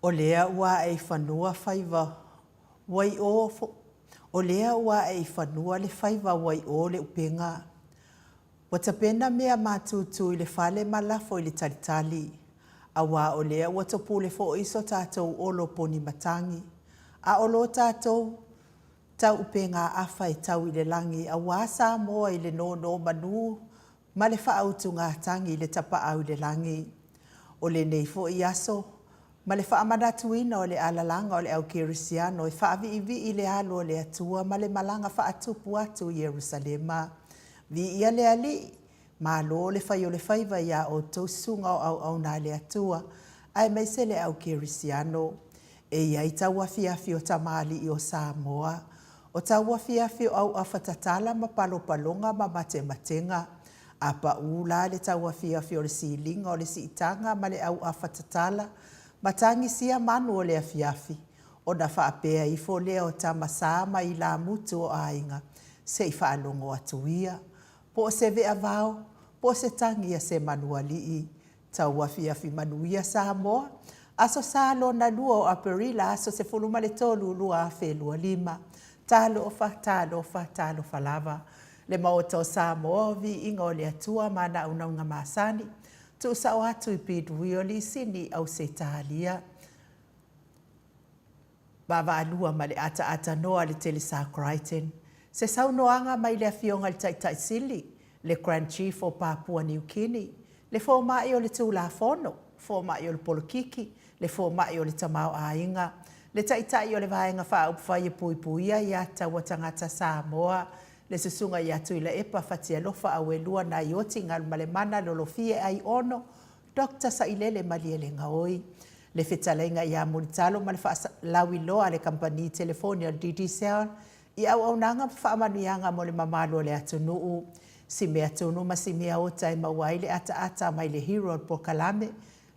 O lea ua e whanua whaiva wai o fo. O lea ua e whanua le whaiva wai o le upenga. Wata pena mea mātutu i le whale malafo i le talitali. A wā o lea ua topu le fo iso tātou olo poni matangi. A olo tātou tau upenga awha e tau i le langi. A wā sā moa i le no manu ma le whaautu ngā tangi le tapa au i le langi. O le nei fo i aso. Ma le whaamanatuina o le alalanga o le au Kirisiano e whaavi i le alo o le atua ma le malanga whaatupu atu i Yerusalema. Vi ia le ali, ma lo le whai o le whaiva ia o tausunga o au na le atua, ai mai se le au Kirisiano. E ia i tau afiafi o tamali i o Samoa. O tau afiafi o au awhatatala ma palopalonga ma matematenga. A pa ula le tau afiafi o le silinga o le siitanga ma le au awhatatala. Matangi sia manu o le afiafi. O na whaapea i fo lea o tamasama i la mutu o ainga. Se i whaalongo atuia. Po se vea vao, po se tangia se manuali i. Tau afiafi manuia Samoa. Aso salo na lua o aperila aso se fuluma le tolu lua a whelua lima. Talo o fa lava. Le maota o Samoa vi inga o le atua mana unaunga masani. Tu sa o atu i pidui o li sini au se tahalia. Bava alua ma le ata noa le tele sa Crichton. Se sau noanga mai le afionga le taitai sili, le Grand Chief o Papua New Guinea, le fo mai o le tula fono, fo mai o le polokiki, le fo mai o le tamau ainga, le taitai o le vaenga wha upwhai e puipuia i ata watangata Samoa, le susunga i atu i la epa fatia lofa au e lua na ioti ngal malemana lolofie ai ono, Dr. Sailele Maliele Ngaoi. Le fetalenga i a monitalo ma le wha lawi loa le kampani telefonia DDCell, i au nanga whaamanuianga mo le mamalo le atunuu. Si mea tunu ma si mea ota e mawai le ata mai le hero po kalame.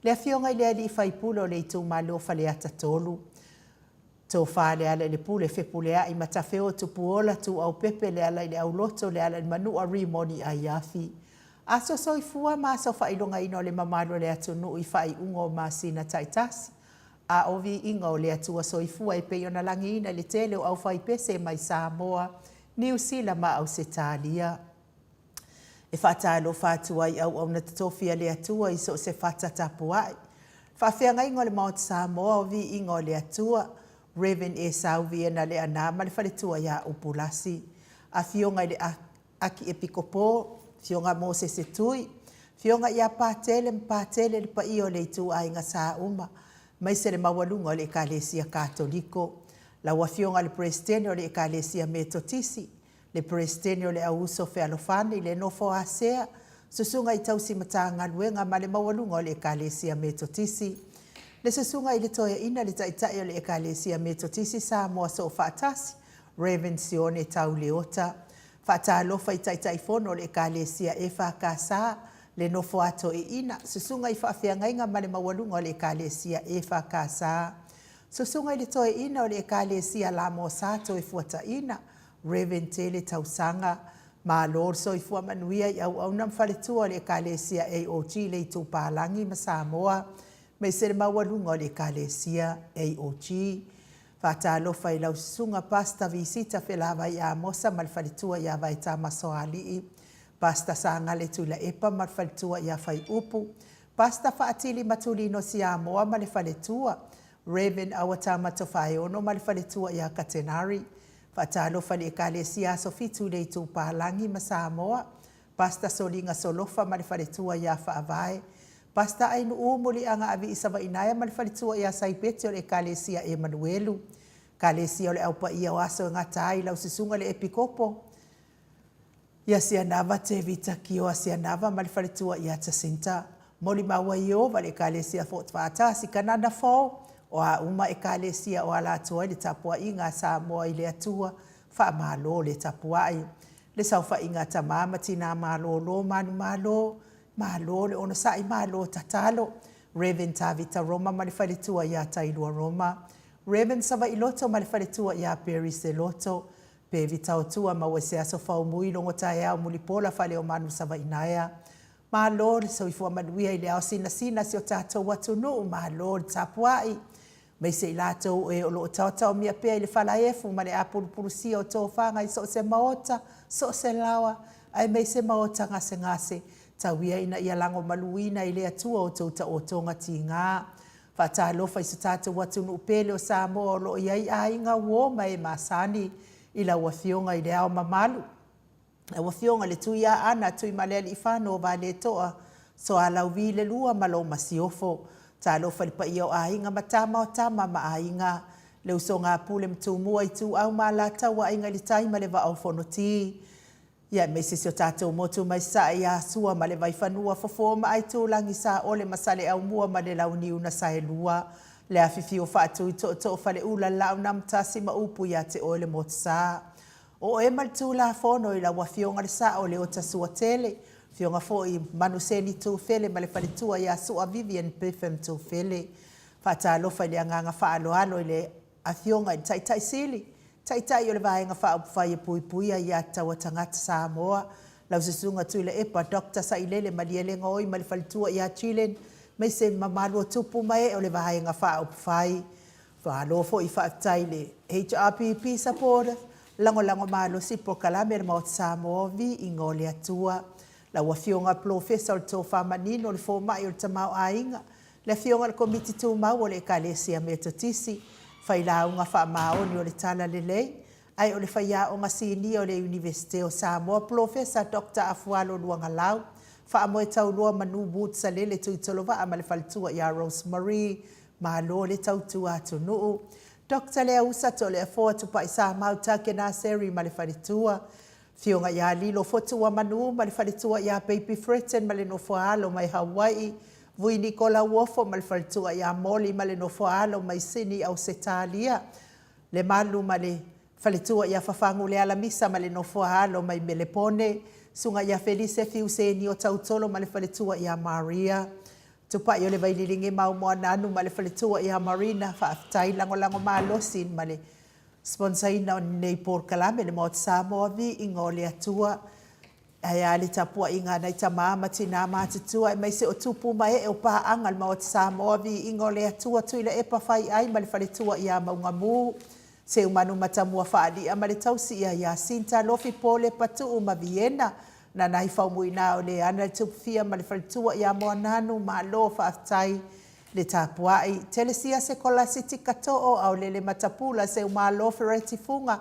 Le afionga i le ali i whaipulo le itu malo fale ata tolu. Tō whale ala le pule whepulea i matawheo tupuola tu au pepe le ala i le au loto le ala i manua rimoni a iafi. Aso soifua ma so whailonga ino le mamalo le atunuu i whai ungo ma sina taitasi. A ovi inga o le atua soifua e peiona langi ina le tele o au whaipese mai Samoa, New Zealand ma au Setalia. E whatalo whatua i au na tatofia le atua i so se whata tapuai. Whawhianga inga o le Mount Samoa ovi inga o le atua, Reverend e Sauvia na le anama le whaletua ia upulasi. A fionga i le aki e pikopo, fionga mo se tui, fionga ia pātele le pa i o le itu a inga sa uma. Mai se le mawalunga o le ekalesia katoliko. La wafionga le presidente o le ekalesia metotisi. Le presidente o le auso fealofani le nofo asea. Susunga i tausi matanga luenga ma le mawalunga o le ekalesia metotisi. Le susunga i le toia ina le taitai o le ekalesia metotisi sa moa so fatasi. Reverend Sione tau leota. Fatalofa i taitai fono o le ekalesia e whakasa. Le nofo ato e ina, susunga i whaafeanga inga ma le mawalunga o le ekalesia e whakasa. Susunga i le toe ina o le ekalesia la mo sato e fuata ina, Reverend Tele Tausanga, ma lor so i fua manuia i au nam whaletua o le ekalesia AOG le i tūpālangi ma Samoa, me se le mawalunga o le ekalesia AOG. Whatalofa i lau susunga pasta visita whelava i a mosa ma le whaletua i a vai tamaso alii. Pasta sanga le tula epa ma whaletua ia whai upu. Pasta whaatili matulino si a moa ma le whaletua. Reverend awatama to whai ono ma le whaletua ia katenari. Whatalo whale ekale si a sofitu le tu pālangi ma Samoa. Pasta solinga solofa ma le whaletua ia whaavai. Pasta ainu umuli anga avi isawa inaya ma le whaletua ia saipete o le ekale si a Emanuelu. Kale si o le aupa ia o aso ngatai lau sisunga le epikopo. Ia sianava te vita ki o sianava ma le whaletua i Atasinta. Moli maua i o vale ekalesia fort whata si kanana fo o a uma ekalesia o ala atua i le tapua inga Samoa i le atua wha malo le tapua i. Le sauwha inga ta mama tina malo lo manu malo le ono sai malo tatalo. Reverend Tavita Roma ma le whaletua i a Tailua Roma. Reverend Sava Iloto ma le whaletua i a Peris Loto. Pe vitao tua ma wese aso whao mui longo tae au muli pola whale o manu sawa inaea. Lord, so if woman we are sina si o tato watu no, my Lord tapuai. Mai se i lātou e o loo tau mia pia i le whalaefu ma le a purupurusia o tō whanga i so se maota, so se lawa, ai mai se maota ngase tauia ina ia lango maluina i le atua o tauta o tonga ti ngā. Whaatalofa i se tātou watu nu pele o Samoa o loo iai a inga uoma e masani i la wafionga i le ao mamalu. E wafionga le tuia ana tui malele i whano o vale toa so a lauvi le lua malo masiofo. Tālofa li pa i o a inga matama o tama ma a inga. Le uso ngā pule mtumua i tu au malata wa inga li taima le va au fonoti. Ia me se o tātou motu mai sa i a sua ma le vai whanua fofo ma ai tū langi sa ole masale au mua ma le launi una sa e lua. Le a fifi o whaatu i to fale ula lau na mtasi ma upu ia te ole motu sa. O e mal tū la fono i la wafionga le sa ole o tasua tele. Fionga fo i manuseni tu fele ma le falitua i a sua Vivian Pifem tu fele. Whata alofa i le anganga whaalo alo i le a fionga i tai sili. Tai o le vaenga whaupwhai e puipuia i a taua tangata Samoa. Lau se sunga tu i le epa Dr. Sailele Malielenga oi ma le falitua i a Chilen. Mai se mamalu o tupu mai o le vaenga whaupwhai. Whaalo i whaatai le HRPP supporter. Lango malo sipo kalame le maot Samoa vi i ngole atua. La wafionga professor to whamanino le fōmai o le tamau ainga. Le fionga le komiti tu mau o le kalesia metotisi. Whaila unga whaamaoni o le tala le lei. Ai o le whaia o ngasini o le Universite o Samoa. Professor Dr. Afualo Luangalau. Whaamoe tau lua manu boot sa lele tuitolova ama le falitua i a Rosemary. Malo le tau tu atu nuu. Dr. Lea Usa to le afoa tupa i sa mau take na seri ma le falitua. Fionga ia lilo fotu wa manu ma le falitua ia Baby Fritzen ma le nofoalo mai Hawaii. Vui Nicola Wofo ma le falitua ia Moli ma le nofoalo mai Sini au Setalia. Le malu ma le falitua ia Fafangu le Alamisa ma le nofoalo mai Melepone. Sunga ia Felice Fiuseni o Tautolo ma le falitua ia Maria. Tupa i o le vaililingi mau moa nanu ma le falitua ia Marina whaaftai lango malosin ma le sponsaina o nei por kalame le maot Samoa vi i ngole atua. Ai ali tapua inga nei tamama tina matutua e mai se o tupu mai e o paanga le maot Samoa vi i ngole atua tuile e pa fai ai ma le falitua ia maungamu. Se umanu matamua whaadi a ma le tausi ia Sinta lofi pole patu ma Vienna. Na nai whaumuina o le ana tupufia ma le falitua ia moa nanu ma lo whaaftai. Le tapuai, telesia se kola siti kato'o au lele matapula se umalo fereti funga.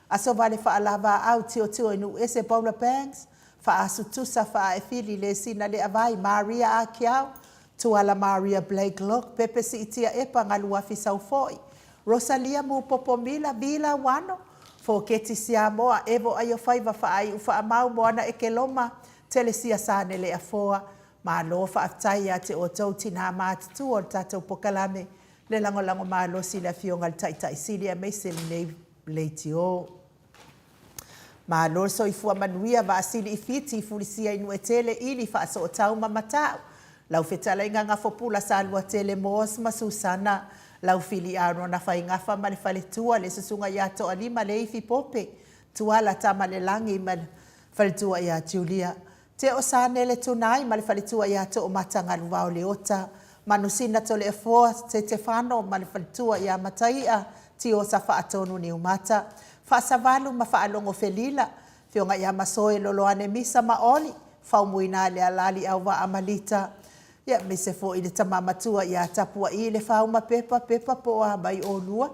Aso vale whaalava au tio inu ese Paula Banks. Whaasutusa whaefili le sina le avai Maria Akiau. Tuala Maria Blake Lock, Pepe si itia epa ngalua fisau foi. Rosalia mu popomila bila wano. Fo keti sia moa evo ayo faiva whaai ufa amau moana eke loma. Telesia sane le afoa. Ma lo whaaftai a te o tau tina mātutu o tātou pokalame. Le lango ma lo si la fionga le tai sili a meise leiti o. Ma lo so i fua manuia va asili i fiti i fulisia inu e tele ili whaaso o tau mamatau. Lau whetala inga ngafo pula sa alua tele moos ma Susana. Lau fili aro na whai ngafa ma le whaletua le susunga i ato alima le ifi pope. Tuala tama le langi ma le whaletua i a Julia. Te o sanele tunai ma le falitua ia to o matanga luao le ota. Manusina to le efoa te whano ma le falitua ia mataia ti o sa whaatonu ni umata. Whaasavalu ma whaalongo felila. Fionga ia masoe loloane misa ma oli. Whaumuina le alali au wa amalita. Ia me se fo i le tamamatua ia tapua i le whauma pepa po a mai o lua.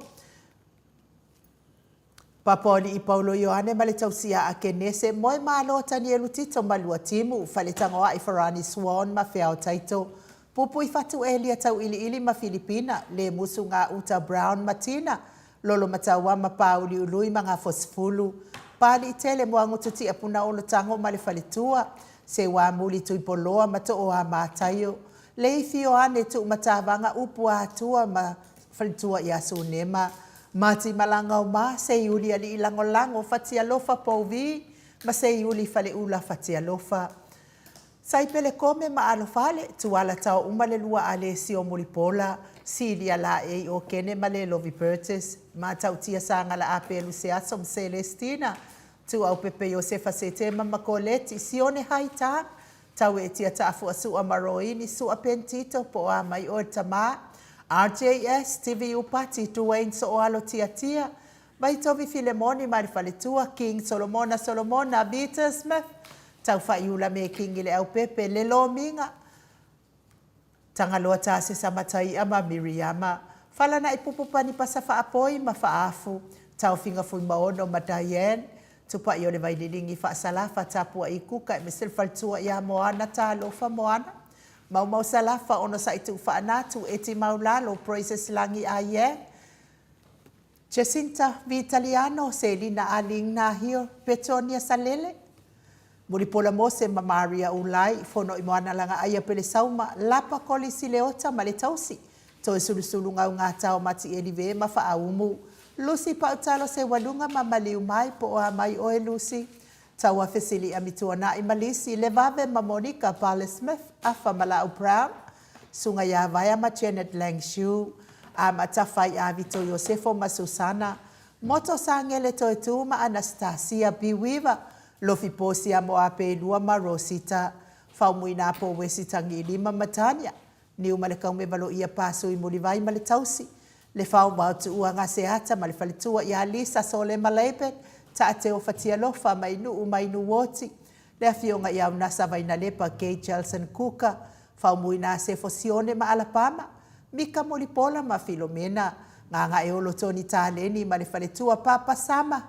Papoli i Paulo Ioane ma le tausia a kenese moe malo tani elu tito malua timu whaletangoa i Farani Swan ma whiao taito. Pupu i fatu elia tau ili ma Filipina le musu ngā Uta Brown Matina. Lolo matawa ma pauli ului ma ngā fosfulu. Pali i tele mua ngututi apuna ono tango ma le whaletua. Se wā muli tui poloa ma to o a mātaio. Le i Ioane tu matawanga upu a atua ma whaletua i asu nema. Mati malanga o ma se iuli ali lango fatia lofa pauvi ma se iuli fale ula fatia lofa. Sai pele kome ma alo fale tuala tau umale lua ale si o muripola si ili ala e o kene male Lovi Burtis ma tau tia sanga la apelu se asom Celestina tu au pepe Josefa se tema makoleti si one haita tau e tia taafu asu amaroini su apentito po a mai o tama. RJS TV upati tuwain so alo tia. Mai tovi Filemoni marifaletua King Solomona Peter Smith. Tau whaiula me King ile au pepe le lo minga. Tangaloa tase samatai ama Miriama. Fala na ipupupani pasafa apoi mafaafu. Tau finga fui maono ma Diane. Tupa i ole vaililingi fa salafa tapua i kuka e misil faltua ya moana ta lofa moana. Mau salafa ono sa itu fa anatu eti maulalo praises langi aye. Jacinta Vitaliano Selina Aling Nahio Petonia Salele. Muripola Mose ma Maria Ulai fono i moana langa aya pele sauma lapa koli sileota maletausi. To sulu ngau ngata o mati elive ma fa aumu. Lucy pautalo se walunga mamaliu mai po o mai oe Lucy. Taua fesili amituana i malisi le vave ma Monica Pale Smith afa Malau Brown. Sunga ya vaya ma Janet Langshu. A matafai a Vito Yosefo ma Susana. Moto sangele to tu ma Anastasia Biwiva. Lofi posi a mo ape lua ma Rosita. Faumuina po wesitangi lima matanya. Ni umalekau me valo ia paso i mulivai maletausi. Le fau mau tu ua ngase ata ma le falitua i Alisa Sole Maleben ta ate o fatia lofa mainu woti. Le afionga i au nasa vaina lepa Gay Jelson Kuka fau muina se fosione ma Alabama. Mika Molipola ma Filomena nga e olo toni taleni ma le falitua Papa Sama.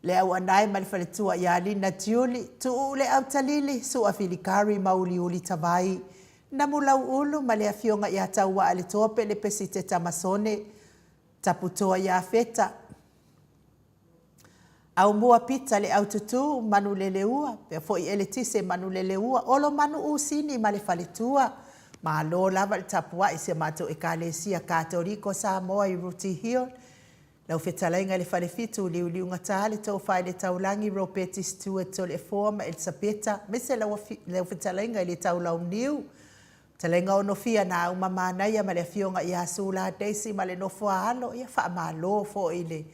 Le au anai ma le falitua i Alina Julie tu le au talili su a filikari uli tavai. Na mulau ulu ma le afionga i ataua ale tope le pesite tamasone taputoa i afeta. Au mua pita le au tutu manu leleua, pe fo i eletise manu leleua, olo manu usini ma le faletua. Ma lo lava le tapua i se mato e kalesia Katoriko Samoa i Ruti Hill. Lau fetalainga le falefitu liu ngata le tau fai le taulangi Ropeti Stewart to le forma el sapeta. Mese lau fetalainga le tau lau niu. Talenga ono fia na au mamana ia ma le fionga ia sula Daisy ma le nofo alo ia fa malo fo ile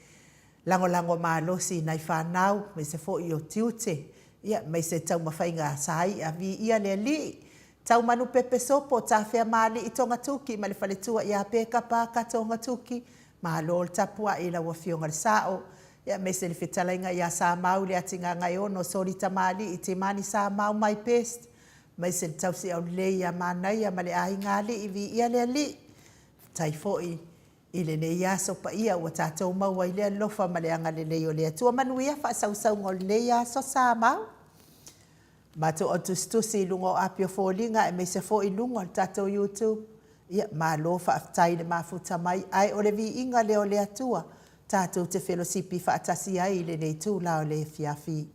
lango malo si nai fa nau me se fo i o tiute ia me se tau mafainga sai a vi ia le li tau manu pepe sopo ta fea mali i tonga tuki ma le faletua ia peka pa ka tonga tuki ma lo tapua ila wa fionga le sao ia me se le fetalainga ia sa mau le atinga ngai ono soli tamali i te mani sa mau mai pest. Mai se tau si au leia manai a male ai ngali i vi ia lea li. Tai foi i le ne ia so pa ia ua tātou maua i lea lofa male anga le leo lea. Tua manuia wha sau ngol leia so sa mau. Mato o tustusi lungo apio fōlinga e me se fo i lungo tātou YouTube. Ia ma lofa aftai le mafuta mai ai o le vi inga leo lea tua. Tātou te fellowshipi wha atasi ai le nei tū lao le fiafi.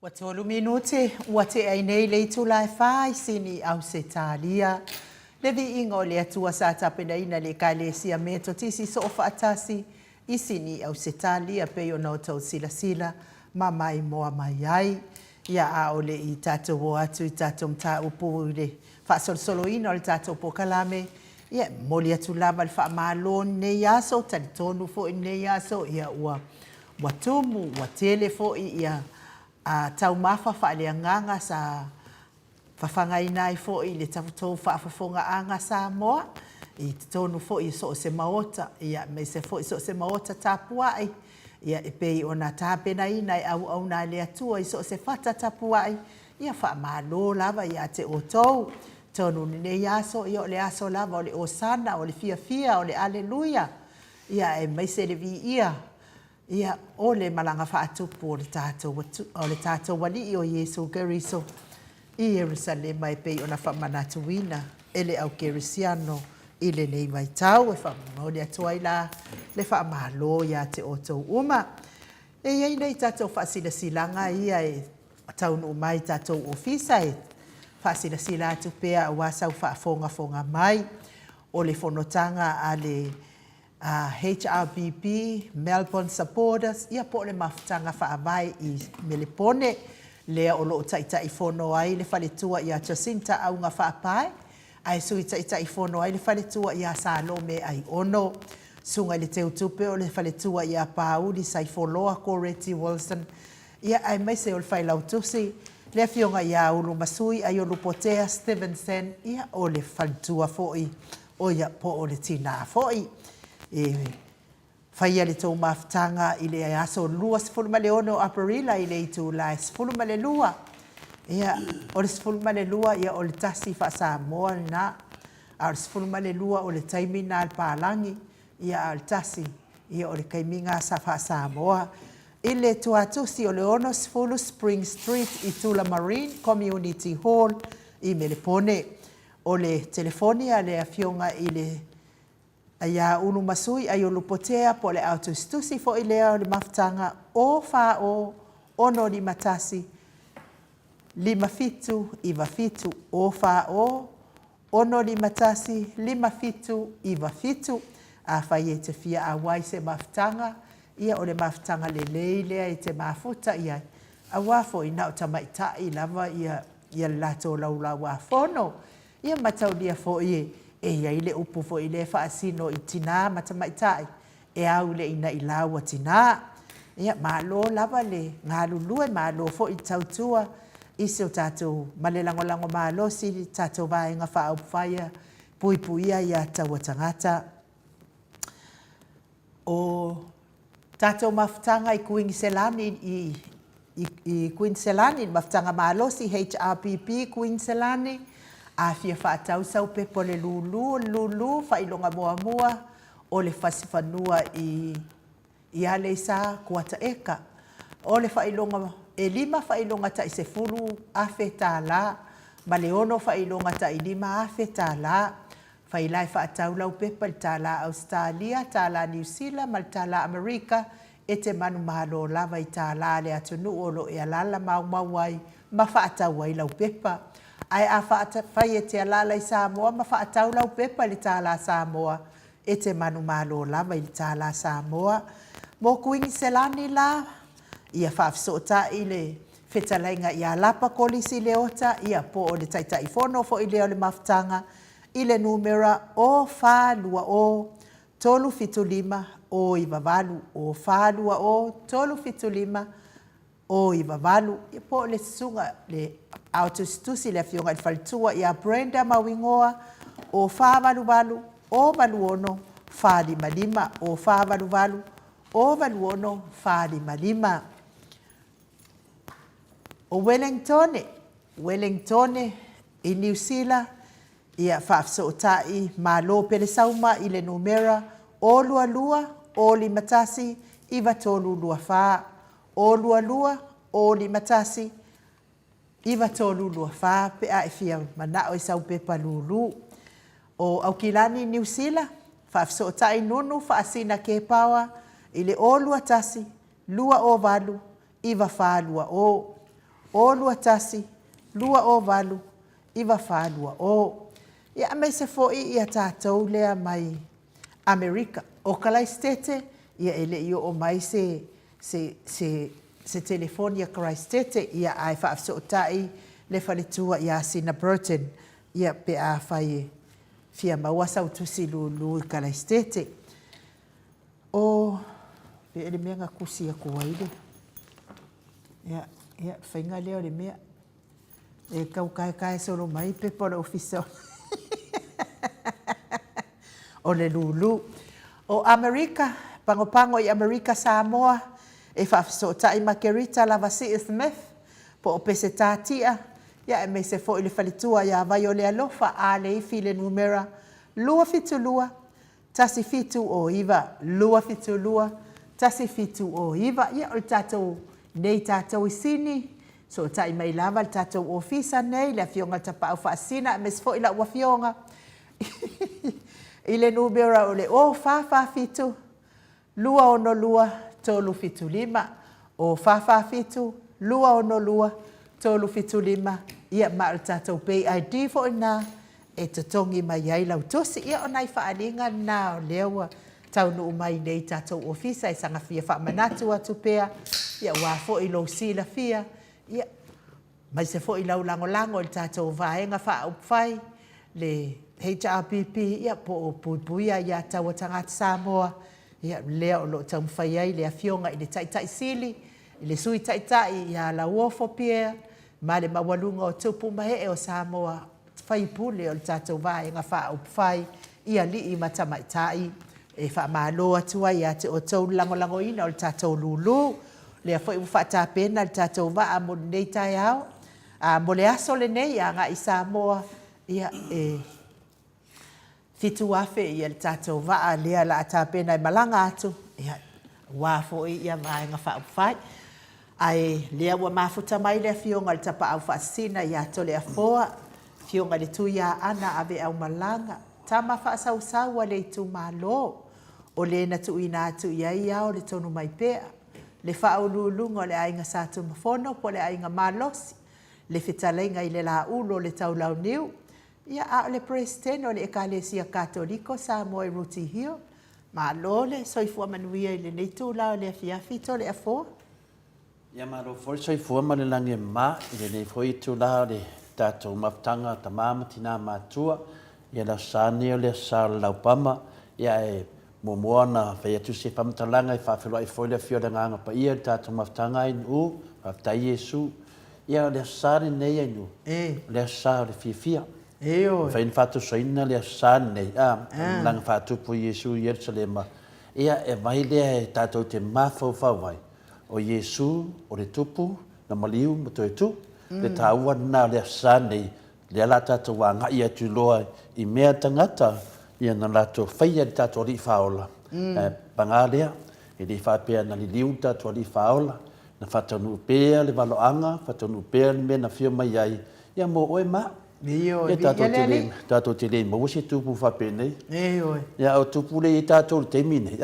Wa tolu minuti, ua te ai nei le itu lai whai sini au se tālia. Le vi ingo le atua sa tapena ina le kai le sia me to tisi so ofa atasi, i sini au se tālia pe o no tau sila sila, ma mai moa mai ai. Ia a ole i tato wo atu i tato mta upu le whaasol solo ina o le tato po kalame. Ia moli atu lava le wha maalon ne yaso, tali tonu fo i ne yaso, ia ua watumu, watele fo i ia tau mafa whaelea nganga sa whawhangai nai fo i le tafutou whaafafonga anga sa moa. I te tonu fo i so se maota, ia me se fo i so se maota tapuai. Ia e pei o nā tāpena i nai au nā le atua i so se whata tapuai. Ia wha malo lava ia te o tau. Tonu ni ne yaso, ia o le aso lava o le osana, o le fia, o le aleluia. Ia e meise le vi ia. Ia o le malanga whaatupu o le tātou wali i o Yesu Keriso. I Jerusalema e pei o na whamanatuina e le au kerisiano i le nei mai tau e whamoni atua i la le whamalo ia te o tau uma. E iei nei tātou whaasila silanga ia e taunu mai tātou ofisa e whaasila sila atu pea a wasau whaafonga mai o le whanotanga a le HRBP, Melbourne supporters, ia po le mafutanga whaamai i Melipone, lea o loo taitai whono ai le whaletua i a Jacinta au ngā whaapai, ai sui taitai whono ai le whaletua i a Salome ai ono, sunga le teutupe o le whaletua i a Pauli sai wholoa ko Reti Wilson, ia ai mai se o le whailautusi, le fionga i a ulu masui ai o lupotea Stevenson, ia o le whaletua foi, o ia po o le tina foi. Whaia le tau mafutanga i le aso lua sifuluma le ono aparila i le itu la sifuluma le lua. Ia, o le sifuluma le lua ia o le tasi wha Samoa na. A o le sifuluma le lua o le taimina al pālangi ia al tasi ia o le kaiminga sa wha Samoa. I le tuatusi o le ono sifulu Spring Street i Tula Marine Community Hall i Melipone. O le telefonia le afionga i le Aia unu masui ai o lupotea po le autostusi fo i lea o le mafutanga o wha o ono ni matasi. Lima fitu, iwa fitu, o wha o ono ni matasi, lima fitu, iwa fitu. A whai e te fia a wai se mafutanga, ia o le mafutanga le leilea i te mafuta ia. A wafo i nao tamaitai lava ia lato laula wafono. Ia mataulia fo i e ia le upu fo i le whaasino i tina matamaitai, e au le ina i laua tina. Ia malo lava le ngā lulue malo fo i tautua i se o tātou malelangolango malo si tātou vaenga whaau whaia pui puia ia taua tangata. O tātou mafutanga i Queenselani i Queenselani, mafutanga malo si HRPP Queenselani, a fia whaatau sau pe po le lulu, whailonga mua o le whasifanua i ale sa kuata eka. O le whailonga, e lima whailonga ta i se furu a whetā la, ma le ono whailonga ta i lima a whetā la. Whailai whaatau lau pepa le tā la Australia, tā la New Zealand, ma le tā la Amerika, e te manu mahalo lava i tā la le atunu o lo e alala mau ai, ma whaatau ai lau pepa. Ai a whai e te alala i Samoa, ma whaatau lau pepa li tāla Samoa, e te manu malo lava i tāla Samoa. Mō Queenselani la, ia whaafisota i le whetalainga i a lapa kolisi leota, ia po o le taitai whono fo i leo le mafutanga, i le numera o whālua o tolu fitu lima o i wavalu, o whālua o tolu fitu lima o i vavalu ia po le sunga le autostusi le fionga i faltua ia Brenda Mawingoa o whāwaluwalu o waluono whālimalima o whāwaluwalu o waluono whālimalima. O Wellington i New Zealand ia whaafsootai malo pele sauma i le numera o lua o li matasi i watolu lua wha. O lua o li matasi i watolu lua wha pe a e fia manao i sau pepa lulu. O Aukilani New Zealand whaafsootai nunu whaasina ke pawa i le o lua tasi lua o valu i wha lua o. O lua tasi lua o valu i wha lua o. Ia mai se foi ia tātou lea mai Amerika. O Christchurch ia ele i o mai se telefonia Christchurch ia ai whaafsootai le whaletua ia Sina Burton ia pe a whai fia maua sautusi lulu i Christchurch. O pe ele mea ngā kusi a kuwaile. Ia whainga leo le mea. E kau kai solo mai pe pora ofisa. O le lulu. O Amerika, pango i Amerika Samoa, e whaafsootai Makerita Lavasi Smith, po o pese tātia, ia e me se fo i le whalitua ia vai o le alofa a le ifi le numera, lua fitu lua, tasi fitu o iwa, lua fitu lua, tasi fitu o iwa, ia o le tātou nei tātou i sini, so tai mai lava le tātou ofisa nei, le fionga tapa au whaasina, e me se fo i la ua fionga, i le numera o le o whawha fitu, lua ono lua, tolu fitu lima, o whawha fitu, lua ono lua, tolu fitu lima, ia maa tātou PID fo ina, e tatongi mai ai lau tosi, ia o nai whaalinga nā o lewa, tau nu mai nei tātou ofisa, i sanga fia whaamanatu atu pea, ia wafo i lo sila fia, ia mai se fo i lau lango i tātou vaenga wha upwhai, le HRPP ia po o puipuia ia taua tangata Samoa ia lea o lo tau mwhai ai lea fionga i le taitai sili i le sui taitai ia la uofo pia ma le mawalunga o tupu mahe o Samoa whaipule o le tātou vaenga wha upwhai ia li i matamaitai e wha maaloa tua ia te o tau lango ina o le tātou lulu lea fwai uwhata pena le tātou vaa mo nei tai au mo le aso le nei a ngā i Samoa ia fitu afe ia le tātou vaa lea la atapena i malanga atu ia wafo ia vaenga wha upwhai ai lea ua mafuta mai lea fionga le tapa au whaasina ia tole a foa fionga le tuia ana ave au malanga tama wha sau le tu malo o le na tu ina atu ia ia o le tonu mai pea le wha ululunga le ainga sātu mafono po le ainga malosi le fitalenga i le la ulo le tau lau niu ia a le presidente o le ekalesia katoliko Samoa i Ruti Hill ma lole soifua manuia i le neitu la le fiafi to le afo ia ma lo foi soifua ma le lange ma i le nei foi tu la le tatou maftanga tamama tina matua ia la sani o le sa laupama ia e momoana fai atu se pamtalanga i whawhelo i foi le fio le nganga pa ia tatou maftanga i nu whaftai Yesu ia le sari nei ai nu le sa le fia Eo. Fain fatu soina le sanne lang fatu pu Yesu Yerusalem. Ia e vai le tatou te mafo vai. O Yesu o le tupu na maliu mo tu le taua na le sanne le la tatou wanga ia tu loa i mea tangata ia na lato faia tatou li faola. Pangalea e li fa pe na li liu tatou li faola na fatanu pe le valoanga fatanu pe me na fio mai ai ia mo oe ma Io tato te le mo se tupu fa pene oi ya o tupu le tato te mine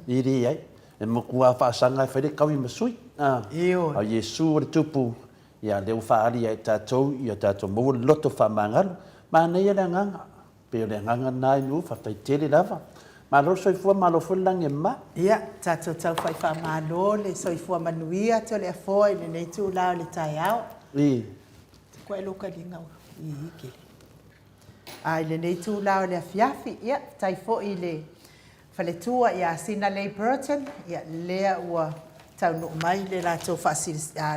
iri ai e mo kua fa sanga fa le kawi masui io a Yesu le tupu ya le fa ali ai tato ya tato mo loto fa mangal ma ne ya nganga pe le nganga nai nu fa tai tele lava ma lo so fu ma lo fu lang ma ia tato tau fa ma lo le so fu manuia to le foi le nei tu la le tai au ko e loka linga Ike. Ai le nei tu lao le fiafi ia tai fo i le faletua ia Sina Lei Burton ia lea ua tau no mai le latou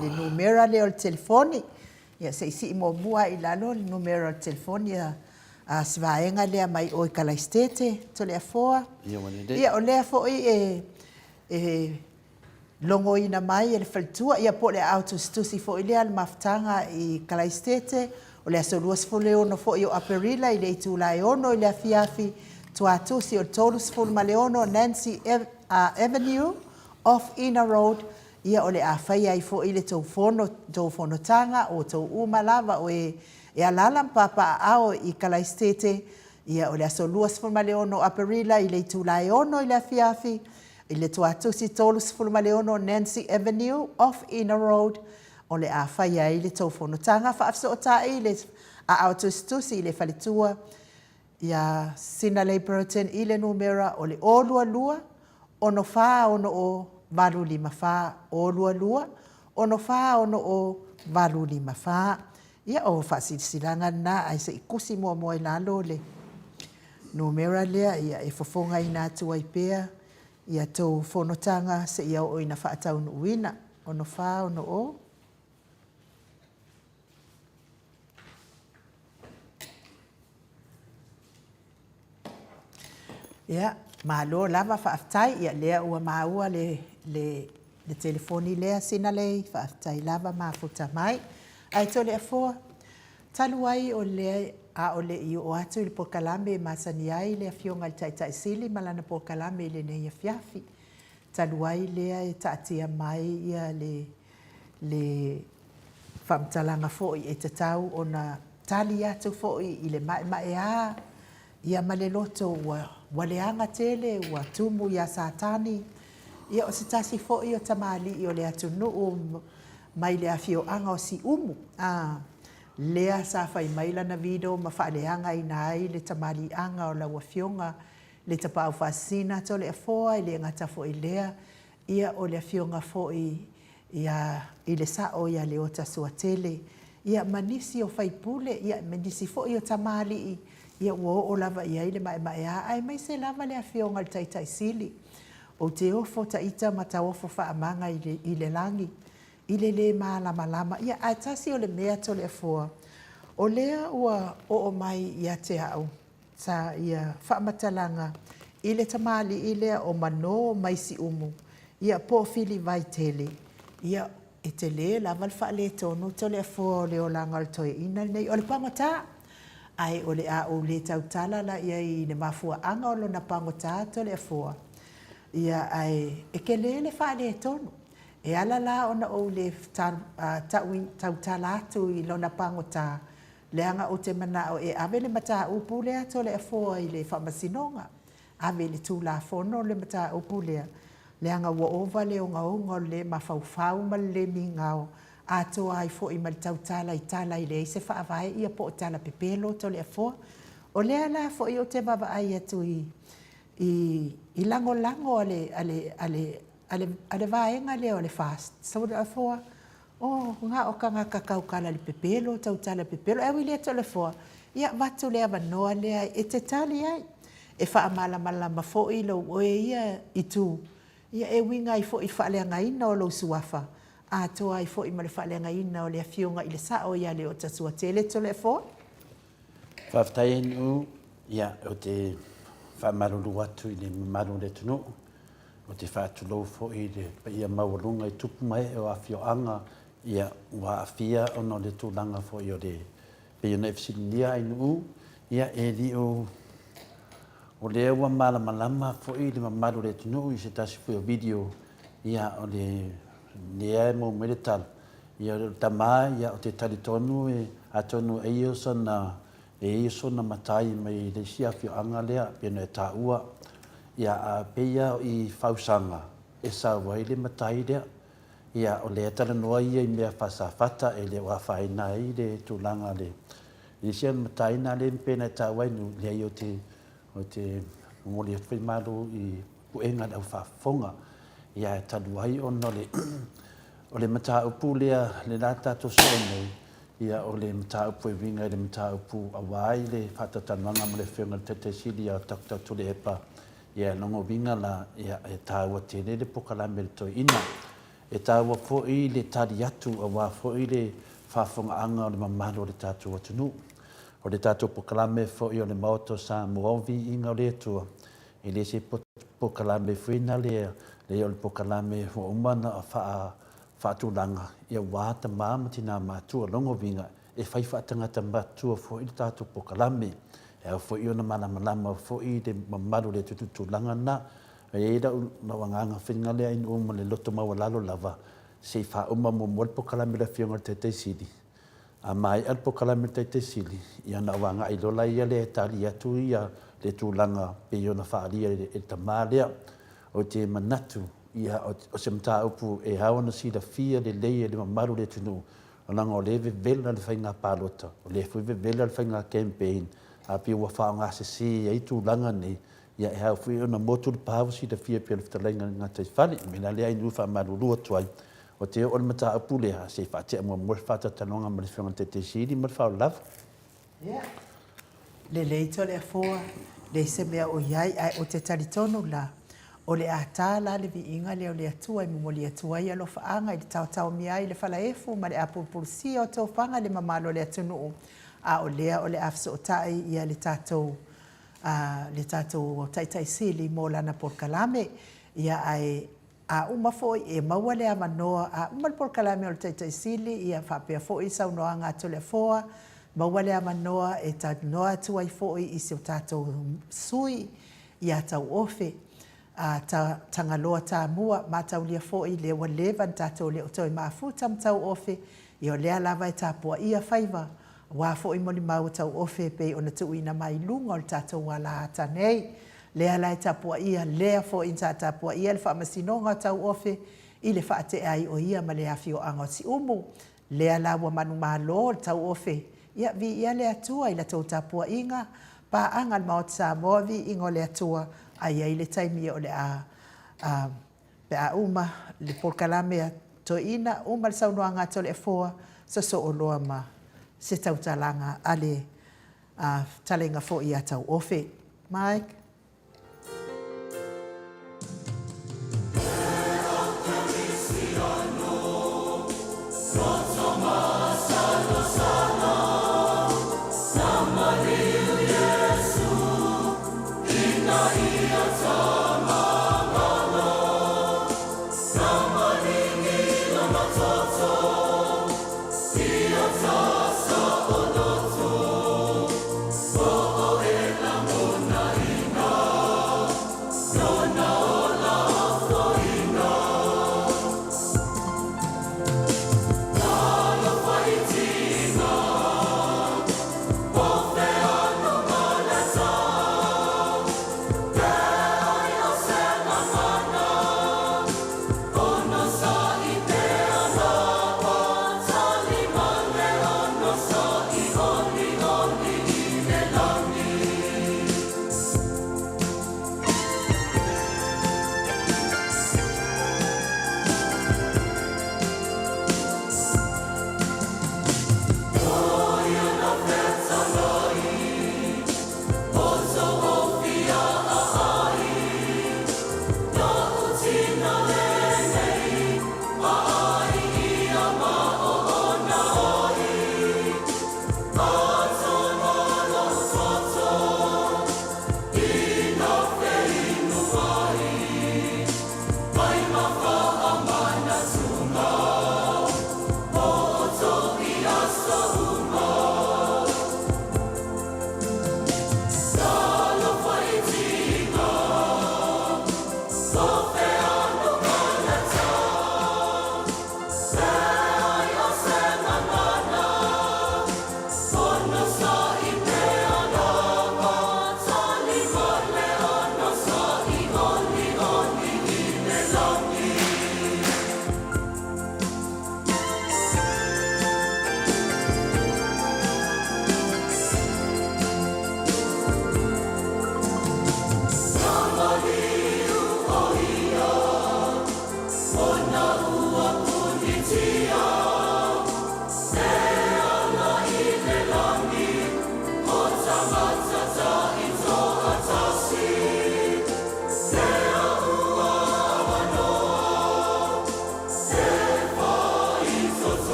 le numera le o le telefoni ia se isi mo mua i lalo le numera o le telefoni a sivaenga lea mai o i Kalaistete to le afoa ia o lea foʻi e longo ina mai e le faletua ia po le autostusi foʻi lea le mafutaga i Kalaistete o le aso 2 foʻi o Aperila i le itulaeono i le afiafi tuatusi o le 3 Nancy Avenue off Inner Road ia o le awhai ai foʻi le tauwhonotaga o tau uma lava o e alala mpapa ao i Kalaistete ia o le aso 2 o Aperila i le itulaeono i le afiafi i le tuatusi 3 Nancy Avenue off Inner Road o le awhai ai le tauwhonotaga whaafsootaʻi le autostusi i le faletua ia Sinalei Burton i le numera o le olualua ono wha ono o valulima wha olualua ono wha ono o valulima wha ia o whasilsilanga na ai se ikusi mua mua i lalo le numera lea ia e fofonga i nā tua i pēa ia tau whonotanga se ia o ina whaatau nuuina ono wha ono o ia malo lava whaaftai ia lea ua maua le telefoni lea Sinalei whaaftai lava mafuta mai ai tole afoa talu ai o lea a o le i o atu i le pokalame e masani ai le afionga le taʻitaʻisili ma lana pokalame i le nei afiafi talu ai lea e taatia mai ia le whaamtalanga foʻi e tatau ona tali atu foʻi i le mae ia ma le loto ua leanga tele ua tumu ia satani ia o se tasi foʻi o tamaliʻi o le atunuu mai le afioaga o si umu lea sa fai mai lana video ma faaleanga ina ai le tamaliʻaga o lau afioga le tapaʻau faasina tole afoa i le gata foʻi lea ia o le afioga foʻi ia i le saʻo ia le ota suatele ia manisi o faipule ia manisi foʻi o tamaliʻi ia ua oo lava i ai le maʻemaʻeā ai mai se lava le afioga le taʻitaʻisili o te ofo taʻita ma taofo faamaga i le lagi i le lē malamalama ia ae tasi o le mea tole afoa o lea ua oo mai ia te aʻu sa ia faamatalaga i le tamaliʻi lea o manō mai si umu ia poʻofili vai tele ia e te lē lava le faaletonu tole afoa o le olaga o le toeina lenei o le pagotā ai o le aʻu le tautala la ia i le mafuaaga o lona pagotā tole afoa ia ai e kelē le faaletonu e ala la ona ou le tautala atu i lona pagotā leaga o te manaʻo e ave le matāupu lea tole afoa i le faamasinoga ave le tulafono le matāupu lea leaga ua ova le ogaoga o le mafaufau ma le lē migao atoa ai foʻi ma le tautala i tala i leai se faavae ia po o tala pepelo tole afoa o lea la foʻi o te vavaai atu i lagolago ale vaega lea o le fast so le afoa o nga o kanga kakau kala le pepelo tautala pepelo e wile tole afoa ia vatu lea vanoa lea e te tali ai e faamalamalama foʻi lou oe ia i tu ia e winga ai foʻi faaleagaina o lou suafa atoa ai foʻi ma le faaleagaina o le afioga i le saʻo ia le o tasuatele tole afoa faafetai ai niu ia o te faamalulu atu i le mamalu le tunuu o te faatulou foʻi le paia maualuga i tupu mai o afioaga ia ua afia ona o le tulaga foʻi o le peia na e fesililia ai nuu ia e liʻu o lea ua malamalama foʻi le mamalu le tunuu i se tasi foi o video ia o le lea e maumai le tala ia o le tamā ia o te talitonu e atonu ai o sona sona matai mai le sia afioaga lea pena e taʻua ia a peia i fausaga e sau ai le matai lea ia o le talanoa ia i mea fasafata e le ua faina ai le tulaga le i sia mataina le pena e taʻua ai nu leai o te momoli faimalu i puʻega le ʻaufafofoga ia e talu ai ona o le mataupu lea le la tatou soʻo nei ia o le mataupu e viga i le mataupu auā ai le faatatanoaga ma le feoga le taʻitaʻisili a takutautu le epa ia logo viga la ia e tāua tele le pokalame le toeina e tāua fo'i le tari atu a wā fo'i le whawhonganga o le mamalo o le tātou atunu. O le tātou pokalame fo'i o le maoto sa muawi inga o le atua. I le se pokalame whina le o le pokalame ho umana a whaatulanga. Ia wāta māmati nā mātua longo vinga e whaiwha tangata mātua fo'i le tātou pokalame. E fo'i o na malamalama fo'i le mamalo le tutulanga na. E da na wanganga whinga lea inu uma le loto maua lalo lava. Se wha uma mo mwal pokalame la fionga te sili. A mai al pokalame te sili. Ia na wanga i lola ia le tali atu ia le tūlanga pe iona whaaria e tamalea. O te manatu ia o se mta upu e hawana sila fia le leia le mamaru le tunu. O langa o leve vela le whainga palota. O le fuive vela le whainga campaign. A pia ua whaonga se si e tūlanga nei. Ia e hau fui ona motu le pāwa si da fia pia le whatalenga ngā te whale. Mena lea inu wha marurua tuai. O te o le mata apu lea se whatea mua mwere whata tanonga ma le whionga te siri ma le whao lava. Ia. Le leito le afoa, le se mea o iai ai o te taritonu la. O le ata la le vi inga le o le atua i mumoli atua i alo whaanga i le tau miai le whala efu ma le apu pulsia o tau whanga le mamalo le atunu. A o lea o le afso o tai ia le tātou taitai sili mo lana porkalame ia ai a uma foi e maua le amanoa a uma porkalame o le taitai sili ia whapea foi saunoa ngā tole foa maua le amanoa e ta noa tuai foi i se o tātou sui ia tau ofe a tangaloa tā mua mātau lia foi le walevan tātou le o toi maafu tam tau ofe i o lea lava e tāpua ia whaiva wa fo i moli mau tau ofe pe ona tu ina mai lunga o tātou wala ata nei. Lea lai tapua ia, lea fo i tapua ia le whamasinonga tau ofe i le whaate ai o ia ma le awhi o anga si umu. Lea la wa manu malo tau ofe. Ia vi ia lea tua i la tau tapua inga pa angal maot sa moa vi ingo lea tua ai ai le taimi o le pe a uma le porkalame a to ina uma le saunoanga to le foa so o loa ma. Se tau talanga ale talenga fo i atau ofe. Mike?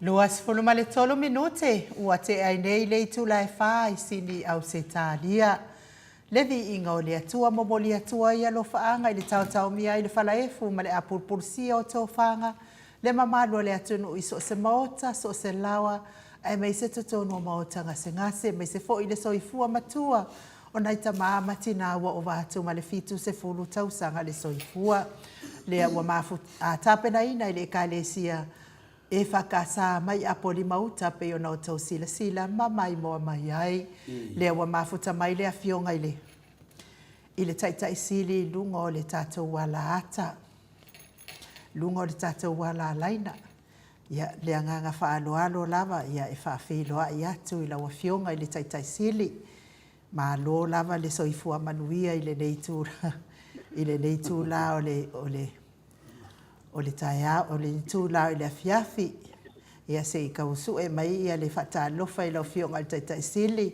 Luas fulumale tolo minute ua te ai nei le tula e whai sini au se tālia. Levi inga o le atua momoli atua ia lo whaanga i le tau mia i le whalaefu ma le apurpursia o tō whaanga. Le mamalua le atunu i so se maota, so se lawa, ai mei se tutonu o maota ngase, mei se fo i le soifua matua. O nai ta maamati na ua o vātu ma le fitu se fulu tausanga le soifua. Lea ua mafu a tāpena ina i le ekalesia e whakasa mai apoli mauta pe o nao tau sila ma mai moa mai ai. Lea ua mafuta mai lea fionga i le taitai sili lunga o le tātou wala ata. Lunga o le tātou wala laina. Ia lea nganga whaaloalo lava ia e whaafeloa i atu i lawa fionga i le taitai sili. Ma lo lava le soifua manuia i le neitura. I le neitula o le taia, o le tūlau i le afiafi. Ia se i kausu e mai ia le whatalofa i lau fionga le taitai sili.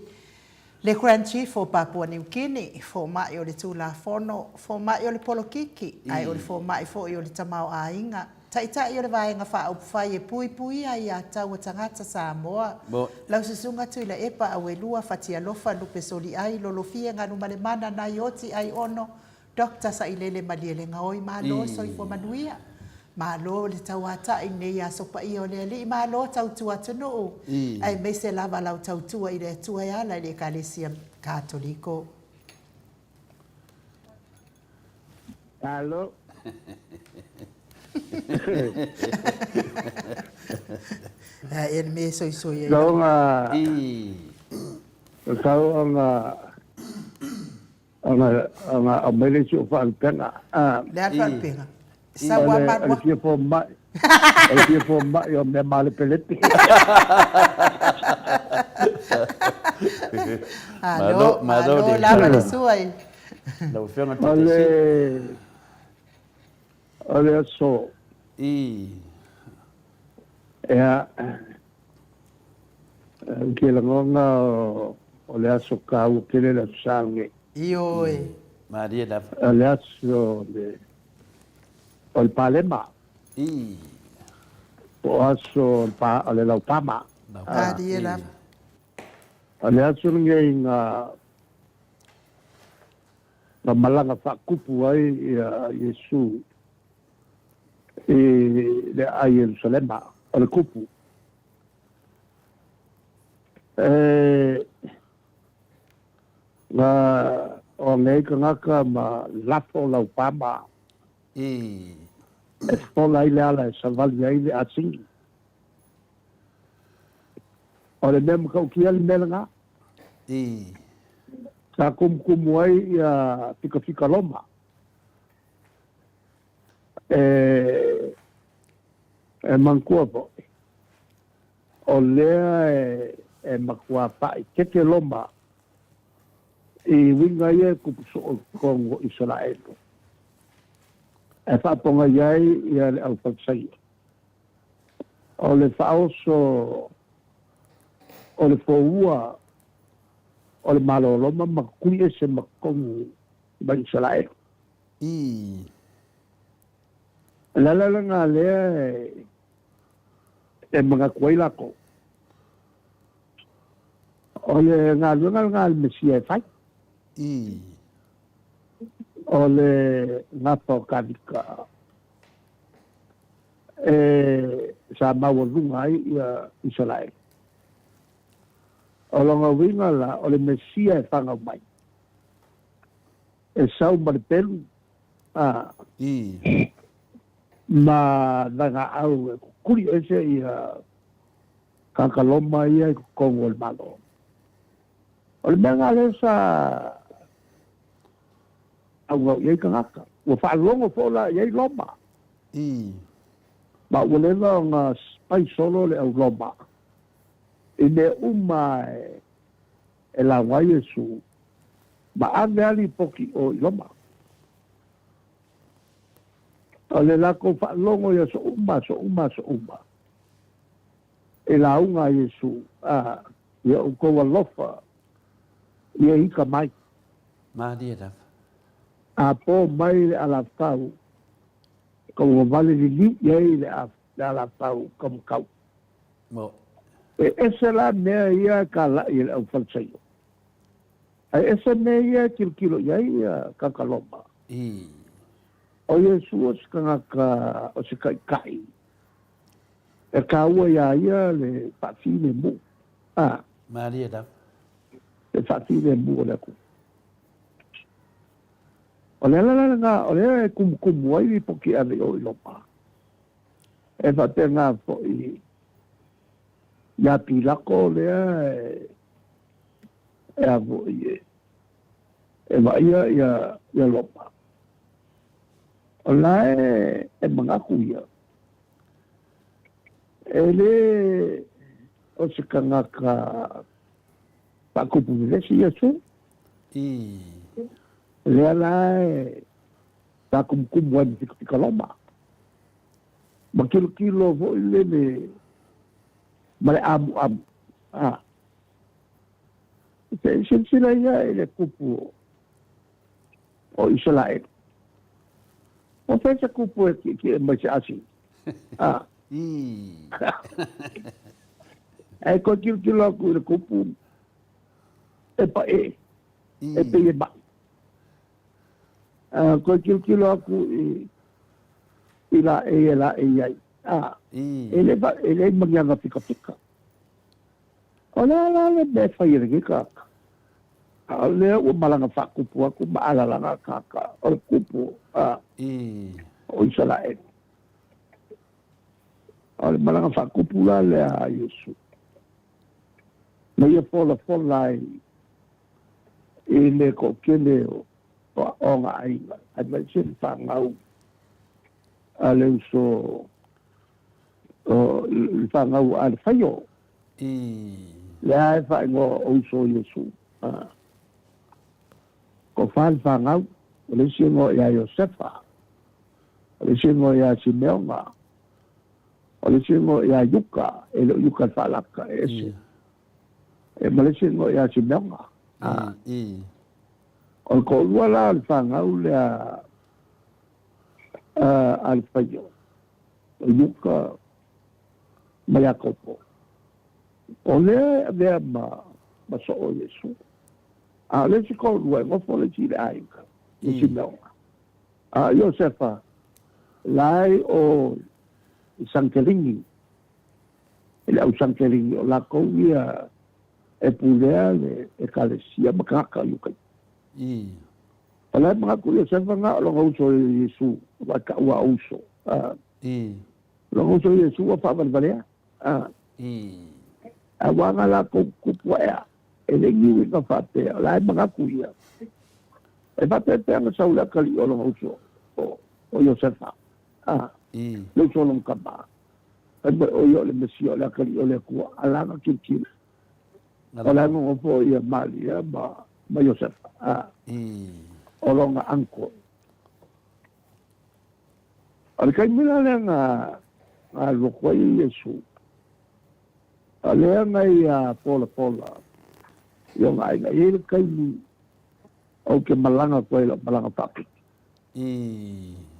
Le Grand Chief o Papua New Guinea, fo mai o le tūla fono, fo mai o le polokiki, ai o le fo mai fo i o le tamau a inga. Taitai o le vaenga wha au pwhai e pui ai a tau o tangata Samoa. Lau susunga tu i la epa a welua fatia lofa lupe soli ai, lolofia nganu male mana na ioti ai ono, Dr. Sailele Maliele Ngaoi malo soifua manuia. Malo le tau ata i nei a sopa i o le ali, malo tau tua tunu. Ai mei se lava lau tau tua i le tua ia la i le Ekalesia Katoliko. Alo. E me soisoi e. Longa. Kau anga amele si o whaalpenga. Le whaalpenga. Sawa marwa. Kia po mai. Kia po mai o me male peleti. Malo lava le suai. Lau whianga tata Ole aso. Ea. Kia langonga o le aso kau kele la sange. Ioi. Maria da. Ole aso o le palema. O aso o le laupama. Maria la. Ole aso ngei nga malanga whakupu ai a Yesu i le a Yerusalema o le kupu. Nga o ngei ka ngaka ma lafo laupama e fola i le ala e savali ai le atingi. O le mea makau kia le mele ngā. Sa kumkumu ai ia fika loma. E mankua po. O lea e makua pai keke loma i winga ia kupuso o Kongo Israelo. E whaponga iai ia le au whaksai. O le whaoso o le fōua o le maloloma makui e se makongu ba Israel. Lalala ngā lea e mga kuai lako. O le ngā lunga ngā le mesia e whai. O le ngā tōkavika e sa maua lunga ai ia Israel. O longa winga la, o le mesia e whanga mai. E sau ma le pelu. Ma nanga au e kukuri ese i kakaloma ia i Kongo le malo. O le mea ngā le sa au ngau iei ka ngaka. Ua whaalongo fola iei loma. Ma ua lewa o ngā spai solo le au loma. I me uma e la wai Yesu ma ane ali poki o i loma. O le lako whaalongo ia so uma. E la unga Yesu ia ukoa lofa ia hika mai. Maria da. A po mai le ala tau ko vale li iei le ala tau kam kau. Mo. Ese la mea ia ka la i au falsaio. Ese mea ia kilo ia ia kakaloma. I. O Yesu o ka o se kai. E ka ua ia le whawhine mu. Maria da. Le whawhine mu o le ku. O le ngā, o le kumu ai poki ane o ilopa. E whate ngā fo i ia pilako lea e avo i e wa ia lopa. O lae e mangaku ia. E le o se kangaka pakupu lesi ia su. I. Lea lae pakumkumu wani tikaloma. Ma kilo vo ile me mare amu. Sila ia ele kupu o Israel. O pensa kupu e mai se asi. I. E ko kilo aku ele kupu e pa e pe e ba. Ko kilo aku ila e ai. Ele mangyanga pika. Ola me fai re ka. Le o malanga fa kupu aku maala langa kaka. O kupu o Israel. O malanga fa kupu la le a Yesu. Me ia fola ai. Ele ko kele o nga ai. Ai mai sin fa ngau. Ale uso o fa ngau al fayo. Le ai fa ngo o so Yesu. Ko fa ngau le singo ya Josefa. Le singo ya Simeona. Le singo ya Yuka, ele Yuka falaka ese. E le singo ya Simeona. O ko wala fa ngau le al fayo. Yuka Mayakopo. O le ma so o Yesu. Le si ko lua ngo fo le si le aika. Le si meonga. Josefa, lai o Sankelingi. Ele au Sankelingi o la kou e pulea e kalesia makaka yukai. O lai mga ku Josefa nga lo ngauso Yesu. Waka ua uso. Lo ngauso Yesu wa whavalvalea. Wanga la kupua ea. Ele ngiwi ka whate, lai mga kuia. E whate te anga saula kali o longa uso o Josefa. Le uso long kama. E me o yo le mesi o le kali o le kua, alanga kirkiri. O lai mga po ia mali ma Josefa. O longa anko. O le kai mila le nga loko i Yesu. O le anga i pola. Yo ngai ele kai ni o ke malanga ko ele malanga papi.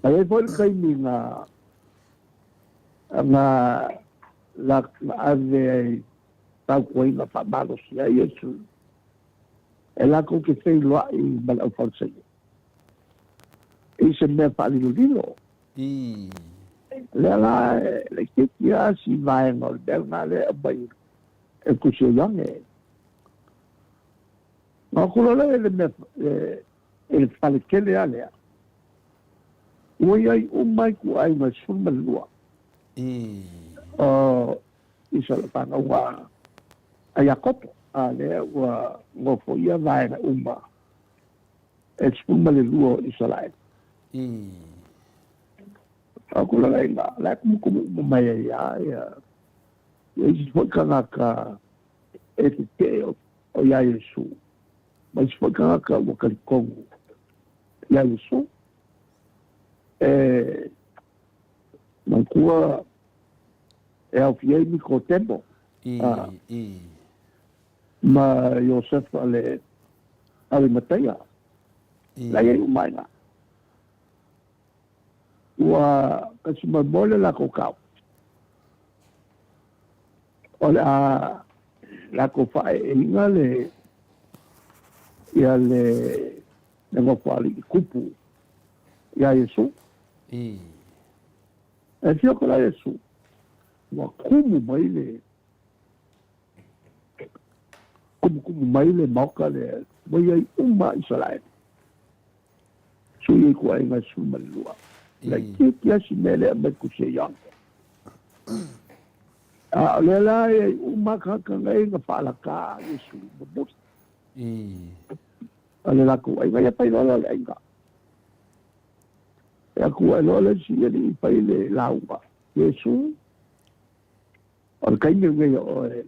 Ai foi kai ni na la ave ta ko ina fa malo si ai Yesu. Ela ko ke sei lo ai bal au forse. E se me fa lilo. La le ke ya si vai no del male bai. E ku se yange. Ma kulole ele fale kele alea. Ui ai umai ku ai ma summa lua. Isa le panga ua ai akopo. Ale ua ngofo ia vai na uma. E summa le lua isa lai. A kulole inga. Lai kumu mai ia. Ia isi foi kanaka e te teo o ia Yesu. Mas foi que o calicongo e a isso não cua é o fiel microtempo mas Joseph ale mateia lá ele mais lá o que se me mole lá cocau O la ko fa e inga le ia le ngo kwali kupu ia Yesu. I. E fio ko la Yesu. Wa kumu mai le kumu mai le mauka le mai ai uma Israel. Sui ko ai ngai suma lua. La kia si mele me ku se yang. Le la e uma ka ngai nga fala ka Yesu mo. I. Ale la ku ai ngai pai lola le inga. E ku ai lola si ele pai le lauma. Yesu. Al kai ngai o e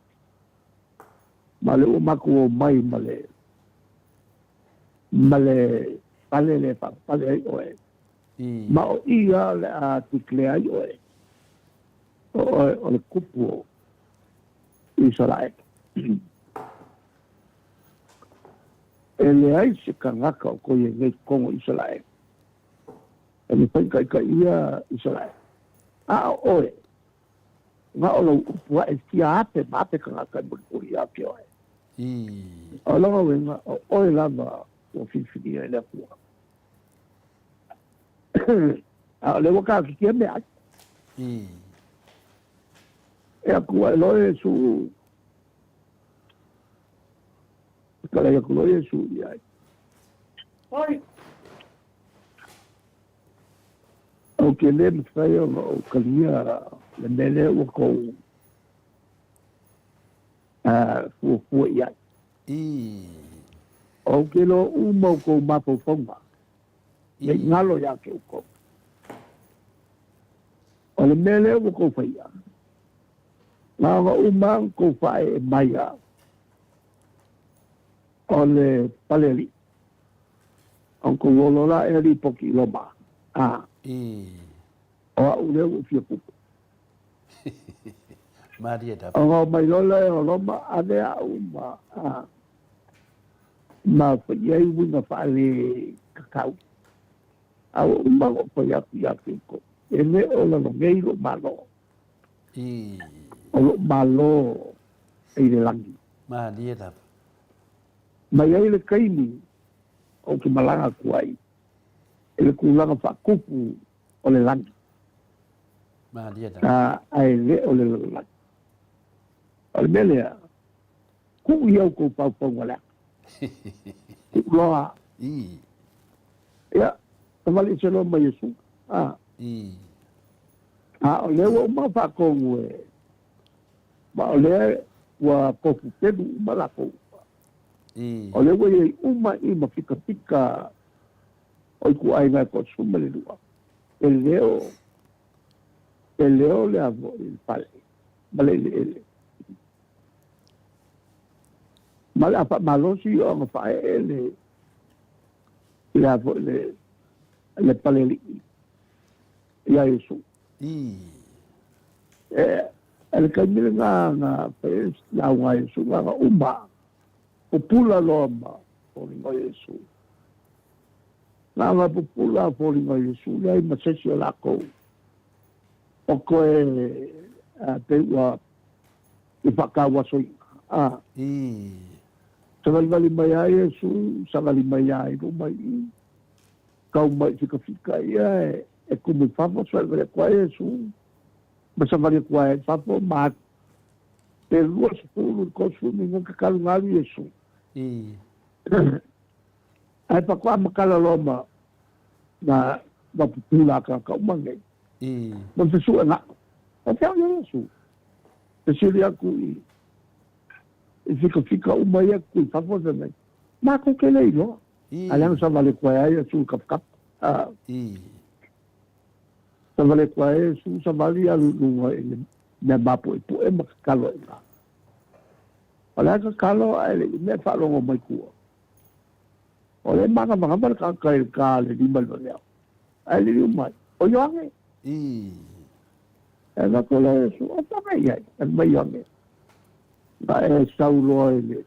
male uma ku mai male pale le pa pale o e ma o ia le a tiklea o e o le kupu Israel ele ai se kangaka o ko ye ngai kongo Israel e me pai kai ia Israel o e nga o lo kupu e kia ape mate kangaka mo ko ia pio e o lo nga o e lava o fifini e le kua a le waka ki kia mea e a kua e loe su kala e a kua e su iai oi o ke le mwhai o kalia le mele o kou fua iai o ke lo uma o kou mapo fonga le ngalo ya ke uko o le mele o kou whaia nga uma kou whae e maia o le paleri o kou olola e ri poki loma o a ule o fia pupu Maria da. o mai lola e o loma ane a uma ma whaiai wina whaale kakau a uma o whaiaki a kiko e me o la ngei lo malo o lo malo e le langi Maria da. mai ai le kaini o ke malanga kuai e le kulanga whakupu o le langi Maria da. ai le o le langi o le melea ku iau ko pau wala loa ya tamali se lo mai Yesu o le o ma fa ko e ma o le wa ko te du mala ko o le wo ye uma I ma fika fika o ku ai na ko suma le dua el leo le avo il pale male le mala apa malosi o ma fa ele le avo le pale li ya Yesu el kamil nga pes la wa Yesu nga uma popula loma o ni Yesu nga popula po ni Yesu le ma se la ko o ko te wa I whakawa soi sangali mai ai Yesu sangali mai ai ro mai kau mai fika ia e kumu fapo so le kwa Yesu ma sangali kwa e fapo ma te lua sepulu ko su ni nga kalu ngali Yesu ai pa kwa makala loma na pupula ka umangai ma te su nga o te au Yesu te siri aku I fika umaya ku fapo nei ma ko ke lei lo alang sa vale kwa ya su kap sa vale kwa su sa vale alu me bapo pu e makalo ina ala ka kalo ale me fa lo mai ku ole manga bar ka le di mal ya ale di mai o yo ane ela ko le su o pa ya mai yo ane da e saulo ele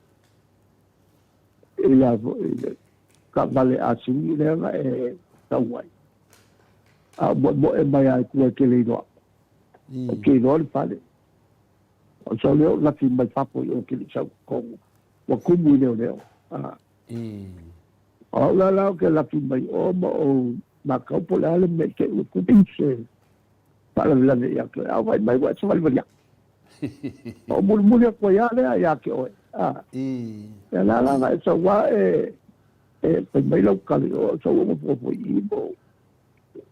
ka vale asini le e tawai bo e mai ai ku ke le do ke do le pale O so leo la fi mai papo o ke sa ko wa kumu leo. O la ke la fi mai o ma o ma ka po la le me ke o ku pinse. Para la ne ya ke a vai mai wa so vai ya. O mul ko ya le ya ke o. Ya la so wa pe mai lo ka o so mo po i bo.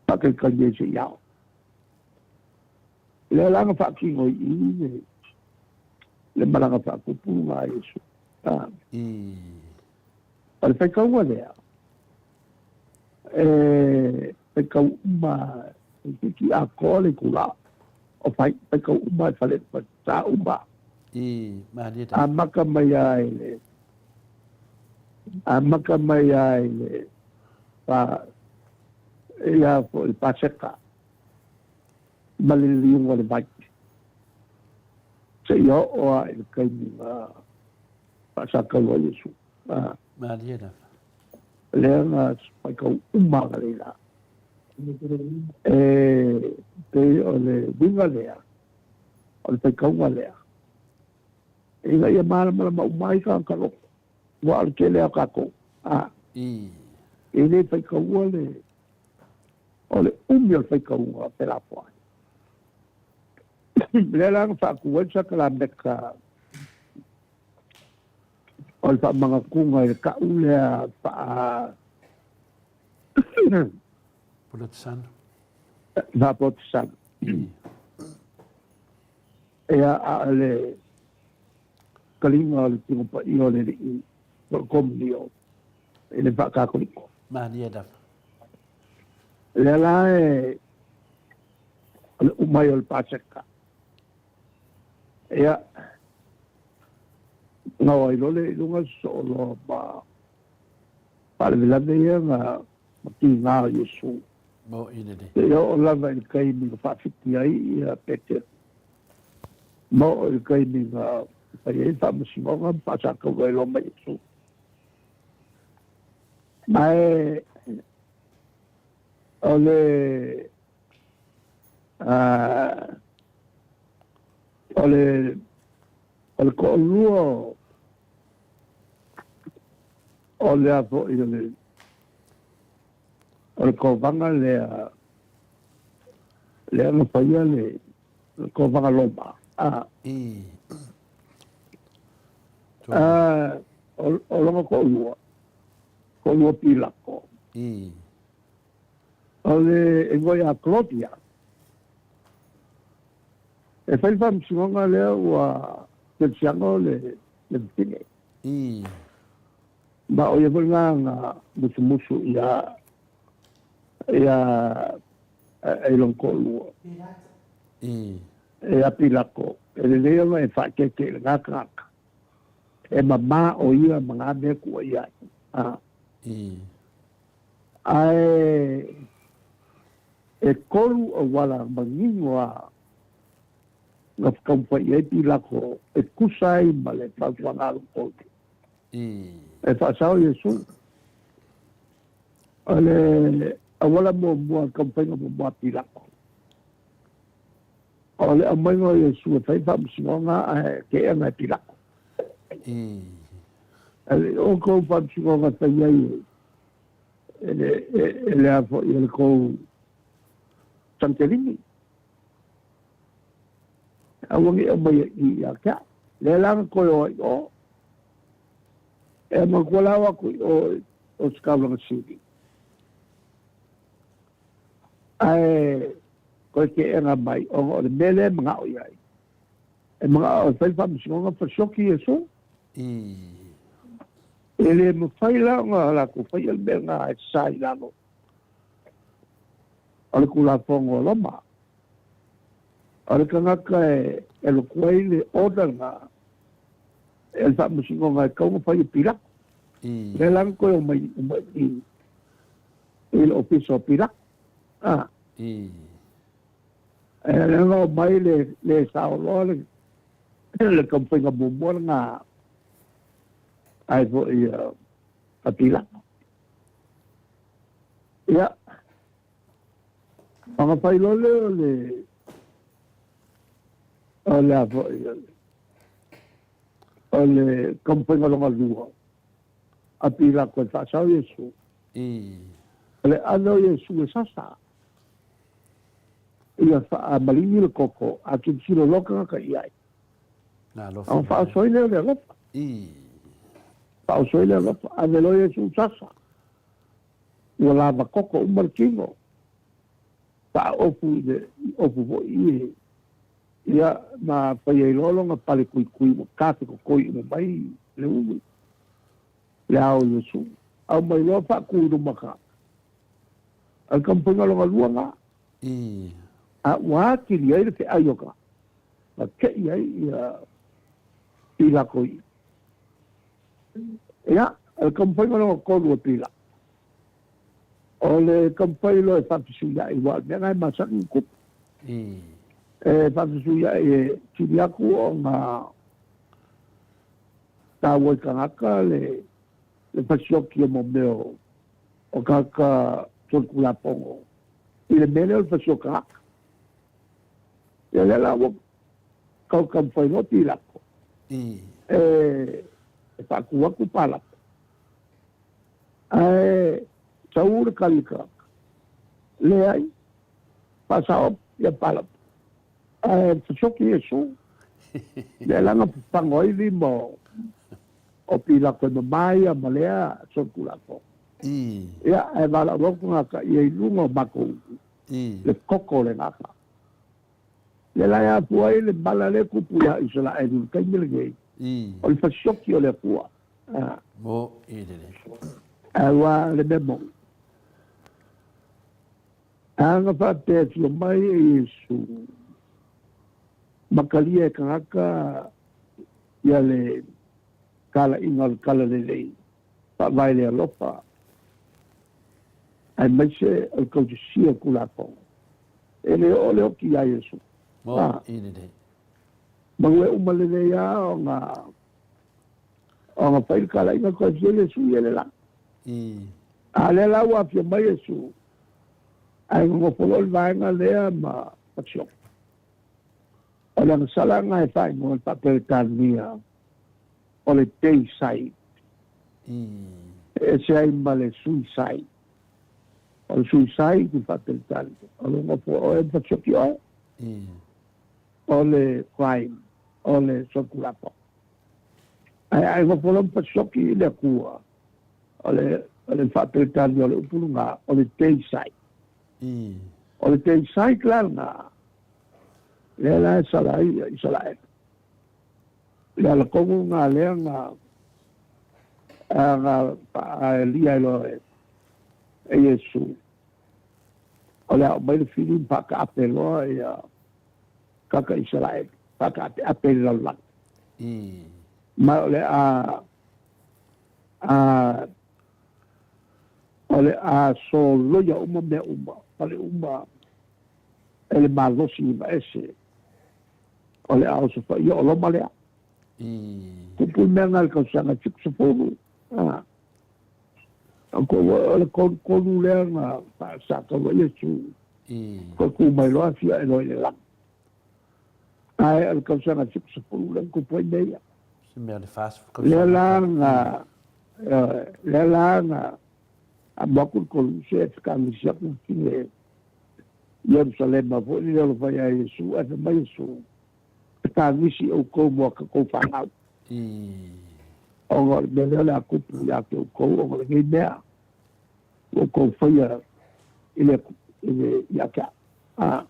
Pa ke ka ye se ya. Le la fa ki o i le malanga fa ku pu nga Yesu. Al fa ka wa le. Pe ka ma ki a ko le ku la. O fa pe ka ma fa le pa sa ba. Ma dia ta. Amaka mai ai le. Amaka mai ai le. Pa ia po il paseka. Malili yung wala bike. Sa iyo o il kay pasaka lo Yesu. Ma dia ta. Le nga pa ka umaga la. Te o le winga lea. O le pa ka lea. Inga ia mala ma umai ka lo. Wa al ke lea ka ko. Ele pa ka le. O le umi o pa ka pe la po. Le lang fa ku sa kala meka. O fa mga kunga ka ule pa Pulutan. va potsan. Ale kalinga le tingo pa io le komdio. Ele fa ka ko. Ma dia ta. Le la umayol paseka. No, i lole lunga solo ba para la de nga matinga Yesu. Mo ine de. Yo la va il kai mi fa fiti ai pete. Mo il kai mi nga pa ye fa musimo nga pa sa ko lo ma Yesu. Mai ole ole ko luo ole apo ile ole ko vanga le no paia le ko vanga loma o lo ko luo pilako ole ngoi a Claudia e fai fam singonga le wa ke siango le tine ba o ye nga musu ya e lon ko lu e a pilako e le le e fa ke nga krak e mama o ia mga me ku ia ai e kolu o wala manginwa nga kampa ia pilako e kusai male fa wanga ko e fa sao Yesu ale awala mo kampa mo pilako ale amango Yesu fa fa msinga ke nga pilako ale o ko fa msinga ta ia ele afo ele ko Santelini awangi amay iya ka lelang ko o magwalawa ko o skawlang city ay ko ke nga bay o mele mga oyay mga o fam singo nga fasyoki Yesu ele mo faila nga la ko fail be nga sai lano ale kula fongo loma ale kanga ka el kuile order nga el fa musingo nga ka mo fai pira le lang ko mai el ofiso pira ele nga mai le sa lo le kampenga bumor nga ai vo a pila ya mga pailole ole avo o le kampenga longa lua. A pila koe whaasau Yesu. I. Le ano Yesu e sasa. Ia wha malingi le koko, a kimsiro loka ka iai. Nā lofa. Ang whaasoi leo le lofa. I. Whaasoi leo lofa. A le lo Yesu sasa. Ua lava koko umar kingo. Wha opu vo i ia na pai lolonga pale kui mo kafe ko koi mo mai le umi. Le ao Yesu. Au mai loa wha kuru maka. Al kampunga longa luanga. I. A waki li aire te aioka. Ma ke iai i la koi. Ia, al kampunga longa kolu o pila. O le kampai lo e whapisu ia i wal. Mea ngai masaki kup. I. E whapisu ia e tiriaku o ngā tāwai kangaka le pasioki o mo meo o kaka tolkula pongo. I le mele o le pasioka haka. Ia le la wo kau kampai no pilako. I. E whakuaku palako. E saura kalika. Le ai. Pasao ia palako. E pasioki Yesu. Le langa pangoili mo o pilako no mai a malea tolkula pongo. I. Ia e wala roku ngaka i e lunga o mako. I. Le koko le ngaka. Le lai a pua i le bala le kupu ia i sala e dun kaimele gei. I. O le fasioki o le pua. Mo i le le. E wa le memo. Anga wha te fio mai e Yesu. Makalia e kangaka ia le kala inga le kala le lei. Pa vai le alopa. Ai mai se al kautisia kulako. E le o le oki a Yesu. Mo i le le. Mangwe umalele ya o nga whail kala inga koe fie Yesu i ele la. I. A le la ua fia mai Yesu. Ai ngopolo le vaenga lea ma patsio. O le ngasala nga e whae mo le papel tania. O le tei sai. I. E se ai ma le suicide. O le suicide ki papel tania. O le ngopolo o e patsio ki oe. I. O le crime. O le sokulapo. Ai ngopolo patsio ki le kua. O le papel tania o le upulunga. O le tei sai. I. O le tei sai klanga. Le la salai i salai. Le ala kongu ngā lea ngā lia ilo e Yesu. O le au mai le fili mpaka ape loa e kaka i salai. Paka ape lau lang. I. Ma o le a so loia uma mea uma. Pale uma ele malosi ma ese. O le au sofa ia o loma lea. I. Kupu mea ngal kausanga tiku sa fonu. Ko le konu lea nga sa kawa Yesu. I. Ko ku mai loa fia e loi le lang. Ai al kausanga tiku sa fonu lea kupu ai mea. Se mea le fast. Le langa a makul kolu se e whakangisia kukine Jerusalem a fo ni le vai a Yesu a te mai Yesu. Ta visi o ko mo ka ko whanau. I. O ngā mele le a kupu ia ke o ko o ngā ngei mea. O ko whaia ile ia kia. I.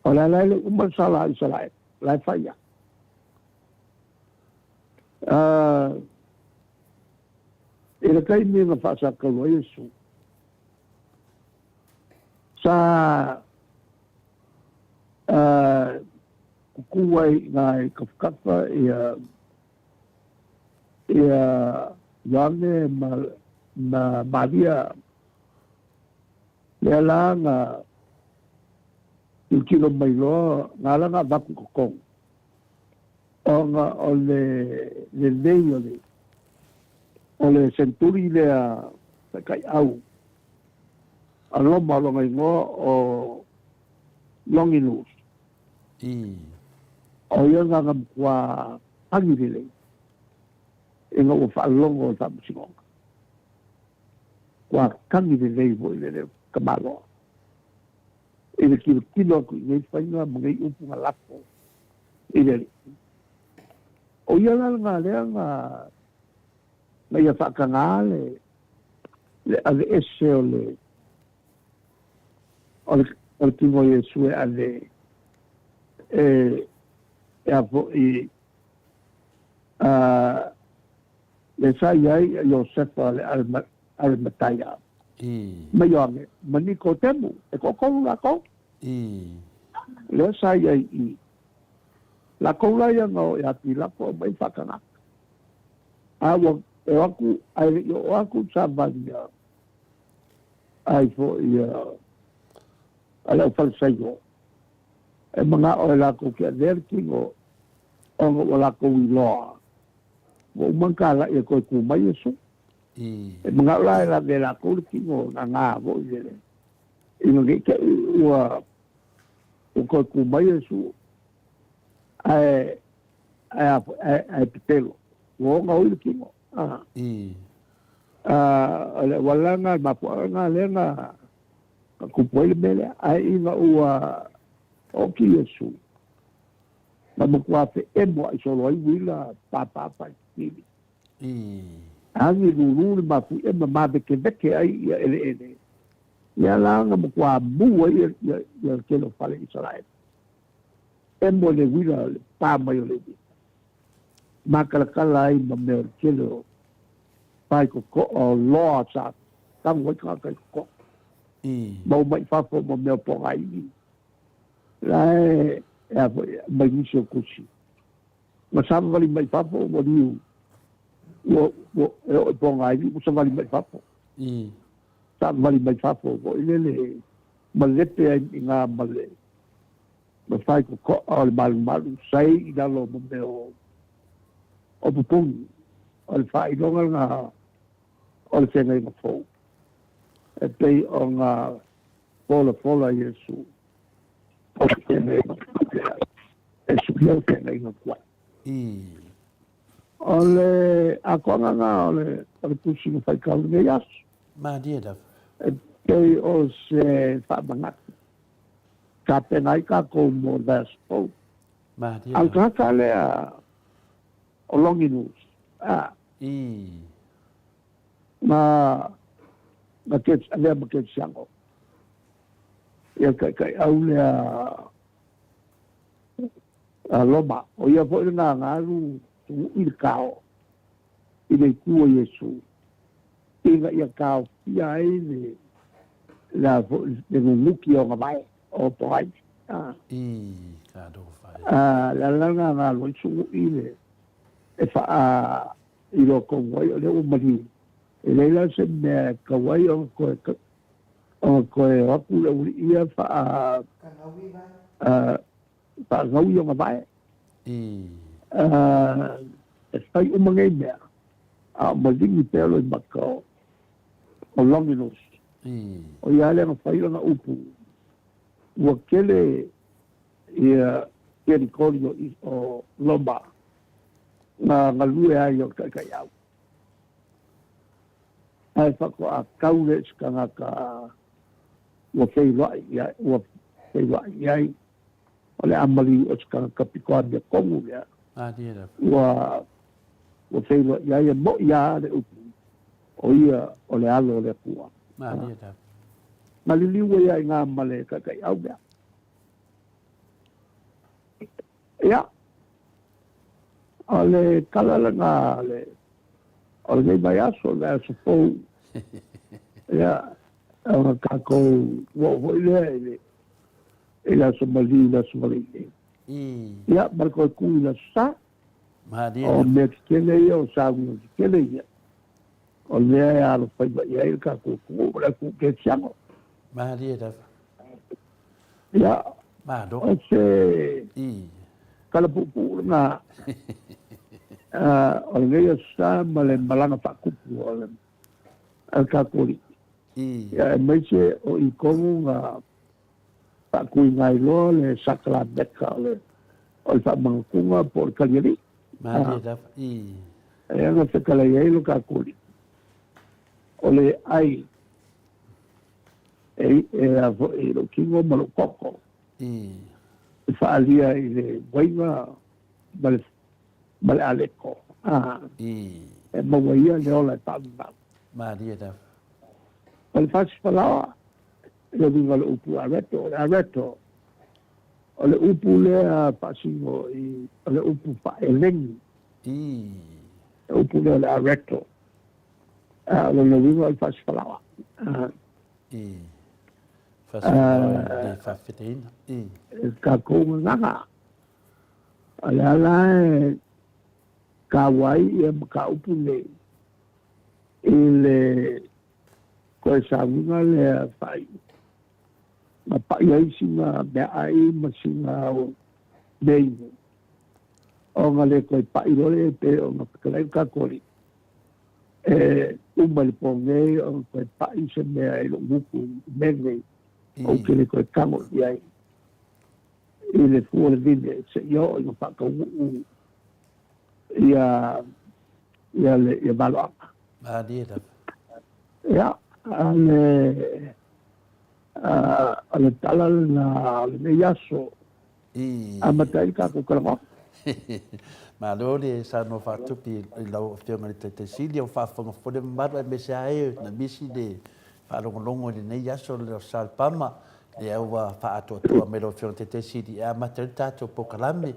O la lai le umar sala i salai. Lai whaia. E le kai mi ngā whaasa kaua Yesu. Sa kukuai ngai kafkaka ia yange ma Maria le la nga kilo mai lo nga la nga vaku kokong o le nei o le senturi le kai au aloma lo ngai ngo o longinus I. o ia nga kwa kangi le e nga o fa longo ta singo kwa kangi le vo le kamalo e le kilo ku nei fa nga mo ngai upu nga lapo e le o ia nga le nga ia fa kanga le ave ese o tingo Yesu ave apo i le sai ai Joseph al Mataya mai ame mani ko temu e ko la ko le sai ai i la ko la ya no ya ti la ko mai fakana awo e aku sabadia ai fo ia ala falsayo e mga o la ko ke verking o la ko lo o mangkala e ko ku mai Yesu e mga la de la ko ki o nga vo ile e no ke o ko ku mai Yesu ai pelo o nga o ki mo wala nga mapo nga lenga ku poi mele ai nga o ki Yesu na mo kwa pe emo ai solo ai wila papa ki ani lulu mapu emo mabe ke beke ai ele ya la nga mo kwa bu ai ya ke lo fale Israel emo le wila pa mai le makala ai mo me ke lo pai ko lo sa tang wo ka ko mau mai fa fo mo me po ai lai mai ni so kusi ma sa vali mai fa fo mo ni wo po ai mo sa vali mai fa fo sa vali mai fa fo ko ile ma le pe nga ma le ma fai ko mal sai da lo mo me o pupung al fai longa nga al senga nga fo e pei o nga fola Yesu o senga e subio senga nga kwa ole akona nga ole pusi nga fai kalu nga yas ma dia da e pei o se fa bangat ka penai ka ko mo das po ma dia al ka le o longinus ma ke ave ma ke siango ya kai au le a loma o ia fo nga lu tu il kao ile ku Yesu inga ia kao ia ile la fo de muki o mai o pai ka do fai la nga lo su ile e fa ilo ko wai le o mari ele la se me ka wai o ko o ku le ia fa pa ngau yo mai stai o mangai me a mo dingi pelo in bako o longinos o ia le fa ilo na upu o kele ia ke ricordo o lomba na ngalue ai o kai au ai fa ko a kaule skanga ka o fei ai ole amali o skanga ka piko de komu ya dia da o fei ai mo ya de o ia ole alo le pua dia da malili we ai nga male ka kai au ya ole kalala nga ole mai aso le so ya ona kako wo ile ila somali ya barko ku la sa ma dia o me kele yo sa mu kele ya ole ya lo fai ya il kako ku la ku ke siamo ma dia da ya ma do se kala pu na ole ya sa male malanga pa ku ole al kako ya me se o i komu nga pa ku ngai lo le sakla beka le o fa mangkunga por kalieri Maria da I. E anga whekala iei lo ka kuri. O le ai, a fo e lo kingo ma lo koko. I. E whaalia i le waiva male aleko. I. E mawaia le ola e pāmba. Maria da. O le whasi whalawa, e le viva le upu areto. O le upu lea pasingo o le upu paelengi. I. E upu lea le areto. O le viva le whasi whalawa. I. Fasfinoa le whawhitina. I. Ka kōnga nganga. Ale ala e ka wai e ka upu nei. I le koe sāwinga le whai. Ma pai ai singa mea ai ma singa o neimu. O nga le koe pai role pe o nga whakalai ka kori. E uma le pōngei o koe pai se mea e lo nguku mengei. O ke le koe kango i ai. I le fua le vine se io i nga whakau ia valoanga. Maria da. Ia, ale tala na le yaso. I. A matai ka kukalama. Ma lo le sa no fa tupi i lau whionga ni te sili o whawhanga whore marwa me se ae na misi le whalongolongo ni nei aso le o salpama le au wa whaatoa me lo whionga te sili a matari tātou pokalame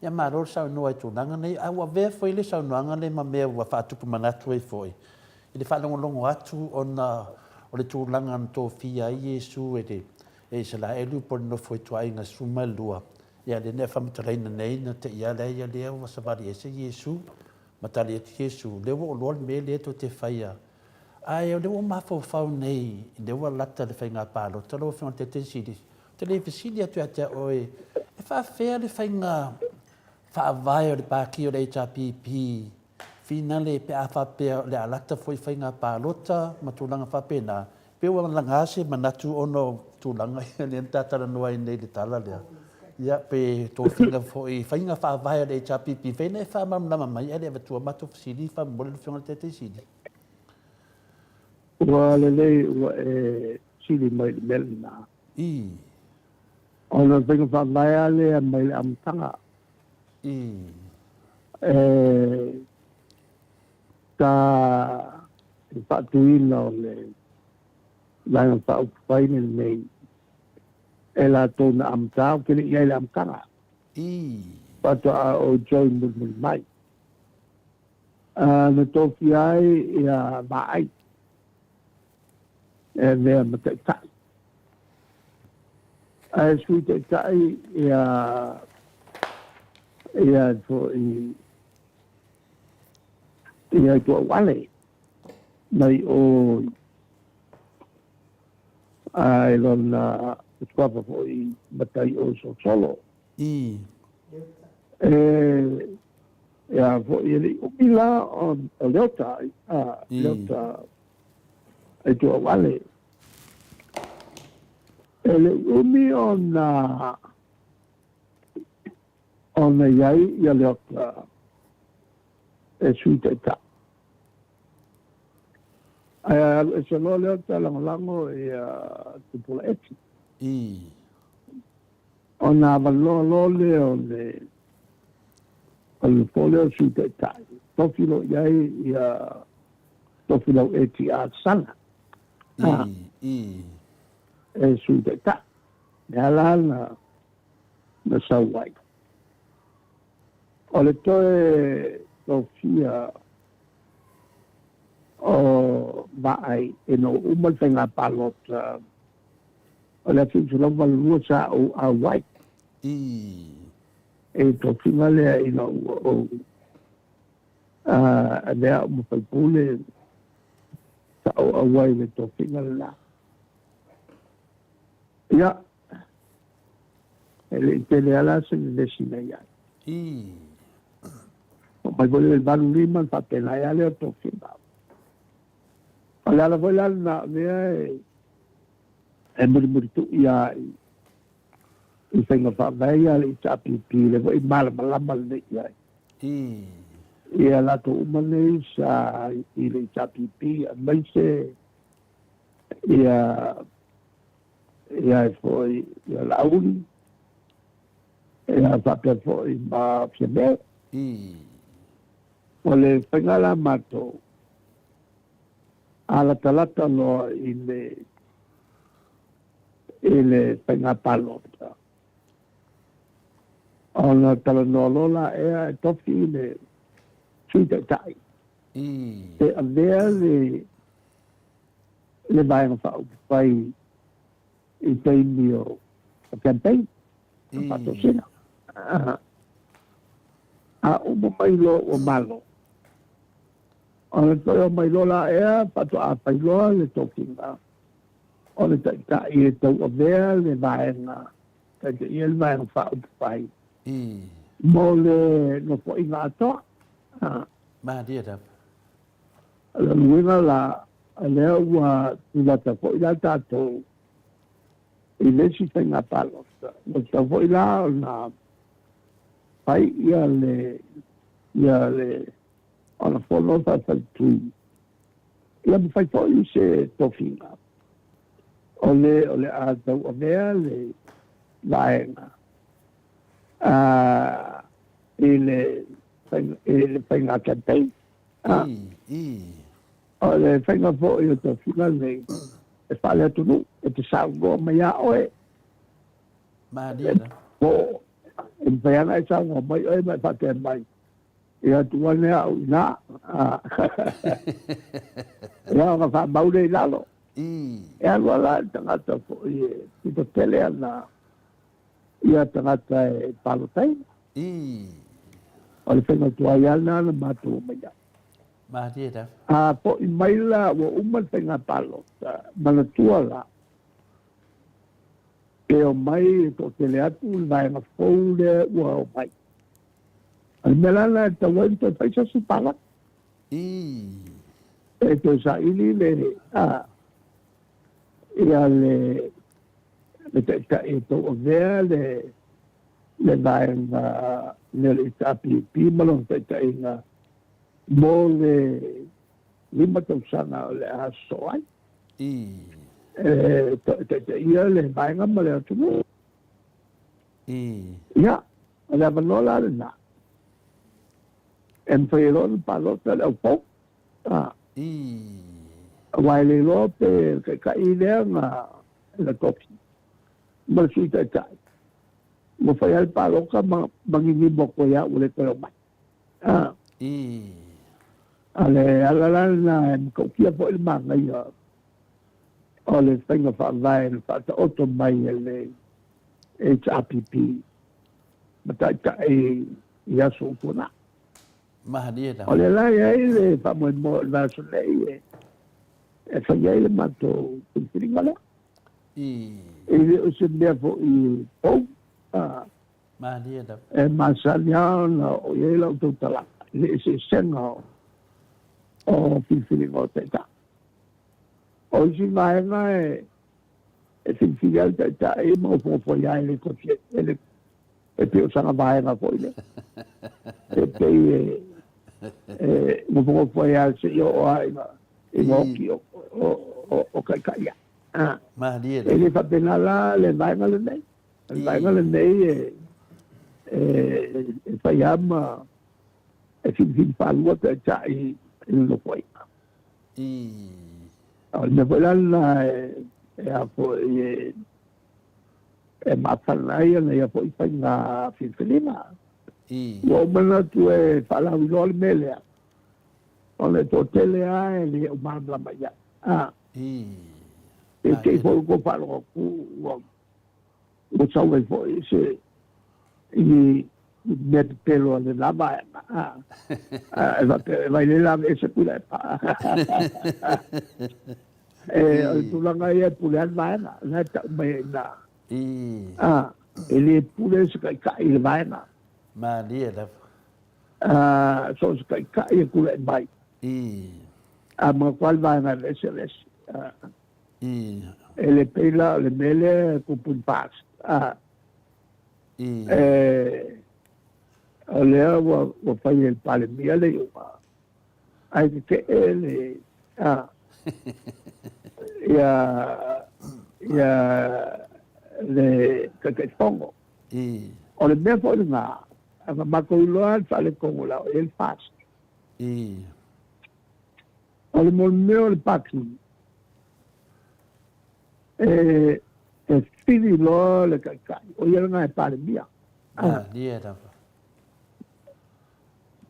ia ma lo sa no ai tūnanga nei a wa vea foi le sa noanga nei ma mea wa whaatupu manatu ai foi i le whalongolongo atu o le tūlanga na tō fia i Jesu e se la elu por no foi tuai nga suma lua ia le ne famatareina nei na te ia le wa savari ese Jesu matali e Jesu le wo lor me le to te faia ai le wo mafau nei le wo lata le fainga palo te lo fon te sidi te le fisili atu ate oi e fa fair le fainga fa vai o le paki o le HPP finale pe a fa pe le lata foi fainga palota matulanga fa pena pe wa langase manatu ono tulanga le tata no ai nei le tala le ia pe to finga foi fainga fa vai le HPP fene fa mam na mai ele vetua matu sidi fa bol finga te sidi Ua le sili mai melna. I. Ona venga fa vai le mai amtanga. I. Ka patuina le langa fa upaine nei. Ela tona amtao ke le ia le amtanga. I. Pato a o joy mul mai. Na tofi ai ia mai. E mea matai tai. A sui te tai ia to ia to wale. Nei o ai lona squadra foi matai o solo. I. Ja, voor jullie ook niet la on Leota. Leota. Het was wel. Umi on jij ja Leota. Suiteta. Se no Leota lango te poleti. I. Ona valolo le al folio su te tai tofilo yai ya tofilo etia sana I. e su te tai nala na sawai ole tofia o vai e no umal tenga palot ole finsula valusa o awai I. e to finale ina o lea mo pule sa o awai le to finale la ya ele te le ala se le sina ya I. o mai vole el balu lima pa pena ya le to finale ala la vola na me e muri tu ya I whainga whaavai ale I tapi pile, i mala malama le ia. Ia lato umane sa i le tapipi mai se ia foi ia launi ia papia foi ma fiame o le pengala mato ala talata no ile pengapalota ona talanoalola ea tofi le suitatai e avea le vaenga fai i taimi o campaign patosina a uma mailo o malo ona toi o mailo la ea pato a pailoa le tokinga ona ta i tau avea le vaenga ta i le vaenga fai mo le no po inga atoa ma dia da la luina la lea ua tulata po ila tatou i lesi whainga palota. Mo ta po ila na pai ia le ona whono whai tui. Ia mi whai po i se tofinga. O le a tau a mea le laenga. I le whainga campaign. O le whainga po i o tofinga le e whale atunu, e te saungo mai a oe. ma dia da Po, e mwhaiana e saungo mai oe mai whate mai. E atuane au ina. E au ka maure i lalo. E alua la tangata po i e to tele ana ia tangata e palotai. O le whainga tuaiana na matu mai a. ma dia da Po i maila wa uman whainga palo. Mana tua la. E o mai to tele atu vai na foule wa o mai. Al melana ta wento paisa si pala. E to sa ili le ia le ta e to o vea le vai na le tapi pimalo ta inga mo le lima tausanga o le aso ai. Ia le vaenga ma le atunu. Ia, le avanola le na. E mwhairon palota le au pau. Wai le lope ka i lea nga le toki. Ma le suita e tai. Mo whai al paloka mangini moko ia ule tero mai. Ale alala na mkaukia po il manga ia. O le whainga whaavai na whaata oto mai le HRPP. Mataita e iaso utuna. ma dia da O le lai ai le whamoe mo le vaso lei e whaiai le mato pintiringa le. E le o se mea po i pou. ma dia da E masani ao na o iei lau tau talaka. Le se senga o pintiringa o te ta. O si vaenga e finfili al ta e mo po ia ele kofie ele e pe sanga vaenga po ile e pe mo po ia se yo ai ma e mo ki o kai ma dia da ele fa penala le vaenga le nei e fa yama e finfili fa lu ta i lo poi me volan e apo e mafalai na ia po i whainga filfilina. Wa umana tu e whalau le melea. O le to tele a e le umamla mai a. E kei fo ko whalo ku o sau e fo i se i me pelo le lava e vai le lava e se pula e pa. E tulanga ia pulean vaena, na ta mai na. Ele pule se kai le vaena. ma dia da So se kai kule mai. Ma qual vaena le se les. Ele pela le mele ku pun pas. o lea ua fai le palemia le iuga ai ke le ia le kakaifongo o le mea fo'i le ngā aga makauloa le fa'alekogo lao e le fast o le molemea o le paki e fili loa le kaikai o ia langa e palemia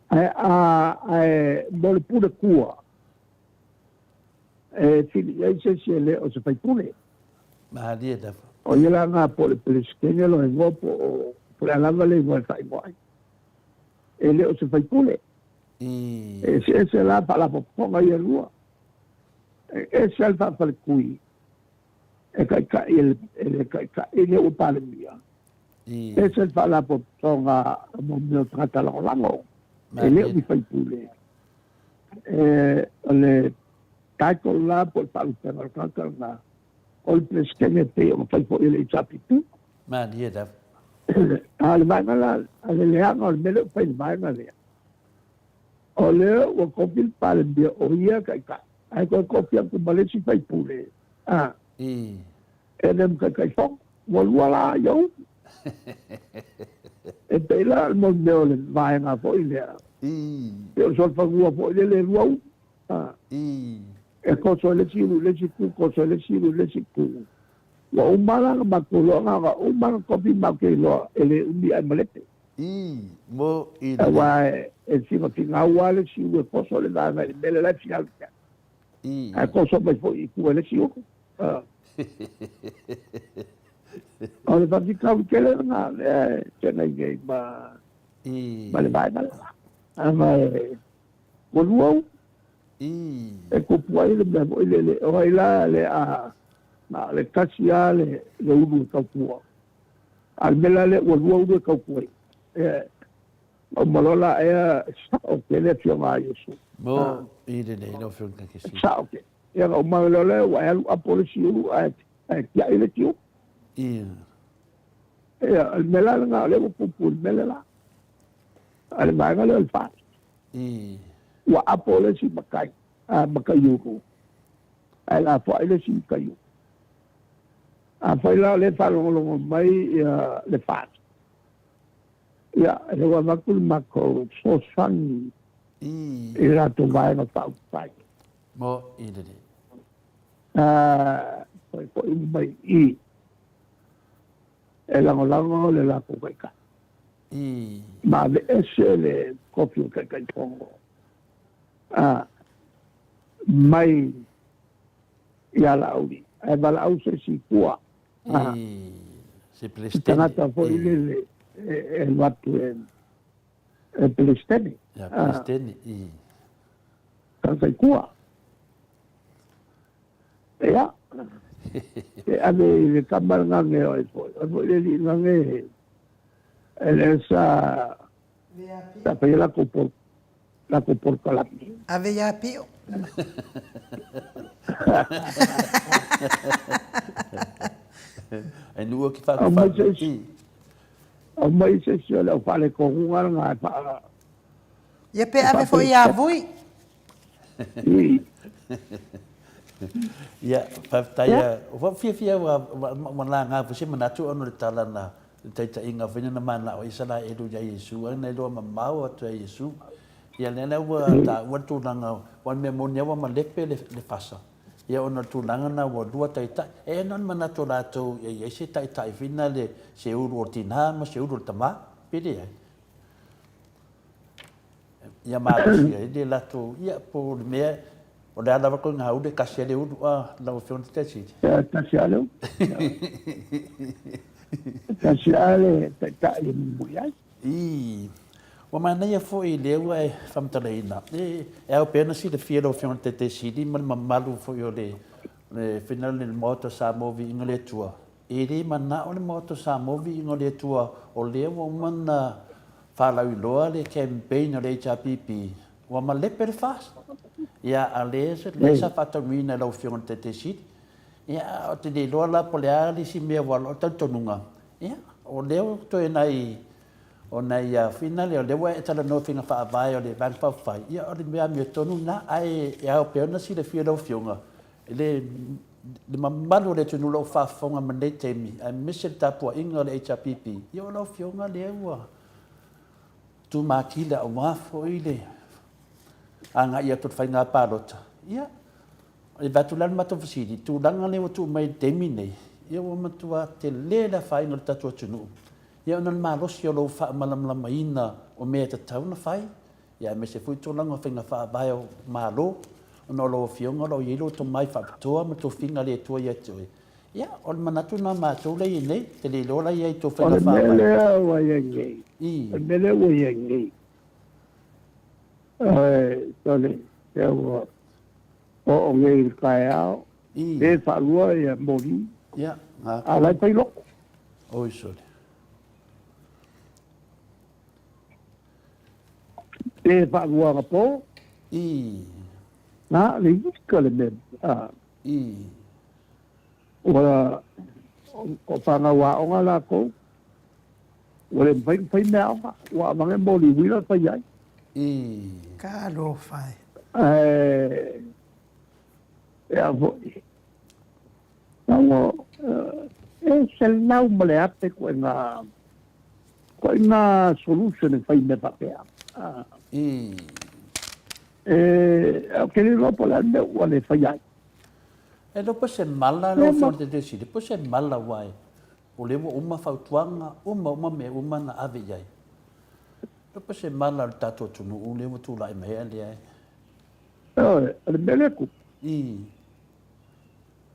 ai mo le pule kua e fili ai se le o se fai pule o ia langa po le peleskenge lo e ngopo o pule alava le ngoi fai ngoi e le o se fai pule e se la pa la poponga ia lua e se alfa pa le kui e kaikai ele kaikai ele o palemia e se alfa la poponga mo meo trata lango e leo mi fai pule le taiko la po palu pena kaka na o le pleskenge te o fai po ele chapi tu ale mai mala ale leanga o le mele fai mai mala o leo o kopil pale bia o ia kai ai ko kopia ku malesi fai pule e nem kai fong o wala yo e te la mo meo le vai nga po ile eu só fago po ile le ruau e ko so le siru le siku ko so le siru le siku wa umara ma ko lo nga umara ko bi ma ke lo ele umi ai malete mo wa e si ma tinga wale si we ko so le da na bele la final a ko so mai fo i ku le si o ole va di ka ke le na che na ge ba le vai na ama o luau e ko puai le mo le o ila le na le kasia le ulu ka pua al mela le o luau de ka puai o malola e o ke le fio mai su mo ide le no fio ka kesi sa o o malola o a polisi u a ya ile tiu al mela nga le o pupu mela al mai nga le fa wa a polisi makai makayuku ai la fa ile si kayu a fa la le fa lo mai le fa ya le wa makul mako so sang era to vai no fa pai mo ide poi mai e lango le la ko kai ma le le kopio kai pongo mai ia lauri e bala au se si kua se plestene tanata foi le e watu e plestene ya plestene tanata kua ya e ave le kamar ngange o foi le ngange esa ta pela ko la por calapio ave ya pio ai nu ki fa o mai se la fale ko unga nga fa ia pe ave foi ia vui ia fa taia o fia wa la nga fa se manatu ono tala na taita inga fina na mana o isala e do ya Yesu ana do mamau atu Yesu ia lena wa ta wa tu langa wa memonia wa malepe le fasa ia ona tu langa na wa dua taita e non manatu la to ia se taita fina le se uru ortina ma se uru tama pede ia ma de la to ia po me o da lava ko nga ude kasele udu la o fion tesi kasele kasele ta muia o mana ia foi le wa famtaleina e o pena si de fiero fion tesi di mal malu foi o le final le moto sa movi ingole tua e ri mana o le moto sa movi ingole tua o le o mana fala loa le campaign o le HPP o ma le per fast ia alese le sa fatamina lo fion tesi ia o te de loa la poleali si me wala o tantonunga ia o leo to e nai O nei fina le o le wa tala no finga fa vai o le bank pa fai. Ia o le mea mi tonu na ai e au pe ona si le fia do fionga. Le mamalu le tunu lo fa fonga mane temi. Ai mise tapua inga le HRPP. Ia o lo fionga le ua. Tu makila o mafo i le. Anga ia tot fai ngā pārota. Ia. E vatulan mato fasidi. Tu langa le o tu mai temi nei. Ia o matua te le la fai ngā tatua tunu. Ia ona malosi o lo fa malamlama ina o mea te tauna fai. Ia me se fui tōlanga whinga wha vai o malo. Ona lo fionga lo yelo to mai fa toa ma to finga le tua ia tui. Ia o manatu na mātou le nei te le lola ia i to whinga wha vai. O le mele o ia ngei. O mele o ia ngei. Tole, te o ngei kai au. Te whalua ia mori. Ia. A lai pai loko. Oi sole. Te whaangua ngā pō. Nā, le iska le me. O whanga wā o ngā lā kou. O le mwhai mea onga. Wā mange mōli wila pai ai. Ka lo fai. E a voi. Nā e se lau male ate koe ngā solution e whai me papea. Kere lopo la me ua le whai ai. E lopo se mala lo fonte de si, lopo se mala wai. O lewa uma whautuanga, uma me uma na ave iai. Lopo se mala le tato tunu, o lewa tu lai mea le ai. Ale mele ku.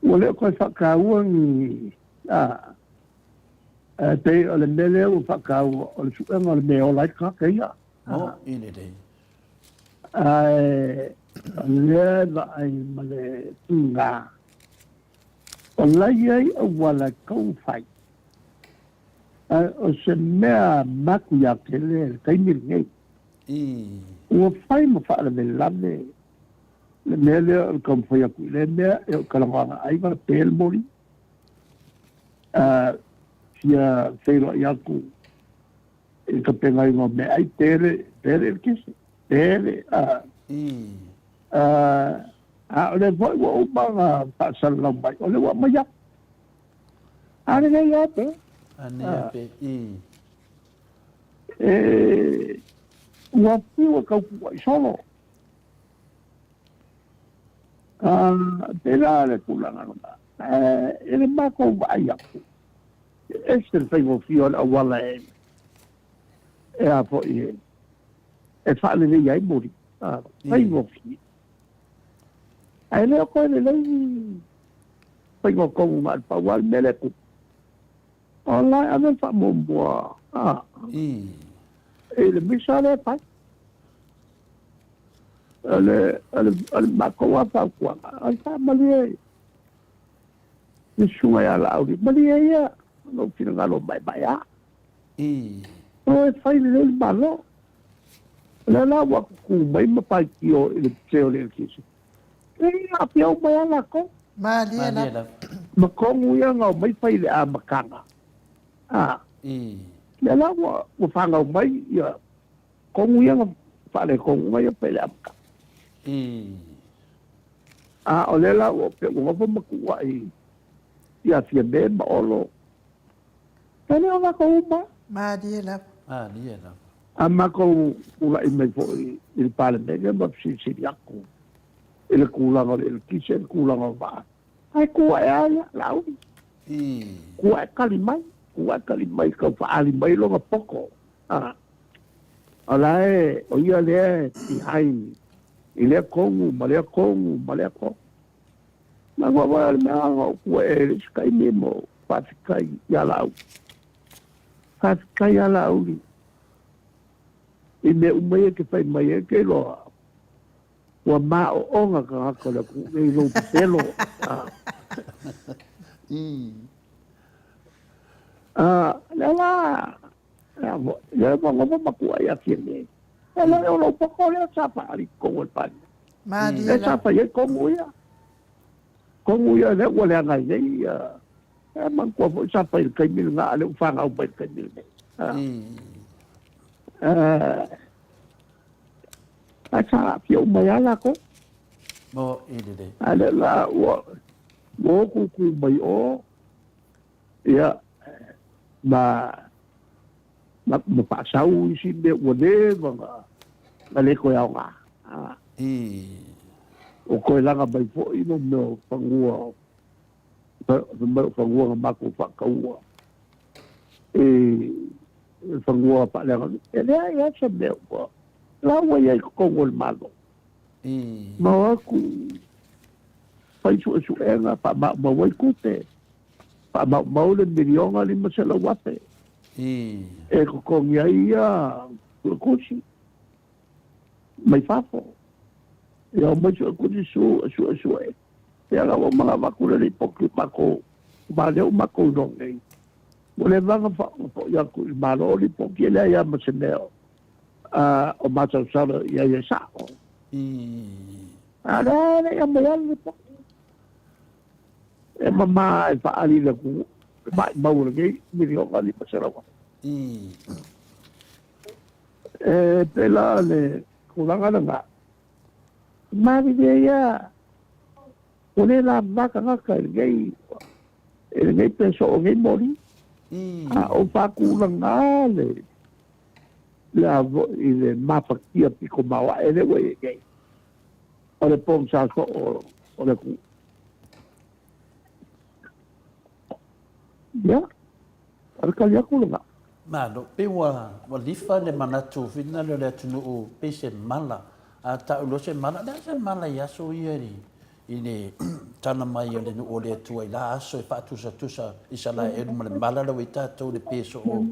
Ua leo koe whakaua ni... Te ale mele u whakaua, ale suenga ale mea o lai kakeia. No, ile dei. Lea na ai male tunga. O lai ai a wala kau whai. O se mea maku ya kele, kaimiri ngei. Ua whai ma whaara me lame. Le mea lea o kam whai aku. Le mea e o kalanganga ai wala pēl mori. Sia whaira i aku. E ka penga i ngā mea ai tere el kese. Tere. O le voi wa umanga whaasara lau mai. O le wa mai ap. Ane nei ape. Ane ape. Ua piwa kau kua i solo. Pera le kulanga nuna. Ele mako vai aku. Este tengo fio a wala e. E a po i. E fale le ai mori. Tengo fio. Ai le ko le le. Tengo como mal pa wal mele ku. Online ave fa mo boa. Ele me sale pa. Ale mako wa pa kwa. Ai fa mali. Ni sunga ya la uri. Mali ya. No kina ngalo bye ya. O e fai le malo. Le la wa ku mai ma pa ki o le tseo le kisi. E a pia mai ala ko. Mali na. Ma ko nguya nga mai fai le a makanga. Le la wa fanga mai ya. Ko nguya nga fa le ko nguya pe le a makanga. O le la wa pe wa fa ma ku wa i. Ya fia be ma olo. Tene o wako uma? Mali na. A mako ula i mei fo i pale mege ma si yaku. Ele kulanga ele kise ele kulanga va. Ai kua e ala lau. Kua e kalimai. Kua e kalimai ka fa alimai longa poko. Ala e o ia le i haini. I le kongu, ma le kongu. Ma ngua wale mea ngau kua e le skai memo. Pasikai ya lau. Pasikai ya lau li. I me umaya ke whai mai e ke loa. Wa maa o onga ka hako le ku. E lo pelo. Lela. Lela ngoma makua ya fiene. Lela e lo poko le sapa ali kongo el pani. Mali le sapa ye kongo ya. Kongo ya le wale angai nei. Man kua fo sapa il kaimil nga ale ufanga upa il kaimil nei. Asa pia umayala ko. Mo ini dei. Ada la wo ku mai o. Ya ma pa sau si de wo de ma le ko ya nga. O ko la nga bai fo i no pangua. Pangua ma ko pa kaua. Pangua pa le. Ya se de ko. La wo ya ko ngol malo. Ma aku pai su enga pa ma wai kute. Pa ma le milionga ni masala wate. E ko ia kusi. Mai fafo. Ya mai su kusi su e. Ya la wo mga makula ni pokli mako. Ma le mako no nei. Mo le vanga fa ya ku ma lo li pokli le ya maseneo. O mata sala ya sa. Ada yang bayar po. Mama fa ali la ku ba lagi milyon ali pasarawa. Pela le kulangan nga. Mari dia une la vaca nga kai ngai peso ngai mori. O fa kulangan le. La ile mapa kia piko mawa ele we gay. Ole pom sa ko ole ku. Ya. Al kalia ku nga. Malo pe wa lifa le manatu fina le tunu o pe se mala ata lo se mala da se mala ya so yeri ini tana mai le no ole tu ai la so fa tu sa isala e mo mala le wita to le peso o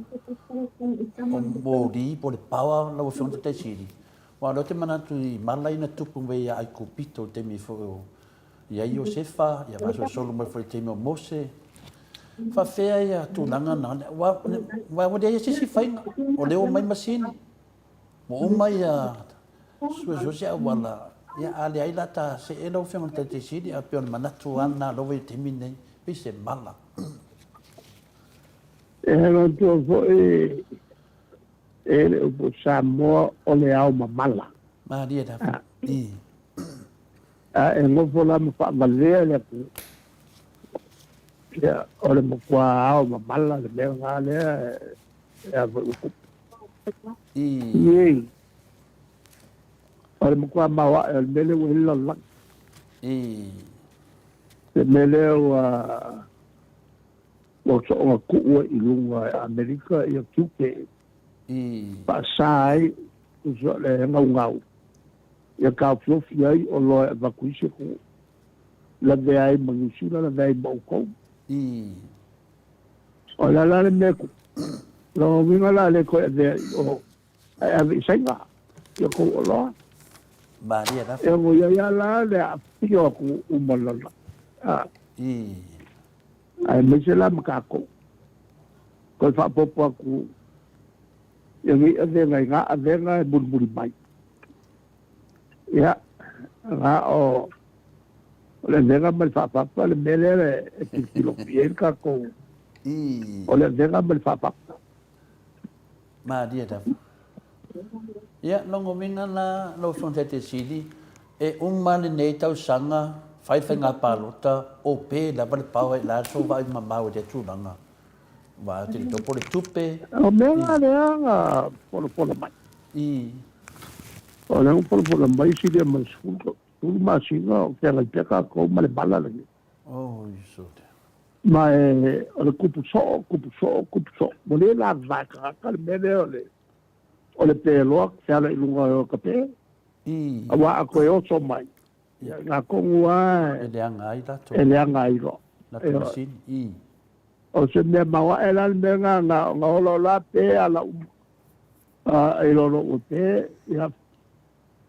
modi po le power la wo fonte te siri wa lo te manatu i mala ina tupu me ya ai kupito te mi fo ya Josefa ya ba so solo mo fo te mo Mose fa fea ya tu langa na wa de si fai o le o mai masini mo mai ya so se wala ya ale ai lata se e no fe mo te siri a pe manatu ana lo ve te mine pe se mala Era tu fo ele o Samoa o le au mala. ma dia da Ngo fo la mo fa galea le ku. Ya ole mo kwa au mala le nga le ya vo ku. Ole mo kwa mawa el mele o la la. Se mele o so o ku o i lunga Amerika ia tuke. Pasai so le ngau. Ya ka flofi ai o lo va kuise ku. La de ai mangisura la dai bauko. O la le me ku. Lo vinga la le ko de o ai senga. Yo ko lo. ma dia da E mo ya la le a pio ku umala. Ai me se la makako. Ko fa popo ku. Yang ada nga ada nga bul mai. Ya, nga o le nga mal fa le mele kilo bien ka ko. O le nga mal fa ma dia da ya longo minga na lo fonte te sidi e mani nei tau sanga fai nga palota o pe la bal pau la so vai mamau de tu langa va te to por tupe o me le nga por mai. O le por mai si de mas tu ma si no que la peka ko mal bala le. Isso. Ma o le kupu so. Mo le la vaca ka le mele o le pelo se ala ilunga o kape. Awa ko yo so mai. Nga ko wa Ele angai la to. ele nga ilo. La to sin O se me mawa ela nga lo la pe ala ilo lo te ya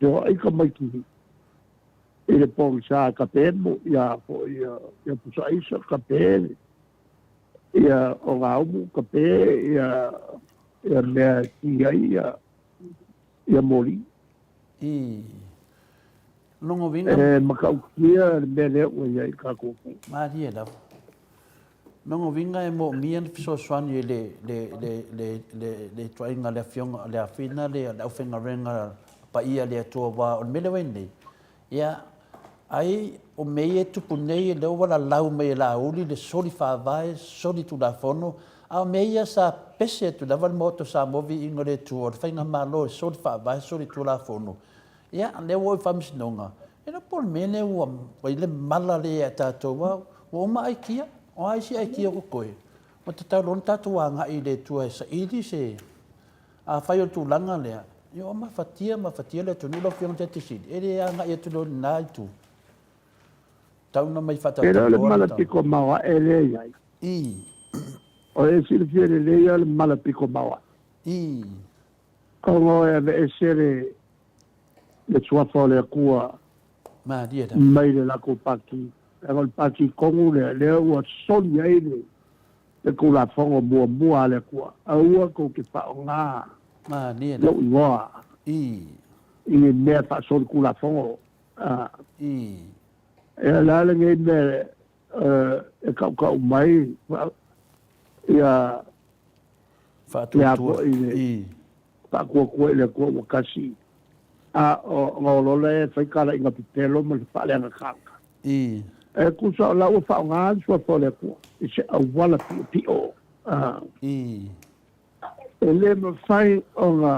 yo ai ka mai ki ele pong sa kape mo ya puso ai sa kape ya o nga mo kape ya me ki ya moli longo vinga makau kia me le o ya ka ko ma dia da Nongo vinga e mo mian so swani le toinga le fionga le afina le au fenga renga pa ia le to wa on mele wende. Ya ai o mei tu punei le wala lau me la uli le soli fa vai soli tu la fono a mei sa pese tu la val moto sa movi ingore tu o fenga malo soli fa vai soli tu la fono. Ya le wo famis nonga. Ena por mene o le mala le ta to wa o mai kia. O ai si ai kia o koe. O te tau lon tatu a ngai le tua sa ili se a whai o tu langa lea. Yo ma fatia le tu nula fiong te te sidi. Ere a ngai tu lon nai tu. Tau na mai fata Era le mala piko mawa e le iai. I. O e sili fiere le ia le mala piko mawa. I. Kongo e ave e sere le suafo le kua Ma dia da. mai le lako paki. E ngol paki kongu le ua soni aile. Le kula fongo mua le kua. A ua ko ke pa o ngā. Ma dia da. Lo ingoa. I. I mea pa soni kula fongo. I. E lale ngai me e kau mai. Ia Fatu tua. I. Pa kua le kua wakasi. A o ngolole e whaikala inga pitelo ma le whale anga kanga. I. E kusa o lau whao ngā sua whole kua. I se au wala pio. I. E le ma whai o ngā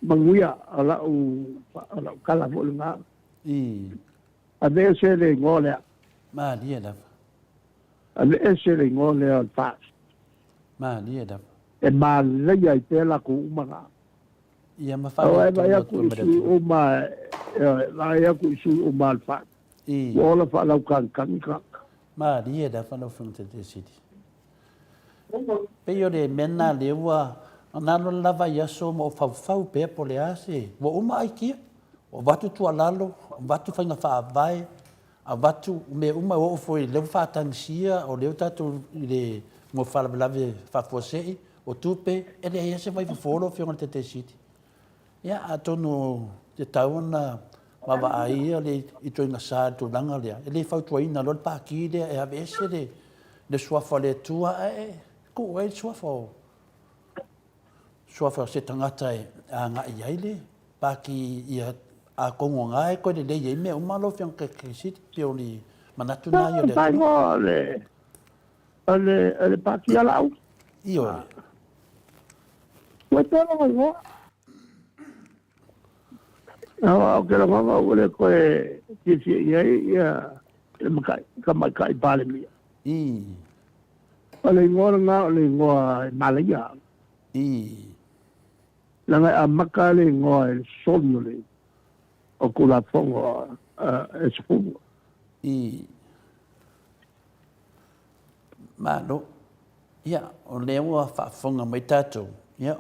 manguia a lau kala mo le ngā. I. A me se le ngole. Ma dia da. A me se le ngole al fast. Ma dia da. E ma leia i tēla ku umanga. Ia ma Au whai e mai aku isu uma, lai aku isu uma al fast. I. Ola whalau kanka. Ma dia da whanau fiong te te sidi. Peo le mena le ua nano lava yaso mo fau pe po le ase. Wa uma ai kia. O watu tua lalo, watu whainga wha vai, a watu me uma o foi leo wha tangsia o leo tatu le mo whalawalawe whafosei o tupe e le ese vai whafolo whionga te siti. Ia a tonu te tauna wawa aia le i toinga sa tu langa lea. E le whau tuaina lor pāki lea e hawe ese le suafa le tua e ko e suafa se tangata e a ngā iai le pāki ia a kongo ngai ko le ye me o malo fiang ke sit pio ni manatu na yo le Tai ngole. Ale paki ala au. io Wa tōna ngo. Au ke la ngā ule ko e kisi ia e makai pale mi. i Ale ngora ale ngoa Malaysia. i Langa a makale ngoa somnole. O kula fongo e spungo. i malo ia o le wa fa fonga mai tato ia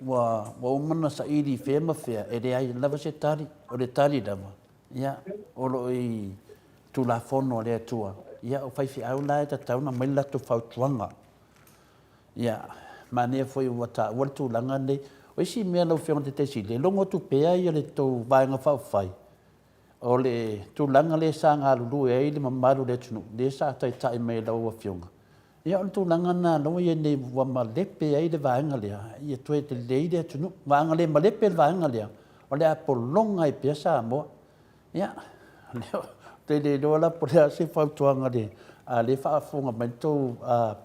wa umana sa iri fema fea e le ai lava se tari o le tari lava ia o lo i tu la fono le tua ia o fai fi au la ta tauna mai la tu fau tuanga ia mane foi wata tu langa le o si me lo fiona te si le longo tu pe ai le to vai nga fau fai o le tu langa le sanga lu e le mamaru le tunu le sa tai me lo fiona ia on tu langa na no ye ne wa ma lepe ai le vanga le ia tu te le de tunu vanga le ma lepe vanga le o le po longa i pesa mo ia te le do la po le se fa tuanga le a le fa funga mento a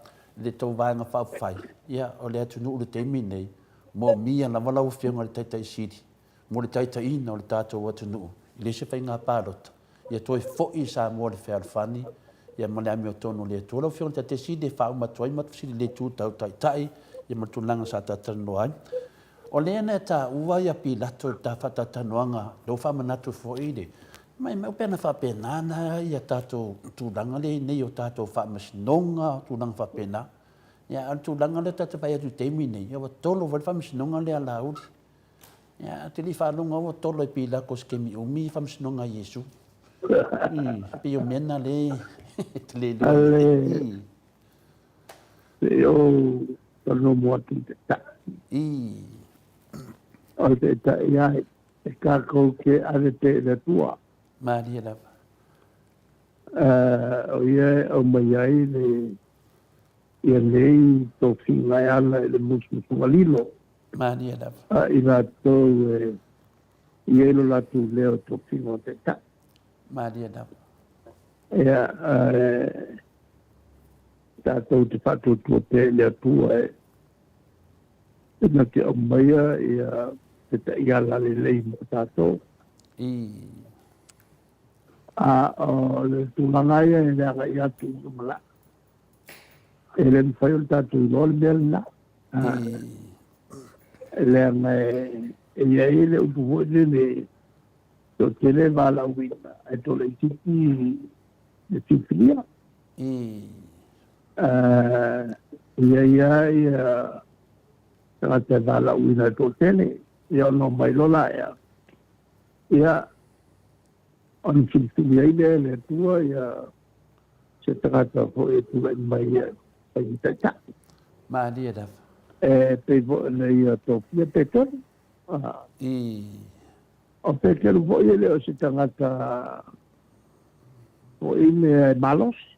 le to vanga fa fai ia o le tunu le te mine mo mia na wala o fianga le tai sidi mo le tai ina o le tato wa tunu le se fa nga parot ia to fo i sa mo le fer fani ia male ami o tono le tu lo fion te sidi fa uma toi mat sidi le tu tau tai ia matu langa sa ta tano ai o le na ta ua ia pilato ta fata tanoanga do fa manatu fo ide mai me pena fa pena na ia tato tu langa le nei o tato fa masnonga tu langa fa pena ia tu langa le tato pa ia tu temine ia tolo va fa masnonga le ala u ia te li fa lunga o tolo e pila ko skemi o mi fa masnonga Yesu pio mena le le yo no mo ati ta o te ta ia e ka ko ke ave te le tua Maria la o ia o mai ai le ia lei tofiga e ala e le musumusugalilo Mani lava. a i latou ia ilo latu leo tofiga o te taʻi Mani lava. ia tatou te faatuatua pe le atua ina te aumaia ia te taʻi ala lelei mo tatou a o le tulaga ia e leagai atu i malaʻi e le mafai o le tatou iloa le mea lenā leaga e iai le upu foʻi lele totele valauina e toleitiiti le fifilia ia ia tagata e valauina e totele ia ono mai lola ia on filfili ai le atua ia se tagata foʻi e tulaʻi mai ia paitaʻitaʻi Mani lava. e pei foʻi le ia tofia petoni o petelu foʻi e lē o se tagata foʻi me malosi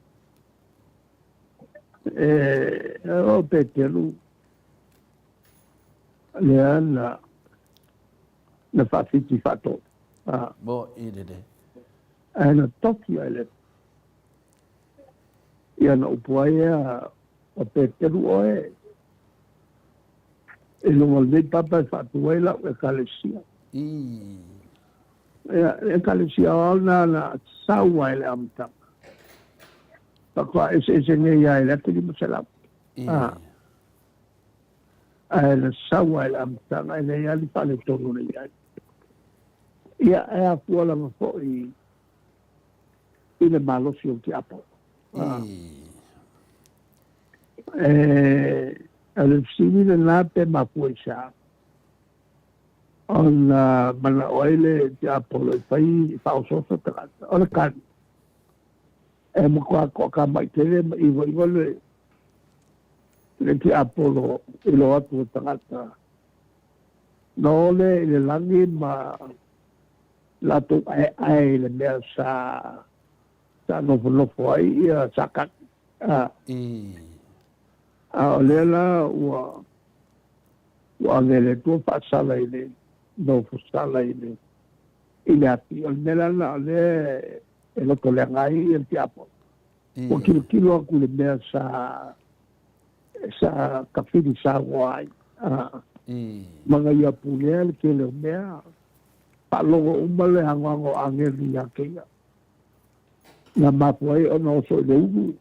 o petelu lea na faafiti faatolu Mo ilele. aena toki ai le ia na upu ai ea o petelu oe e longa lei papa e faatu ai lau e kalesia e kalesia o na sau ai le amtanga pakua ese ngai ai le ate lima selau ai le sau ai le amtanga e nei ali pale tonu nei ai ia e a fuala foʻi i le malosi o te apo a le fisili lenā pe mafua i sa ona manaʻo ai le te apo loi fai faaososo tagata o le kani e makuakoa kamaʻitele ma igoigo le te apo ilo atu o tagata no le i le lagi ma latou aeae le mea sa nofonofo ai ia sakaki o lea la ua ageletua faasala i le nofosala i le api o le mea lana o lea e lotoleaga ai i le tiapo ua kilokilo aku le mea sa kafili sagoa ai magaia pulea le kele o mea paalogo uma le agoago ageli akeia na mapu ai ona oso i le ugu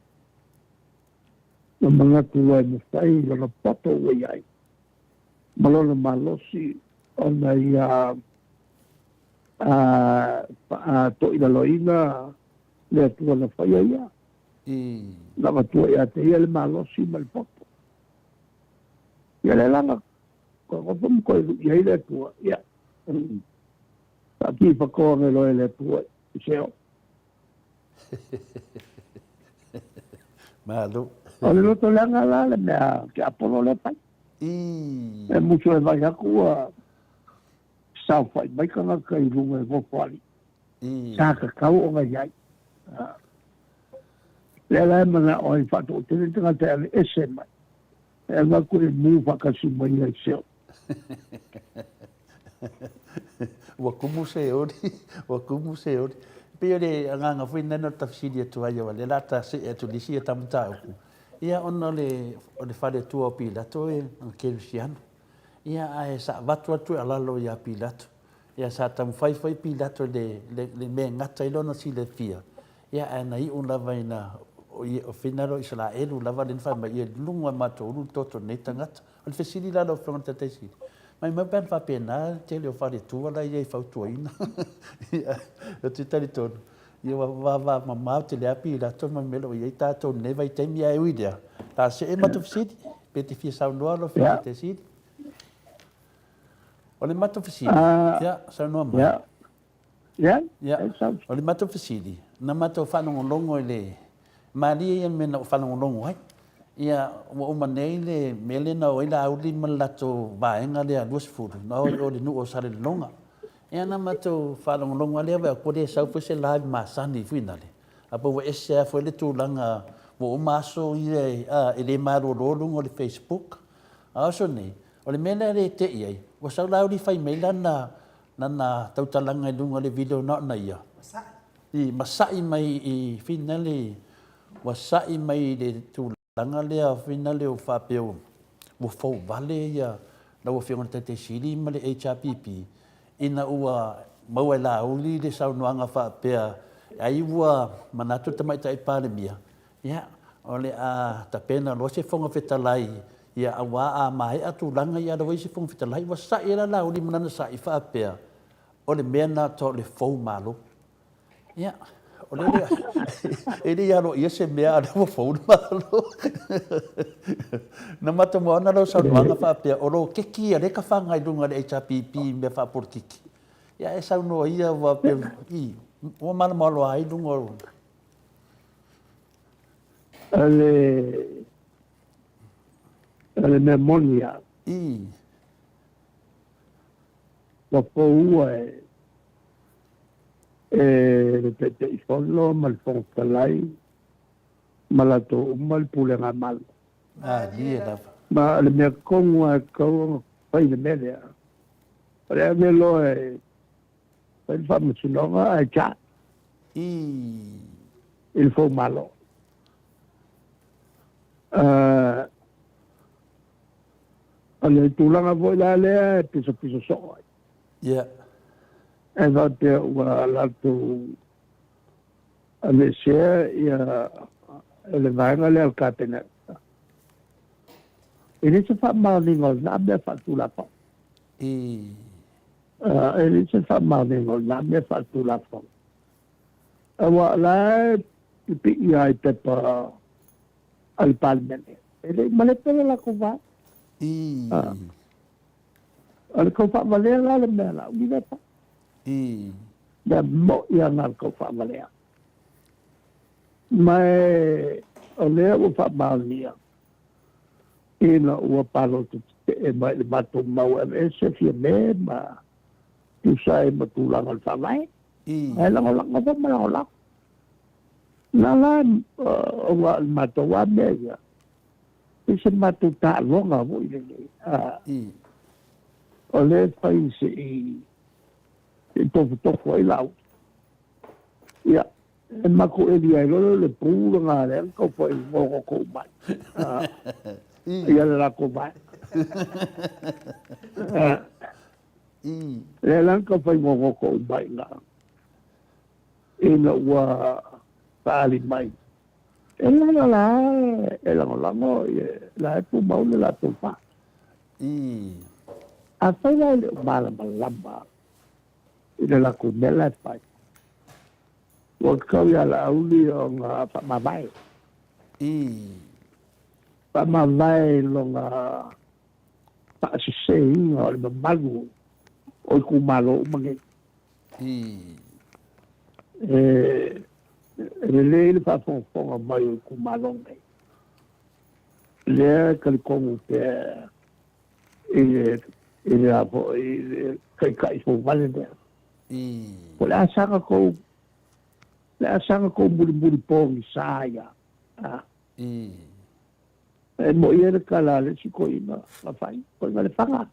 na magatu ai mafai lona poto ua ai ma lona malosi ona ia toʻilaloina le atua na faia ia na matua iā te ia le malosi ma le poto ia le laga kokofa makoe luʻi ai le atua ia Aki pakoa me loe le pua i seo. Malu. O le loto leanga la le mea ke apolo le pai. E muso e vai aku a sau fai mai kanga kai runga e gofo ali. Sa kakau o ngai ai. Le la mana o i fatu o tene tanga te ale ese mai. E nga kure mu whakasi mai ai seo. Wakumu se ori. Pia le nganga fwina no tafsiri atu ai wa le lata se atu lisi e tamuta oku. Ia ona le fare tua Pilato e Cristiano. Ia ai sa watu atu alalo ia Pilato. Ia sa tam fai Pilato le me ngata ilona si le fia. Ia ana I un lava ina o finalo Israel lava le fa mai lunga mato ulu toto nei tangata. Al fesili la lo fronta tesi. Mai ben fa pena te le fare tua la ia fautuina. Ia te tali tono. Ia va mamma te le Pilato ma melo ia tato ne vai te mia uidea. Ta se e mato fisidi pe te fia sau noa lo fia te sidi. Ole mato fisidi. Ya, sau noa mai. Ya? Ole mato fisidi. Na mato whanongo longo le Maria ia mena whanongo longo hai. Ia o manei le mele na o ila auli malato vaenga le aluas furu. Na o le nu o sare longa. Ia na mato whanongo longo le wa kore sau fese live masani fuina le. Apo wa ese a foi le tūlanga mo maso i le maro rolung o le Facebook. Aso nei, o le mena le te iai, wa sa lau li fai mai lana tautalanga i lunga le video na ia. I masai mai i fina le, wasai mai le tūlanga lea fina le o whapeo. Wa fau vale ia, na wa whionga te siri ma le HRPP, ina ua maua la uli le saunoanga whapea, ai ua manatu tamai tai pāremia. Ia, o le a tapena lo se fonga fetalai, ia awa a mai atu langa ia da waisi fonga fetalai, wa sa ira la uli manana sa i whapea, o le mea na to le fau malo. Ia, o le ele ia ro ia se mea ada wa fau malo. Na mata mo ana lo saunoanga whapea, o lo keki a reka whanga i lunga le HRPP me whapor kiki. Ia e saunoa ia wa pe i, o mana malo ai lunga. Ale memoria. Wa fau le te i folo mal fong talai malato mal pulenga mal. Dia Ma le me kongwa ko pai le mele. Ole me lo pai fa mo sinonga a cha. Il faut malo. Ale tulanga voi la le piso so. Yeah. E va te wa la tu ale se ia ele vai ngale al katene. Ele se fa mal ngol na be fa tu la pa. Ele se fa mal ngol na be fa tu la pa. Wa la pi ia te pa al palmene. Ele malete la ko va. Al ko fa vale la le mela. Uga pa. Da mo ia ngal ko fa vale. Mai ole o fa malia. Ina o palo te mai ma to mau e se fie me ma tu sai ma tu la ngal fa vai. Ai la ngal ko ma la. La la o ma to wa me ya. Ise ma tu ta lo nga vo ile. Ole fai se to foi lá. Ia, e mako e dia le pula nga le ko foi mo ko mai. Ia la ko mai. Le lan ko foi mo ko mai nga. Ina wa pali mai. E la mo la tu mau la tu fa. A fai la lamba. Ina la ku mela pai. Wa kau ya la uli o nga pa mavai. Pa mavai lo nga pa se inga o le malu o ku malo mange. Le pa fon mai o ku malo mai. Le ka ko pe ele a po kai fo vale de. O le asanga ko muri pongi saya. E mo ia kala le siko ina la fai ko ngale fanga.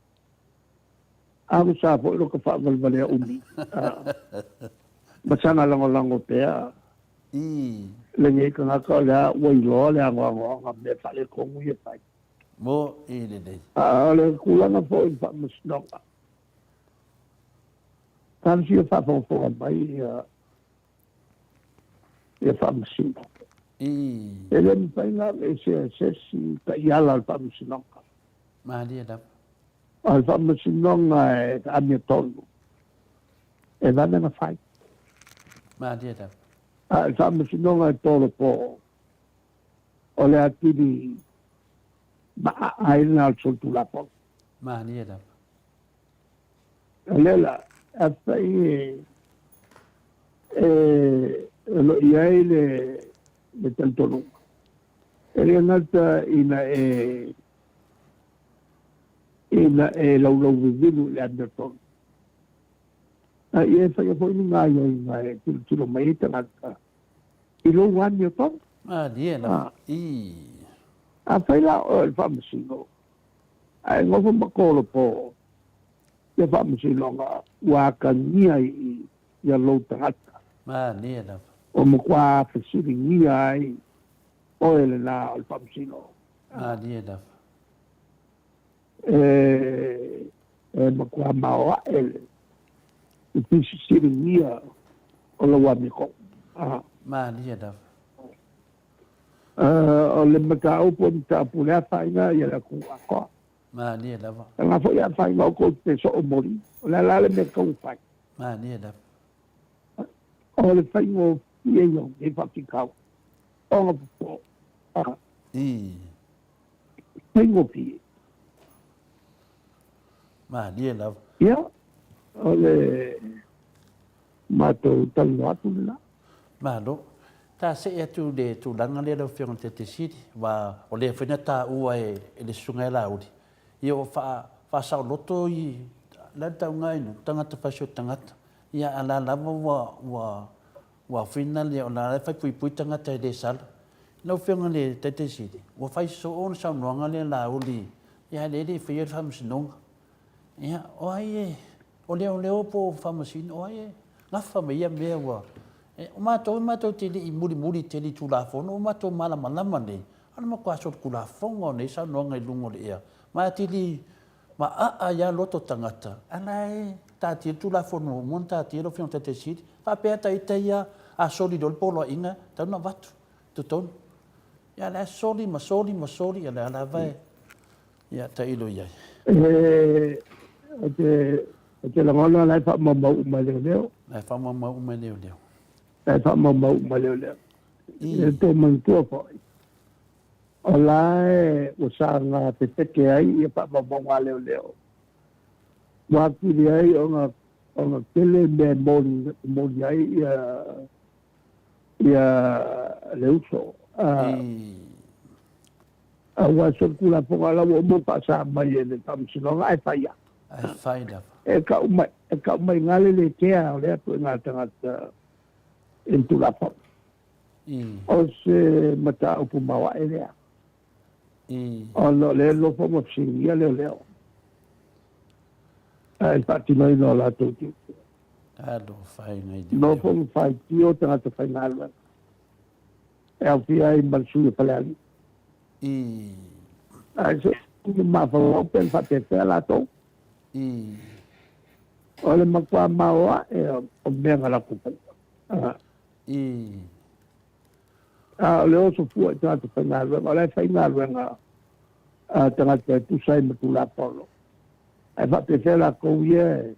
Aku sa po lo ka fa vale umi. Masana lango pea. Le ngai ka ka la wo lo le ngo me fa le ko mu ye fai. Mo ile dei. Le kulanga po in fa musnoka. Kan si fa fo mai e fa musino. Ele mi fa na ese si ka yala al fa musinoka. Ma dia da. Al fa musinonga e a mi tonu. E va na fai. Ma dia da. Al fa musinonga e tolo po. Ole atiri ma ai na al soltu la po. Ma dia da. Lela afai lo iai le tantonu. Ele nata ina lau vividu le anderton. Ia fai foi ni ngai tiro mai tangata. I lo wan yo ton. dia na. I. A fai la o il famasino. Ai ngofu makolo po. Ia famasino nga wakania ia lo tangata. Dia na. O mkwa fasiri ngia ai o ele na il famasino. Dia na. Makwa maoa ele. Ipisi siri ngia o la wamiko. Dia na. O le makao po mta pulea whainga ia la kuako. Dia na. Nga fo ia whainga o ko te so o mori. O la lale me kau whai. Dia na. O le whainga o ie iong e whakikau. O nga po. I. Whainga o pie. Dia na. Ia. O le matou tanu atu na. Lo. Ta se e tu de tu langa le lo fiong te sidi wa o le fina ta ua e le sunga la udi. Io fa sa loto i la ta ngai no tanga ta fa tangata. Ia ala la wa fina le ona fa pui tanga ta de sal. Lo fiong le te sidi. Wa fa so on sa no le la udi. Ia le fi fa msinong. Ia o ai o le po fa msin o ai. Nga fa me ia me wa. O matou te li muri te li tulafono, o matou malama nei. Ana makwaso kulafongo nei sa no ngai lungo le ia. Ma te li ma ia loto tangata. Ana ta te tulafono mon ta te lo fion te sidi. Fa pe ta ia a soli dol polo inga ta na watu. Tuton. Ya la soli ya la vai. Ya ta ilo ia. Te la ngona lai fa mamau maleo. Lai fa mamau maleo. Tại sao mà mẫu mà liều tôi mình tua phổi ở lại của sang thì tất cả ấy phải mà mong qua liều qua cái ấy ông cái lên đèn môn giấy liều số qua sân khu là phong là bộ bộ cả sa mà vậy thì tầm xin nó ai phải à cậu mày ngay lên kia để tôi ngay thằng into la pop. O se mata o pumawa ele. O lo pomo singia leo. Ai pati mai no la tuti. Do fai ngai. No pomo fai tio tanga te fai nalwa. E fi ai balsu palali. Ai so ma fa open fa te la to. O le makwa mawa e o menga la kupa. Leo so fu ta te whainga ruenga, o lai whainga ruenga tanga te tusai ma tu la polo. Ai wha te whela kou ia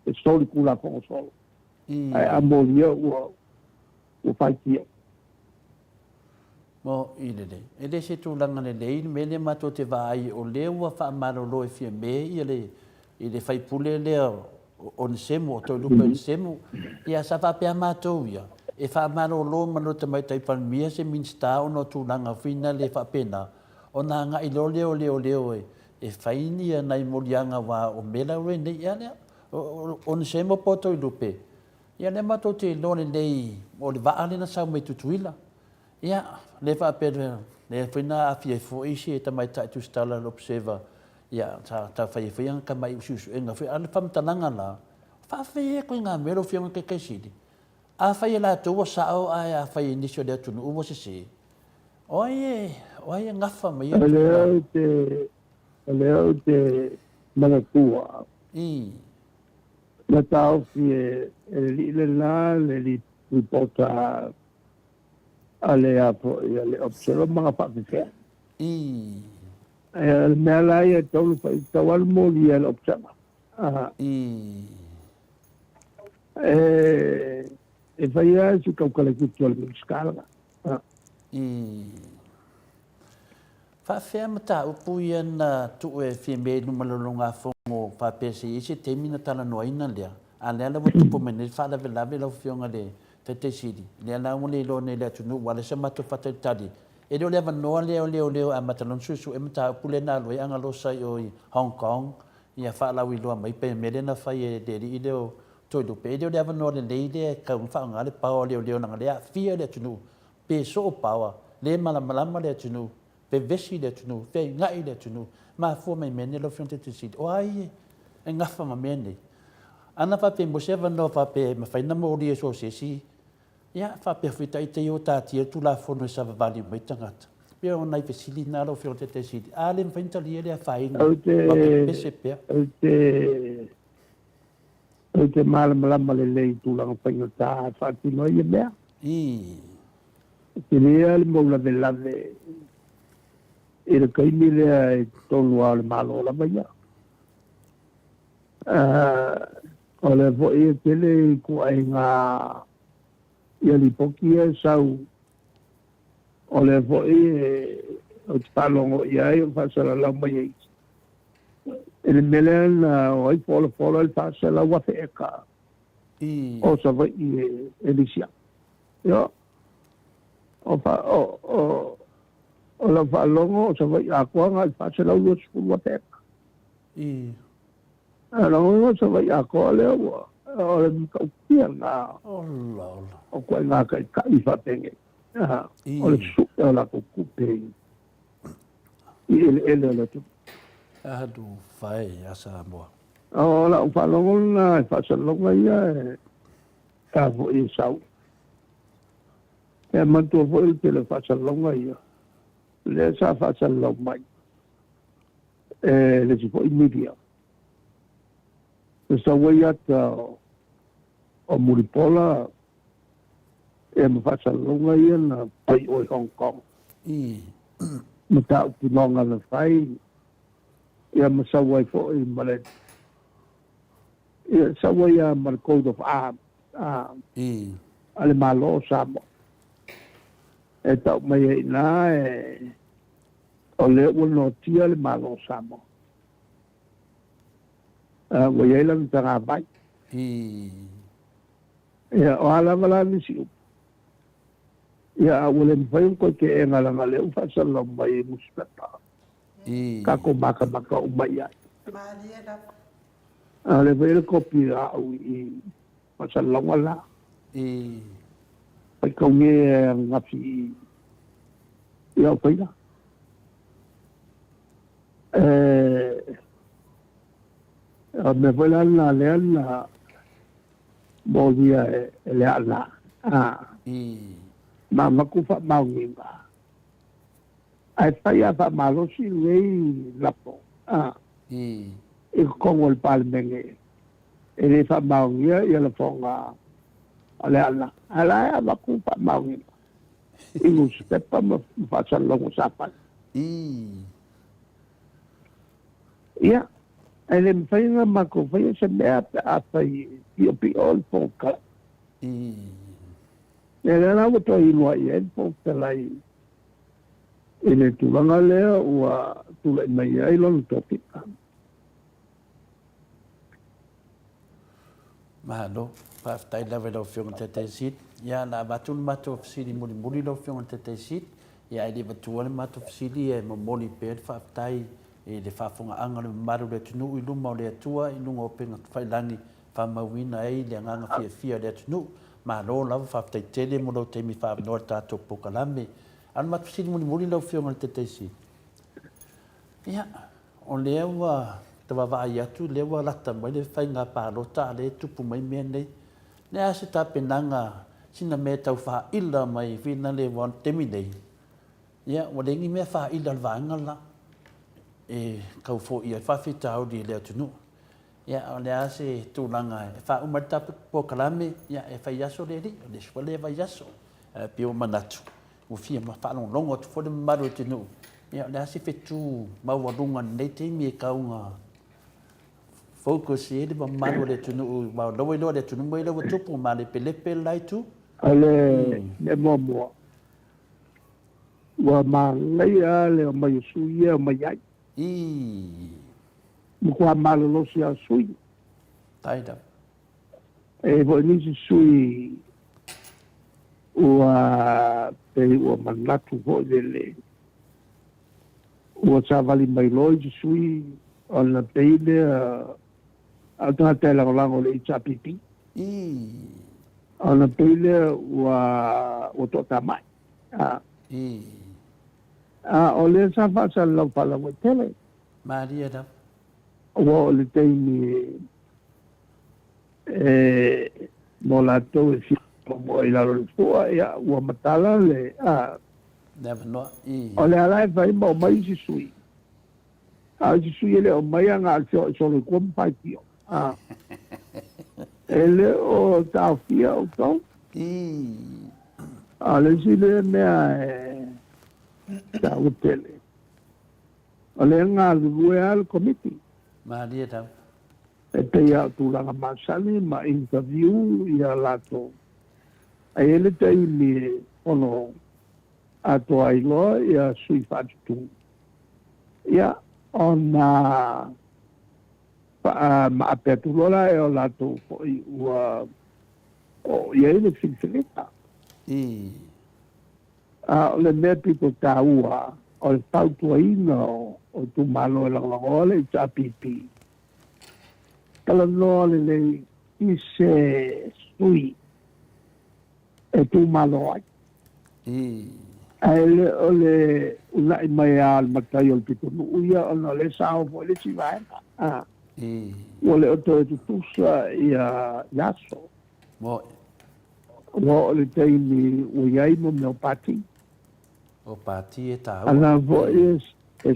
e stori ku la polo solo. Ai amori ia ua whaikia. Mo ile. Ele se tu langa le lei, me le mato te vai o leo wa wha amaro lo e fia me i le whaipule leo o ni semu, o toi lupa ni semu. Ia sa wha pia matou ia. E wha amaro lo mano te mai taipan mia se minsta o no tu langa whina le wha pena. O nā ngā ilo leo e whaini ia nei morianga wa o mela ue nei ia lea. O ni semu po toi lupe. Ia le mato te lone nei o le vaale na sau me tutuila. Ia le wha pena le whina a fia fo isi e tamai taitu stala l'observa. Ia ta whaiwhianga ka mai ususu e ngā whi. Ale whamtananga la. Whawhi e koe ngā mero whianga ke keisiri. A whai la tua sao ai a whai inisio lea tunu uwa se se. Oie ngafa mai e leo te manakua. Na tau fi e li le la le li pota ale apo le observa mga whakifea. Mea lai e tolu whai tawal mo li e observa. E whai a si kaukale kutu ale mi skala. Whawhea mata upu ia na tu e whia me numalolonga whongo whapese isi te mina tala noa ina lea. A lea lawa tupu mene whalawe lawe lau whionga le te siri. Lea lau mo le lo ne lea tunu wale se matu whatai tari. E leo lewa noa leo a matalon susu e mata upu le nalo e anga losa i o Hong Kong. Ia whalau i loa mai pe mele na whai e deri i leo toi lupe. E leo lewa noa le leile ka unwha ngale pao leo nanga lea whia lea tunu. pe so pawa le malama le tunu pe vesi le tunu pe ngai le tunu ma fu mai mene lo fion te si o ai e ngafa ma mene ana fa pe mo seva no fa pe ma fa na mo ri so si ya fa pe fita i te o ta ti tu la fono sa vali mai tangata pe ona i pe sili na lo fion te si ale fa intali ele fa ina o te malama le tu la ngā ta fa ti no ia mea te lea le maula de lave e le kaimi lea e tonu a le malo la maia o le vo e tele ku ai ngā ia li poki e sau o le vo e o te palongo ia e o whasara lau mai e e le mele o ai fola le whasara lau wafe e ka o sa vai e lisia ia o la whalongo o sa vai a kuanga le whasara lau ua sukuru wafe e ka o sa vai a kua leo o le mkaukia ngā o kua ngā kai whapenge o le su o la kukupe i ele o le tu adu fai asa moa o la whalongo na whasalonga ia e ka vo i sau e mantua vo i te le whasalonga ia le sa whasalonga mai e le si vo i miria sa wai ata o Muripola e ma whasalonga ia na pai o Hong Kong ma tau pinonga na whai ia ma sa wai fo i male ia sa wai a ma code of arms ale malo samo e tau mai e na e o le uno tia le malo samo wa ye lang tanga bai ya o ala wala ni si ya wala mfai ko ke e ngala ngale u fa sala mai muspeta ka ko maka umaya ale vele ko pira u i fa sala wala pa ko nge ngafi ya paida me vuela la leala volvía leala ma kufa maunga ai fai fa malo si lei lapo e como el palmenge e le fa maunga e la fonga leala ala ma kufa maunga e lo stepa ma fa salongo sapa ya ele me fai nga mako fai se mea a fai pi ol poka ele na mo to ilo ai el poka lai ele tu langa lea ua tu le mai ai lo topi mahalo pa tai la velo fiong te sit ya na batul mato sili muli lo fiong te sit ya ele batul mato sili e mo moli pe fa tai e le whafunga anga le maru le tunu i luma o le atua i lunga o penga whailangi whamawina ei le anganga fia le tunu ma lo lava whaftai tele mo lo teimi whamanoa tātou pokalame anu matusini muli lau whionga le te teisi ia o lea ua te wawai atu lea ua lata mai le whainga pārota le tupu mai mea nei le ase tā penanga sina me tau wha ila mai whina le wan temi nei ia ua lengi mea wha ila le wanga la e kau fo ia whawhita au di leo tunu. Ia o lea se tūlanga e wha umarita po kalame, ia e whai aso le ri, o le swale e whai aso, pio manatu. O fia ma whalong longo tu fode maru tunu. Ia o lea se whetu mauarunga nei teimi e kaunga focus e le maru le tunu, ma loa loa le tunu mo i loa tupu, ma le pelepe lai tu. Ale le momoa. Wa ma ngai a le mai sui e mai ai. Mukua malolo si a sui. Taida. E vo nisi sui ua pe ua manatu vo le ua savali mai loi si sui ona peile a tanga te langolango le itsapipi. Ona peile ua to tamai. O le sa fa sa lau pala mo tele. Maria da. Ua o le teimi mo la tau e fi mo i lalo le fua ia ua matala le Never know. o le ala e fai mo mai si sui. Si sui ele o mai anga al so le kuam pai pio. Ele o tau fia o tau. Le si le mea tau tele. O le ngā lue al committee. Maria da. E te ia tūranga masani ma interview ia lato. Ai ele te ili ono ato ai loa ia sui whatutu. Ia ona ma apea tulola e o lato i ua o ia ele filfilita. O le mea pito tā ua o le tautua ina o tu malo e langangole i tā pipi. Kala noa le i se sui e tu malo ai. Ele o le unai mai al matai o le pito nuuia o na le sao po le si vaena. O le oto e tutusa ia yaso. O le teimi o iai mo meo pati. O pati e tau. Ana vo e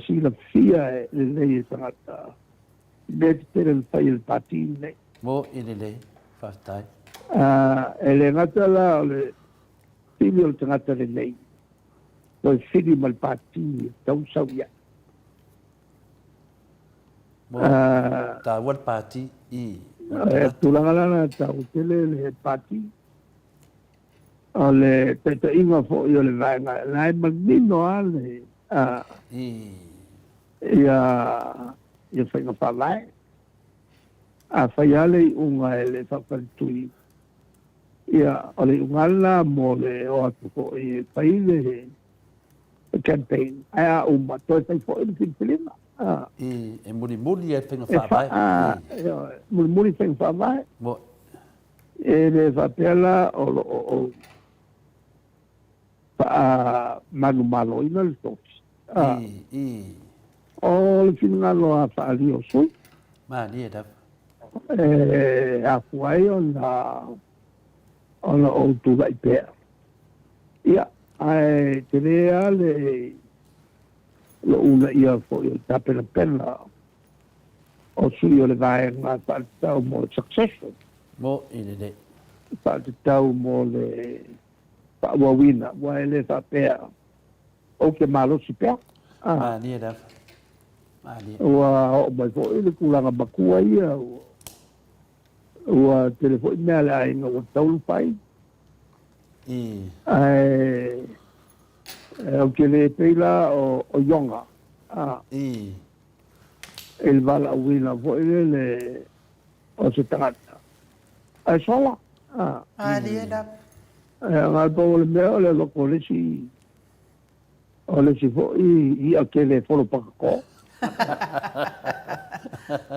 sila fia e le lei e tangata. Beti tere le fai le pati ne. Mo ine le, whaftai. E le ngata la o le fili o le tangata le lei. O e fili ma le pati tau sau ia. Mo tau al pati i. Tulanga lana tau tele le pati. O le teta inga fo i o le vaenga. Lai magnino ale. Ia whainga whawai. Whai ale i unga e le whawharitui. Ia o le ungala mo le o atu fo i whai le campaign. Aia uma toi whai fo i le filipilima. E muri e whainga whawai. Muri whainga whawai. Mo. E le whapela o manu malo ina le tofi. O le finangalo a whaali o sui. Maria da. A fuai ona o tuga i pēr. Ia, ai te rea le una ia fo i o tapena pena o sui o le vae ngā whaatau mo le succession. Mo ine le. Whaatau mo le whaawawina, wai le whapea. O ke malo si pēr. Maria da. Ua o mai fo i le kulanga makua ia. Ua telefo i mea le ainga o taulu pai. O ke le peila o yonga. El vala uina fo i le o se tangata. Ai sola. Maria da. Ngā tō le mea o le loko le si. O le si fo i a ke le folo pakako.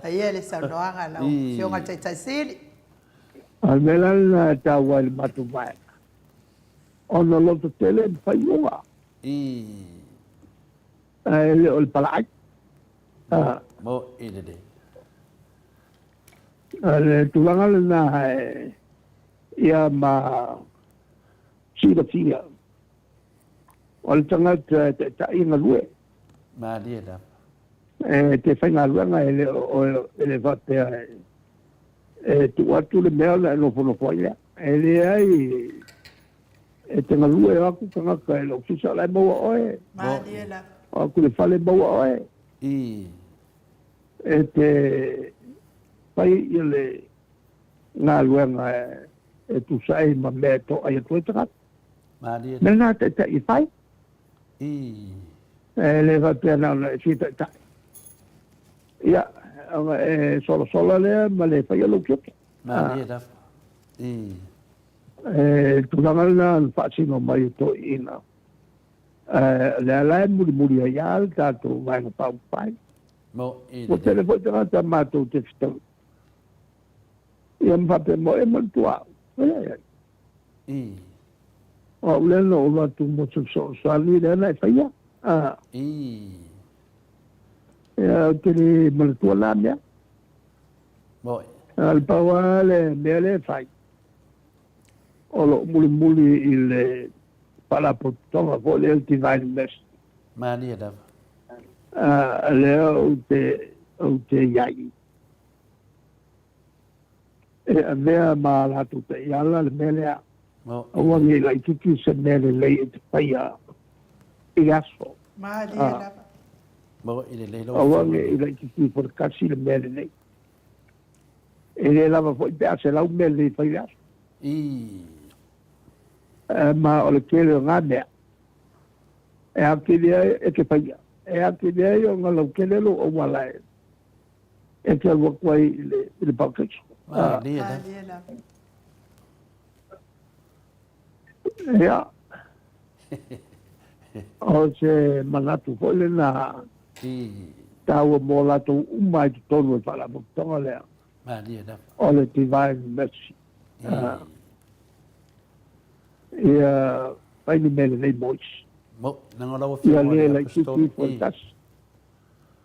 Ia le saunoanga lau fionga tai siri. Al mela na tawa le matu vai. Ona loto tele whaiua. Le o le palai. Mo ine le. Le tulanga le na ia ma sira fia. O le tangata ta inga lue. Maria da. Te whainga luanga ele whatea tu atu le mea la no fono foia. Ele ai te ngalue aku kangaka e lo fisa lai maua oe. Maria da. Aku le whale maua oe. Te pai i le ngā luanga tu sai ma mea to ai atu e takat. Maria da. Mena te i whai. Le whatea nao e sita tai. Ia, solo lea, ma le whai alo kioke. Maria da. Tūranga na whaasino mai to ina. Le alai muri ai al, tātou vaenga pau pai. Mo ine Mo le. tele fo te ngata mātou te whitau. Ia mwhape mo e mantua. O le no wa tu mo so sali le na fa ya. Ya te ni mal tu la mia. Mo. Al pawa le le fai. O lo muli il para potova vo le divine mess. Mani da. Le o te yai. E avea ma la tu te yala le mele Mo. o ngi la ki se mele le te paia. Iaso. Mahali e lava. Mo ile le lo. O ngi la ki por kasi le mele le. E le lava foi pe se la mele fa iaso. Ma o le kele o ngā mea. E a kele e ke paia. E a kele e o ngā lau kele lo o wala e. E ke alua kuai le pauketsu. Mahali da. Mahali e lava. Ea. O se manatu foi le na tau mo lato umai tu tonu e whala moktonga lea. Mahali da. O le divine mercy. Ia paini mele nei mois. Mo nang ora Ia le la ki foi tas.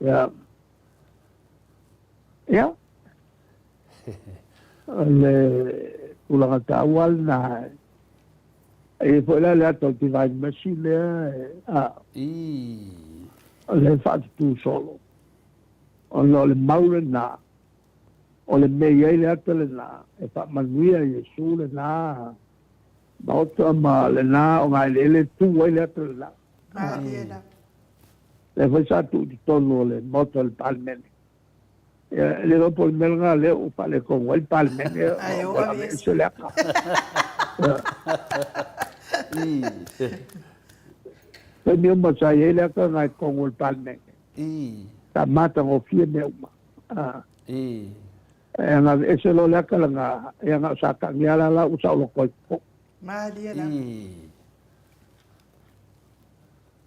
Ia. Ia. Le ulanga tawal na e foi la le ato divine mercy le le fatu tu solo. O le maure na o le mea le ato le na e fa manuia Yesu le na Bauta ma le na o ngai le tu wai le ato le na. Mahali e lava. Le foi sa tu di tono le moto le palmen. Le ropo il melga le o pale con el palmen. Ai, o avi Se le aka. Pe mi uma sa ye le aka ngai con el palmen. Ta mata o fie me uma. E nga ese lo le aka nga e nga sa ka ngiala la usa lo ko. Mahali e lava.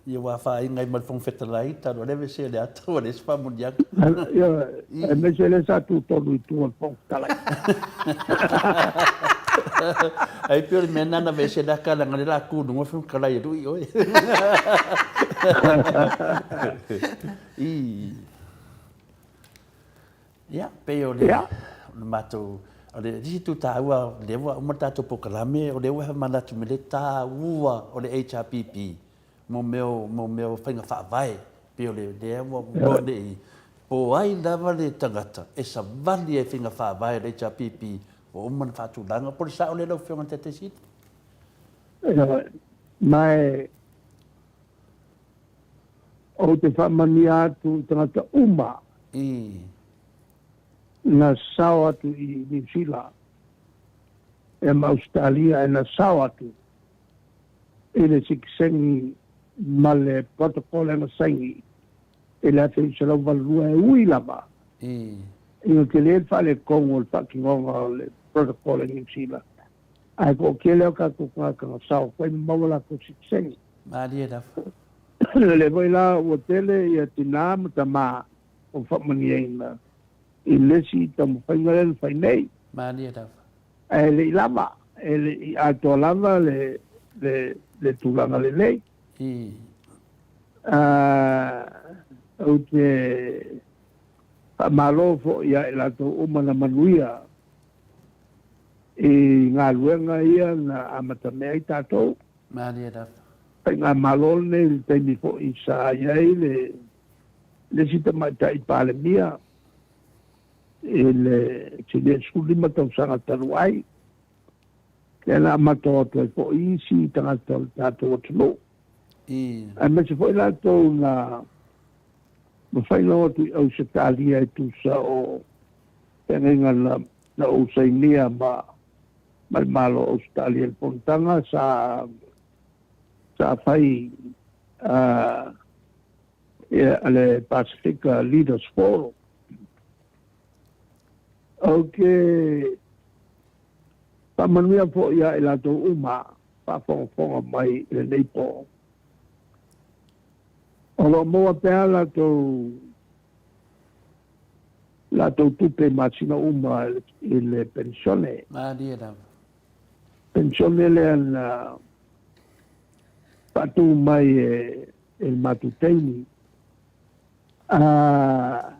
Ia wa fa ingai mal fong fetalai ta no deve ser le ato le spa mundial. E me se le sa tu tonu i tu al fong talai. Ai pio me nana ve se da kala ngale la ku no fong kala i rui oi. Ya peo le mato o le di tu ta ua le wa o mata to pokalame o le wa mana tu me le ta ua o le HRPP. mo meu whainga whaavai, pio le mo le po ai lava le tangata, e sa vali e whainga whaavai le HRPP, o umana whaatulanga, por sa o le lau whionga te te sita. Mai, o te whamani atu tangata uma, na sao atu i New Zealand, e ma Australia e na sao atu, e le sikisengi ma le protokole na saingi e le ate se lau valua e ui lava ino ke le whale kongo le whakingonga o le protokole New Zealand ai ko ke leo ka kukunga ka sao koe mawala ko sikisengi Maria da. le voi la o tele i atina mata ma o whamani eina i lesi tamu whaingare le whainei Maria da. e le lava e le ato lava le tūlanga le lei. O te malofo ia e lato umana manuia i ngā luenga ia na amata mea i tātou. Maria da. Pai ngā malol nei le teimi fo i sa iai le sita mai ta i pāle mia e le tine skuli matau sanga taru ai. Kena amatoa toi fo isi tangata tātou atuno. A me se foi la to na mo fai no tu au se talia tu sa o tenga na o sainia ma malo Australia el pontanga sa fai ale Pacific Leaders Forum. Okay. Pamanuia po ia i lato uma pa fonga mai le neipo. Olo moa pea lato tupe masina uma i le pensione. Maria da. Pensione le ana fatu mai el matuteni na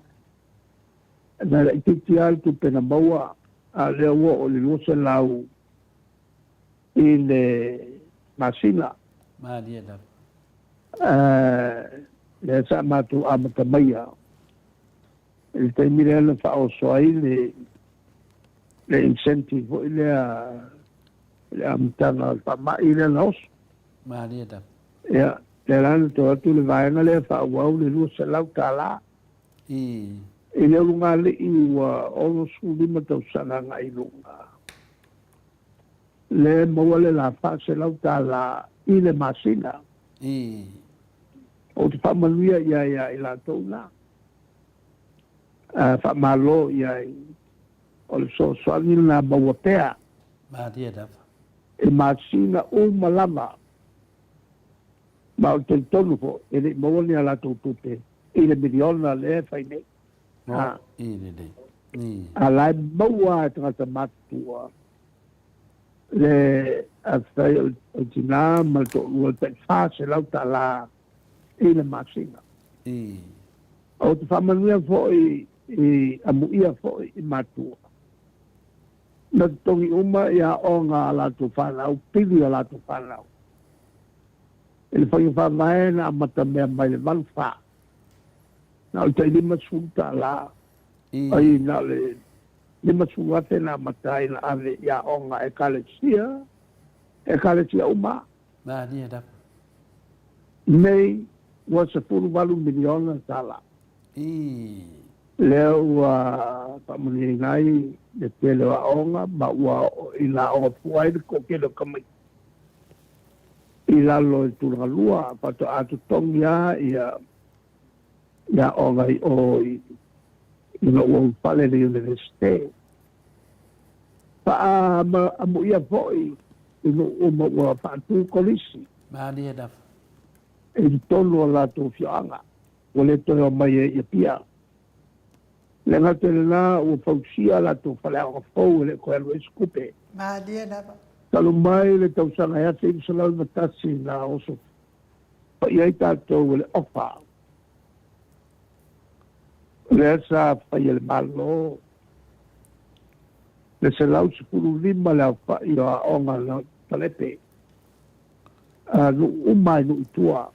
la ititi altu pena maua a leo o le luce lau i le masina Maria da. le sa matu a matamaya il te mire le fa o soai le incentive o le amtana fa ma ile nos Maria da. ya le ran to tu le vai na le fa wa le luce lau tala I. e le lunga le i wa o su lima tau sanga ngai lunga le mawale la fa se lau tala i le masina I. o te fa manuia ia i la tau na fa malo ia o le so soani na mawapea Maria da. e masina o malama ma o te tonu po e le mawale ala tau tute i le miliona le fai nei No. I le le. I. ala maua e tangata matua le afai o tina ma to o te fa se lau tala i le masina I. o te whamanuia fo i amuia fo i matua. Na tongi uma ia o ngā lātu whanau, pili a lātu whanau. E le whangi whamae na amata mea mai le malwha. Na o te lima sulta la, I. ai na le lima sulate na amata ina ave ia o ngā e kalesia uma. Maria da. Nei was a full value miliona tala. I. Leo pamuni nai de tele wa onga ma wa ila o puai ko ke lo kamai ila lo tu lua pato atu tongia ya onga o no o pale de universite pa amu ia foi no o mo wa pa tu kolisi Maria da. e tolo la tu fianga o le to mai e pia le ngate la o fausia la tu fala o fo le ko lo escupe Maria nava. talo mai le tau sanga ya te sala na tasi na oso pa ia ta to le ofa le sa fa il malo le se lau se pulu lima la fa ia onga la talepe no umai no tua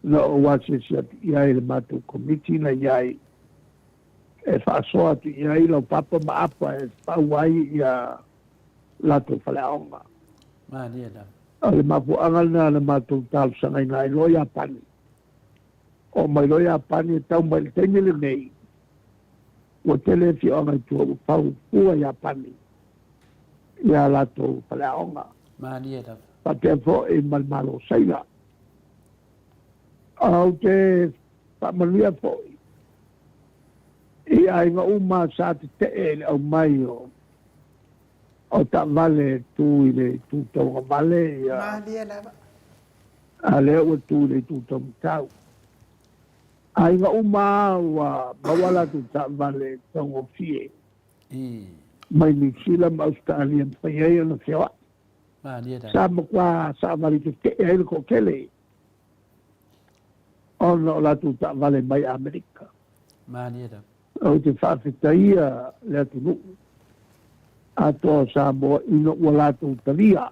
na o wase ia le matu committee na ia e whaasoa tu ia i lau papa ma apa e whauai ia lato whaleaonga. Maria da. A le mapu angana le matu tālu sanga i ngai loia pani. O mai loia pani e tau mai le teimele nei. O tele fi onga i tua u pau pua ia pani. Ia lato whaleaonga. Maria da. Pa te fo e malmalo saina. Au te whamanuia fo i. E ai ngā uma sa te e le au mai o ta vale tu i le tu tonga vale Maria nava. a le o tu le tu tonga tau. Ai ngā uma wa mawala tu ta vale tonga fie. I. Mai ni sila ma Australia mwhaiai ana whiawa. Maria da. Sa makua sa vale te e le ko kele. Ona o la tu ta vale mai Amerika. Maria da. O te whawhitaia le atu nuku. Ato sa mo ino ua lātou talia.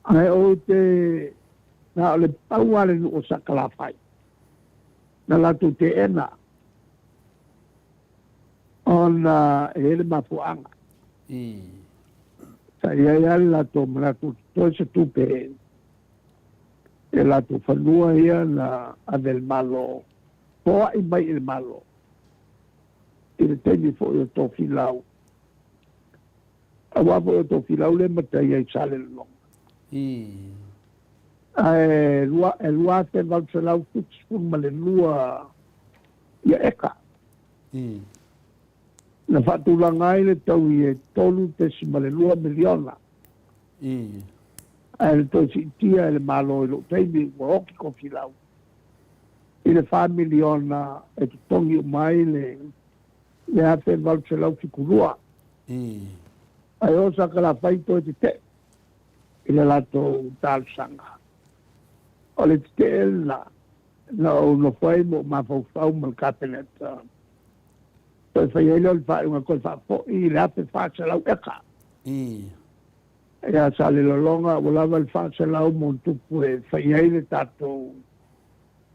Ai o te na o le pauare nu o sakalawhai. Na lātou te ena. Ona e hele mafuanga. I. Sa ia ia lātou manatu toi se tupe e lātou whanua ia na avel malo. Poa i mai il malo. I le teni fo i o tofi lau. Awa fo i o tofi lau le matai ai sale le longa. I. E lua te valse lau futspun ma le lua ia eka. I. Na whatulangai le tau i e tolu te si ma le lua miliona. I. E le tau si tia e le malo i lo teimi ua hoki kofi lau. I le 5 miliona e tu tongi o mai le hape valse lau fikurua. I. Ai o saka la faito e te te. i le latou talusaga. O le titela na o no fai mo mafaufau ma le cabinet. Toi fai ele o le whaunga koe whafo'i le ape whaasalau eka. Ea sa le lolonga o lava le whaasalau mo tupu e fai ele tatou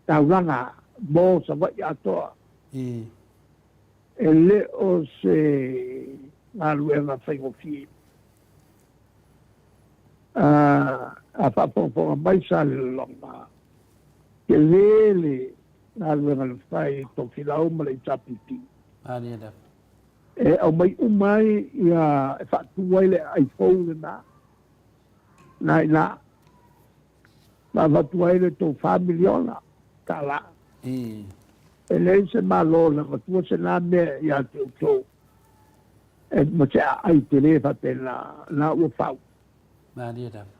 tauranga mo sa wai atoa. E le o se ngaluenga whai ngofi. A whaponga mai sa le lolonga. Ke lele ngaluenga le whai to filau ma le tapiti. E au mai umai ia e whatuai le iPhone na. Na ma whatuai le tō 5 miliona ka la. E le se malo na katua se nā mea ia te uto. E ma se ai te le whate na ua whau.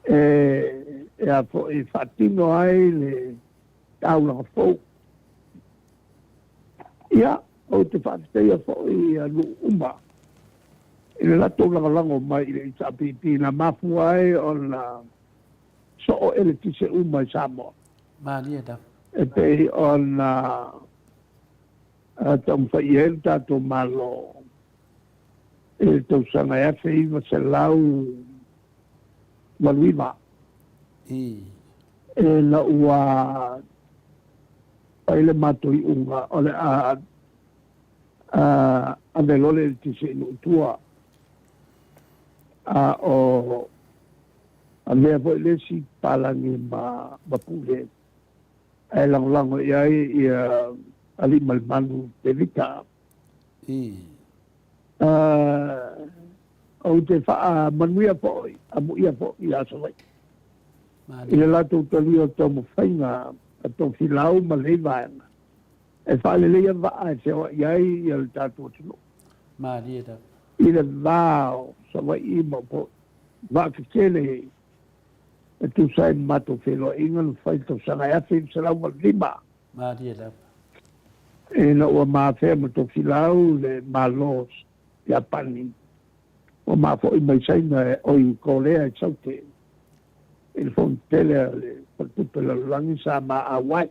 E a fo e whatino ai le tau na whau. Ia, o te whateia fo i anu umba. I le lato langalango mai i le itapipi na mafu ai o na so o ele tise umba i Samoa. E pei o na tam whai el tato malo e tau sanga e fe iwa se lau waluiva. E na ua paile mato i unga o le a velole le tise inu tua o a mea po lesi palangi ma pule e langolango iai ia ali malmanu te vita o te wha manuia po a muia po i asa wai i le lato utalio tau mo whainga a tau filau ma leivaenga e whaalelea waa e se wa iai i al tātua tino. I le vāo sa wa i ma po waa ke kele e tu sai mato whelo inga lu whai tau sanga e awhi sa lau wa lima. E na ua maa whea ma tau filau le maa los i apani. O maa fo i mai saina e oi kolea e saute. E le fon tele le patupe la langi sa maa awai.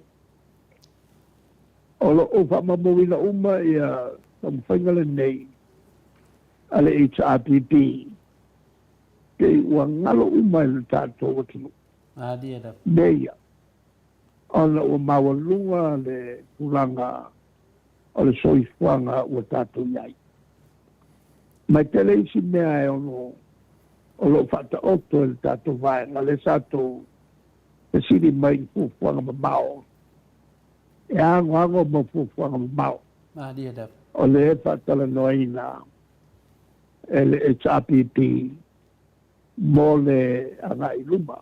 Olo o whamamawina uma ia tamwhaingale nei ale HRPP kei ua ngalo uma i le tātou watinu. Neia. Ona ua mawalunga le kulanga o le soifuanga ua tātou iai. Mai tele isi mea e ono o lo whata oto e le tātou vaenga le tātou e siri mai fufuanga mamao. E ango mo fufuanga mamao. O le e whatala noina e le HRPP mo le anga i luma.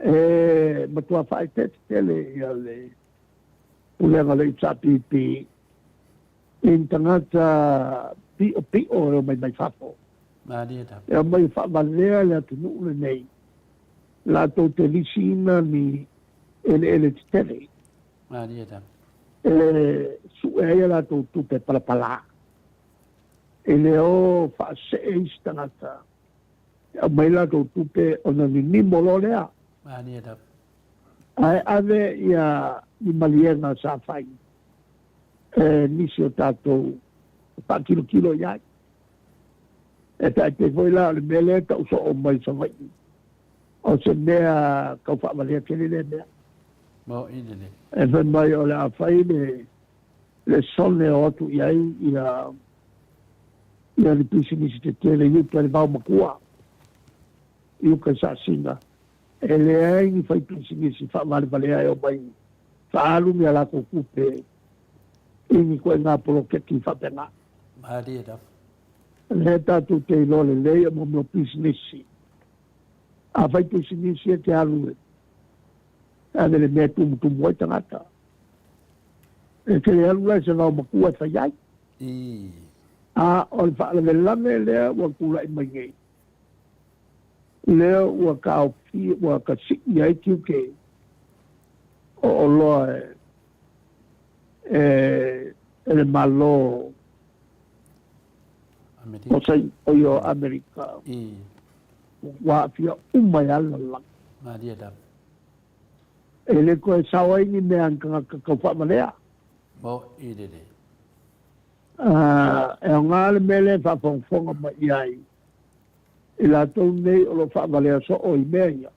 E matua whai tele ia le ulenga le HRPP in tangata pio o mai whapo. E mai whamalea le atu nuule nei. La tau te lisina ni ele tele. Su e la tau tupe palapala. E leo whaaseis tangata. E mai la tau tupe o na ni mololea. Ai ave ia ni malienga sa whai. Nisi o tātou pa kilo iai. E tai te foi la le mele tau so o mai sa wai. O se mea kau whaamalea kele le mea. E when mai o le a whai le sone o atu iai ia le pisi nisi te tele iuka le bau makua. Iuka sa singa. E le ai ni whai pisi nisi whaamale valea e o mai. Whaalu mi ala ko kupe. Ini koe ngā poloketi whapenga. Le tātou te ilole leia mo mio pisi nisi. A whai pisi nisi e te alu e. Ane le mea tumu ai tangata. E te le alu lai se ngau makua e whaiai. A o le whaala me lame lea ua kula i mai ngei. Lea ua ka ofi, ua ka siki ai tiuke. O loa e le malo o sai o io Amerika. wa fia umayala lang. Ma dia dap. Ele ko sawa ini me ang ka fa malea. Mo i de de. E ngal mele fa fonga ma iai. Ila tau nei o lo fa malea so o i mea.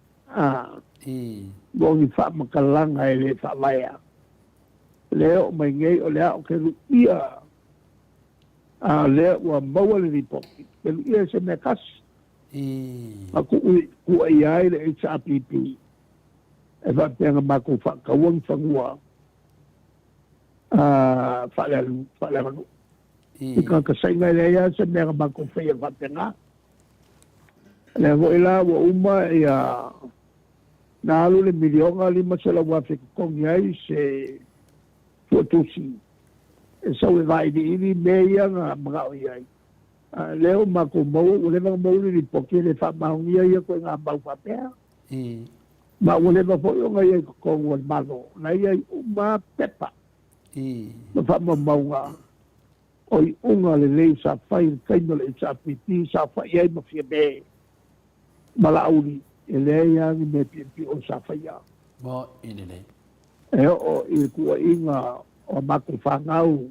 I. Bongi fa makalanga ele fa maya. Leo mai ngei o lea o ke ia. Leo wa maua le ripoki. Pelu ia se me kasi. Aku ku ai le HRPP. E fa tenga mako fa kawang fangua. Fa le ika ka sai ngai le ia se me mako fa ia fa tenga. Le ho ila wa uma ia na alu le milionga lima se la wa fe kongi ai se fotusi. E sa we vai di ini me ia nga mga o iai. Leo mako mau ule mga mau ni poki le fa maungia ia ko nga mau fa pea. Ma ule mga po yung nga ko ngol malo. Na ia uma pepa. Ma fa mau nga. Oi unga le lei sa fai kaino le sa piti sa fa iai ma fia be. Malauli. Ele ia ni me pi o sa fa ia. Mo ini le. E o i kua inga o mako fa ngau.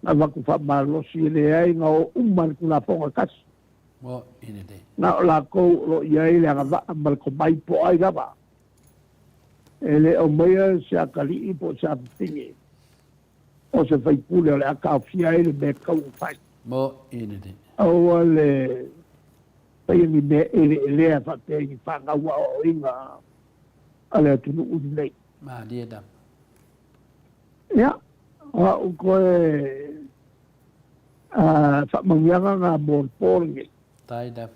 Na mako fa malosi le ai nga o uman kula fonga kas. Mo ini de. Na o la ko lo iai le nga mal ko mai po ai gaba. Ele o mea se akali i po sa tingi. O se fai pule o le aka fia ele me kau fai. Mo ini de. O le pai ni me ele a fa te i fa nga wa o inga ale tunu udinei. Ma dia dap. Ya. O koe fa mangianga nga morpol nge. Tai dap.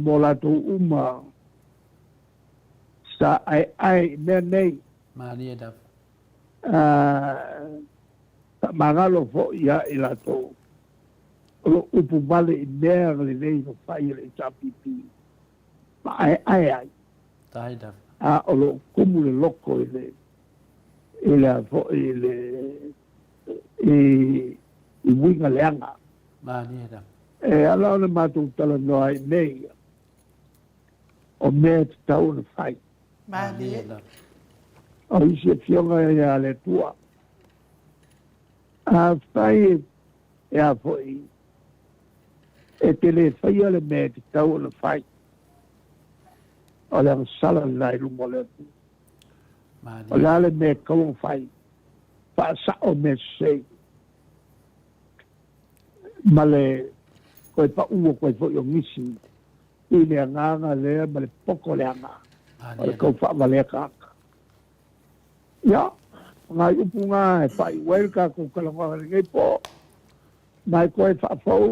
Mo la tu uma sa ai nei Ma dia dap. magalo fo ia ila to lo upu vale i mea le nei no fai le chapipi ma ai Tai dap. o lo kumu le loko ile fo ile i winga leanga Ma dia dap. ala ona matu tala no ai nei o me tau na fai Ma dia dap. o isi fionga ia le tua fai e a foi e tele fai ale me tau na fai o le sala lai lu mole Ma o dia. le me kau fai pa sa o me sei male ko pa uo ko fo yo misi i le nganga le male poko le anga Ma o dia. ko fa vale ka ya ngai upunga e pai welka ko kalanga ngai po mai ko fa fo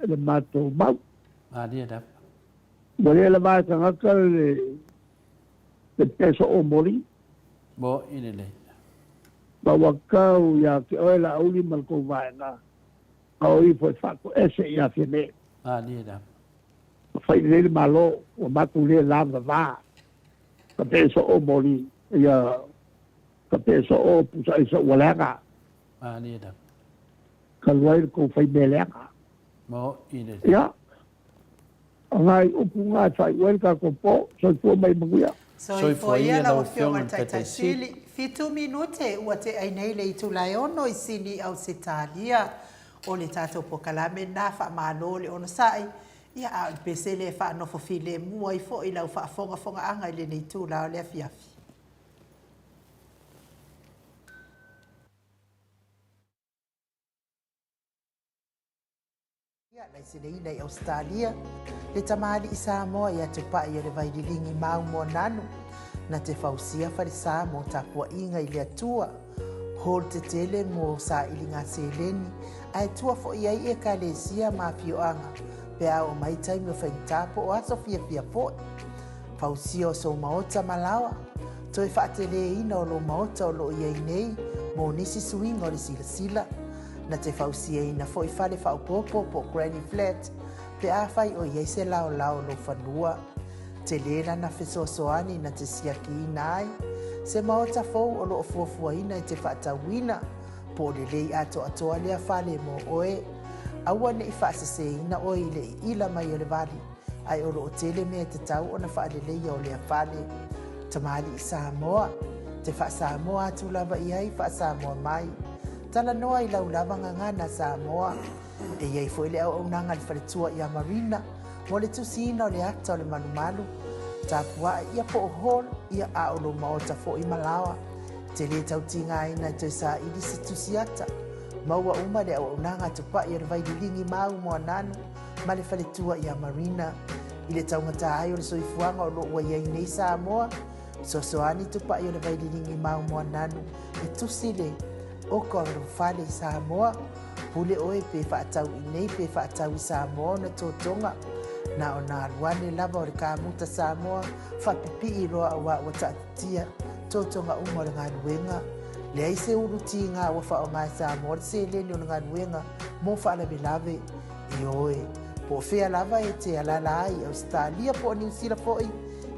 le mato mau Ma dia dap. Boleh le mai ka ngakal le peso o mori Mo ini le. bawa kau ya ke oela uli mal ko vai na au i foi fa ko ese ya fine Ma dia dap. fai le malo o matu le la va ka peso o mori ya ka peso o pusa isa wala ka Ma dia dap. ka luai ko fai beleka Mo ini le. ya ngai upunga fai welka ko po so fu mai manguya Soi foia la wafionga taitai sili. Fitu minute ua te ainei le itu laiono i sini au se talia. O le tatou pokalame na wha malo le ono sai. Ia a pese le wha anofo file mua i fo i lau wha fonga anga i le nei tu lao le afiafi. Lai sinei nei Australia, le tamali i Samoa ia tupai o le vaililingi mau mo nanu, na te fausia farisa mo tapua inga i le atua, hol te tele mo sa ilinga seleni, ai tua fo iai e ka lesia ma fioanga, pe a o mai taimi o whaintapo o aso fia po. Fausia o so maota malawa, toi whaatele ina o lo maota o lo iai nei, mo nisi suinga o le sila. Na te fausia ina fo i fale whaupopo po Granny Flat, pe a whai o iei se lao lo whanua. Te lena na fesoasoani na te siaki ina ai, se maota fou o lo fuafua ina i te whaatawina, po le lei ato atoa lea fale mo oe. aua ne i whaasaseina o i le ila mai o le vali. Ai oro o tele mea te tau o na whaaleleia o le afale. Tamali i Samoa. Te wha Samoa atu lava i ai wha Samoa mai. Tala noa i lau lava ngangana Samoa. E iei fo ile au nanga le whaletua i a Marina. Mo le tusina o le ata o le manumalu. Tapua ia po o hol ia a o lo maota fo i Malawa. Te le tau tinga ina te sa ili se tusiata. Maua uma le au nanga tupa i a vaidilingi mau mo nanu. Ma le whaletua i a Marina. I le taungata ai o le soifuanga o lo ua iei nei Samoa. Sosoani tupa i o le vaidilingi mau mo nanu. E tusile o ko fale Samoa. Pule oe pe whaatau i nei pe whaatau i Samoa na tōtonga. Na o nā ruane lava o le kāmuta Samoa. Whapipi i roa a wa tatatia. Tōtonga uma o le ngā nuenga. Le ai se uruti ngā wafa o ngā Samoa. Se leni o le ngā nuenga. Mō whaalabe lave i oe. Po fea lava e te alala ai. Australia po New Zealand po i.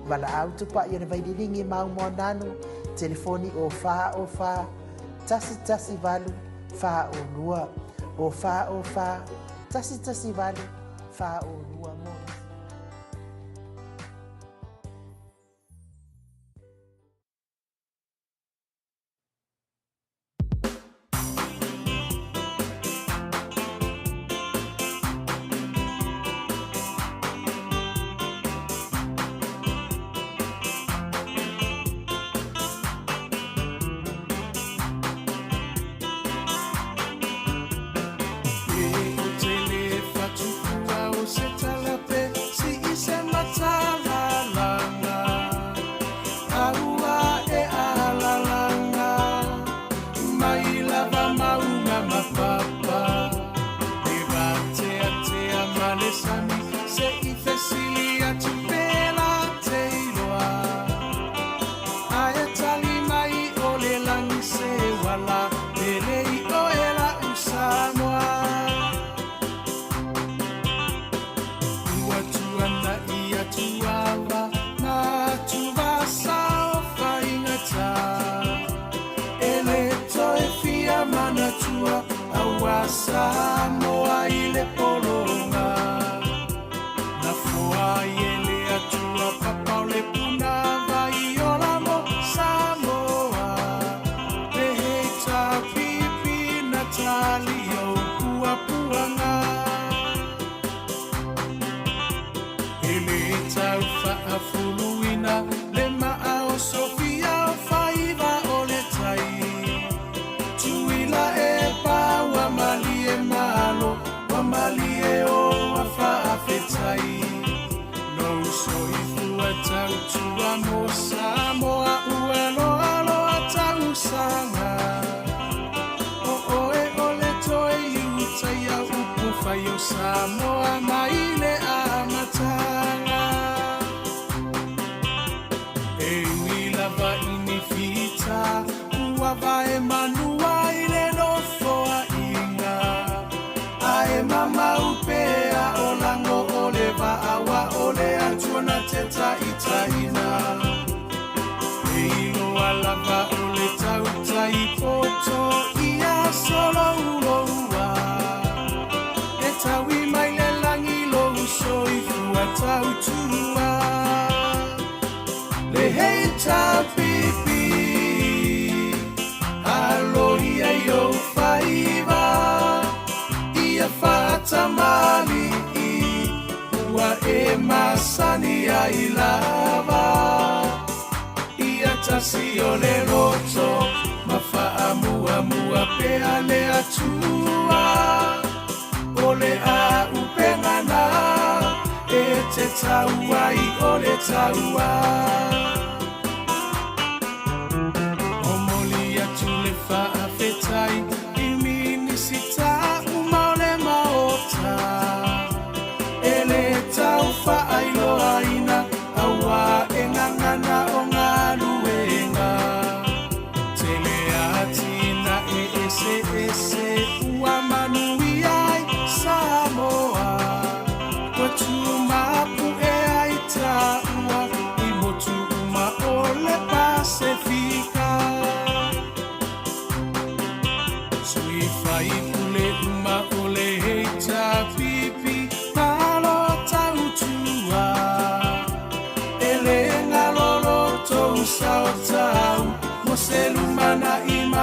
Wala au tupa i o le vaidilingi mau mo nanu. Telefoni o wha. Tasi valu. Wha o lua. O wha, tasi valu, wha o lua mo. Samoa i le polonga na fua i le atua papa o le puna vai o la mo Samoa le hei ta pipi na tali o pua puanga e le tau whaafuluina le maa o Sofia o whaiva o le tai tuila e paua mali malo wa mali e o a whaafetai no soi fua tau tua mo Samoa ua alo a tau sanga o oe o le toi utai a upu whai o Samoa mai le amatanga e wila va ini fita ua vae manua i le no foa e mama upea o lango o le vaawa o le atuana te taitaina e ilo alava o le tautai poto ia solo uloua e tawi mai le langi lo uso i fua tautua le hei tapipi alo ia yo whaiva Fatamali ua e masani ai lava ia tasi o le roto mafaa pea le atua o le a upengana e te taua i o le taua o moli atu le faafetai i minisita ele tau whaailo aina awa e ngangana o ngā luenga tele atina e ese ua manui ai Samoa watu mapu e ai taua i motu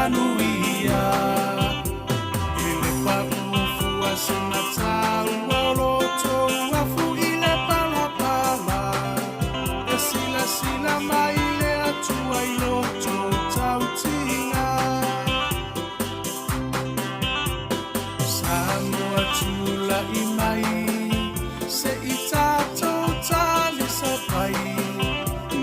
imanuia Ele paufu asena tau Oloto afu ile pala pala E sila sila maile atua iloto tautinga Samoa tula imai Se itato tali sapai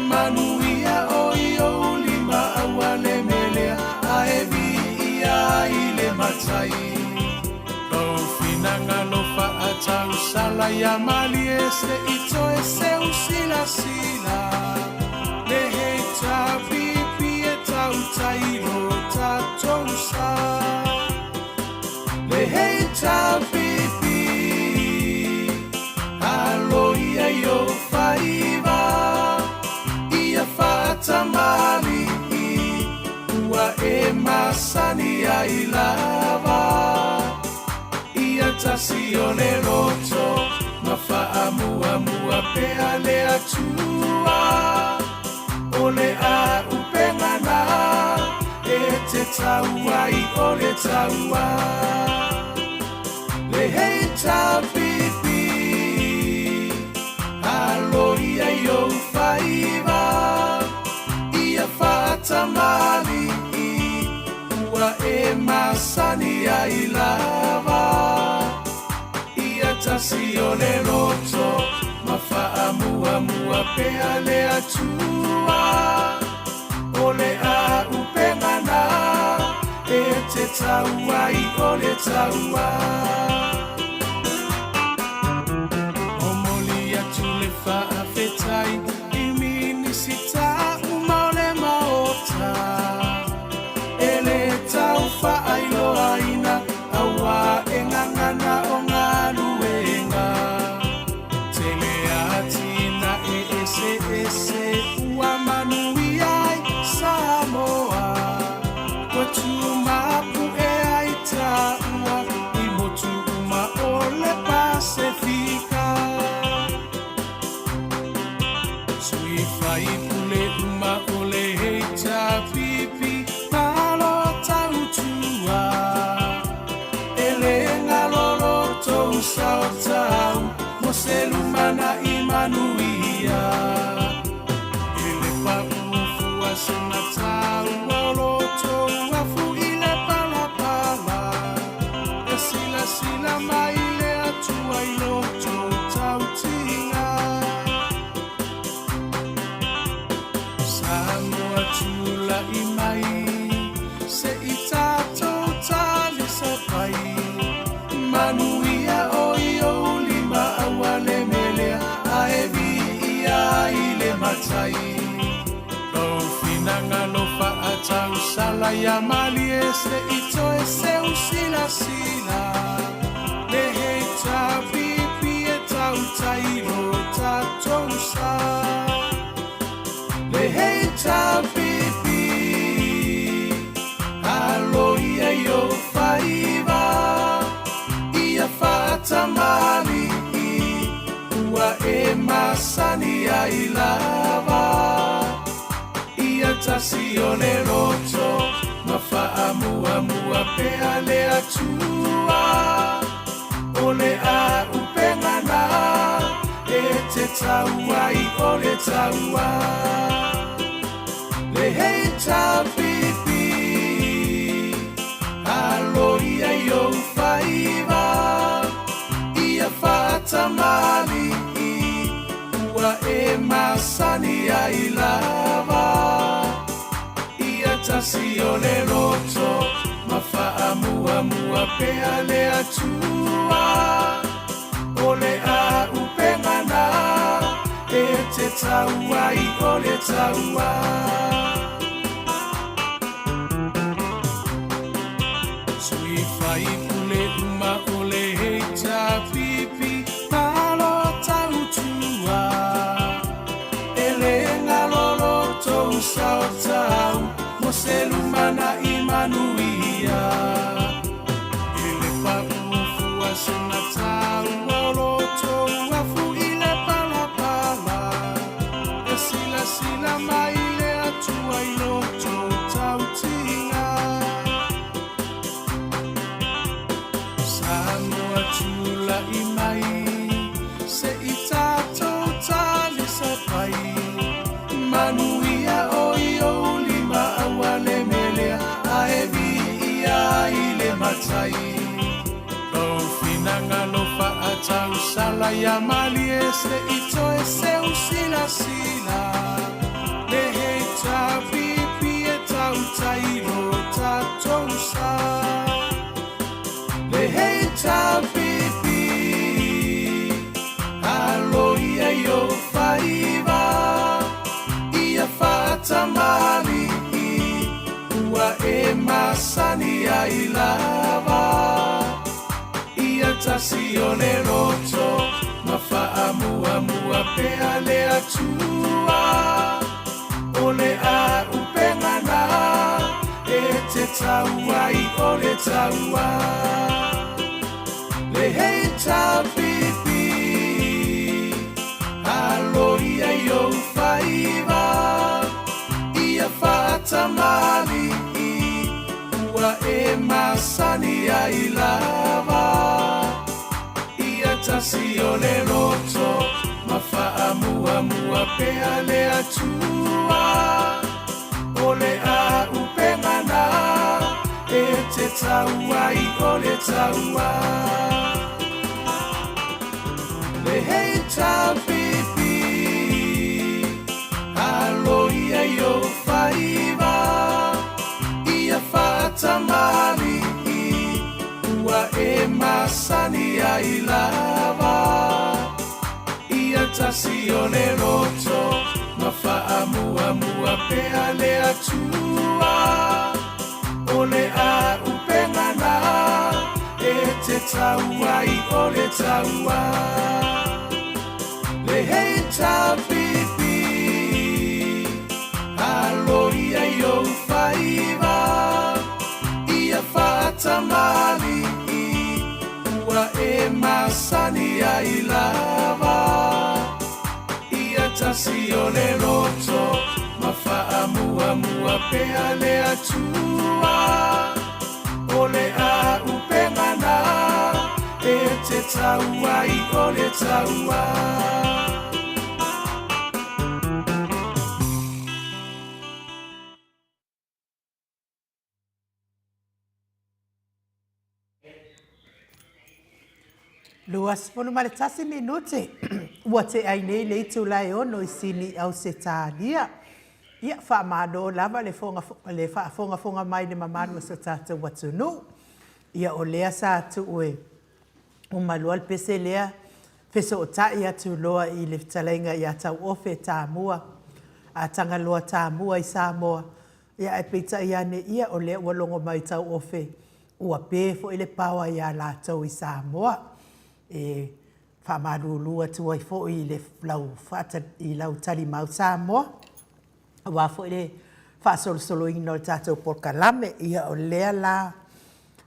Manuia oio lima awale melea Aevi ia ile matai Lo finanga lo faatau sala ya mali ese ito ese usila sila Lehe tapipi e tau tailo tatousa Lehe tapipi Alo ia yo faiva Ia fatamali Ua e masani ai lava Ia tasi o le roto Mafaa mua pea le atua O le a upengana E te taua i o le taua Le hei tapipi Alo ia yo faiva Ia fatamali Ua e masani ai lava Ia tasi o le roto Mafaa mua pea le atua O le a upengana E te taua i o le taua O moli atu le faafetai I minisita uma o le maota E le tau faailo aina Aua e ngangana o ngā luenga Tele atina e ese ese Ua manui ai Samoa Kwa tumapu e ai taua I motu uma o le Pasifika Sui fai pule uma o le heita pipi Malo tautua Ele ngalolo tou sao tau Mo se lumana imanuia Ele paufu asena tau Oloto afu ile pala pala E sila sila maile atua iloto tautinga Samoa tula imai Se itato tali sapai Manuia oio lima awale melea Aevi ia ile matai Lo finanga lo faatau sala ya mali ese ito ese usila sila Lehe tapipi e tau tailo tatousa Lehe tapipi Alo ia yo faiva Ia fatamali Ua e masani ai lava Ia tasi o le roto Mafaa mua pea le atua O le a upengana E te taua i o le taua Le hei tapipi Alo ia yo faiva Ia fatamali Ua e masani ai lava Ia tasi o le roto Mafaa mua pea le atua O le a upengana E te taua i o le taua Sui fai pule uma o le heita pipi Malo tautua Ele ngalolo tou sao tau Mo se lumana imanuia Ele paufu asena tau Oloto afu ile pala pala E sila sila maile atua iloto tautinga tau sala ia mali e se ito e se usila sila. Le hei tau pipi e tau tailo tatou sa. Le hei tau pipi alo ia yo faiva. Ia fata mali ua e masani ai lava. Ia tasi o le roto ma faa mua mua pea le atua. O le a upengana e te taua i o le taua. Le hei tau pipi alo ia yo faiva. Ia fata mali ua e masani ai lava. Ia tasi o le roto ma faa mua mua pea le atua. O le a upengana e te taua i o le taua. Le hei tau pipi alo ia yo faiva. Ia fata mali ua e masani ai lava. Ia tasi o le roto ma faa mua mua pea le atua. O le a upengana e te taua i o le taua. Le hei tau pipi alo ia yo faiva. Ia fata mali ua e masani ai lava. Ia tasi o le roto ma faa mua mua pea le atua. O le a upengana e te taua i o le taua. Luas pono male tasi minute. Ua te ai nei le itu lai ono i sini au se tālia. Ia wha mado lava le fonga mai le mamanu sa tātou watunu. Ia o lea sa tu ue. O malua le pese lea. Pese o tai atu loa i le talainga i atau ofe tā mua. A tanga loa tā mua i Samoa. Ia e pita i ane ia o lea walongo mai tau ofe. Ua pefo i le pawa i a lātou i Samoa. E whamarulua tua i fo i le lau tali mau Samoa. Wa fo i le whasolosolo ino le tātou Pokalame. Ia o lea la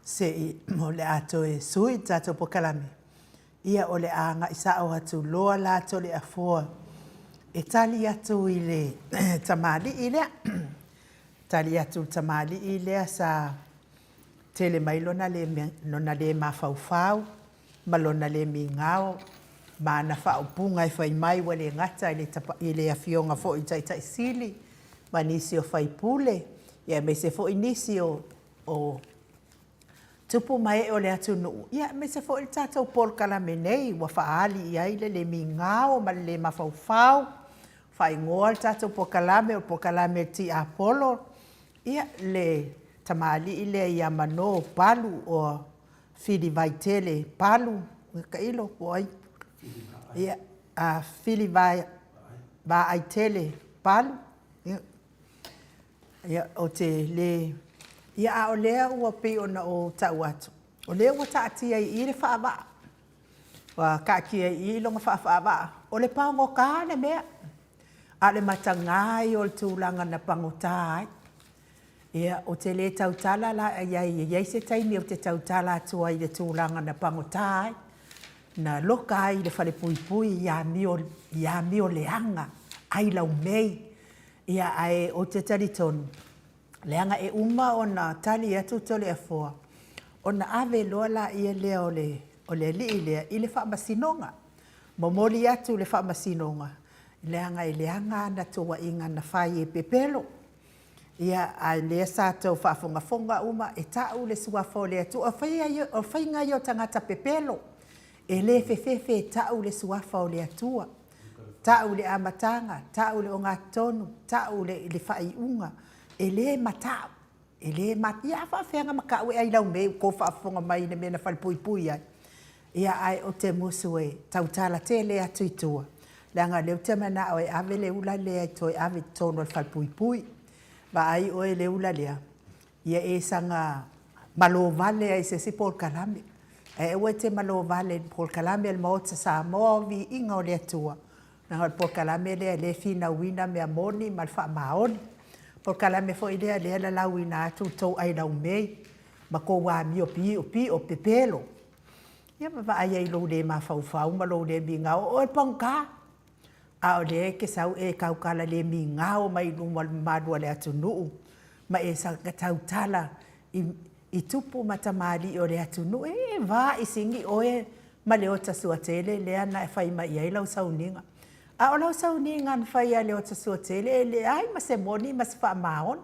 se i o le ato e sui tātou Pokalame. Ia o le anga i sao atu loa lātou le afoa. E tali atu i le tamali i lea. Tali atu tamali i lea sa tele mai lona le mafaufau. Malona le mingao. Mana whaupunga i whai mai wa le ngata i le awhionga fo i tai sili. Ma nisi o whai pule. Ia me se fo i nisi o tupu mai o le atu nuu. Ia me se fo i tātou Pokalame nei. Wa whaali i aile le mingao ma le mafaufau. Whai ngoa le tātou Pokalame o Pokalame ti Apollo. Ia le tamali i le ia mano palu o Fili Vaitele palu. Ka ilo po ai. Ia Fili Vaitele palu. Ia o te le. Ia o lea ua pe ona o tau atu. O lea ua taatia i le whaava. Wa kakia i longa whaava. O le pango ka le mea. A le matangai o le tūlanga na pangotai. Ia o te le tautala la iai se taimi o te tautala atua i le tūlanga na pangotai. Na loka ai le whale pui pui ia mio leanga. Ai lau mei. Ia ai o te taritonu. Leanga e uma o na tali atu tole a fua. O na ave loa la ia lea o le li lea i le whaamasinonga. Momoli atu le whaamasinonga. Leanga i leanga na toa inga na whai e pepelo. Ia a lea sātou whaafonga uma e tau le suafo le atu. O whainga yo tangata pepelo. e le fefefe ta'u le suafa o le atua, ta'u le amatanga, ta'u le o ngā tonu, ta'u le whaiunga, e le matau, e le ia whawhenga makau e ai lau me, ko whaafonga mai ne mena whalpui ai. Ia ai o te musu e tautala te le atu itua. Langa leo te mana o e ave le ula lea i toi ave tono al whalpui. Wa ai o e le ula lea. Ia e sanga malo vale ai se si Paul Kalame. E ue te malo vale Paul Kalame al maota sa movi inga o le atua. Nanga Paul Kalame lea le fina wina mea moni malfa maoni. Paul Kalame fo i lea la lawina atu tau ai lau mei. Ma ko wa mi o pi o pepelo. Ia ma ai ai lo le ma fau ma lo le bi nga o pangka. A o le ke sau e kaukala le mi nga o mai lu ma le atu nuu. Ma e sa tau tala i tupu matamali o le atu nuu. E va i singi o e ma le ota suatele le ana e fai ma i ai lau sauninga. A o lau sauninga an fai a le ota suatele le ai ma se moni ma se wha maon.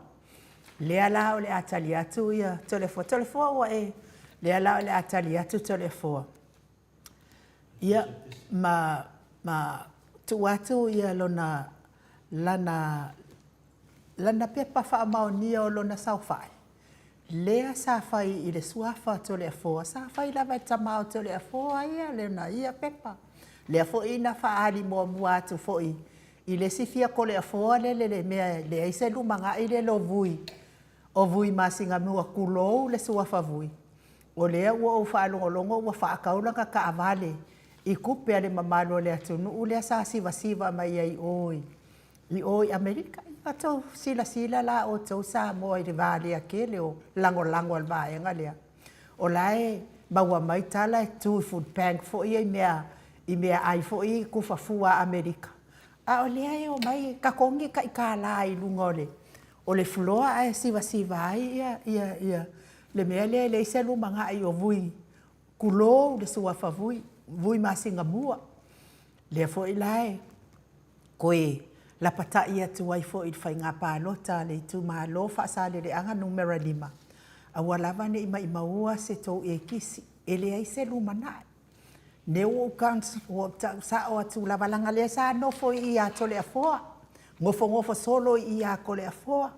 Le ala o le atali atu ia telefo wa e. Le ala o le atali atu telefo. Ia ma tu atu ia lana pepa wha maonia o lona saufai. Lea sa fai i le suafa to le afoa. Sa fai lava i tamao to le afoa ia lena ia pepa. Le afo ina wha ali mua mua atu fo i le sifia ko le afoa le mea le aise lumanga i le lo vui. O vui masinga mua kulou le suafa vui. O lea ua o whaalongolongo ua whaakaulanga ka avale. I kupe ale mamalo le atunu u lea sa siva mai ai oi. I oi Amerika. Ia tau sila la o tau sa moa i le vale a kele o lango al vaenga lea. O lae maua mai tala e tui food bank fo i mea ai fo i kufafua Amerika. A o lea e o mai kakongi ka i ka la i lungole. O le floa e siva ai ia. Le mea le se lumanga ai o vui. Kulo le suafa vui masinga mua. Le fo i lae. Koe la pata ia tu ai fo i fai ngā pālota le tu malo fa sa le anga numera 5. A walawa ne ima ua se tau e kisi. E le ai se lumana. Ne o kans o sa o atu la walanga le sa no fo i a tole a foa. Ngofo solo i a kole a foa.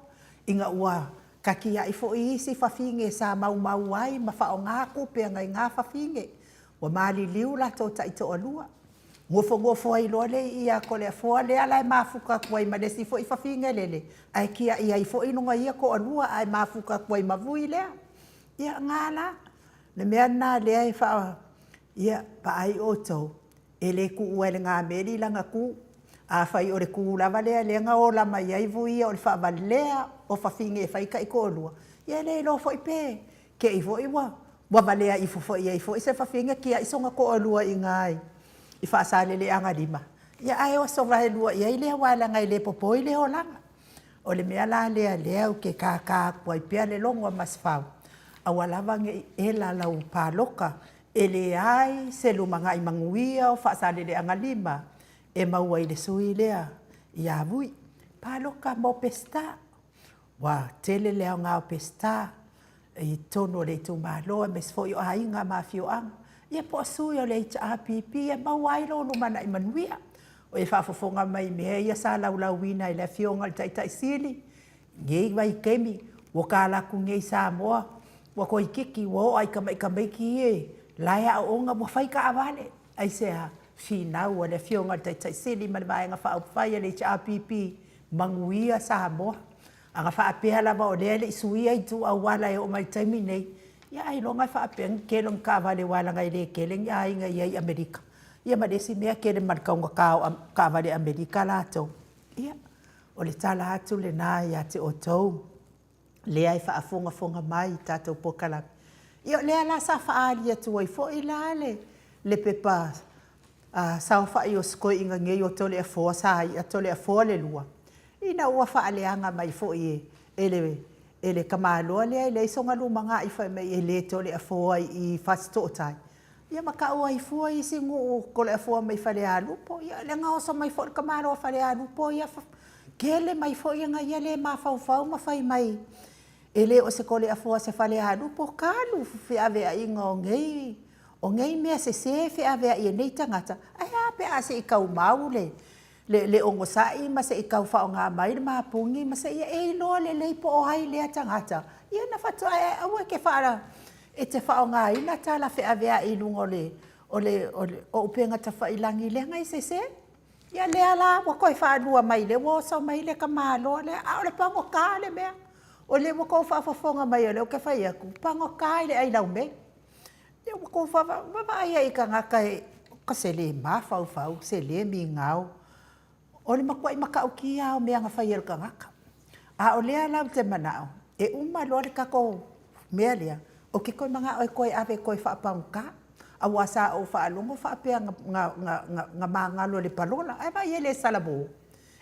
Inga ua kakia i fo i si fafinge sa mau ai ma fa o ngā kupe ngai ngā fafinge. Wa mali liu la tau ta ito alua. Ngofo ai lole i a kole a foa le ala e mafuka kuai ma desi fo i fafinge lele. Ai kia i ai fo i nunga ia ko alua ai mafuka kuai ma vui lea. Ia ngala. Le mea nā lea e fa ia pa ai o tau. E le ku ua le ngā meri langa ku. A fai o le ku lava lea le nga o la mai ai vui o le fa valea o fafinge e fai ka i ko alua. Ia le lo fo i pe. Ke i fo i wa. Wa valea i fo i fo i se fafinge kia i songa ko alua i ngai. I fa sale le anga 5. Ia ai o so vai lua ia le wala ngai le popo i le holanga. O le mea la le o ke ka po i pe le longo masfau. A wala vange e la lau paloka e le ai se lumanga i manguia o fa sale le anga 5. E maua i le sui lea ia vui. Paloka mo pesta. Wa tele leo ngā o pesta. I tono le tu malo e mesfo i o hainga mafio anga. Ia po sui o le HRPP e mawai lo lumana i manuia. O e whafofonga mai mea ia sa laulawina i le fionga le taitaisili. Ngei vai kemi, wakala ku ngei sa moa. Wako i kiki, wo ai kamai ki e. Laia o onga mo whai ka avale. Ai sea finau o le fionga le taitaisili ma le vaenga whaupwhai le HRPP. Manguia sa moa. Anga whaapea lava o lea le isuia i tu awala e o mai taimi nei. Ia ai longa whaapeng kelong ka vale wala ngai le keleng ia inga iai Amerika. Ia madesi mea kele markaunga ka vale Amerika lato. Ia, o le tala atu le nā ia te o tau. Lea i whaafonga mai tātou pokala. Ia lea la sa whaali atu ai fo i lale. Le pepa sao whai o skoi inga ngei o tole a fōa sa i a tole a fōa le lua. Ina ua whaaleanga mai fo i ele kamaloa lea i leisonga lumanga i whai mai e le tole a fōa i whasto o tai. Ia maka ua i fua i singu o kole a fōa mai whale a lupo. Ia le ngā oso mai fo i kamaloa whale a lupo. Ia kele mai fo i nga ia le ma whau ma whai mai. E le o se kole a fōa se whale a lupo kalu fi ave a inga o ngei. O ngai mea se whea vea i nei tangata, ai ape a se i kau mau le ongo sai, ma se i kau whao ngā mai, le mapungi, ma se ia e loa le leipo o hai lea tangata. Ia na whatu ai aua ke whaara, e te whao ngā ina tala whea vea i lungo o upenga ta whailangi le ngai se. Ia lea la, wa koe whaanua mai le, wosa mai le ka māloa le, a o le pango kā le mea. O le wako whaafafonga mai o le o ke whai aku, pango kā le ai nau mei. Ia wako whaafafonga i ka ngaka e, ka se le mawhau, se le mi ngau. O le makuai makau ki au mea ngā whai el ka ngaka. A o lea lau te manao, e loa le kako mea lea, o ki koe mga oi koe ave koe whaapang ka. A wasa o whaalongo whaapea ngā māngalo le palola, ai vai ele salabo.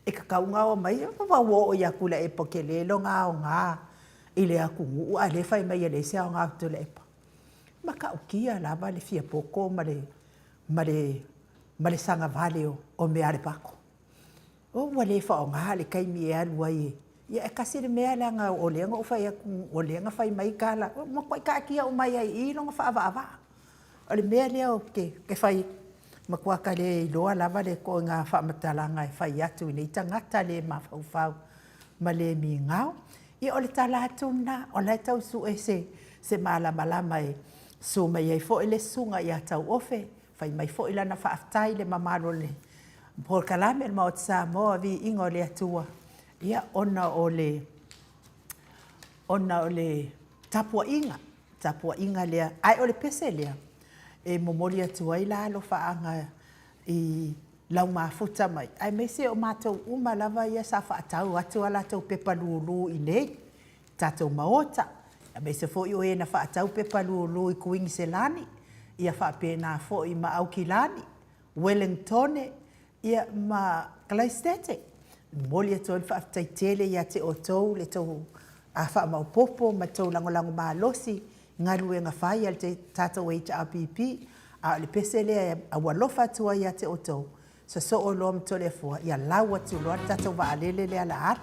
E ka kaunga o mai, wawo o ia kula e po ke lelo ngā o ngā, i le aku ngu, a le whai mai ele sea o ngā tu le epa. Maka ukia lava le fia poko ma le sanga vale o mea le pako. O wale wha o ngā le kaimi e alua i. Ia e kasi le mea langa o leanga o whai aku, o leanga whai mai kala, ma koe ka kia o mai ai i longa wha ava. O le mea lea o ke whai makuaka le loa lava le ko ngā whamatalanga e whai atu i nei tangata le mawhauwhau ma le mi ngau. I o le tala atuna o le tau su e se malama e su mai ei fo i le sunga i atau ofe. Whai mai fo i lana whaaftai le mamalo le. Por kalame le mao tsa moa vi ingo le atua. Ia ona o le tapua inga lea. Ai o le pese lea. E momori atu ai la alo whaanga i lau mafuta mai. Ai me se o mātou uma lava ia sa whaatau atu ala tau pepa lulu i nei, tātou maota. A me se fo i o e na whaatau pepa lulu i kuingi se lani, ia whaapena fo i ma Aukilani, Wellingtone, ia ma Kleistete. Moli atu ai whaatai tele ia te o tau, le tau a wha maupopo, ma tau langolango maa losi, ngaru e ngā whai al te tātou HRPP, a le pese lea a walofa atua ia te otou. So o loa mto le fua, ia lau atu loa tātou wa alele lea la ar.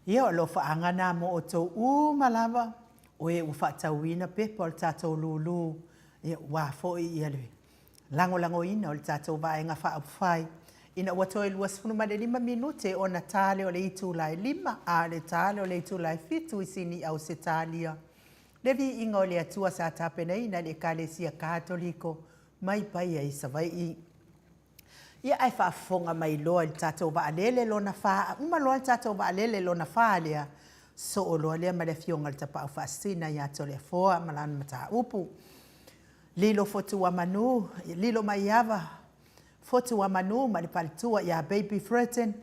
Ia o lo whaangana mo o tau malawa. O e u whaatauina pepa o le tātou lulu. Ia wā fōi ia le. Lango ina o le tātou vaenga whaapwhai. Ina ua toi lua 15 minute o na tāle o le itu lai 5 a le tāle o le itu lai 7 isini au se tālia. Le vi inga o le atua sa tāpena ina le kalesia katoliko mai pai ai savai i. Ia ai whaafonga mai loa le tātou vaalele lo na wha. Uma loa le tātou vaalele lo na wha lea. So o loa lea ma le fionga le tapau whaasina ia to le foa malana mata upu. Lilo fotu wa manu, lilo mai ava. Fotu wa manu ma le palitua ia baby threaten.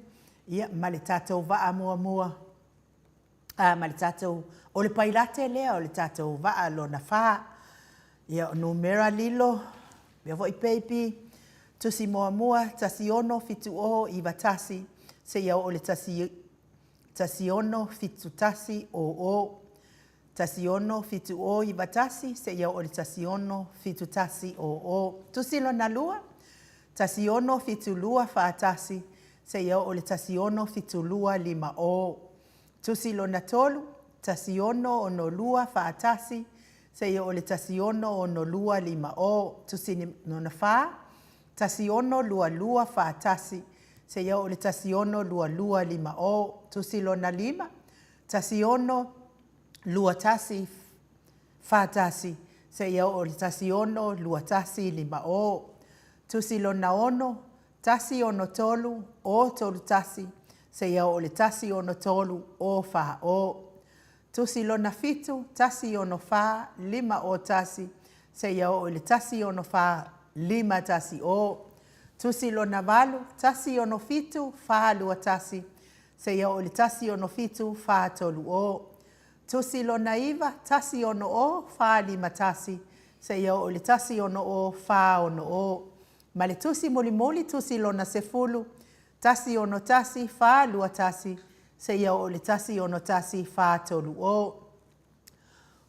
Ia ma le tātou vaa mua. Ma le tātou o le pailate lea o le tātou vaa lo na wha. Ia numera lilo, bea vo i baby. Tusi mua, tasi ono fitu o i watasi. Se ia o le tasi ono fitu tasi o. Tasi ono fitu o i watasi. Se ia o le tasi ono fitu tasi o. Tusi lo na lua. Tasi ono fitu lua whaatasi. Se ia o le tasi ono fitu lua 5 o. Tusi lo na tolu. Tasi ono lua whaatasi. Se ia o le tasi ono lua 5 o. Tusi no na wha. Tasi ono lua whaatasi. Se ia o le tasi ono lua 5 o. Tusi lo na 5. Tasi ono lua tasi whaatasi. Se ia o le tasi ono lua tasi 5 o. Tusi lo na ono. Tasi ono tolu o tolu tasi. Se ia o le tasi ono tolu o wha o. Tusi lo na fitu. Tasi ono wha 5 o tasi. Se ia o le tasi ono wha 5 tasi o. Tusi lo na valu, tasi ono fitu, wha lua tasi. Se ia o le tasi ono fitu, wha tolu o. Tusi lo na iwa, tasi ono o, wha 5 tasi. Se ia o le tasi ono o, wha ono o. Ma le tusi moli, tusi lo na sefulu, tasi ono tasi, wha lua tasi. Se ia o le tasi ono tasi, wha tolu o.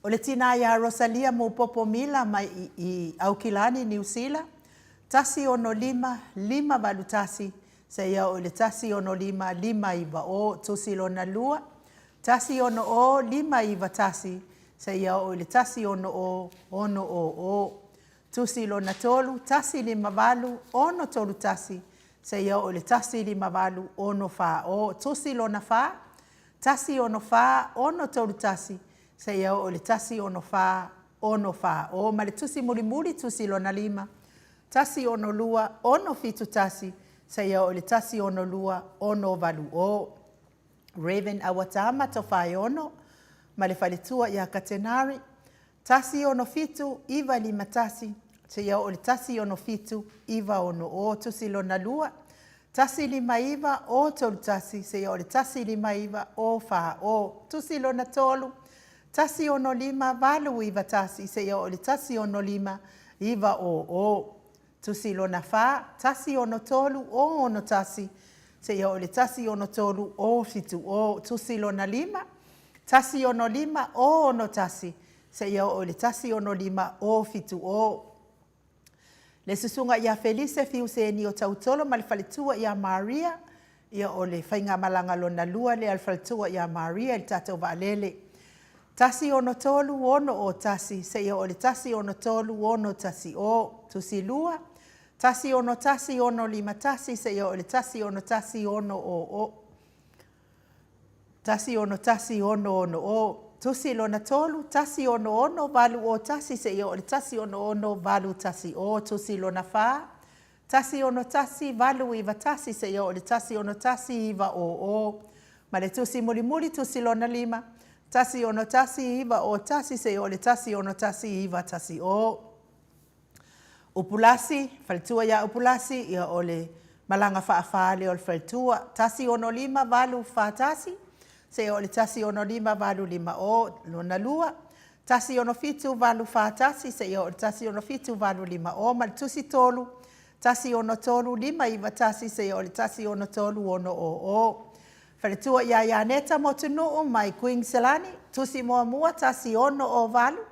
O le tina ia Rosalia mo popo mila mai i Aukilani, New Zealand. Tasi ono 5 valu tasi. Se ia o le tasi ono 5 iwa o. Tusi lo na lua. Tasi ono o 5 iwa tasi. Se ia o le tasi ono o. Tusi lo na tolu. Tasi 5 valu. Ono tolu tasi. Se ia o le tasi 5 valu. Ono wha o. Tusi lo na wha. Tasi ono wha. Ono tolu tasi. Se ia o le tasi ono wha. Ono wha o. Ma le tusi muri. Tusi lo na 5. Tasi ono lua, ono fitu tasi. Se ia o le tasi ono lua, ono valu o. Raven awatama to whai ono. Ma le whalitua ia katenari. Tasi ono fitu, iwa 5 tasi. Se ia o le tasi ono fitu, iwa ono o. Tusi lo na lua. Tasi 5 iwa, o tolu tasi. Se ia o le tasi 5 iwa, o wha o. Tusi lo na tolu. Tasi ono 5, valu iwa tasi. Se ia o le tasi ono 5, iwa o. Tusi lo na wha, tasi ono tolu o ono tasi. Se ia o le tasi ono tolu o fitu o. Tusi lo na 5, tasi ono 5 o ono tasi. Se ia o le tasi ono 5 o fitu o. Le susunga ia Felice fiu se ni o tautolo ma le whalitua ia Maria. Ia o le whainga malanga lo na lua le al whalitua ia Maria il tatou vaalele. Tasi ono tolu ono o tasi. Se ia o le tasi ono tolu ono tasi o. Tusi lua. Tasi ono 5 tasi. Se ia o le tasi ono o. Tasi ono tasi ono o. Tusi lo na tolu. Tasi ono valu o tasi. Se ia o le tasi ono valu tasi o. Tusi lo na wha. Tasi ono tasi valu iwa tasi. Se ia o le tasi ono tasi iwa o. Ma le tusi muli tusi lo na 5. Tasi ono tasi iwa o tasi. Se ia o le tasi ono tasi iwa tasi o. Upulasi, whalitua ia upulasi, ia o le malanga whaafale o le whalitua. Tasi ono 5 valu whaatasi. Se ia o le tasi ono 5 valu 5 o lona lua. Tasi ono fitu valu whaatasi. Se ia o le tasi ono fitu valu 5 o. Ma le tusi tolu. Tasi ono tolu 5 iwa tasi. Se ia o le tasi ono tolu ono o. Whalitua ia Ianeta mo tunuu mai Queen Selani. Tusi mua tasi ono o valu.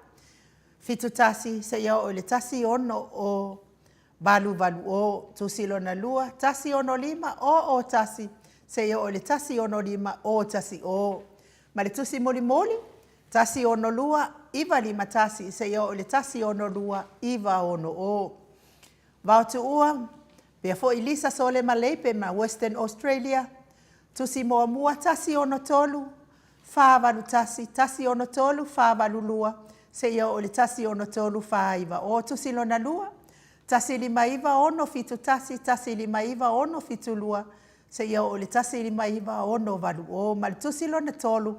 Fitu tasi, se ia o le tasi ono o valu o. Tusi lo na lua. Tasi ono 5 o tasi. se ia o le tasi ono lima o tasi o. Ma le tusi moli moli, tasi ono lua, iwa lima tasi, se ia o le tasi ono lua, iwa ono o. Vau tu ua, pia fo i lisa sole ma leipe ma Western Australia, tusi moa mua tasi ono tolu, whāwalu tasi ono tolu, whāwalu lua, se ia o le tasi ono tolu whāiwa o tusi lona lua, tasi lima iwa ono fitu tasi lima iwa ono fitu lua, se ia o le tasi lima iwa ono walu o, ma le tusi lona tolu,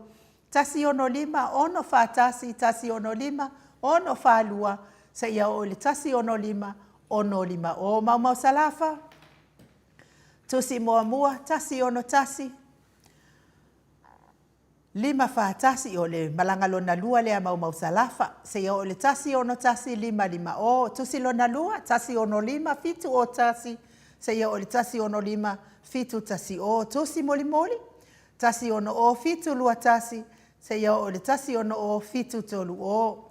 tasi ono lima ono whātasi, tasi ono lima ono whālua, se ia o le tasi ono lima o mau salafa, tusi moa mua, tasi ono tasi, lima whātasi o le malangalona lua lea mau salafa, se ia o le tasi ono tasi lima o, tusi lona lua, tasi ono lima, fitu o tasi, se ia o le tasi ono lima, fitu tasi o, tusi moli moli, tasi ono o, fitu lua tasi, se ia o le tasi ono o, fitu tolu o.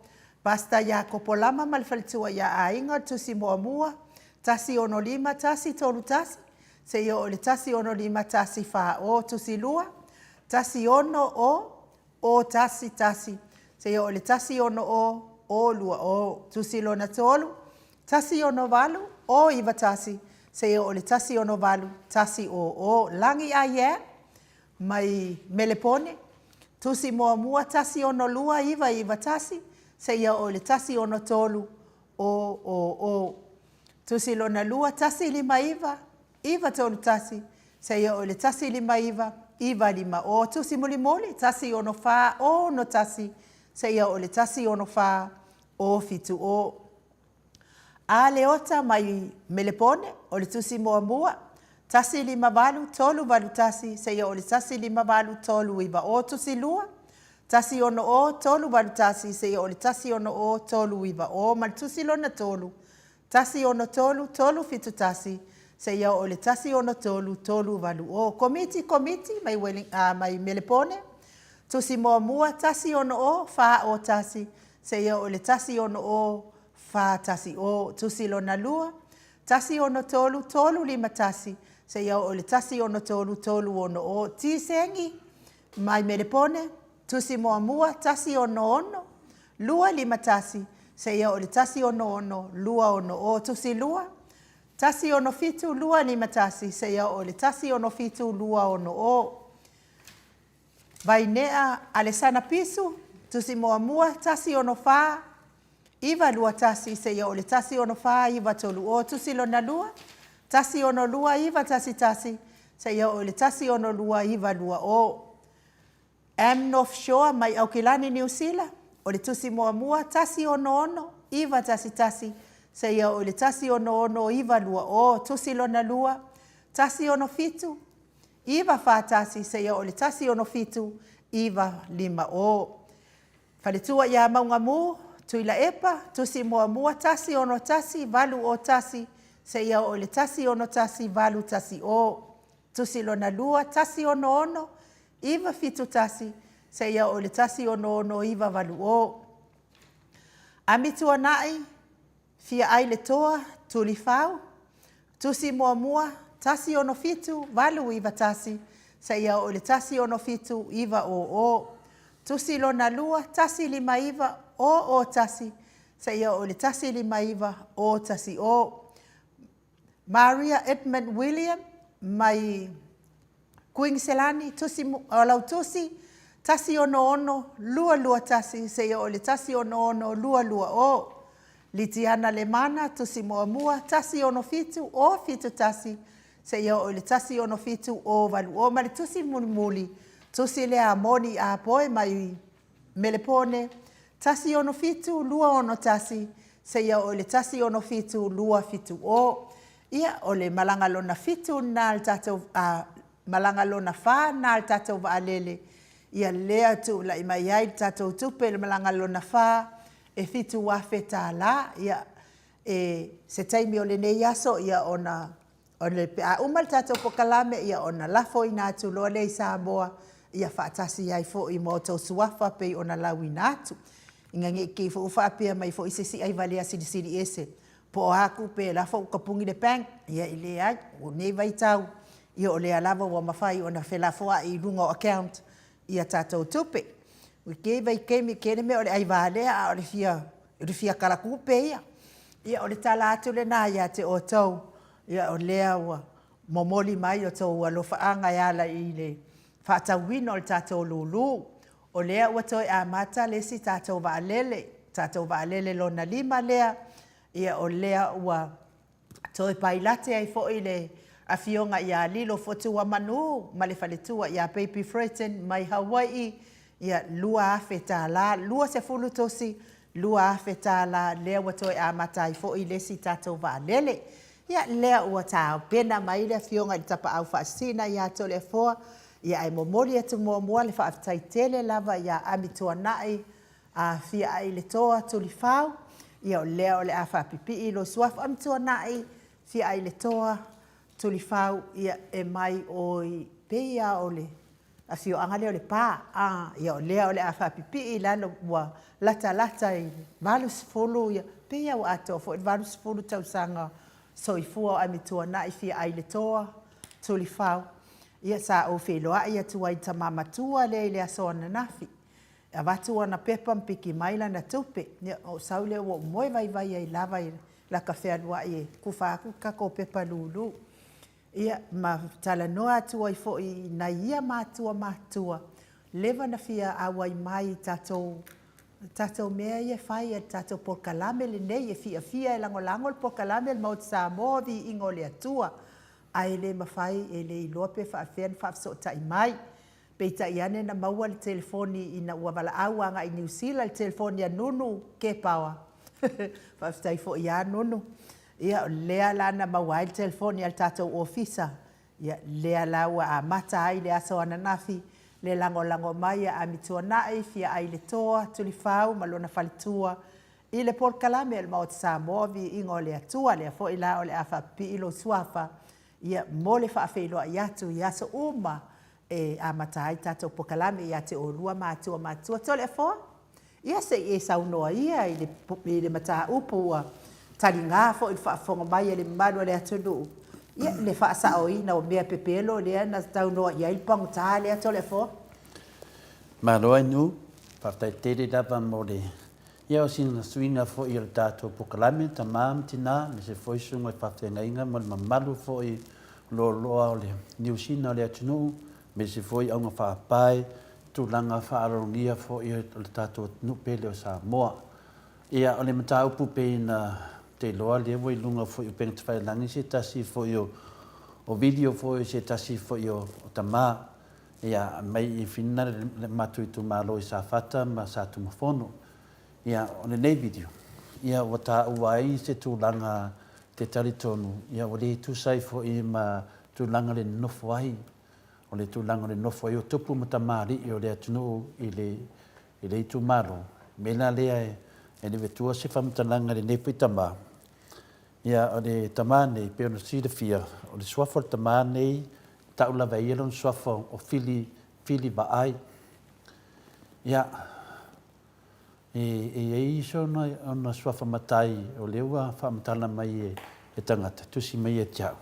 Basta ya kopolama malfalitua ya ainga, tusi moa mua, tasi ono lima, tasi tolu tasi, se ia o le tasi ono lima, tasi wha o, tusi lua, tasi ono o tasi, se ia o le tasi ono o lua o, tusi lona tolu, tasi ono valu, o iwa tasi, se ia o le tasi ono valu, tasi o, langi a ye, mai melepone, tusi moa mua, tasi ono lua, iwa tasi, se ia o le tasi ono tolu, o, tusi lona lua, tasi lima iwa tolu tasi, se ia o le tasi lima iwa lima o, tusi moli moli, tasi ono wha o no tasi, se ia o le tasi ono wha o fitu o. A le ota mai melepone, o le tusi moa mua, tasi lima valu, tolu valu tasi, se ia o le tasi lima valu, tolu iwa o, tusi lua, tasi ono o, tolu valu tasi, se ia o le tasi ono o, tolu iwa o, ma tusi lona tolu, tasi ono tolu, tolu fitu tasi, se ia o le tasi ono tolu, tolu valu o. Komiti, mai melepone, tusi moa mua, tasi ono o, wha o tasi, se ia o le tasi ono o, wha tasi o, tusi lona lua, tasi ono tolu, tolu lima tasi, se ia o le tasi ono tolu, tolu ono o. Tisengi, mai melepone, tusi moa mua, tasi ono, lua lima tasi, se ia o le tasi ono, lua ono o, tusi lua, tasi ono fitu, lua lima tasi, se ia o le tasi ono fitu, lua ono o. Vainea alesana pisu, tusi moa mua, tasi ono wha, iwa lua tasi, se ia o le tasi ono wha, iwa tolu o, tusi lona lua, tasi ono lua, iwa tasi, se ia o le tasi ono lua, iwa lua o. North Shore mai Aukilani New Zealand, o le tusi moa mua, tasi ono, iwa tasi, se ia o le tasi ono, iwa lua o, tusi lona lua, tasi ono fitu, iwa whātasi, se ia o le tasi ono fitu, iwa lima o. Whaletua ia maunga mu, tuila epa, tusi moa mua, tasi ono tasi, valu o tasi, se ia o le tasi ono tasi, valu tasi o, tusi lona lua, tasi ono, iwa fitu tasi, se ia o le tasi ono, iwa valu o. Amitua nai, fia ai le toa, tuli fau, tusi moa mua, tasi ono fitu, valu iwa tasi, se ia o le tasi ono fitu, iwa o. Tusi lona lua, tasi lima iwa, o tasi, se ia o le tasi lima iwa, o tasi o. Maria Edmund William, mai Kuingiselani, tusi olau tusi, tasi ono, lua tasi, se ia o le tasi ono, lua o. Litiana le mana, tusi moa mua, tasi ono fitu, o fitu tasi, se ia o le tasi ono fitu, o valu o. Mali tusi muli, tusi le amoni a poe mai melepone, tasi ono fitu, lua ono tasi, se ia o le tasi ono fitu, lua fitu o. Ia o le malangalona fitu na al tatou malangalona fa na al tatou vaalele. Ia lea tu la ima iai tatou tupe le malangalona fa e fitu wafe la ia se taimi o le nei aso ia ona o le a umal tatou pokalame ia ona lafo ina atu loa le Samoa ia whaatasi ai fo i mo tau suafa pe ona lawina atu. Inga nge ki fo uwhaapia mai fo isisi ai valea siri ese. Po aku pe la fo kapungi le pang ia ile ai o nei vai tau ia o lea lava ua mawhai o na whelafoa i lunga o account ia tātou tupe. Ui kei mi kene me o le aivālea a o le fia karakupe ia. Ia o le tala atu le nā ia te o tau. Ia o lea ua momoli mai o tau alofaanga ia la i le whaatauina o le tātou lulu. O lea ua toi a mata le si tātou vaalele. Tātou vaalele lona lima lea. Ia o lea ua toi pailate ai fo i le a fionga ia lilo fotu wa manu. Ma le whaletua ia Baby Freighten mai Hawaii. Ia lua afe tā la. Lua se fulu tosi. Lua afe tā la. Lea ua toi a mata ai fo i le si tātou vaalele. Ia lea ua tāo pena mai le fionga i tapa au whaasina ia to le foa. Ia ai momori atu mua le whaafitai tele lava ia amitua nai a fia ai le toa tuli whau. Ia o lea o le a whaapipi i lo suafu amitua nai fia ai le toa tuli whau. Ia e mai oi peia o le a fio angale o le pā. Ia o lea o le a whaapipi i lalo ua lata i valus fulu. Ia peia o ato fo i valus fulu tausanga soifua o amitua nai fia ai le toa tuli whau. Ia sa o wheloa ia tua i tamamatua le le asoana nafi. A watu ana pepa mpiki maila na tupe. Ia o saule o moe vai ai lava i la kawhea lua i kuwhaaku kako pepa lulu. Ia ma tala noa atua i fo i na ia matua. Leva na fia awai mai tatou mea ia whai e tatou porkalame le nei e fia e langolango le porkalame le maut sa movi ingo le atua. Ai le mawhai e le iloa pe whaafean whaafso tai mai. Pei tai ane na maua le telefoni ina ua wala auanga i New Zealand, le telefoni a nunu ke pawa. Whaaftai fo ia nunu. Ia lea la na maua le telefoni al tātou ofisa. Ia lea la ua a mata ai le aso ananafi. Le lango mai a mitua nai fia ai le toa tuli whau malona whalitua. I le porkalame al maut sa movi ingo le atua le fo ila o le afa pi ilo suafa. Ia mole whaafeiloa i atu i aso uma e a matai tātou pokalame i ate o lua mātua. Tole e fo? Ia se e saunoa ia i le mata upu a tali ngā fo i whaafonga mai e le manu le atunu. Ia le whaasao i na o mea pepelo lea na taunoa i ailpangu tā lea tole e fo? Maroa nu, partai tere dapa mo le. Ia o sina suina fo i le tātou pokalame, ta maam tina, me se foi sunga i whawhenga inga, mo le mamalu fo i loa o le niusina o le atunu, me se foi aunga whaapai, tūlanga whaarongia fo i le tātou nupele o Samoa. Ia o le mataupu pe na te loa le wai lunga fo i upenga te whailangi, se tasi fo i o video fo i se tasi fo i o tamā. Ia mai i whina le matu i tu malo i sa whata, ma sa tu mafono. Ia o le nei video. Ia o ta uai se tūlanga te taritonu. Ia o le tūsai fo i ma tūlanga le nofo ai. O le tūlanga le nofo ai o tupu matamari i o le atunu i le itu maro. Mena lea e le vetua se whamatalanga le nepu i tamā. Ia o le tamā nei pe ona sida fia. O le suafo le tamā nei taula vai elon suafo o fili baai. Ia e iso ona suafa matai o leua whaamatala mai e tangata, tusi mai e tiau.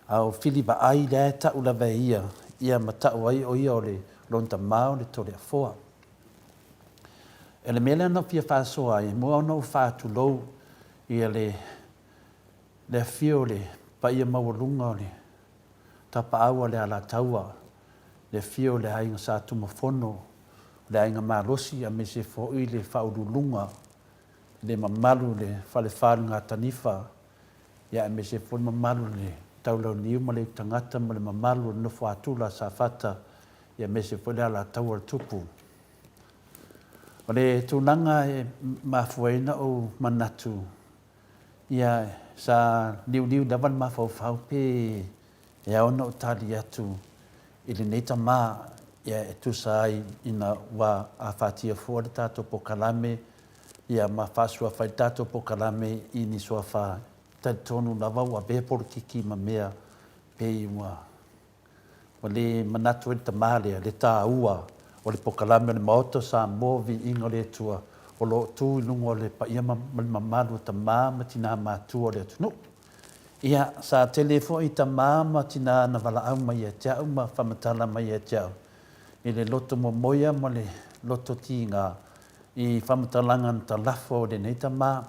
A o fili baai lea taula vai ia matau ai o ia o le lonta mao le tole a foa. E le mele ana pia whaasoa ai, mua ona u whaatu lou ia le fio le pa ia mawalunga o le tapa aua le ala taua, le fio le hainga sa tumafono, le ainga marosi a me se fo i le whaurulunga, le mamalu le whalewharinga tanifa, ia me se fo mamalu le taulau niu ma le tangata ma le mamalu no whaatula sa whata, ia me se fo le ala taua tupu. O le tūnanga e mafuaina o manatu, ia sa niu dawan mawhau pe, ia ona o tali atu, i le neita maa, ia e tusai ina wa a whatia fua le tātou pokalame, ia ma whasua whai tātou pokalame i ni sua wha taitonu lava wa bea politiki ma mea pe i mua. O le manatu e tamale, le tā ua, o le pokalame le maoto sa movi ingo le tua, o lo tū ilungo le pa ia mamalu ta maa matina mātua le atunu. Ia sa telefo i ta mama tina na wala au mai e tau ma whamatala mai e tau. I le loto mo moia mo le loto tinga i whamatalanga ta lafo de nei ta ma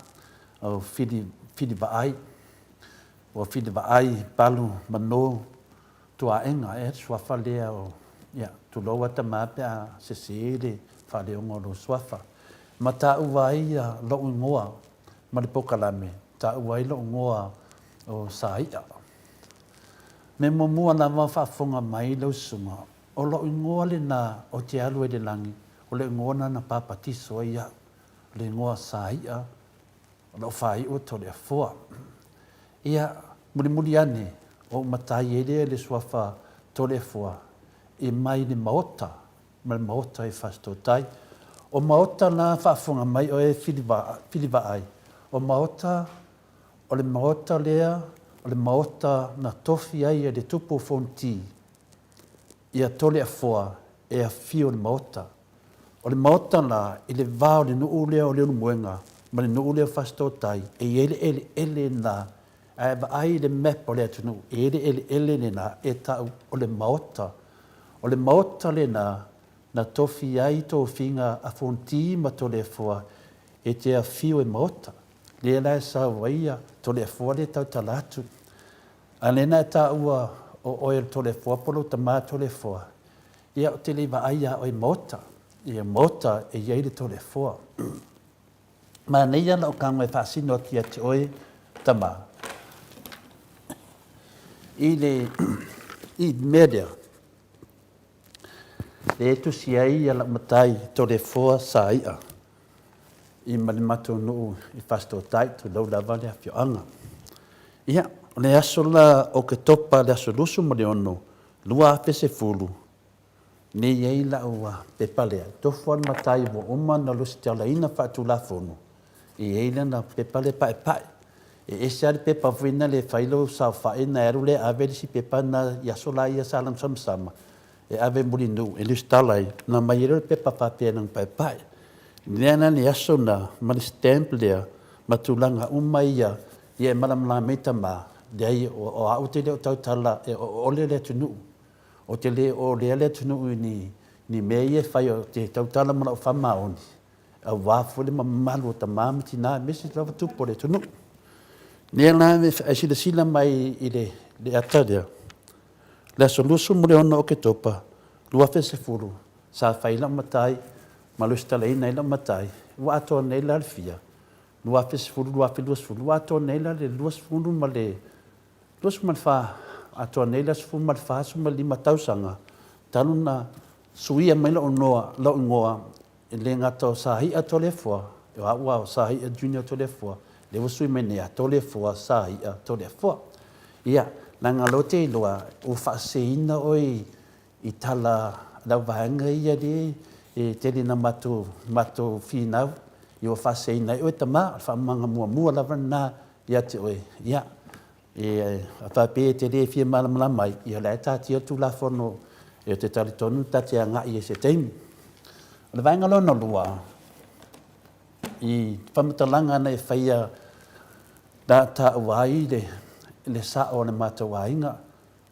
o whiri vaai. O whiri vaai palu mano tua enga e swafa lea o ia tu loa ta ma pe a se le whale o ngoro swafa. Ma ta uwai a lo ngoa ma le pokalame ta uwai lo ngoa o saia. Me mo mua na whaafonga mai lau sunga. O lo ingoa le na o te alu e le langi. O le ingoa na papatiso ia. Le ingoa saia. O lo whai o to le afua. Ia muri ane o matai ele le swafa to le afua. E mai le maota. Ma le maota e fasto tai. O maota na whaafonga mai o e whiliwa ai. O maota o le maota lea, o le maota na tofi ai e le tupu fonti. Ia tole a foa e a fio le maota. O le maota la, i le vao le nuu lea o le unuenga, ma le nuu lea fastotai, e ele na, a eva ai le mepo lea tunu, e ele na, e tau o le maota. O le maota le na tofi ai to finga a fonti ma tole a foa, e te a fio e maota. Le la sa waia to le fo le tau talatu alena ta ua o oil to le fo polo tama to le fo ia te le va aia o mota ia mota e ia le to le fo ma nei ia no ka mai fasino ki ate oi tama i media le tu sia ia la matai to le fo sa ia i malimatu nuu i fasto tai tu lau lava le afioanga. Ia, le aso la o ke topa le aso lusu ma le ono, lua ape se fulu. Ne iei la ua pepalea, tofuan matai mo uma na lusi te ala ina whaatu la fono. I ei le na pepale pae pae. E ese ari pepa vina le whailo sa whae na eru le ave si pepa na yaso la ia salam samsama. E ave muri nuu, e lusi talai, na mai ero pepa whapea nang pae pae. Nena ni aso na mani stamp lea matulanga umaia ia malam la meta ma dei o au te leo tau tala e o le tunu o te le o le tunu ni meye fai o te tau tala mana o fama oni a wafu le mamalu ta mamti na mesi lava tu po le tunu nena me asi le sila mai i le atadia la solusu mo le ono o ke topa lua fe se furu sa fai la matai malus talai nei la matai wa ato nei la fia lua fes fulu lua filus fulu wa ato nei la le luas fulu male luas malfa ato nei la fulu malfa su mali matau sanga tanu na suia mai la onoa la ngoa le ngato sa hi ato le fo wa sa hi junior to le fo le wo sui mene ato le fo sa hi ato le fo ia na ngalote loa o fa seina oi itala la vanga ia di e tele na mato finau i o whasei nei o tama whamanga mua lava na ia te oe ia e a whape te re fia malamala mai i a lai tāti atu la whono e o te tari tonu tati a ngai e se teimi o le vainga lona lua i whamatalanga nei whaia da ta uai le sa o le mata wainga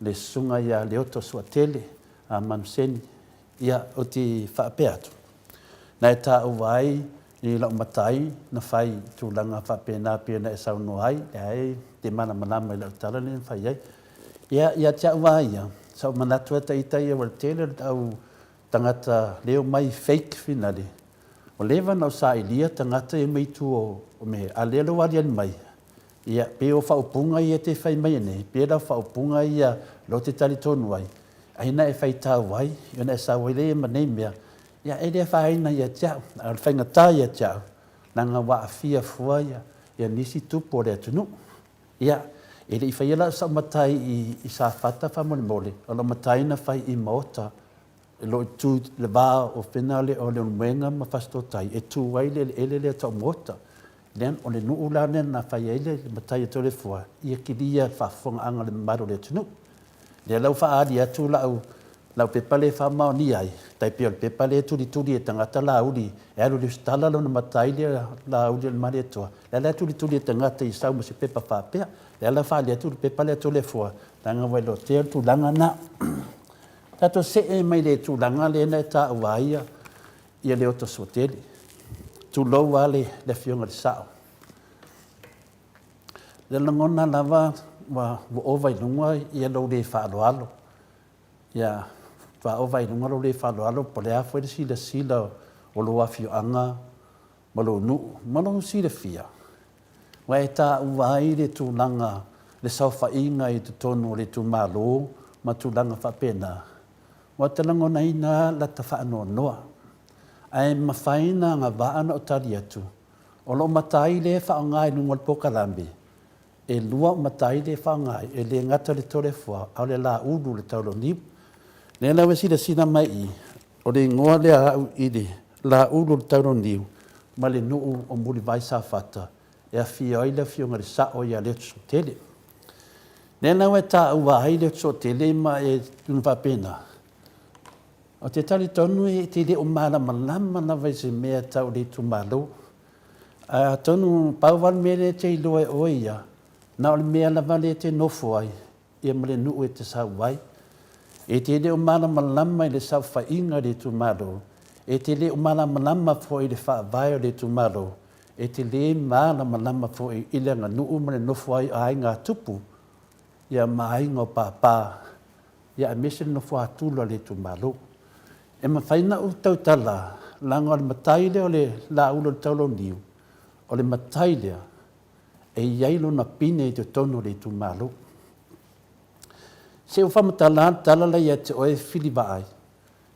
le sunga ia le oto sua tele a manuseni ia o te whape atu. Nei tā uwai i lau matai na whai tūlanga whape nā pia e sau no ai, e te mana manama i lau tala ni whai ai. Ia tia uwai ia, sau manatua ta itai e wal tele au tangata leo mai fake finale. O lewa nau sa ilia tangata e mai tu o me a lelo wali ani mai. Ia pe o whaupunga i e te whai mai ane, pe lau whaupunga i a lo te tali tonu ai. Aina e whai tā wai, iona e sa waile e manei mea. Ia e lea whaina ia tiao, al whainga tā ia tiao. Nanga wa a fia fua ia nisi tupo rea tunu. Ia, e le i whai ala sa matai i sa whata whamole mole. Ala matai na whai i maota. E lo i tū le wā o whenale o le mwenga ma whasto tai. E tū wai le ele lea tau mota. Lean o le nuu lane na whai ele le matai e tole fua. Ia ki lia whafonga anga le maro lea tunu. Le lau whaari atu lau lau pepa le whamaoni ai, tai pia le pepa le tuli e tangata la uli, e alu le stala lo na matai le la uli le mare toa. Le tuli e tangata I sau ma se pepa whapea, le ala wha le tuli pepa le tole fua, tanga wai lo te tu langa na. Tato se e mai le tu langa le na ta uaia, ia le oto soteli. Tu lo wale le fionga le sao. Le langona lava wa ova I lunga ia lo le whaaloalo. Ia fa ova I lunga lo le whaaloalo po le a fwere sila o lo afio anga ma lo nu, ma lo sila fia. Wa e ta uai le tu langa le sau whainga I tu tonu le tu malo ma tu langa whapena. Wa te langona ina la ta whaanoa noa. Ai mawhaina ngā waana o tari atu. O lo matai le whaongai nunga pokalambi. E lua o matai le whaongai, e le ngata le tore fua, au le la ulu le taulo nipu. Le lawe sina mai I, o le ngoa le au ili, la ulu le taulo nipu, ma le nuu o muli vai sa fata, e a fia oi le fionga le sao I a le tso tele. Le lawe ta ua ai le tso tele ma e tunwa pena. O te tali tonu e te le o malama na vai se mea tau le tu malo. Tonu pauwal mele te ilo e oia, na o le mea lava le te nofo ai, ia male nuu e te sau ai. E te le o malama I le sau whainga le tu malo. E te le o malama fo I le whaavai o le tu malo. E te le malama fo I le ngā nuu male nofo ai ai ngā tupu. Ia maai ngā pāpā. Ia a mese nofo atula le tu malo. E mawhaina u tau tala, langa o le mataile o le la ulo le taulo niu, o le mataile e iailo na pine I te tono le tu malo. Se u whamatala tala la ia te oe whili vaai,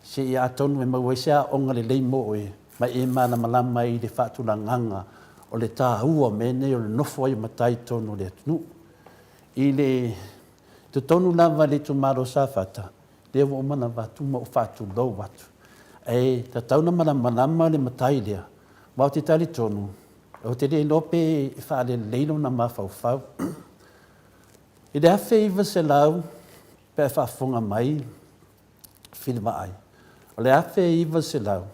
se ia atonu e mawesea onga le leimo oe, ma e mana malama I le whaatula nganga o le tā ua mene o le nofo ai matai tono le atunu. I le te tonu lava le tu malo sa whata, le wa mana watu ma whatu lau watu. E ta tauna malama le matai lea, wau te tali tonu, o te le lope wha le leilo na mawhau. I le hawhi iwa se lau, pe whafonga mai, whilma ai. O le hawhi iwa se lau,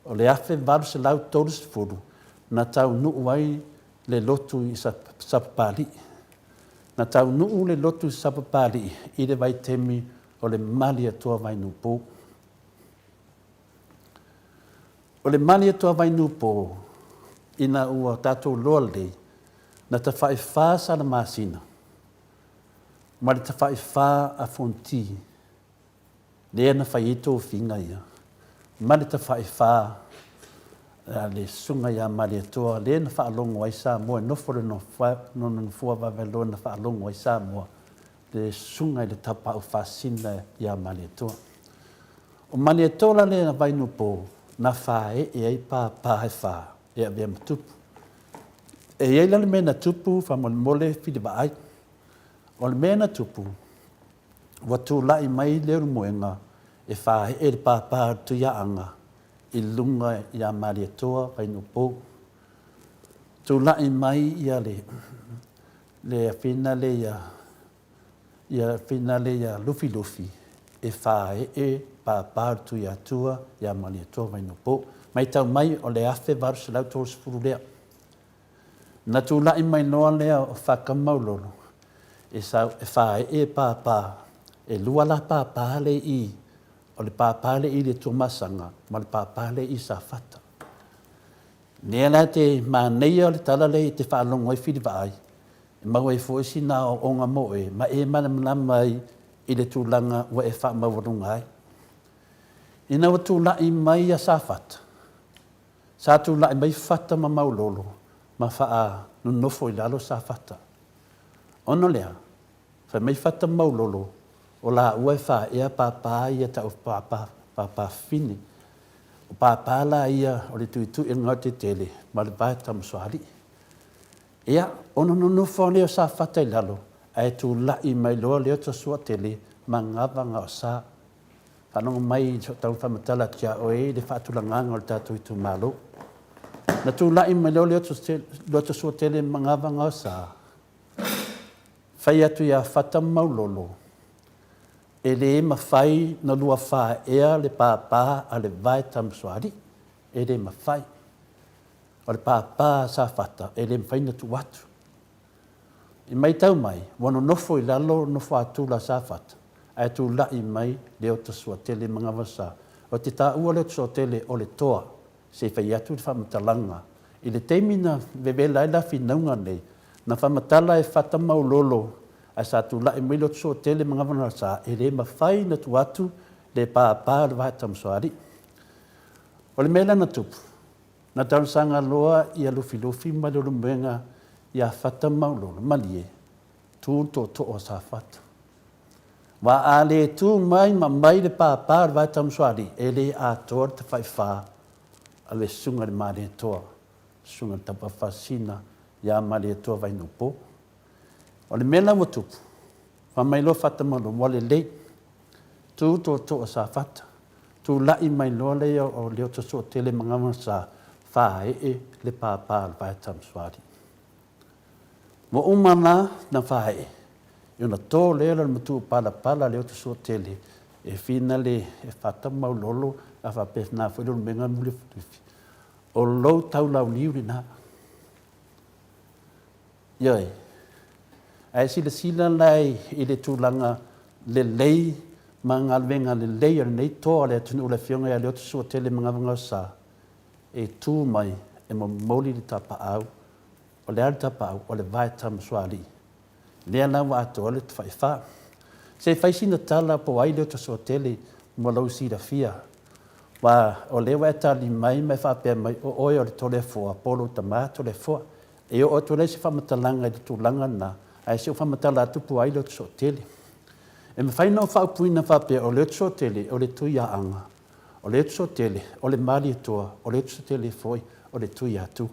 o le hawhi waru se lau tolu se furu, na tau nuu ai le lotu I sapapali. Na tau nuu le lotu I sapapali, I le vai temi, o le mali atua vai nupo. O le mali atua vai nupo, ina ua tātou loa lei, na ta whae whā sana māsina. Ma le ta whae whā a fonti, lea na whae ito whinga ia. Ma le ta whae whā, le sunga ia mali atua, lea na wha alongo ai sa mua, nofo le no fua vavelo na wha alongo ai sa mua. Le sunga I le tapa o whasina ia mali atua. O mali atua le na vai nupo, na whae e ai pā he wha, e a vea matupu. E iei lale mena tupu, wha mole whili ai. O le mena tupu, watu lai mai leo moenga, e whae e le pā tu ia anga, I lunga ia mali atua vai nupo. Tu lai mai ia le whina le ia finale ia lufi, e whae e pāpārtu ia tua, ia mani atua vai no po. Mai tau mai o le awhe varu se lau tōru sepuru lea. Na tū lai mai noa lea o whakamaulolo, e whae e pāpā, e lua la pāpā le I, o le pāpā le I le tumasanga, ma le pāpā le I sa whata. Nea la te māneia o le tala le I te whaalongo I whiri vaai, mau e fōisi nā o onga moe, ma e mana mai I le tūlanga wa e wha mawarunga ai. Ina wa tūlai mai a sa whata. Sa tūlai mai whata ma maulolo, ma wha nunofo I lalo sa whata. Ono lea, wha mai whata maulolo, o la ua e wha ea pāpā ia ta o pāpā whini. O pāpā la ia o le tuitu e ngau te tele, ma le vai tamaswari. Ia, ono no fone o sa whata I lalo, ai tu lai mai loa leo ta sua tele, ma ngawanga o sa. Whanonga mai so tau whamatala tia o e, le whaatulanganga o le tātou I tu malo. Na tu lai mai leo leo ta sua tele, ma ngawanga o sa. Whai atu ia whata maulolo, e le mawhai na lua wha ea le pāpā a le vai tamsoari. E le mawhai. O le pāpā sa whata, e le mawhai na tu watu. I mai tau mai, wano nofo i lalo nofo atula sa whata. Ai tu lai mai leo ta sua tele mga wasa. O te tā ua leo sua tele o le toa, se whai atu le whamatalanga. I le teimina vevela ila whinaunga nei, na whamatala e whata maulolo, a sa tu lai mai leo sua tele mga wasa, e le mawhai na tu atu le pāpā le vai tamsoari. O le mela na tupu, na tausanga loa i a lufi ma le lumenga i a whata maulolo, malie, tu to o sa whata. Wa a le tu mai ma mai le pāpā le vai tamsoari, e le a toa te whai wha, a le sunga le mare toa, sunga tapa whasina, ia mare toa vai nupo. O le mela wa tupu, wa mai lo whata maulolo, wa le lei, tu to o sa whata. Tu lai mai loa leo o leo ta so tele mga sa whae le pāpā le vai tamsoari. Mo umana na whae, iona tō leo le matu pala leo ta so tele, e whina le e whata maulolo a whapefna whairu menga mule whatufi. O lou tau lau niuri nā. Ioi, ai sila lai i le tūlanga le lei mga venga le leia nei toa le tunu le fionga ya le so tele mga vanga sa e tu mai e mo moli le tapa au o le tapa au o le vai tam swali le na wa to le fai fa se fai sina tala po ai le so tele mo lo si da fia wa o le wa tali mai fa pe mai o o le tole fo apolo tamato le fo e o to le se fa matalanga le tu langa na ai se fa matala tu po ai le so tele. E me whainau whaupuina whape o le tso tele o le tuia anga, o le tso tele o le mari toa, o le tso tele foi o le tuia atu.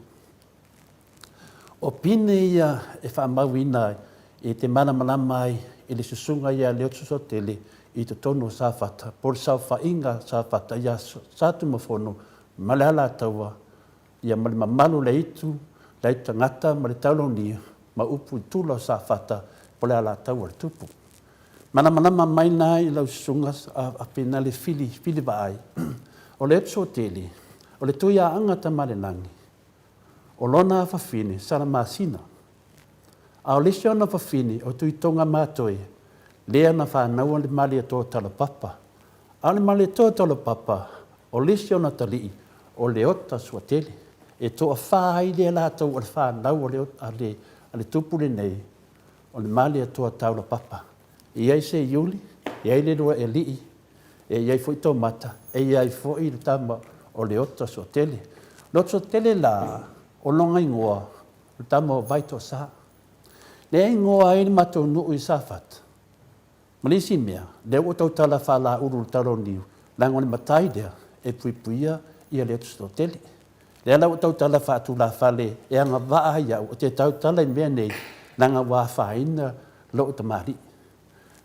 O pine ia e whaamauina e te mana mai e le susunga ia le tso tele i te tono sa whata, por sau whainga sa whata ia satu mawhono, malala taua, ia mali mamalu le itu ngata, mali tauloni, ma upu i tula sa whata, pole ala taua le tupu. Mana mai nā i lau sunga a pena le fili vai. O le tso tele, o le tuia anga ta marenangi. O lona a whawhine, sara māsina. A o lesi ona whawhine, o tui tonga mātoe, lea na whanau le mali atoa tala papa. A le mali atoa tala papa, o lesi ona talii, o le ota sua tele. E toa whai lea lātou o le whanau o le tupule nei, o le mali atoa tala papa. Iai se iuli, iai le rua e lii, e iai foi tō mata, e iai foi le tama o le ota so tele. Lo so tele la, o longa ingoa, le tama o vai tō sa. Le ingoa e le mato nuu i safat. Malisi mea, le o tau tala whala uru le taro niu, lango le matai dea, e puipuia ia le ota so tele. Le ala o tau tala whatu la whale, e anga waa ia, o te tau tala i mea nei, langa waa whaina lo o tamari.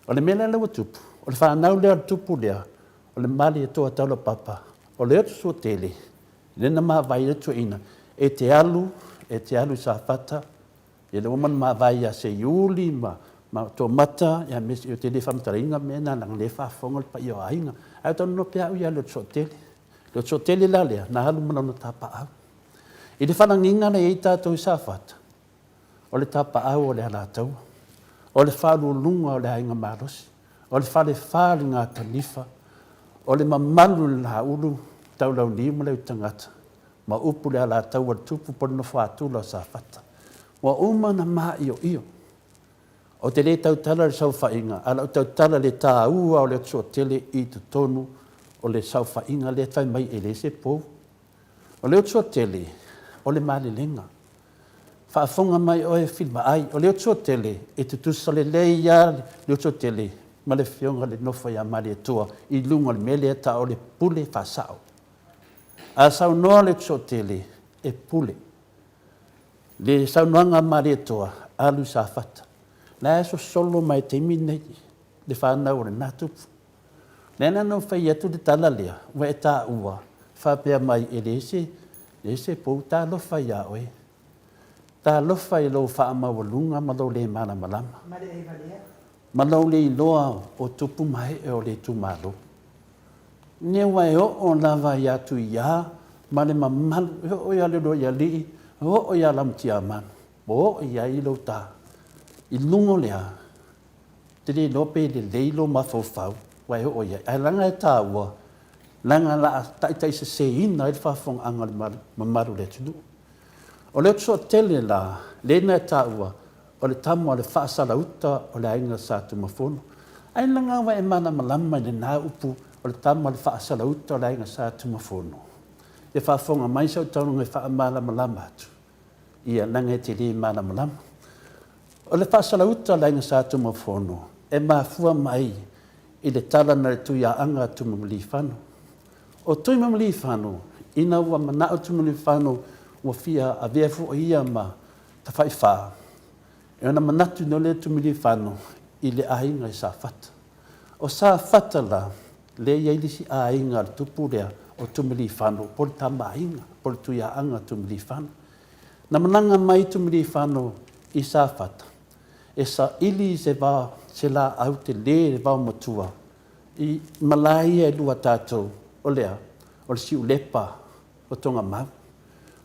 O le mele lewa tupu, o le whanau lea tupu lea, o le mali e toa taula papa, o le atu sua tele, le na maa vai atu ina, e te alu i sa whata, e le oman maa vai a se iuli, ma tō mata, e a mesi o te le whamatara inga mena, nang le whafonga le pa i o ainga, ai tō no pia ui a le atu tele, le atu tele la lea, na halu mana na tapa au. I le whananginga na e tātou i sa whata, o le tapa au o le halatau, o le whalulunga o le hainga marosi, o le whale ngā tanifa, o le mamalu le la ulu, taulau ni mo leu tangata, ma upu le ala tau al tupu pono whātula sa whata. Wa umana mā iyo. O te le tau tala le sau whainga, ala o tau tala le tā ua o le atua tele i te tonu, o le sau whainga le tai mai e le se pou. O le atua tele, o le mā le lenga. Whaafonga mai o e whilma ai, o leo tō tele, e te tusa le leia leo tō tele, ma le whionga le nofa ia mari e toa, i lunga le mele e ta o le pule whasao. A sau noa le tō tele, e pule. Le sau noanga mari e toa, alu sa whata. Nā e so solo mai te minei, le whanau o le nātupu. Nēna no whai atu te tala lea, wa e tā ua, whapea mai e le se pou tā lofa ia oe. Tā lofa i lo wha ama walunga ma lo le mana malama. Mare e valea? Malau le iloa o tupu mai e o le tumalo. Nia wai o lava ia tu ia, ma le mamalu, o ia le roa ia lii, o ia lam tia man, o ia ilo ta. I lungo lea, te le lope le leilo ma fau, wai o ia. Ai langa e tā ua, langa la tai se ina e whafong anga le mamaru le tunu. O leo tso tele la, le na e tā ua, o le tamu o le whaasala uta o le ainga sa tu mafono. Ai langa wa e mana malama le nā upu o le tamu o le whaasala uta o le ainga sa tu mafono. E whaafonga mai sau taunu ngai wha amala malama atu. Ia langa e te li mana malama. O le whaasala uta o le ainga sa tu mafono. E mafua mai i le tala na le tuia anga tu mamali whanu. O tui mamali whanu, ina ua mana o tu mamali whanu ua fia a vefu o ia ma ta whai whaa. E ona manatu no le tumili whanu i le ainga i sa whata. O sa whata la, le iailisi ainga le tupu rea o tumili whanu, po le tama ainga, po le tuia anga tumili whanu. Na mananga mai tumili whanu i sa whata. E sa ili se wā, se la au te le wā matua. I malai e lua tātou, o lea, o le siu lepa, o tonga mau.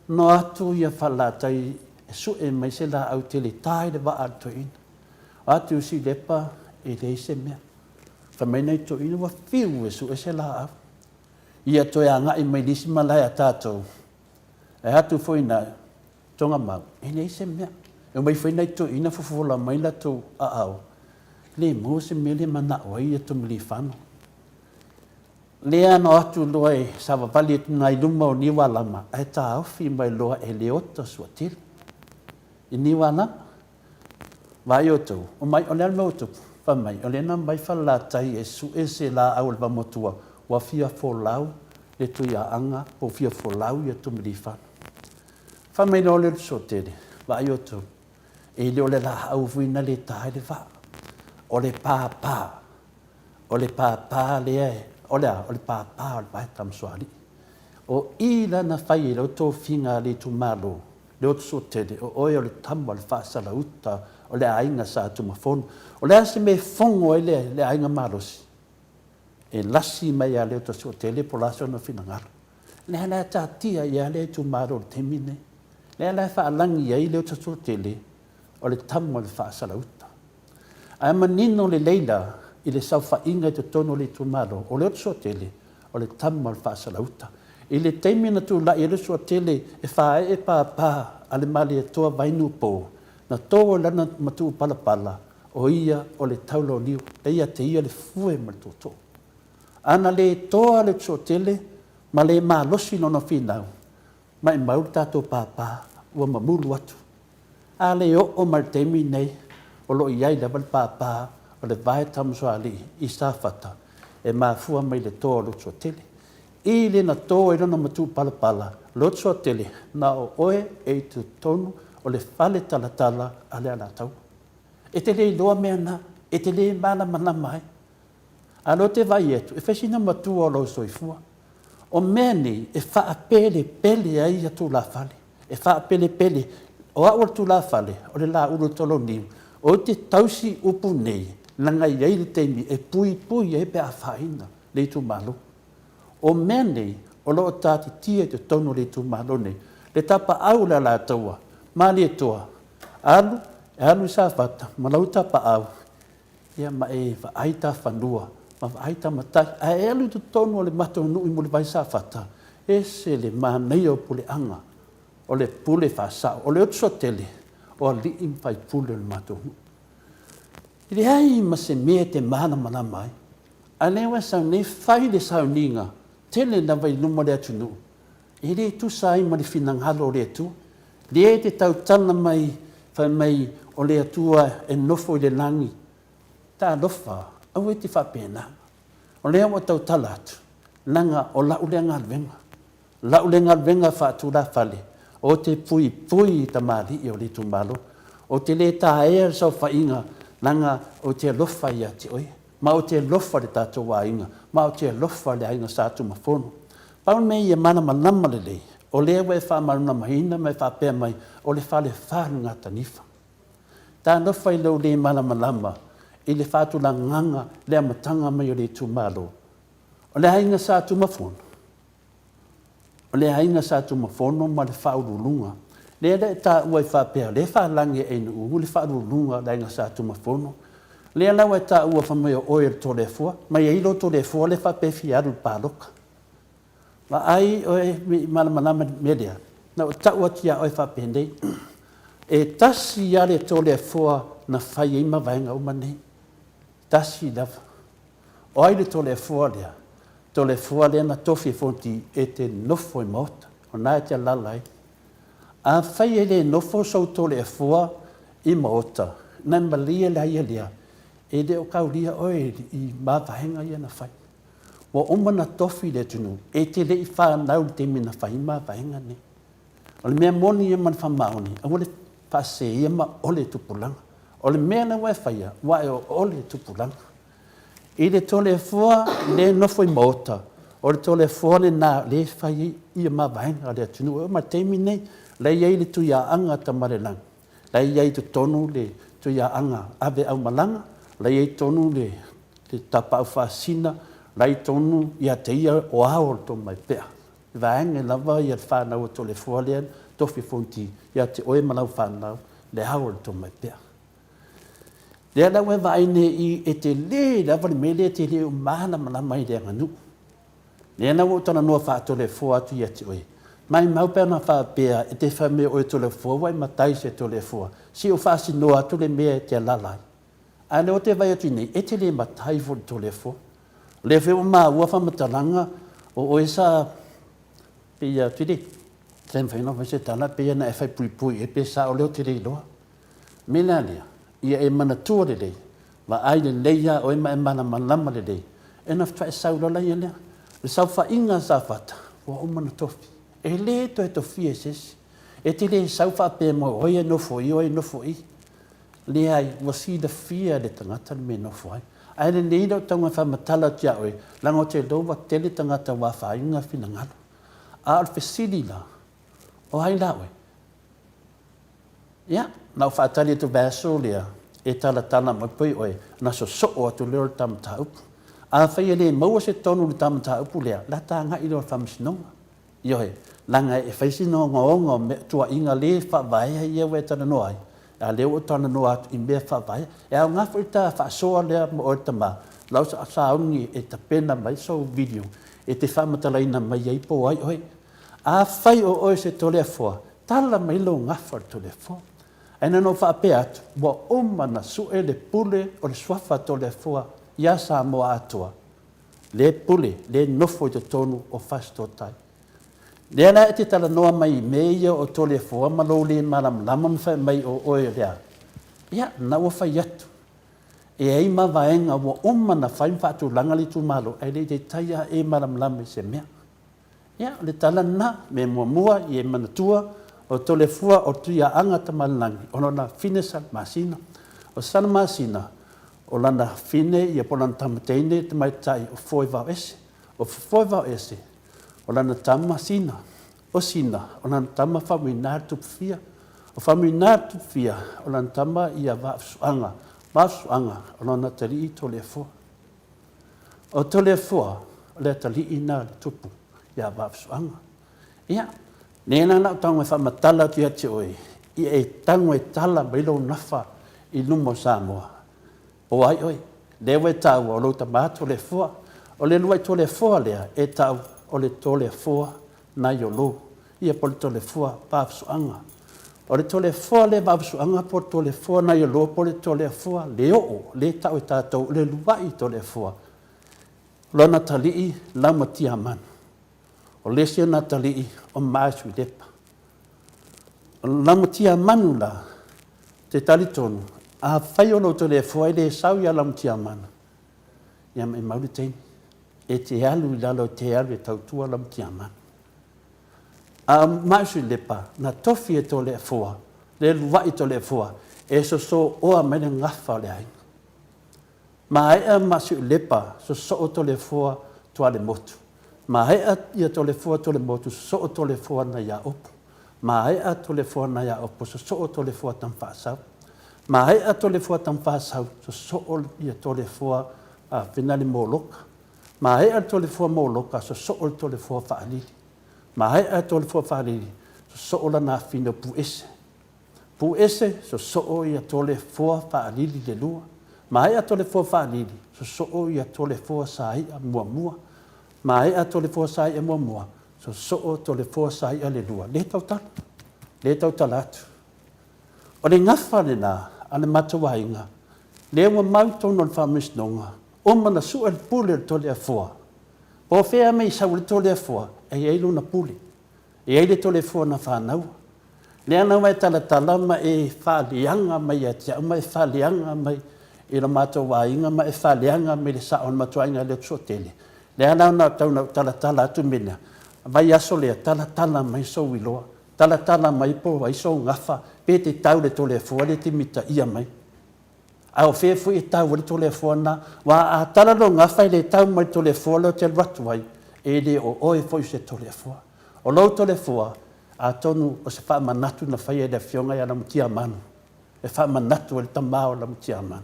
No atu ia whalatai e su e mai se la au te le tai le waa to ina. Atu si lepa e le se mea. Whamaina i to ina wa fiu e su e se la au. Ia to e anga i mai lisi malai a tātou. E atu foina tonga mau. E le se mea. E mai foina i to ina fufola mai la to a au. Le mo se mele mana o ia to mili whanu. Lea no atu loa e sawa pali e tunai luma o niwa lama. E tā au fi mai loa e leota sua tili. I niwa na, vai o tau, o mai o lea mau tupu, wha mai, o lea na mai whalatai e su e se la au le wamotua, wa fia folau, le tui a anga, o fia folau i a tumiri whanu. Wha mai no le so tere, vai o tau, e leo le la au vuina le tae le wha, o le pāpā, le e, o le pāpā, o le pātam soari. O i lana whai e lau tō whinga le tu malo, le o so tele, o oe o le tamba le whaasala uta, o le ainga sa tu mafonu. O le ase me fongo e le ainga marosi. E lasi mai a leo to so tele po laso no finangara. Le ala ta tia i a le tu maro te mine. Le ala whaalangi ai leo to so tele, o le tamba le whaasala uta. A manino le leila, i le saufa inga te tono le tu maro, o leo to so tele, o le tamba le whaasala uta. I le teimina tu la i le sua tele e whae e pāpā a le mali e toa vainu pō. Na tō lana matu palapala o ia o le taulo niu. E ia te ia le fue ma le tō. Ana le toa le sua tele ma le mā losi nono whinau. Ma e mauri tātou pāpā ua mamuru atu. A le o ma le teimi nei o lo iai le wale pāpā o le vai tamusoali i sāwhata e mā fua mai le toa le sua tele. I le na tō e rana matu palapala, lotso tele, na o oe e tu tonu o le whale talatala a le alatau. E te le loa mea na, e te le mana mana mai. A lo te vai etu, e whesina matu o lo soifua. O mea ni, e wha pele pele ai a tu la whale. E wha pele, o a ora tu la whale, o le la uru tolo niu. O te tausi upu nei, langa i ei le teimi, e pui e pe a whaina, le tu malu. O mene, o loo tāti tia te tono le tu malone, le tapa au la la taua, mali e toa, alu i sa whata, malau tapa au, ia ma e whaaita whanua, ma whaaita matai, a e alu tu tono le mato nui mo le vai sa whata, e se le mānei o pule anga, o le pule whasao, o le otso tele, o li im whai pule le mato nui. I le ai ma se mea te mana mana mai, a lewa sa ne whai le sao ninga, tele na vai luma le atu nu. E le tu sai ma le finangalo le atu. Le te tau tana mai, whai mai o le atua e nofo i le langi. Tā lofa, au e te whapena. O lea wa tau tala atu. Langa o lau le ngalwenga. Lau le ngalwenga whaatu la whale. O te pui ta mali i o le tu malo. O te le tā ea sau whainga. Langa o te lofa i ati oe. Ma o te lofa le tātou wā inga, ma o te lofa le ainga sātu mawhono. Pau mei e mana manama le lei, o lea we wha maruna mahina mai wha pēr mai, o le wha le whānu ngā taniwha. Tā lofa i lau le mana manama, i le whātulanganga le amatanga mai o le tūmalo. O le hainga sa tūmafono. O le hainga sa tūmafono ma le whaurulunga. Le le ta ua i whapea, le whalangi e nu le whaurulunga le hainga sa tūmafono. Le lau e ta ua whamai o oe to le fua, mai e ilo to le fua le whapefi aru pāloka. Ma ai oe malamanama media, na o ta ua tia oe whapendei, e tasi ale to le fua na whai e ima vaenga o manei. Tasi lava. O aile to le fua lea, to le fua lea na tofi fonti e te nofo i maota, o nā e te lalai. A whai e le nofo sau to le fua i maota, na malia la ia lea, e de o kauria oe i mawahenga ia na whai. Wa omana tofi le tunu, e te le i whanau te mina whai mawahenga ne. O le mea moni e man whamaoni, a wale pase ia ma ole tupulanga. O le mea na wai whaia, wa e o ole tupulanga. I le tole fua le nofo i maota, o le tole fua le nā le whai ia mawahenga le tunu, o ma teimi nei, le iei le tu ia anga tamarelang. Le iei tu tonu le tu ia anga ave au malanga, lai e tonu le tapa au whaasina, lai tonu ia te ia o ao to mai pea. Vaenga lava ia whanau to le fualean, tofi fonti, ia te oe malau whanau, le ao to mai pea. Lea lau e vaene i e te le, lava le mele te le o mahana malama i le nganu. Lea nau o tana noa wha to le fua atu ia te oe. Mai mau pēr na wha pea e te whame oe to le fua, wai matai se to le fua. Si o whaasi noa to le mea te lalai. A le o te vai atu nei, e te le matai fo to le fo. Le wheo maa ua whamatalanga o oe sa pia tiri. Tren whaino vai se tala pia na e whai pui pui e pe sa o leo te rei loa. Mela lea, ia e mana tua le rei. Ma ai le leia o e ma e mana malama le rei. E na whae saurala ia lea. Le sau wha inga sa whata, wa o mana tofi. E le to e tofi e sesi. E te le sau wha pe mo oe nofo i, oe nofo i. Le ai, wa si da fia le tangata le me nofo ai. Ai le nei lau taunga whamatala tia oe, lango te loa tele tangata wa whainga whina ngalo. A al fesili la, o hai la oe. Ia, nau whaatali tu vēso lea, e tala tala mai pui oe, na so o atu leo tamata upu. A whaia le maua se tonu le tamata upu lea, la ta ngai leo whamisinonga. Iohe, langa e whaisinonga onga me tua inga le whawaia ia we tana noai. A leo o tana noa atu i mea whawaia. E au ngafu i ta whaasoa lea mo o tama. Lau sa aungi e ta pena mai so video. E te whamatalaina mai ei po ai oi. A whai o oi se tole fua. Tala mai lo ngafu tole fua. E nano whaape atu. Wa omana su e le pule o le swafa tole fua. Ia sa moa atua. Le pule, le nofo i te tonu o fastotai. Lea la e te tala noa mai meia o tole fua malo le malam lama mwhai mai o oe lea. Ia, na ua whai atu. E ei ma vaenga wa omana whai mwhatu langali tu malo, e le te taia e malam lama se mea. Ia, le tala na me mua mua i e manatua o tole fua o tuia angata malangi. Ono na finesa masina. O sana masina, o lana fine i a polan tamateine te mai tai o foi vau ese. O foi vau ese. O lana tama sina, o sina, o lana tama whamuina tupfia. O whamuina tupfia, o lana tama ia vafsuanga, o lana tali i tole fua. O tole fua, o le tali i nā tupu, ia vafsuanga. Ia, nena na tanga whamatala tu ati oe, i e tango e tala mailo nafa i lumo Samoa. O ai oe, lewe tau o louta maa tole fua, o le luai tole fua lea, e tau o le tole fua na yolo ia po le tole fua vavsuanga. O le tole fua le vavsuanga po tole fua na yolo po le tole fua le o le tau e tātou le luai tole fua. Lona talii lama tiaman. O le sia na talii o maasu lepa. Lama tiamanu la te talitonu a whai o lo tole fua i le sau ia lama tiamana. Ia mai mauri teini. E te alu i lalo te alu e tautua lam tiaman. A mausu lepa, na tofi e tole fua, le luai tole fua, e so oa mene ngafa le ainga. Ma ea masu lepa, so o tole fua tua le motu. Ma ea ia tole fua tole motu, so o tole fua na ia opu. Ma ea tole fua na ia opu, so o tole fua tam whaasau. Ma hai a tole fua tam whasau, so so'o ia tole fua whenale mōloka. Ma hai a tole fua mōloka, so so'o tole fua whaalili. Ma hai a tole fua whaalili, so so'o la nā whina puese. Puese, so so'o ia tole fua whaalili le lua. Ma hai a tole fua whaalili, so so'o ia tole fua sāia mua mua. Ma hai a tole fua sāia mua mua, so so'o tole fua sāia le lua. Le tau tala atu. O le ngafa le nā, ane matawainga, le ua mautono le whamisnonga, o mana sua le pule le tole a fua. O whea mei sau le tole a fua, e eilu na pule. E eile tole fua na whanau. Le ana mai tala ma e whalianga mai a tia, ma e whalianga mai e la matawainga, ma e whalianga mai le sao matawainga le tsotele. Le ana na tau na tala atu mena, vai aso lea tala mai sau iloa, tala mai po ai sau ngafa, pe te tau le tole a fua le te mita ia mai. Au fe fu e tau le tole fo na wa a tala lo nga fai le tau mai tole fo lo te ratu ai e le o e fo se tole fo o lo tole fo a tonu o se fa manatu na fai e le fionga ya na mtia manu e fa manatu le tamao la mtia manu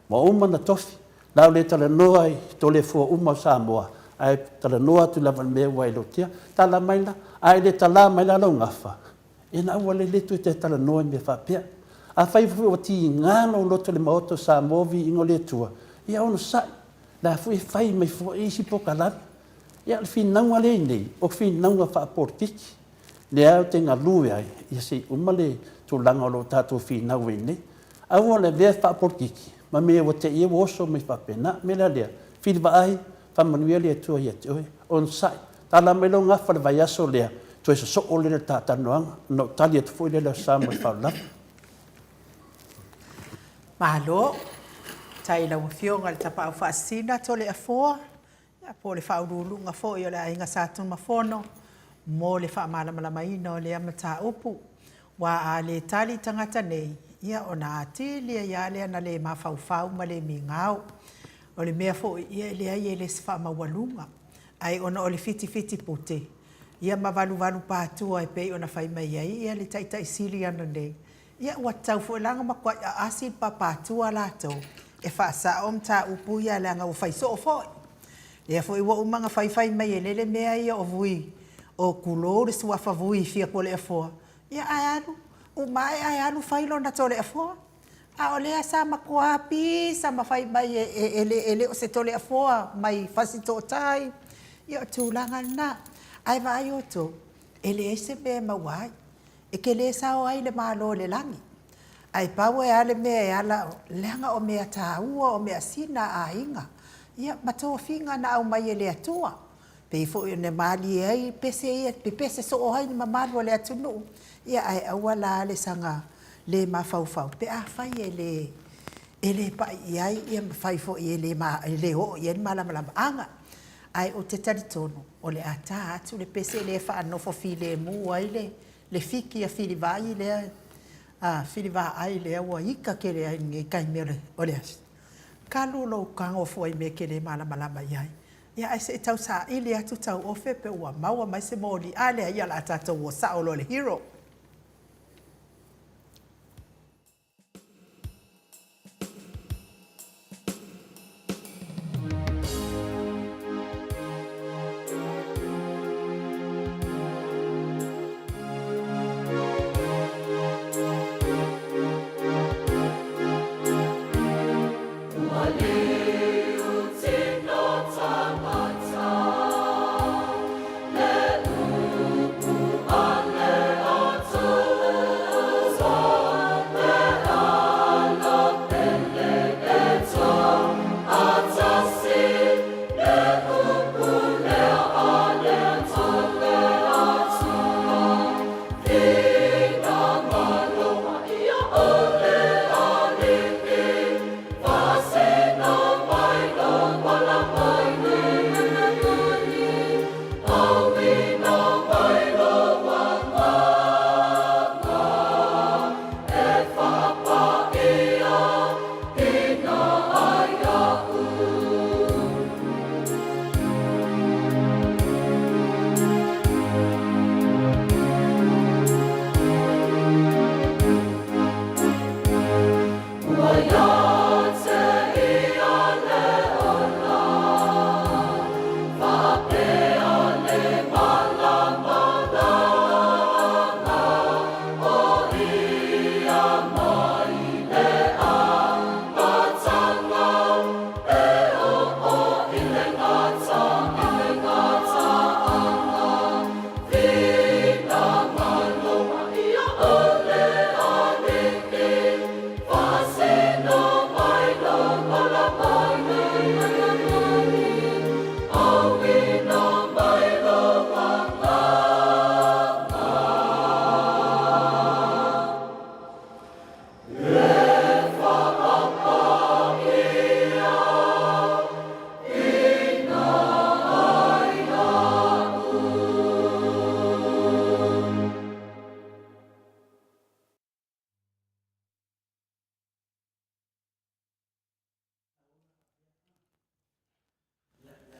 mo uma na tofi la le tala no ai tole fo uma sa moa ai tala no atu la me wa lo tia tala mai la ai le tala mai la lo nga fa e na wale le tu te tala no me fa pia a fai fu o ti ngano loto le maoto sa movi ingo le tua ia ono sai la fu fai mai fu e si pokala ia le fin nanga le nei o fin nanga fa portiki le au te ngalu ai ia se umale tu langa lo tatu fin na wene au le ve fa portiki ma me o te ia woso me fa pena me la le fin va ai fa manuele e tua ia te on sai tala me lo nga fa va ia so le tu so o le tata no tali tu fu le sa mo fa la Mahalo, tai lau fionga le tapa au whaasina tole a fōa. Ia po le whaurulu ngā fō i o le ainga sātun mafono. Mō le whaamalamalama ina o le amata upu. Wa a le tali tangata nei. Ia o nā atilia ia le ana le mawhauwhau ma le mi ngāo. O le mea fō ia le ai e le si whaamawalunga. Ai ona o le fiti pute. Ia mawalu pātua e pei ona whaimai ai. Ia le taitai sili ana nei. Ia ua tau fo langa makua a asi papatua lato e whaasa om ta upu ia langa o whaiso o foi. Ia fo iwa umanga whai mai e lele mea ia o vui o kulore sua whavui fia pole e foa. Ia ai anu, umai ai anu whailo na tole e foa. A o lea sa makua api sa mawhai mai ele o se tole e foa mai whasito tai. Ia o tūlanga na, ai vai o to, ele ese mea mawai. E ke le sao ai le malo le langi. Ai pau e ale mea e ala leanga o mea tāua o mea sina a inga. Ia matoa finga na au mai e le atua. Pei fo i ne mali ai pese ia, pese so o hai ni mamalu le atunu. Ia ai aua la le sanga le mawhauwhau. Pe a whai e le pa i ai ia mawhai fo i le o i en malamalama anga. Ai o te taritono o le ata atu le pese le whaanofo fi le mu ai le fiki a whiriwai lea, whiriwa ai lea ua ika ke lea nge kai mere o lea. Ka lulo kango fwai me ke le malamalama iai. Ia ai se tau sa ili atu tau ofe pe ua maua mai se mōli a lea ia la tata ua saolo le hero. Le upu ale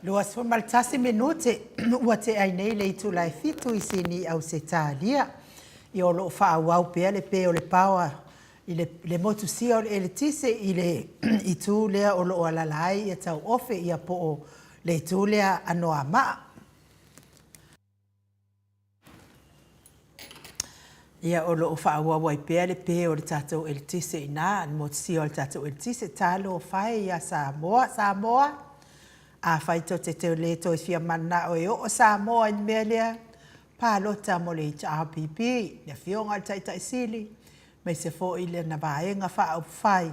Luas fo maltasi minute ua te ai nei le itu lai fitu i sini au se tālia. I o lo wha wau pea le pe o le paua i le motu sia o le tise i le itu lea o lo alalai i tau ofe i a po o le itu lea anoa maa. Ia o lo wha wau pea le pe o le tatou el tise i nā, an motu sia o le tatou el tise tālo whai ia Samoa. A whaito te teo le toi fia mana o e o Samoa in mea lea, pālota mo le HRPP, le fionga le Taitaisili, mai se fo i le na vaenga wha au whai,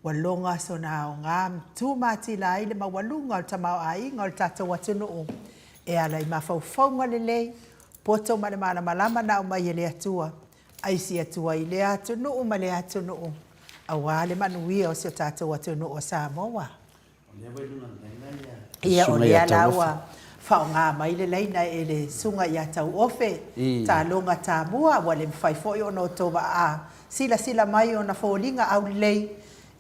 walonga so na o ngā tūmati la i le mawalunga o tamau a inga o le tatou atunu o, e ala i mawhauwhaunga le lei, poto ma le mana malama na o mai e le atua, aisi atua i le atunu o ma le atunu o, awa le manuia o se tatou atunu o Samoa. Ia o lea laua whaonga mai le leina e le sunga ia tau ofe tā longa tā mua wa le mwhaifoi o no tova a sila mai o na fōlinga au lei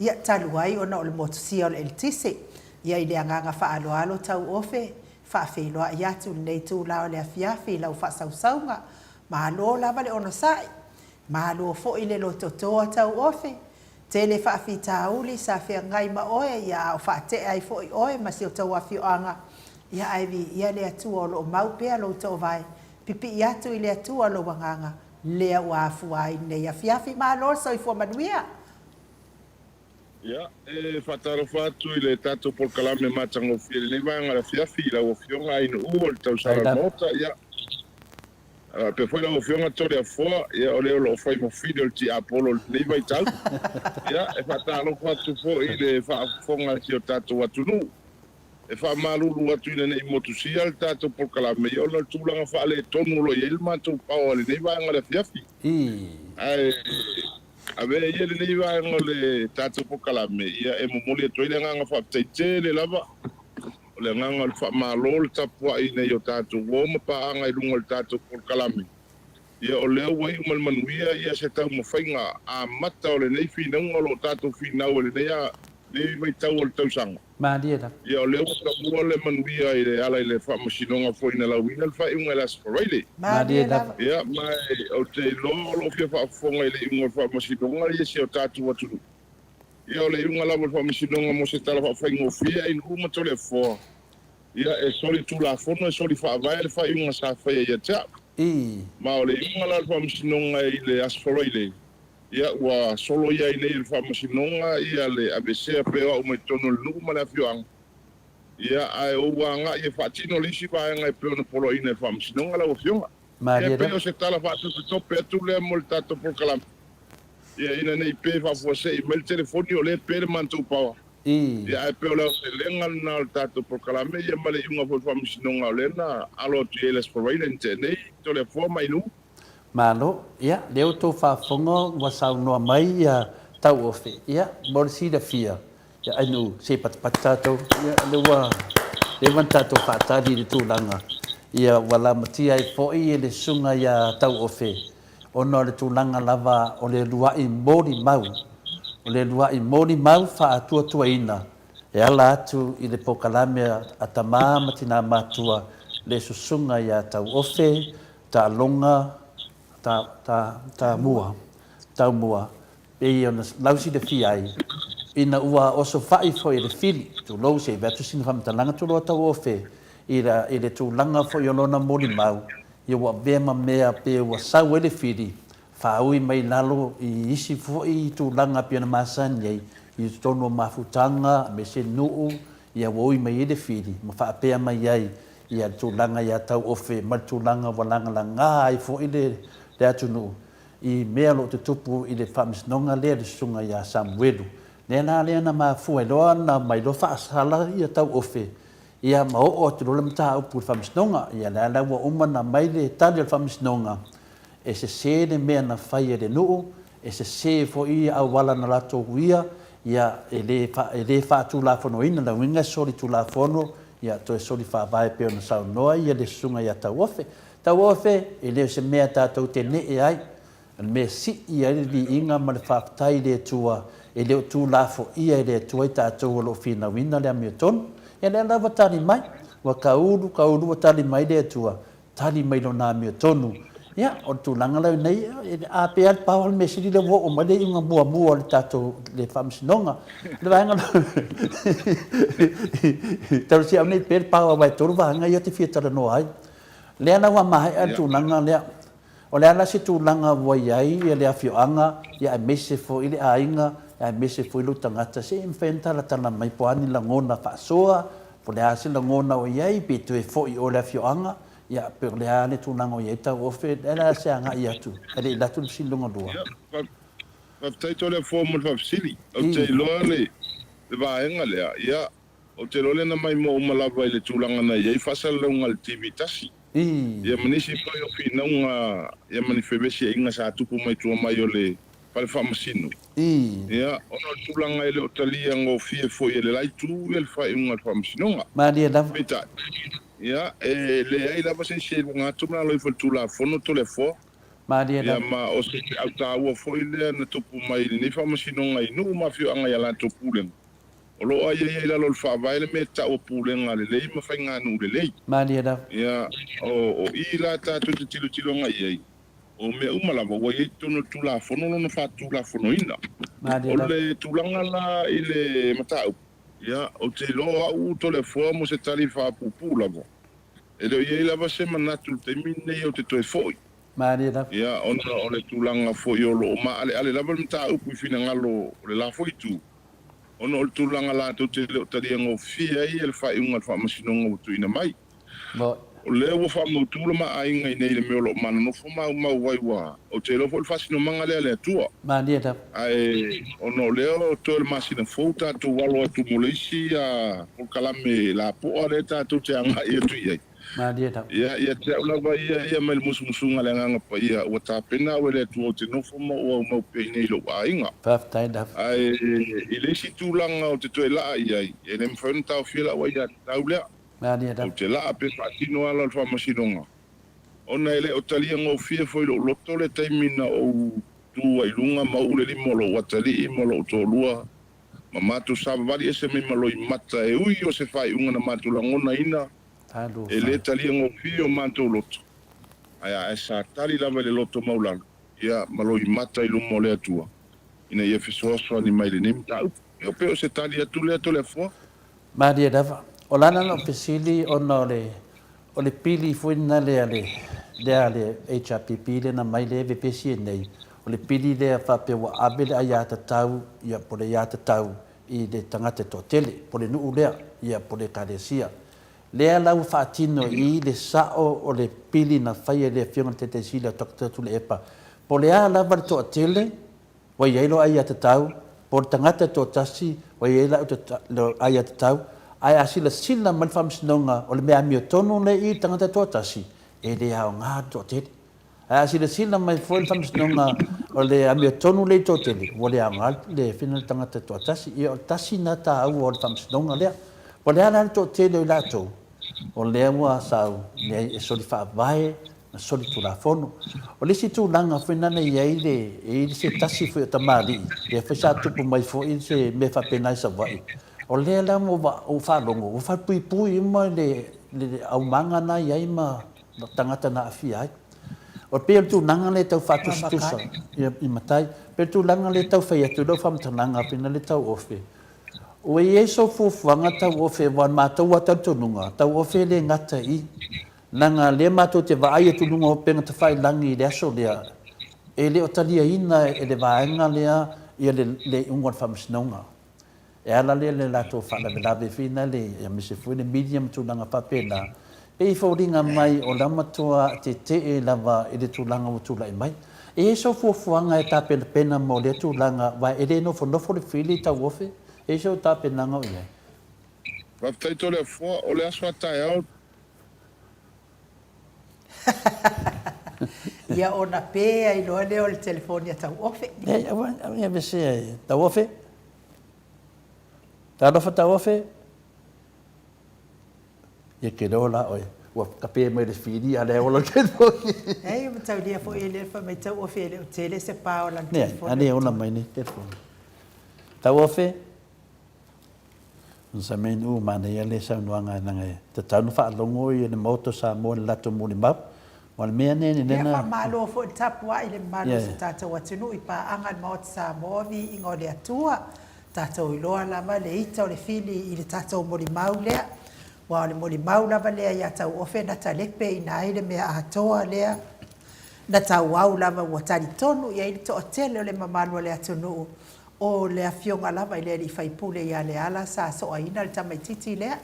ia talu ai o na o le motusia o le eltise ia i le anganga whaaloalo tau ofe whaafeiloa i atu nei tū lao le afiafi lau whaasausaunga mahalo lava le ono sai mahalo fo i le lototoa tau ofe Tele whaafi tāuli sa whia ngai ma oe ia o whaate ai fo i oe ma si o tau awhi oanga. Ia aiwi ia le atua o lo mau pea lo tau vai. Pipi i atu i le atua lo wanganga. Lea ua afu ai nei a whiafi ma lo so i fua manuia. Ia, whataro whatu i le tato por kalame matango whiere nei vanga la whiafi la o fionga inu ua le tau sara mota ia. Pe foi la ofionga tore a foa ia o leo lo foi mo fido ti Apollo nei vai tau ia e fatalo kwatu fo i le fa fonga si o tato watunu e fa malulu atu nei motusia il tato por kala me yo no tulanga fa le tonu lo il manto pa le nei vai ngala fiafi ai ave ia le nei vai ngale tato por kala me ia e mo mole to ile nganga fa tele lava le nganga fa malol tapua i nei o tato wo ma pa anga i lunga le tato por kalame ia o leo wai umal manuia ia se tau mo fainga a mata o le nei fina unga lo tato fina o le nei a nei mai tau o le tau sanga ma dia da ia o leo ka mua le manuia i le ala i le fa masinonga foina la wina le fa unga las foraile ma dia da ia mai o te lo fia fa fonga i le unga fa masinonga ia se o tato watu ia o le unga lava fa masinonga mo se tala fa fainga o fia i numa tole fo ia e soli tu la fono e soli fa vai le fa unga sa fa ia ta ma o le unga la fa masinonga i le asforoile ia wa solo ia i le fa masinonga ia le abc pe o me tono numa la fiang ia ai o wanga ia fa tino le si va nga pe no polo ina fa masinonga la o fionga ma dia pe o se tala fa tu pe tu le moltato por kalam ia ina nei pe fa fo se email telefoni o le pe mantu pa ia pe o le lenga na o tato por kalame ia male unga fo fa masinonga le na alo tieles por vai lente nei to le fo mai nu Malo, ia, leo tō whaafonga wa sau noa mai ia tau ofe, ia, morisi da fia, ia ainu se patatato, ia lewa tato whaatari le tūlanga, ia wala matia i fōi e le sunga ia tau ofe, ono le tūlanga lava o le luai mori mau, o le luai mori mau whaatua tua ina, e ala atu i le pokalame a tamā matina matua le susunga ia tau ofe, ta longa, ta mua e ona lausi de fiai ina ua oso fai foi le fili tu lo se vetu sin fam talanga tu lo tau ofe ira ile tu langa foi ona moli mau ia wa bema mea pe wa sau le fili fa ui mai lalo i isi foi tu langa pe na masan ye i tono mafutanga me se nuu ia woi mai le fili ma fa pe mai ai ia tu langa ia tau ofe ma tu langa walanga langa ai foi le atunu i mea lo te tupu i le whamisnonga lea le sunga ia Samuelu. Nena lea na maa fueloa na mai lo whaasala ia tau ofe. Ia mao o te rola mta upu le whamisnonga. Ia lea laua uma na mai le tali le whamisnonga. E se le mea na whai e le nuu. E se fo i au wala na lato huia. Ia e le whaatu la fono ina la winga soli tu la fono. Ia to e soli whaavae peo na sau noa ia le sunga ia tau ofe. Tau ofe, e leo se mea tātou te ne e ai, me si i ai li inga ma le whaapatai le tua, e leo tū lafo ia e le tua i tātou alo whina wina lea mea tonu, ia le lava tali mai ua kaulu ua tali mai le atua tali mai lona mea tonu ia o tulaga lau nei a pea le pau le mesili le ua o mai le iga muamua o le tatou le faamasinoga le vaega tausia nei pe le pau avae tolu vaega ia te fia talanoa ai lea lau amaheʻa le tulaga lea o le ala se tulaga ua iai ia le afioaga ia e mese foʻi le aiga ia e mese foʻi lou tagata seʻi mafai talatala mai po ani lagona faasoa po le a se lagona o iai pe toe foʻi o le afioaga ia pe o le a le tulaga o iai tauofe le ala se agaʻi atu e leʻi latu le siloga lua faafetaito le fo mo le faafesili o te iloa le vaega lea ia o te lo lena mai mo uma lava i le tulaga na iai faasalalauga le tv tasi ia manisi pai o finauga ia mani fevesiaiga sa tupu mai tua mai o le pale faamasino ia ona le tulaga e le o talia gofie foʻi e le laitu ia le faaiʻuga le faamasinoga malia lava ia e leai lava seiseiluga atu manaloi foi le tulafono tolefoa malia ia lava ma o se autaua foʻi lea na tupu mai lenei faamasinoga inuu mafioaga ia latou pulega o loo ai ai lalo le faavae le mea taʻua pulega lelei ma faiganuu lelei malia lava ia o i la tatou te tilotiloga i ai o mea uma lava ua iai tonu tulafono lona faatulafonoina o le tulaga la i le mataupu ia o te iloa aʻu tolefoa mo se tali faapupū lava e leo iai lava se manatu le taimi nei o te toe foʻi malia lava ia ona o le tulaga foʻi o loo maaleale lava le mataupu i finagalo o le la foʻi tu ona o le tulaga latou te leo taliagofia ai e le faaiʻuga le faamasinoga ua tuuina mai o lea ua faamautū le maaiga i nei le mea o loo manonofo maumau ai ua o te lo foʻi le faasinomaga lea le atua malia lava ae ona o lea o toe le masina fou tatou alo atu mo le isi a o kalame lapoa le tatou te agaʻi atu i ai malia lava ia te aʻu lava ia mai le musumusuga le agaga paia ua tapena ua le atua o te nofo ma ua umau pei nei lou aiga faafetai lava ae i le isi tulaga o te toe laa i ai e le mafaiona taofia laʻua ia tatau lea malia o lava te laa pe faatino ala le faamasinoga ona e lē o taliagofia foi loo loto le taimina ou tuailuga ma uu le lima o lou atalii ma lou tolua ma matou savavali ese mai ma loi mata e ui o se faaiʻuga na matulagona ina e lē taliagofia o matou loto ae ae sa tali lava i le loto maulalo ia ma loi mata i luma o le atua ina ia fesoasoani mai lenei mataupu ia pe o se tali atu lea toleafoa malia lava o lana lo pesili ona o le pili fuina lea le HRPP le na mai le vepesi e nei o le pili lea faapea ua ave le ai iā tatau ia po le iā tatau i le tagata toʻatele po le nuu lea ia po le kalesia lea lau faatino i le sa'o o le pili na fai e le afioga le tetaisili a takatatu le epa po le a lava le toʻatele ua iai lo ai iā tatau po le tagata toʻatasi ua iai lo ai iā tatau ai asilasila ma le faamasinoga o le mea amio tonu leʻi tagata toʻatasi e le aogā le toʻatele ae asilasila mai foi le faamasinoga o le amio tonu leʻi toʻatele ua le aogā le fina le tagata toʻatasi ia o le tasi na tāua o le faamasinoga lea ua lea la le toʻatele o i latou o lea ua sau leai e soli faavae na soli tulafono o lesi tulaga foinana iai le se tasi foi o tamalii ia foi sa tupu mai foʻi se mea faapena savaʻi o lea la o faalogo ua faipuipui ma le aumaga na iai ma tagata na afia ai o pe le tulaga le tau faatusutusa i matai pe le tulaga le tau fai atu lau faamatalaga pena le tau ofe ua iai so fuafuaga tau ofe ua matou atalitonuga tau ofe le gata i naga lea matou te vaai atunuga o pega tafailagi i le aso lea e le o taliaina e le vaega lea ia le uga le faamasinoga e ala lea le latou faalavelave fina le ia mese foi le medium tulaga faapena e i fauliga mai o le amatoa tetee lava i le tulaga ua tulaʻi mai e iso fuafuaga e tapenapena mo le tulaga vae e lē nofonofo le fili tau ofe e iso tapenaga o iai faafetaito le afoa o le aso ataeao ia ona pē ai loa lea o le telefoni a tau ofe ia vese tau ofe talofa tau ofe ia ke leo la oe ua kapē mai le fili a le ola telefoni ai ma taulia foʻi e le mai tau ofe e le o tele se pā o lana ane ona mai ni telefoni tau ofe Sa main mana ia le sa nuanga nanga te tau fa longo i le moto sa mo la to mo map. Wal mea ne Ia na. malo fo tapua i le malo se tātou atunu i pa angan maot sa movi ingo le atua. Tātou i loa lava le ita o le fili i le tātou mori mau lea. Wa le mori mau lava lea ia tau ofe na ta lepe i na aile mea atoa lea. Na tau au lava ua tari tonu ia i le to otele o le mamalua le atunu. O le afionga lava i le i faipule ia le ala sa so aina le tamaititi lea.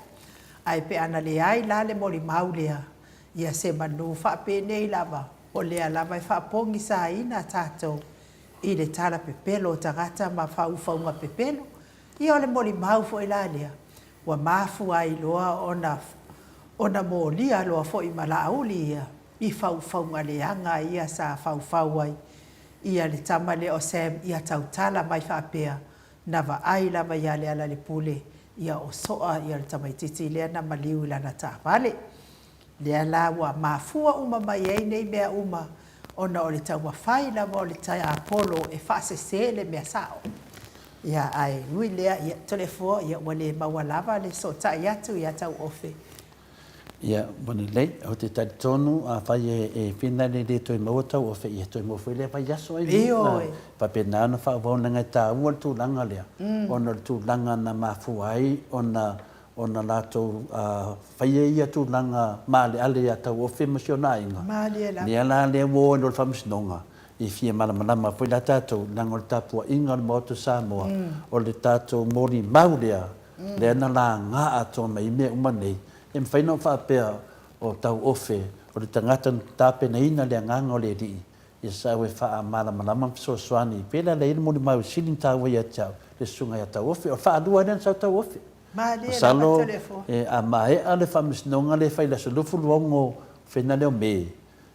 Ai pe ana le ai la le mori mau lea. Ia se manu whape nei lava, o lea lava i whapongi sa ina tātou. I le tala pepelo tangata ma whauwhaunga pepelo. Ia o le moli mau fo i la lea. Wa mafu ai loa ona mo lia loa fo i malauli ia. I whauwhaunga leanga ia sa whauwhauai. Ia le tama le o Sam ia tautala mai whapea. Nava ai lava ia le ala le pule. Ia o soa ia le tamaititi lea na maliu lana tā vale. Lea la wa mafua uma mai ei nei mea uma ona o le tau mawhai lava o le tai Apollo e whaase se le mea sao. Ia ai nui lea ia tole fua ia wale maua lava le so tai atu ia tau ofe. Ia bona lei o te tari tonu a whai e whina le le toi maua tau ofe ia toi maua le whai aso ai. Io e. Pape nana whaavona ngai tā ua tu langa lea. Ona tu langa na mafua ai ona lato faia ia tu langa male ale ia tau ofe masiona inga. Male la. Nia la le wo no famisnonga. I fia malama foi la tato langa o tapua inga o moto Samoa. O le tato mori maulea. Le na la nga ato mai me umane. E mfaina whapea o tau ofe. O le tangata tape na ina le nganga o le ri. Ia sa we wha malama so swani. Pela le ina mori mau siling tau ia tau. Le sunga ia tau ofe. O wha adua nen sa tau ofe. Salo a mai ale famis nonga le fai la solufu longo fena le me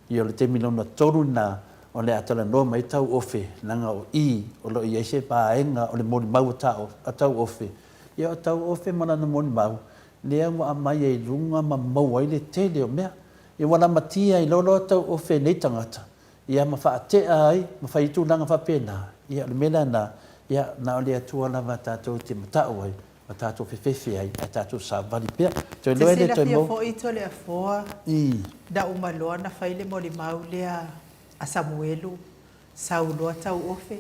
io le te milona toruna o le atala no mai tau ofe nanga o I o lo ia se pa enga o le moni mau tau tau ofe ia tau ofe mana no moni mau le mo a mai e lunga ma mau ai le tele o mea ia wala matia i lolo tau ofe nei tangata ia ma fa te ai ma fa itu langa fa pena ia le mela na ia na o le atua lava tatou te matau ai ma tātou whewhewhi ai, a tātou sa wali pia. Te sila fia fo i tole a foa, da umaloa na whaile mori mau lea a Samuelu, sauloa tau ofe.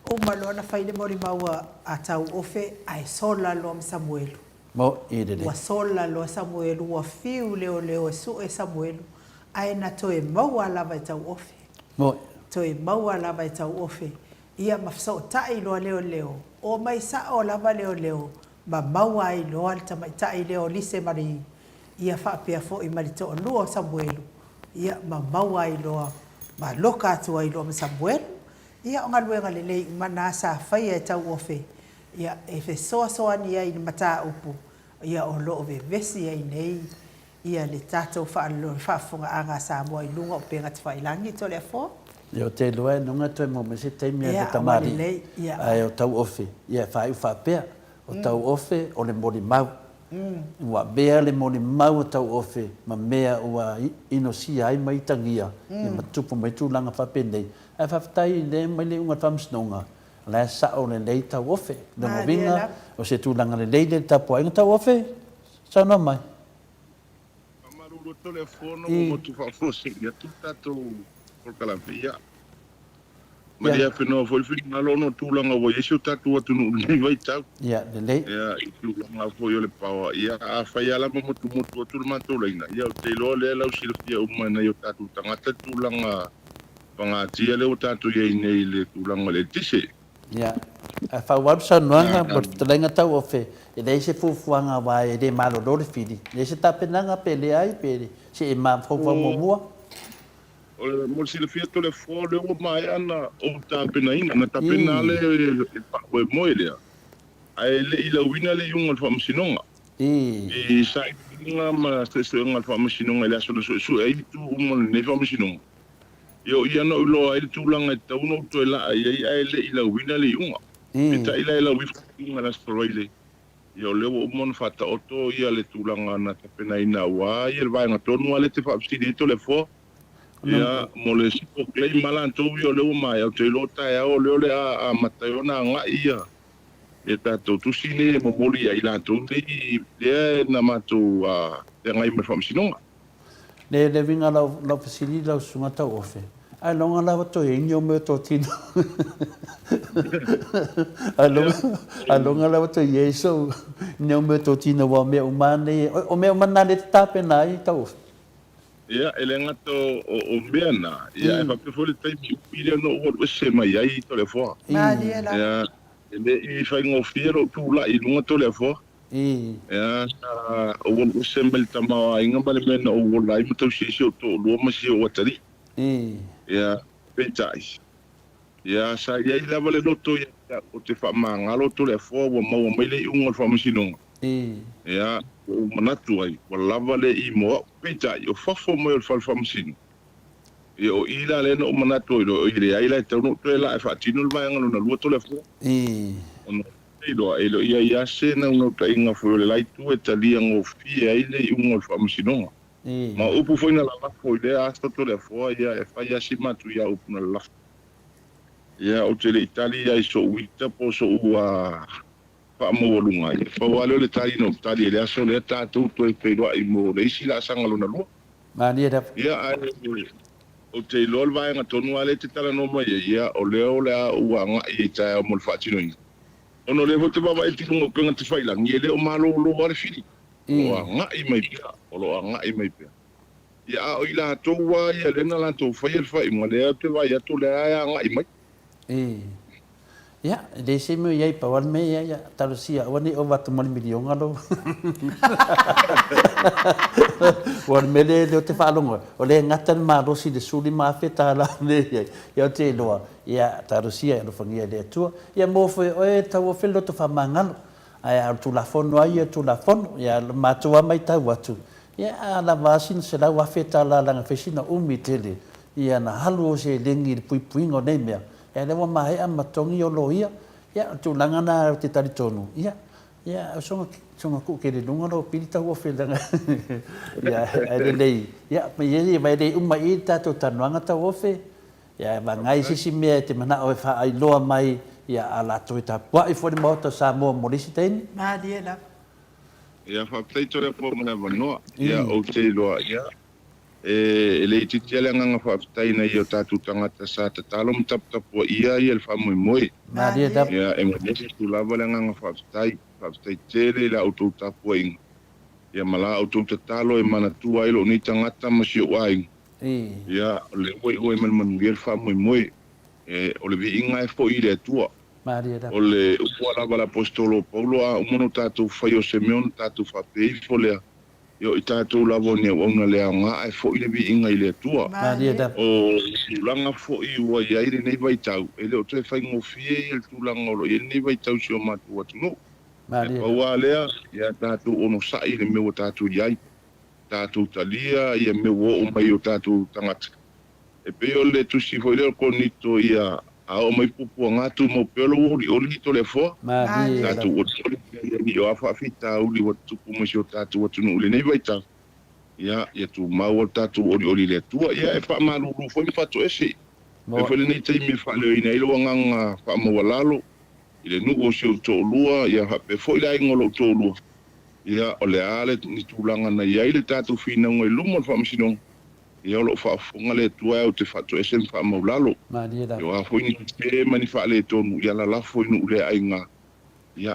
Umaloa na whaile mori mau a tau ofe, ai sola loa ma Samuelu. Mo, i rele. Wa sola loa Samuelu, wa fiu leo e su e Samuelu, ai na toe maua lava i tau ofe. Mo. Toe maua lava i tau ofe. Ia mafsau tai loa leo. O mai sa o lava leo. Ma maua ai loa le tamaitai leo lise mari ia whapea fo i mari to lua Samuelu. Ia ma maua ai loa, ma loka atu ai loa ma Samuelu. Ia o ngaluenga lelei mana sa whaia e tau ofe. Ia e fe soa ni ai ni mata upu. Ia o loo ve vesi ai nei. Ia le tatou whaafunga anga sa mua i lunga o penga te whailangi to le fo. Ia o te lua nunga toi mo me se teimia te tamari. Ai o tau ofe. Ia whai whapea. O tau ofe o le mori mau. Ua bea le mori mau o tau ofe. Ma mea ua inosia ai mai tangia. Ia matupu mai tūlanga whapenei. Ai whaftai le mai le unga whamsnonga. La sa o le lei tau ofe. Le movinga o se tūlanga le lei le tapu ainga tau ofe. Sana mai. Amaruru telefono mo tu whafosi. Ia tu tatou porkalavia. Maria fino foi fino lono tulanga wo yesu tatu atu no vai tau. Ya, le. Ya, tulanga foi le pawa. Ya, a fai ala mo tu tu manto leina. Ya, te lo le la usilfia umana yo tatu tangata tulanga pangati le tatu ye nei le tulanga le tise. Ya. A fa wabsa noanga mo tlenga tau ofe. E dei se fufuanga wa e de malo do le fidi. Le se tapenanga pele ai pele. Se e ma fofa mo mua. Mo si le fia telefone o mai ana o tapena ina na tapena le o moile ai le ila wina le yung alfa masinonga e sai nga ma se nga alfa masinonga le so so ai tu mo ne fa masinonga yo ia no lo ai tu langa ta uno to la ai le ila wina le yung e ta ila wi nga la stroile yo le o mon fata auto ia le tu langa na tapena ina wa ia vai nga tonu ale te fa sidi telefone. Ia, mo le sipo klei malan tōwi o leo mai, au te lota e au leo le a matayona nga ia. e tātou tusine mo moli ai lātou le na mātou te ngai me whamsinonga. Le vinga lau pasiri lau sunga tau ofe. Ai longa lau to e inyo me to tino. Ai longa lau to yeso inyo me to tino wa me umane o me umana le tape na i tau ofe. Ia, ele ngato o meana. Ia, e whakewhore taimi upire no o se mai ai to le whoa. Ia, ele i whai ngofiro tūla i lunga to le whoa. Ia, o se mele tamawa inga male mena o lai matau si o to lua masi o atari. Ia, petais. Ia, sa ia i lava le loto ia, o te whamangalo to le whoa wa maua maile i unga whamasinonga. Ia, o manatu ai, wa lava le i moa, peita, i o fafo mai o le whalwhamasino. I o ila le na o manatu ai, o i le aila e tau no tue la e whaatino le vai angalo na lua to le fua. Ono, eiloa, ia ia se na unau ta inga fo le laitu e talia ngō fie ai le i unga le whamasinonga. Ma upu foi na la lafo i le asta to le fua, ia e whai asi matu ia upu na la lafo. Ia o te le Italia i so uita po so ua mo lunga i fa wale le tali no tali le aso le tatu to e pelo i mo le isi la sanga lona lu ma ni da ia ai o te lol vai nga tonu ale te tala no mai ia o le uanga i ta mo fa tino i ono le vote baba i tino ko nga te faila ngi le o malo lo wale fili o nga i mai pia o lo nga i mai pia ia o ila to wa ia le na la to fa ia fa i mo le te vai to le nga i mai ya, de se me yai pa wan me ya tarusia wani o watu mali milion alo. Wan me le te whalonga. O le ngatan ma rosi de suli ma feta la ne ya te loa. Ya tarusia ya fangia le tua. Ya mo foi o e tau o felo to famangalo. Ai tu la fono ai tu la fono ya ma tua mai tau watu. Ya la vasin se la wa feta la nga fesina umitele. Ya na halu o se lengi pui puingo ne mea. Ya le wa mai a matongi o loia ya tu langa na te tari tonu ya songa ku ke le lunga no pilita o felanga ya ele lei ya me ye mai le uma i ta to tanwanga ta ofe ya ba ngai si me te mana o fa ai loa mai ya ala to ta wa i for mo to sa mo molisiten ma diela ya fa pleito le po mana no ya o te loa ya ele te tele nga fa taina i o tatu tangata sa te talom tap tap o ia i el fa moi Maria da ya e mo le tu lava le nga fa tai tele la auto tap o ing ya mala auto te talo e mana tu ai lo ni tangata ma si o ai ya le o mal man el fa moi o le vi inga e fo i le tua Maria da o le o lava la apostolo Paulo a mono tatu fa yo Simeon tatu fa pe fo le yo i tātou lavo ni au na lea ngā e fo i le vi inga i le tua. Maria da O tūlanga fo i ua i aire nei vai tau. E leo te whai ngofie i le tūlanga oro. I nei vai tau si o mātu atu no. Maria E paua lea, ia tātou ono sa i le meo tātou iai. Tātou talia, ia meo o mai o tātou tangata. E peo le tusi fo i leo konito ia a o mai pupu a ngātu mo peolo ori to le fo. Maria da Tātou o ni o afa fita uli wa tupu mo si o tātou atu no ule nei vai tau. Ia tu mau o tātou ori le tua. Ia e wha maruru foi mi whato ese. E whele nei teimi whaleo ina ilo nganga wha mawalalo. I le nuku o si o tō lua. Ia hape foi la ingolo tō lua. Ia o le ale ni tūlanga na ia i le tātou whina ngai lumo le whamasinong. Ia o lo whaafunga le tua e o te whato ese ni wha maulalo. Maria da Ia wa foi ni te mani wha le tōnu. Ia la lafo inu ule ai ngā. Ia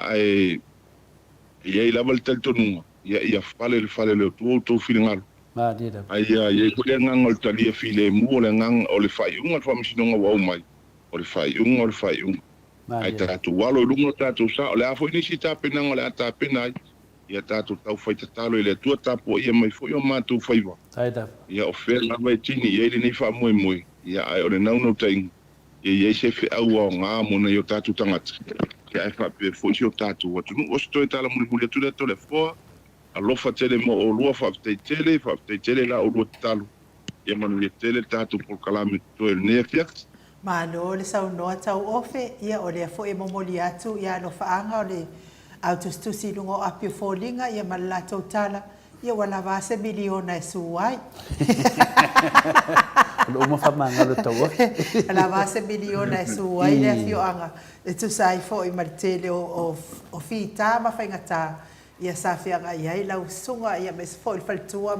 ia i lava le tali tonunga. Ia whale le tō whilingaro. Maria da Ai ia ko le nganga o le talia file mu o le nganga o le whaiunga le whamasinonga wau mai. O le whaiunga. Ai tātou walo i lunga tātou sa. O le afo inisi tāpenanga o le a tāpena ai. Ia tātou tau whaitatalo i le tua tāpua ia mai fo i o mātou whaiwa. tai da Ia o whea lava e tini ia i le nei wha moe. Ia ai o le naunau tainga. Ia se whi au o ngā mona i o tātou tangata. Ia e wha pe fo i o tātou watu. Nu osto e tala muli atu le to le fōa. Alofa tele mo o lua whaaftai tele la o lua talo. Ia manu le tele tātou por kalame to e nea fiaks. ma no le sau noa tau ofe ia o le fo e momoli atu ia no faanga o le autostusi lungo apio folinga ia malato tala ia wala vase miliona e suai Lo uma whamanga lo tau. Ala vase miliona e suai le fioanga. E tu sai fo i maritele o fita ma whaingata ia sa whianga ia i lau sunga ia mes fo i whaltua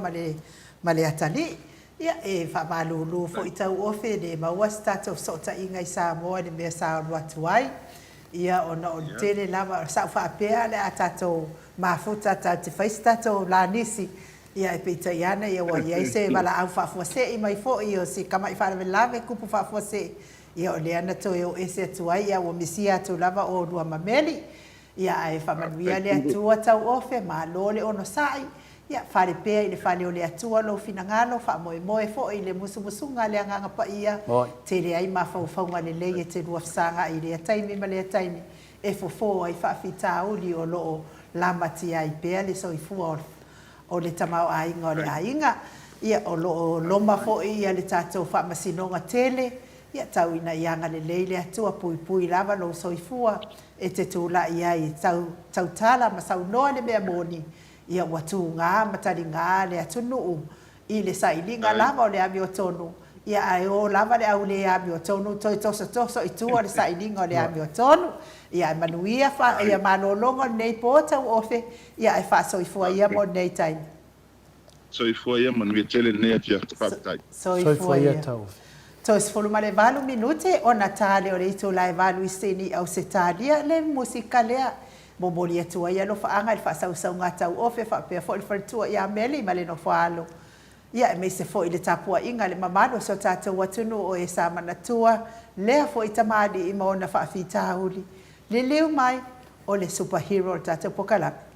ma le atali. Ia e whamalulu fo i tau ofe le maua stato sota inga i Samoa ni mea sa watu ai. Ia ona o tele lava sa whaapea le a tato mafuta tau te whaistato la nisi. Ia e pita iana ia wa ia se wala au whaafuase i mai fo i o si kama i whaare lave kupu whaafuase. Ia o leana to e o ese atua ia o misia atu lava o rua mameli. Ia e whamanuia le atua tau ofe ma lole ono sai. Ia whare pea i le whale o le atua lo finangalo whaamoe moe fo i le musumusunga le anganga pa ia. Te le ai ma whauwhaunga le lei e te rua wsanga i le ataimi ma le ataimi. E fofo ai whaafita uli o loo lamati ai pea le soifua o le tamau ainga o le ainga. Ia o loo loma fo i ia le tātou whaamasinonga tele. Ia tau ina ianga le leile atua pui pui lava lo soifua e te tūla ia i tau tala ma sau noa le mea moni. Ia watu ngā matari ngā le atunu i le sailinga lava o le ami o tonu. Ia ai o lava le au le ami o tonu toi toso i tua le sailinga o le ami o tonu. Ia manuia fa ia manolongo nei po tau ofe. Ia ai fa soifua ia mo nei taini. Soifua ia manuia tele nei atia whaatai. Soifua ia tau. Tos fulu male valu minute o Natale o le ito lai valu i seni au se talia le musika lea. Momoli atua ia no whaanga i whaasau ngā tau ofe whapea fo i wharitua ia mele i male no whaalo. Ia e mei se fo i le tapua inga le mamano so tātou atunu o e sa manatua lea fo i tamadi i maona whaafita hauli. Le leu mai o le superhero o tātou pokalaka.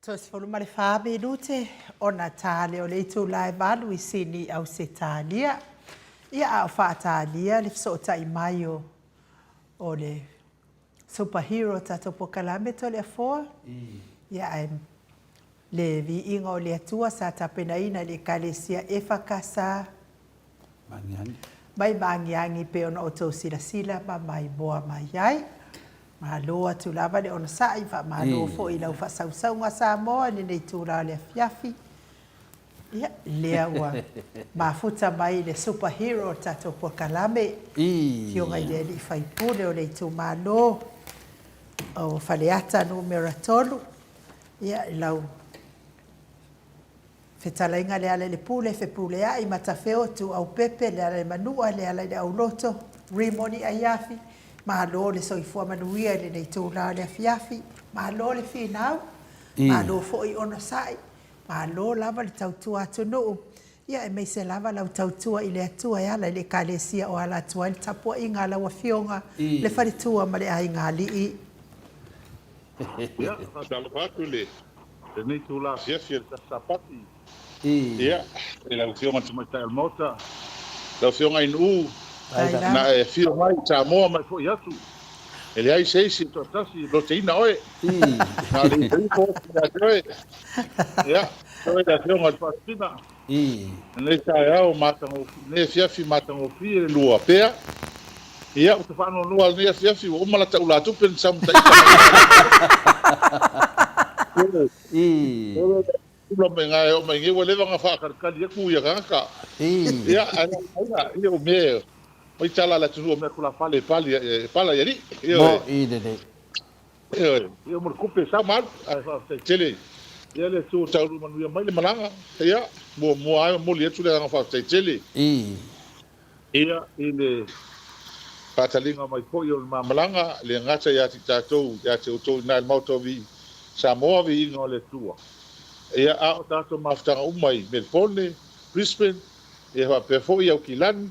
Tosifulu ma le wha minute o na tāle o le itu lai walu I sini au se tālia. Ia au wha tālia le fiso o tai mai o le superhero tato po kalame to le afoa. Ia ai le vi inga o le atua sa tapena ina le kalesia e whakasa. Mangiangi. Mai mangiangi pe ona o tau sila sila ma mai boa mai ai. Mahalo atu lava le ona sai fa mahalo fo I lau fa sau sau nga sa moa ni nei tūra le fiafi. Ia lea ua mafuta mai le superhero tato po kalame. Fio ngai le li fai pule o le tu malo o faleata numero tolu. Ia lau fetalainga le ale le pule fe pule ai matafeo tu au pepe le ale manua le ale le au loto rimoni ayafi. Mahalo le soifua manuia le nei tūra le fiafi. Mahalo le whinau. Mahalo fo I ona sai. Mahalo lava le tautua atu nuu. Ia e meise lava lau tautua I le atua e ala le kalesia o ala atua le tapua I ngā laua fionga. Le wharitua ma le ai ngā lii. Ia, talo patu le nei tūla fiafi le tasapati. Ia, e lau fionga tumaita el mota. Lau fionga in u. Na e fio mai ta moa mai fo yatu. Ele ai sei si to tasi proteína oe. Na le tempo ya oe. Ya, oe da fio ngal pastina. Ne ta ya o mata o ne fiafi mata o fi e lua pea. Ia o te whano lua ne fiafi o mala ta ula tu pen sam ta. Lo menga o mengi o leva nga fa karkali ku ya ka. Ia ana ia o me Oi tala la tulu me kula pale pala yari. Mo I de. Yo mo kupe sa mal a tele. Ia le tu tauru manu mai le malanga. Ia mo ai mo le tu le nga fa tele. Ia ile patalinga mai ko yo malanga le ngata ya ti tatou ya te to na el moto vi sa mo vi no le tua. Ia a tato maftanga umai Melbourne, Brisbane, ia va pe fo ia kilani.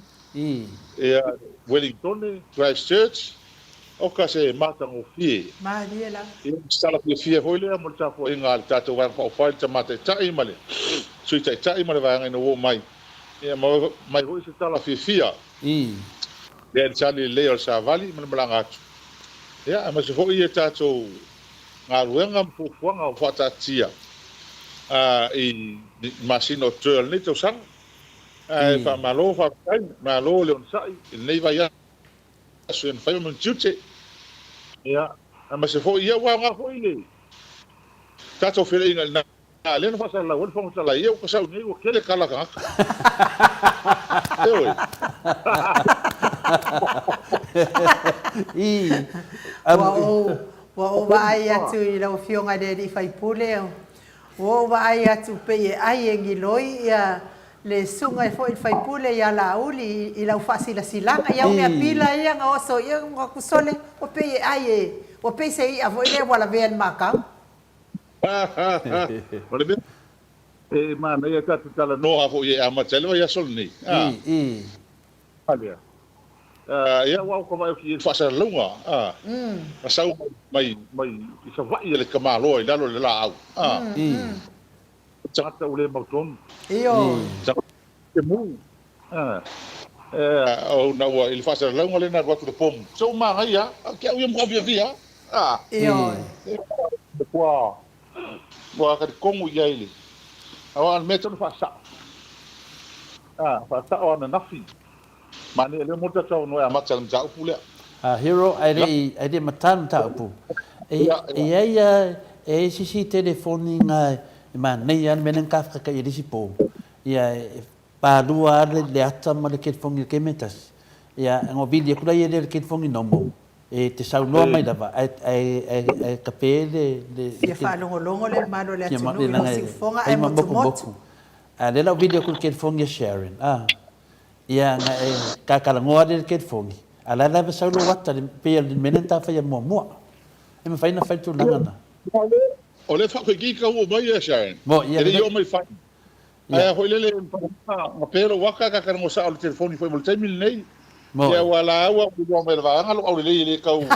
Wellington, Christchurch, o ka se mata o fie. Maria la. Sala pe fie foi le mo ta fo inga tato wa fa fa ta mata tai male. Sui tai male va ngino mai. E mai ho se tala fie. Le chali le o sa vali mo malanga. Ya, ma se fo ia tato nga ruenga fu fuanga o fa tia. I masino turn ni to sang. Fa malo fa malo le on sai nei vai a suen fa mon tute ya ama se fo ia wa nga fo ile tato fere inga na le no fa la wol fo la ia ko sa ni o kele kala ka wa o vai atu I lau fionga de di fai pule o vai atu pe ai engiloi ia le sunga fo I fai pule ia la uli I lau fasila silanga ia una pila ia nga oso ia nga kusole o pe ai o pe se ia vo ile wala ven maka Ole be e mana ia ka tala no ha fo ia ma tele ia solni Alia ia wa ko vai ki fasa lunga pasau mai I sa vai le kamalo I dalo le la au Chata ule mauton. Iyo. Chata mu. O na wa il fasa la ngole na wa ku pom. So ma ya, ke au mo via. Iyo. Kwa. Wa ka kongu ya ile. Awan meton fasa. Fasa on nafi. Mane le mo ta no ya matsal mja pule. Hero ai de matan ta pu. E sisi telefoni ngai man nei an menen kafka ka yedi sipo ia pa dua le ata ma le ket fongi kemetas ia ngo video kula yedi le ket fongi nomo e te sau no mai dava ai kapele ia fa longo le malo le atu no si fonga ai mo motu le la video kul ket fongi sharing ia nga ka kala ngoa le ket fongi ala la sau lo wata le pe le menen ta fa ia mo e me fa ina fa tu langa O le fa ko ki ka o mai ya shaen. Ele yo mai fa. Ai ho le ma pero waka ka ka mo sa o telefoni foi mo temil nei. Mo. Ia wala ua ku mai va ngalo au le kau.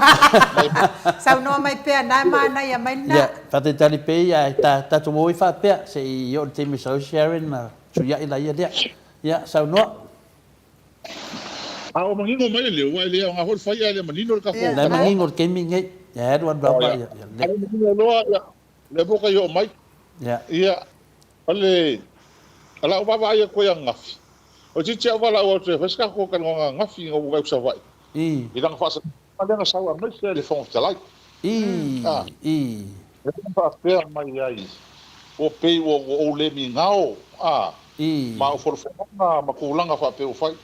Saunoa mai pea nai mana ia mai na. Ya, fate tali pe ya ta tu mo fa pe se yo te mi so sharing na tu ya ila ya dia. Ya, sau no. A o mangingo mai le wa le nga hol fai le manino ka fo. Na mangingo ke mi ngai. Ya, wan ba ba ya. Le boka yo mai. Ya. Ia ale ala o baba ia ko yang ngafi. O titi wala o te feska ko kan nga ngafi nga buka sa vai. Ila nga fasa ale nga sawa mai se le fon tala. I. Fa per mai ai. O pe o le mi ngao. Ma o for na ma ko langa fa pe o fai.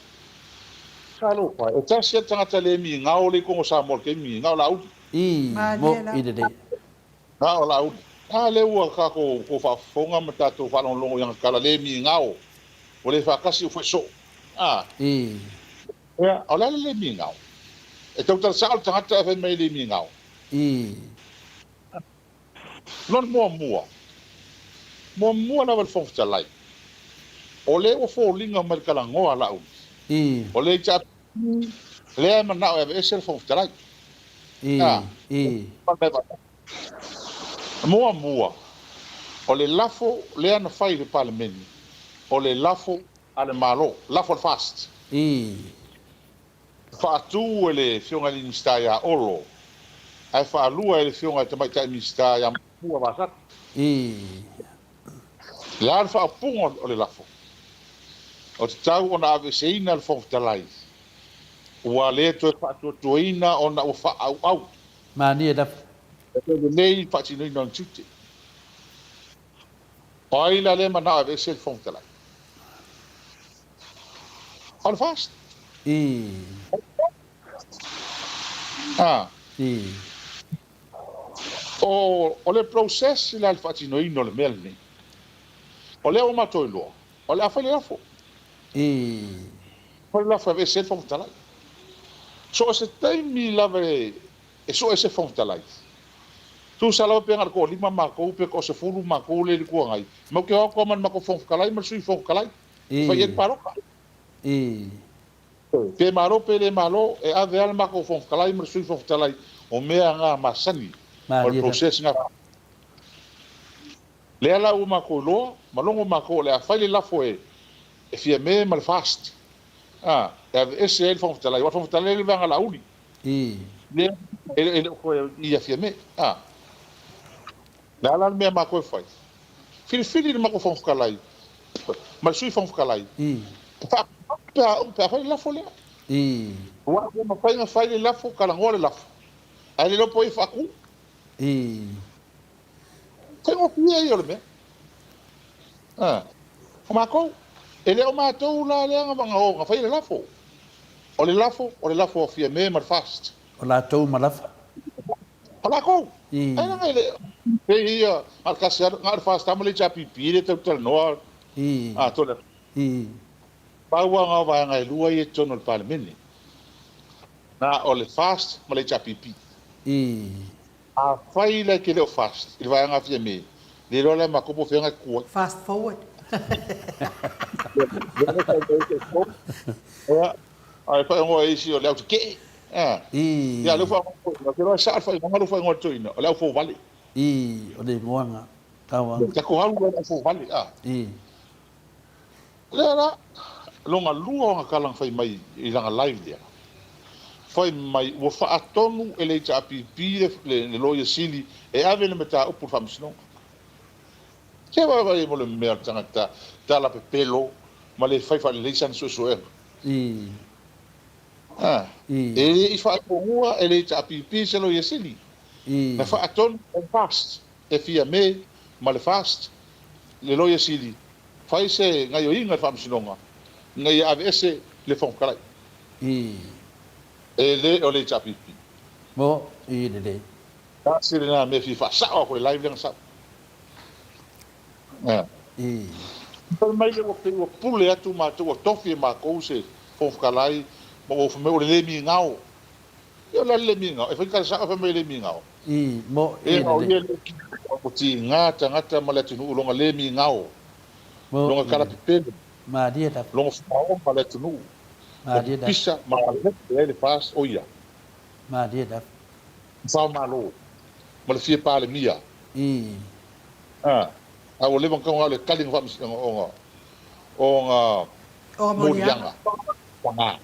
Kalo fa. E tasi tanga tale mi ngao le ko sa mol ke mi ngao la u. Mo i de. Ngao la u. Le ua ka ko fa fonga mata to fa longo yang kala le mi ngao. O le fa kasi foi so. Ya, ola le mi ngao. E tau tar sa tanga ta fe me le mi ngao. Non mua. Mua na val fon talai. O le o fo linga mal kala ngoa la u. O le cha le mana o e sel fon talai. Mua. O le lafo le ana fai le parlamenti. O le lafo ale malo, lafo fast. Fa tu ele fionga li sta ya olo. Ai fa lua ele fionga te mai tai sta ya mua basat. La fa pungo o le lafo. O te tau ona ave seina le fo talai. Ua le to fa to ina ona o fa au. Mani da Nei fa tino non tutti. Poi la le mana ave sel fo talai. Al fast. O le process la al fatino ino le melni. O le o mato lo. O le afale afo. O le afo ave sel fo talai. So se taimi lave e so ese fo talai. Tu sala pe ngar ko lima ma ko pe ko se fulu ma ko le ko ngai. Mo ke ko man ma ko fo talai ma sui fo talai. Fa yen paroka. Pe malo pe le malo e ave alma ko fon kalai mer sui fon talai o mea nga masani o process nga le ala u ma ko lo malongo ma ko le afai la fo e fia me mal fast e sel fon talai o fon talai le vanga la uni le ko ia fia me le ala me ma ko fai fili ma ko fon kalai mal sui fon kalai pa la folia wa ma fai la fo kala ngole la fo ai lo poi fa ku ko pia yo le me ma ko ele o ma to la le nga fai la fo o le la fo fia me mar fast o la to ma la fa o la ko ai nga ele pe ia al kasar ngar fast amle cha pipi le to no to le Paua nga wa nga lua i tono le parlamenti. Na o le fast ma le chapipi. A fai le ke le fast. Il va nga fia me. Le rola ma kopo fia nga kua. Fast forward. Ai fa ngo isi o le au ke. Ya le fa ngo ke ro sa fa ngo lo fa ngo toina. O le au fo vale. O le ngoanga. Tawa. Ta ko halu o fo vale. Le longa lua nga kalang fai mai I langa live dia. Fai mai wo fa atonu ele cha pipi le loya sili e ave le meta upu famsno. Ke va mo le mer tanga ta la pelo ma le fai fa le san so e. E fa atonu ele cha pipi se loya sili. Na fa atonu fast e fia me ma le fast le loya sili. Fai se nga yo inga famsno ngai ave ese le fon kalai e le o le chapipi mo I de ta sire na me fi fa sa ko live lang sa per mai le o pule atu ma to tofi ma ko se fon kalai mo o me o le mi ngao yo la le mi ngao e fa ka sa fa me le mi ngao mo e o ye o ti ngata ma le tunu longa le mi ngao longa kala pipele ma dia da longa fa ma le tunu Maria pisa malet ele pas o ia Maria da. fa malo ma le fie pale mia I. a o le banka ngale kaling fa mis o nga O molianga nga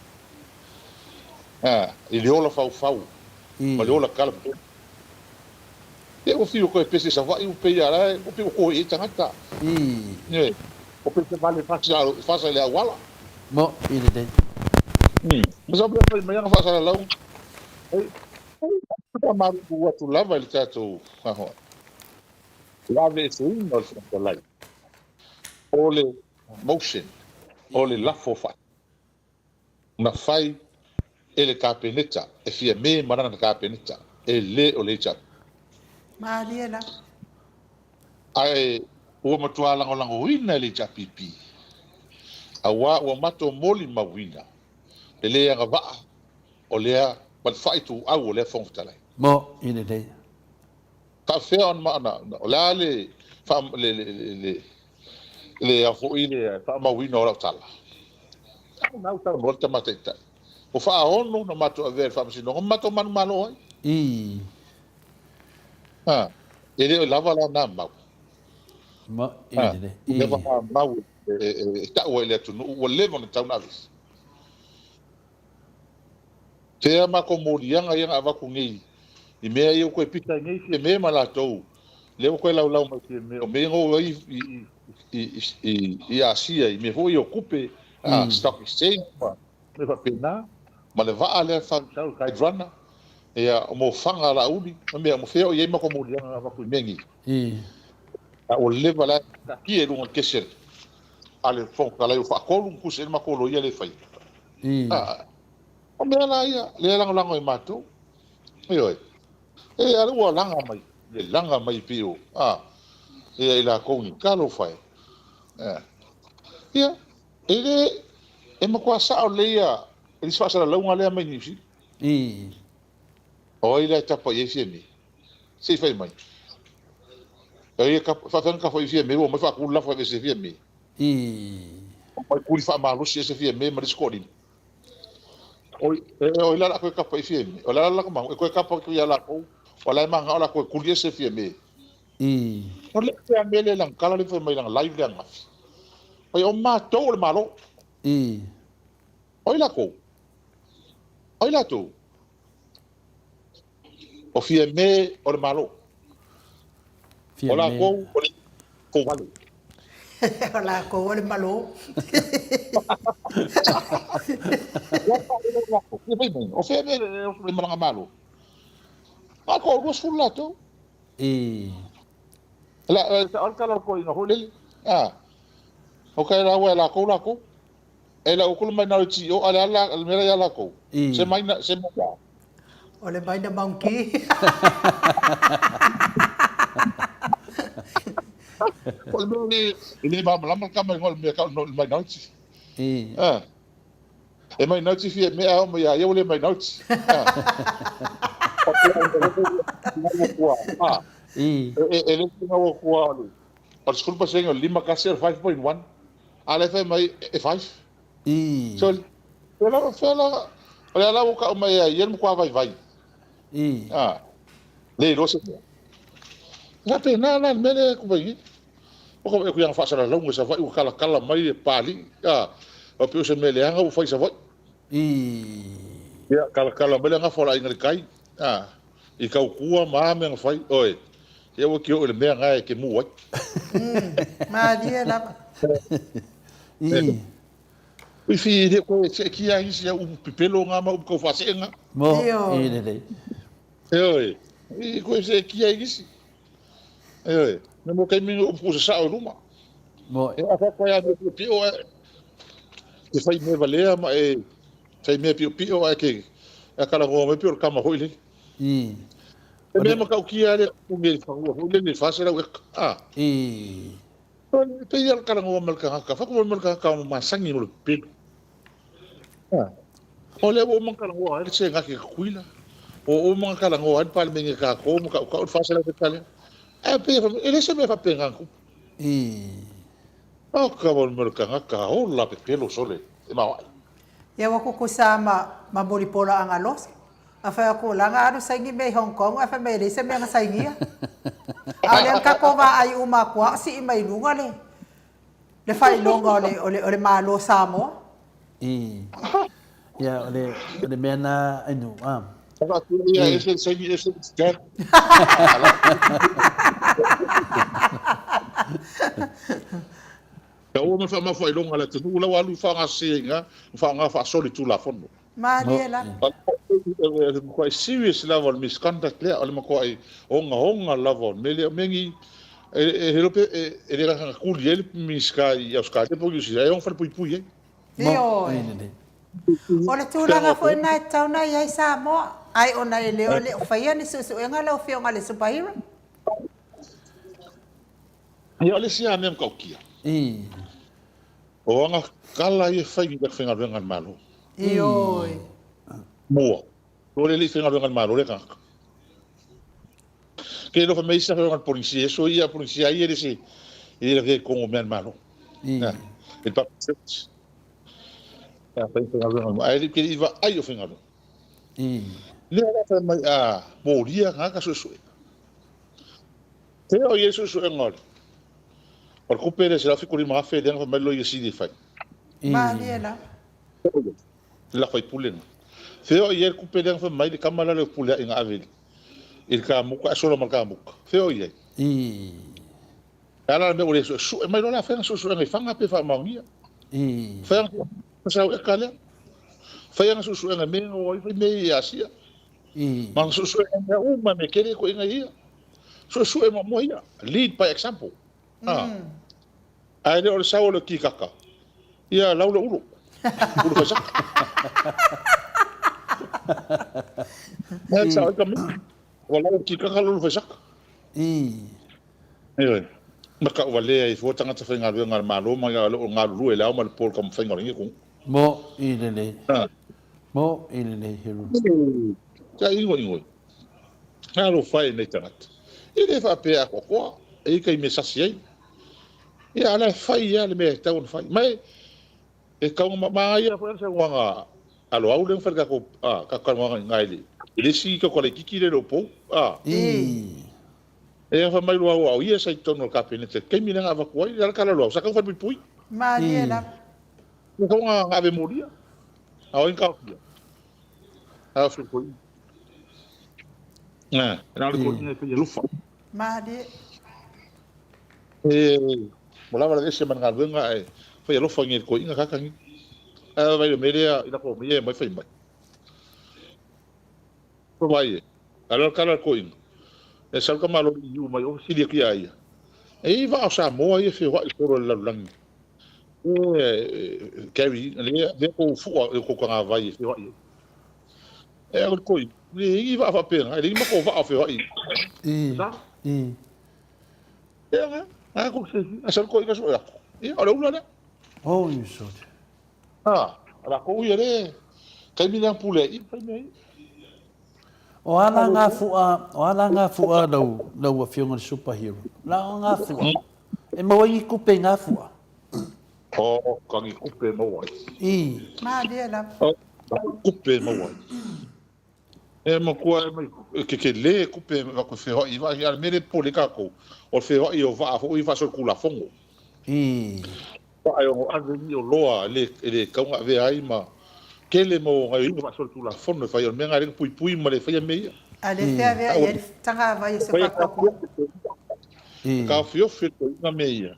i le ola fau ma le ola kala e o fio ko e pese sa vai o pe ara o pe ko e tangata ne o pe vale fa le awala Mo ini dei. mas o pe me nga fa sa la Kita maru watu lava le tatou aho. Lave e suina o le lai. O le motion, o le lafo fai. Na fai e le kapeneta, e fia me marana kapeneta, e le o le chat. Malia la. Ai, ua matua lango wina le chat pipi. Awa ua mato moli mawina. Le lea nga waa, o lea, man fai tu au o lea fongtalai. Mo ini dei. Ka fea on maana, o lea le a fo ile fa ma wino ora tala na uta volta mateta o fa onu no mato aver fa sino o mato man malo I. ele lava la na ma Mo ini dei. le va ma ta o ele tu o leva no tau navis te ma ko morianga yang ava ku ngi I mea eu ko pita ngi fi me mala tou le ko la ma ki me o me ngo I asia I me foi ocupe stock exchange me fa pena ma le va ale fa tau kai drana e o mo fanga la uli me mo feo ye ma ko morianga ava ku mengi o leva la ki e lunga kesel ale fon kala eu fa ko lu kusel ma ko lo ye le fai o me la ia le lango I mato oi e ala ua langa mai le langa mai pio e la ko ni kalo fai ia ele e ma kwa sa o le ia e fa sa la lunga le mai ni si o ile ta po ye fi mi se fai mai e ka fa ka foi fi mi o me fa ku la fa se fi mi mai ku fa ma lo se fi mi ma discording o la ko ka po fi mi o la ko ma ko ka po ya la ko o la ma nga ko ku se fi mi o le te amele lang kala le foi mai lang live lang o ma to le malo o la to o fi mi o le malo o la ko vale Ola ko ole malo. O fe me le malanga malo. A ko ros fulato. La al kala ko ina holel. O ka la wa la ko. E la ko mai na ti o ala al mera ya la ko. Se mai na se mai. Ole mai na monkey. Ele vai lá mas câmera ngol me ka no mai nauti e mai nauti fi me a me eu le mai nauti ele tinha o qual por desculpa senhor lima caser 5.1 ale foi mai 5 so ela olha lá o ka mai ele mo qua vai le lo se na pena na mele ko vai o ko e ku yang fa sa la longa sa vai o kala mai pali o pe se mele anga o fai sa vai ya kala mele anga fora inga kai I ka kua ma me fai oi e o ki o le me anga ke mu wai Ma dia la. I fi de ko se ki ai si o pipelo nga ma o ko fa se nga Mo ini dei. oi I ko se ki ai si me mo kai mingo o sa o luma Mo e aka ko ya me pio e fai me valea ma e fai me pio ke e kala go me pio kama hoile e me mo ka ki ale o me fa o le fa se la pe ya kala go me ka fa ko me ka ma sangi no pe o le o mo kala go ale se nga ke kuila o mo kala go ale pa me ka ko mo ka fa se la ke kala ele se me fa penganku o ka bon merkanga ka o la pe pelo sole e ma Ia wako kusama mabuli pola ang alos. Afa ko lang ano sa ingi may Hong Kong afa may lisa may sa ingi. Alian ka ko ba ay umakwa si imay lunga le. Le fai longa ole malo samo. Ya ole mena anu Ia ese sangi ese stat. Ka o me fa ma foi longa la tunu la walu fa nga singa fa nga fa soli tu la fondo. Maniela. Quite serious level misconduct le ole ko ai onga level mengi helope ele ra kuli ele miska ya ska te pogi si ai on fa pui Io. Ole tulanga foi na tauna ia samo. Ai ona ele ole faia ni susu ngala o fio ngale superhero. ia ole sia nem kaukia o anga kala ia fai da finga renga malo Io. mo ole li finga renga malo le ka que lo me dice que policía eso ia policía ia ese ia que como men malo el pa ya fai finga renga malo ai que iba ai o finga le era fa mai moria ka so te o yesu so engol por cupere se la fico di ma fede non fa bello io si di fai Maniela. la fai pulen feo ier cupere fa mai di kamala le pule in avel il ka muka solo marka muka feo ier ala me ole so mai la fa so ngai fanga pe fa mangia fa sa e kale fa yang so ngai me o i me asia man so ngai uma me kere ko ngai so e mo ia lead by example ai le sa o le kikaka ia lau le ulu fa sa Nel sa ka mi wala kikaka lu fa sa maka wale ai fo tanga tsa nga nga malo ma nga lu ele ma por kom fa ngi ku mo ilele hiru ja ingo halo fai nei tanat ile fa pe a ko e kai me sasiai ia ala fai ia le me taun fai mai e ka ma ia fa sa wanga alo au le fa ka ko ka wanga ngai le si ko le kiki le lo po e fa mai lo au ia sai tono ka penete ke mi nga va ko ia ka lo sa ka fa pui Maniela. ko nga ave moria au in ka a fa ko na ko ni pe lu fa Madi. Mola wala ese man ngal nga ai fa lo fa ngir ko inga ka kan vai le media ina ko me mai fa mai ko vai alors kala ko in e sal ka malo yu mai o si ki ai e va sa mo ai fe wa ko la lang Kevin le ko fu ko ka vai fe wa e ko in ni va fa pena ele ma ko va fa wa ko se asal ko ina so ya ala ula oh you so ala ko ia le kai mina pule I fai mai o ala nga fua lau fionga superhero la nga fua e mo i kupe nga fua kangi kupe mo wai Maniela. kupe mo wai e mo ko ke le kupe va ko fe I va ia mere pole ka ko o fe I o va fo I fa so kula fongo ai o ave o loa le ka nga ve ai ma kele mo ngai va so kula fongo fa ia me nga ring pui ma le fa ia me Ale te avea ia tanga vai se papo. ka fio fito na me ia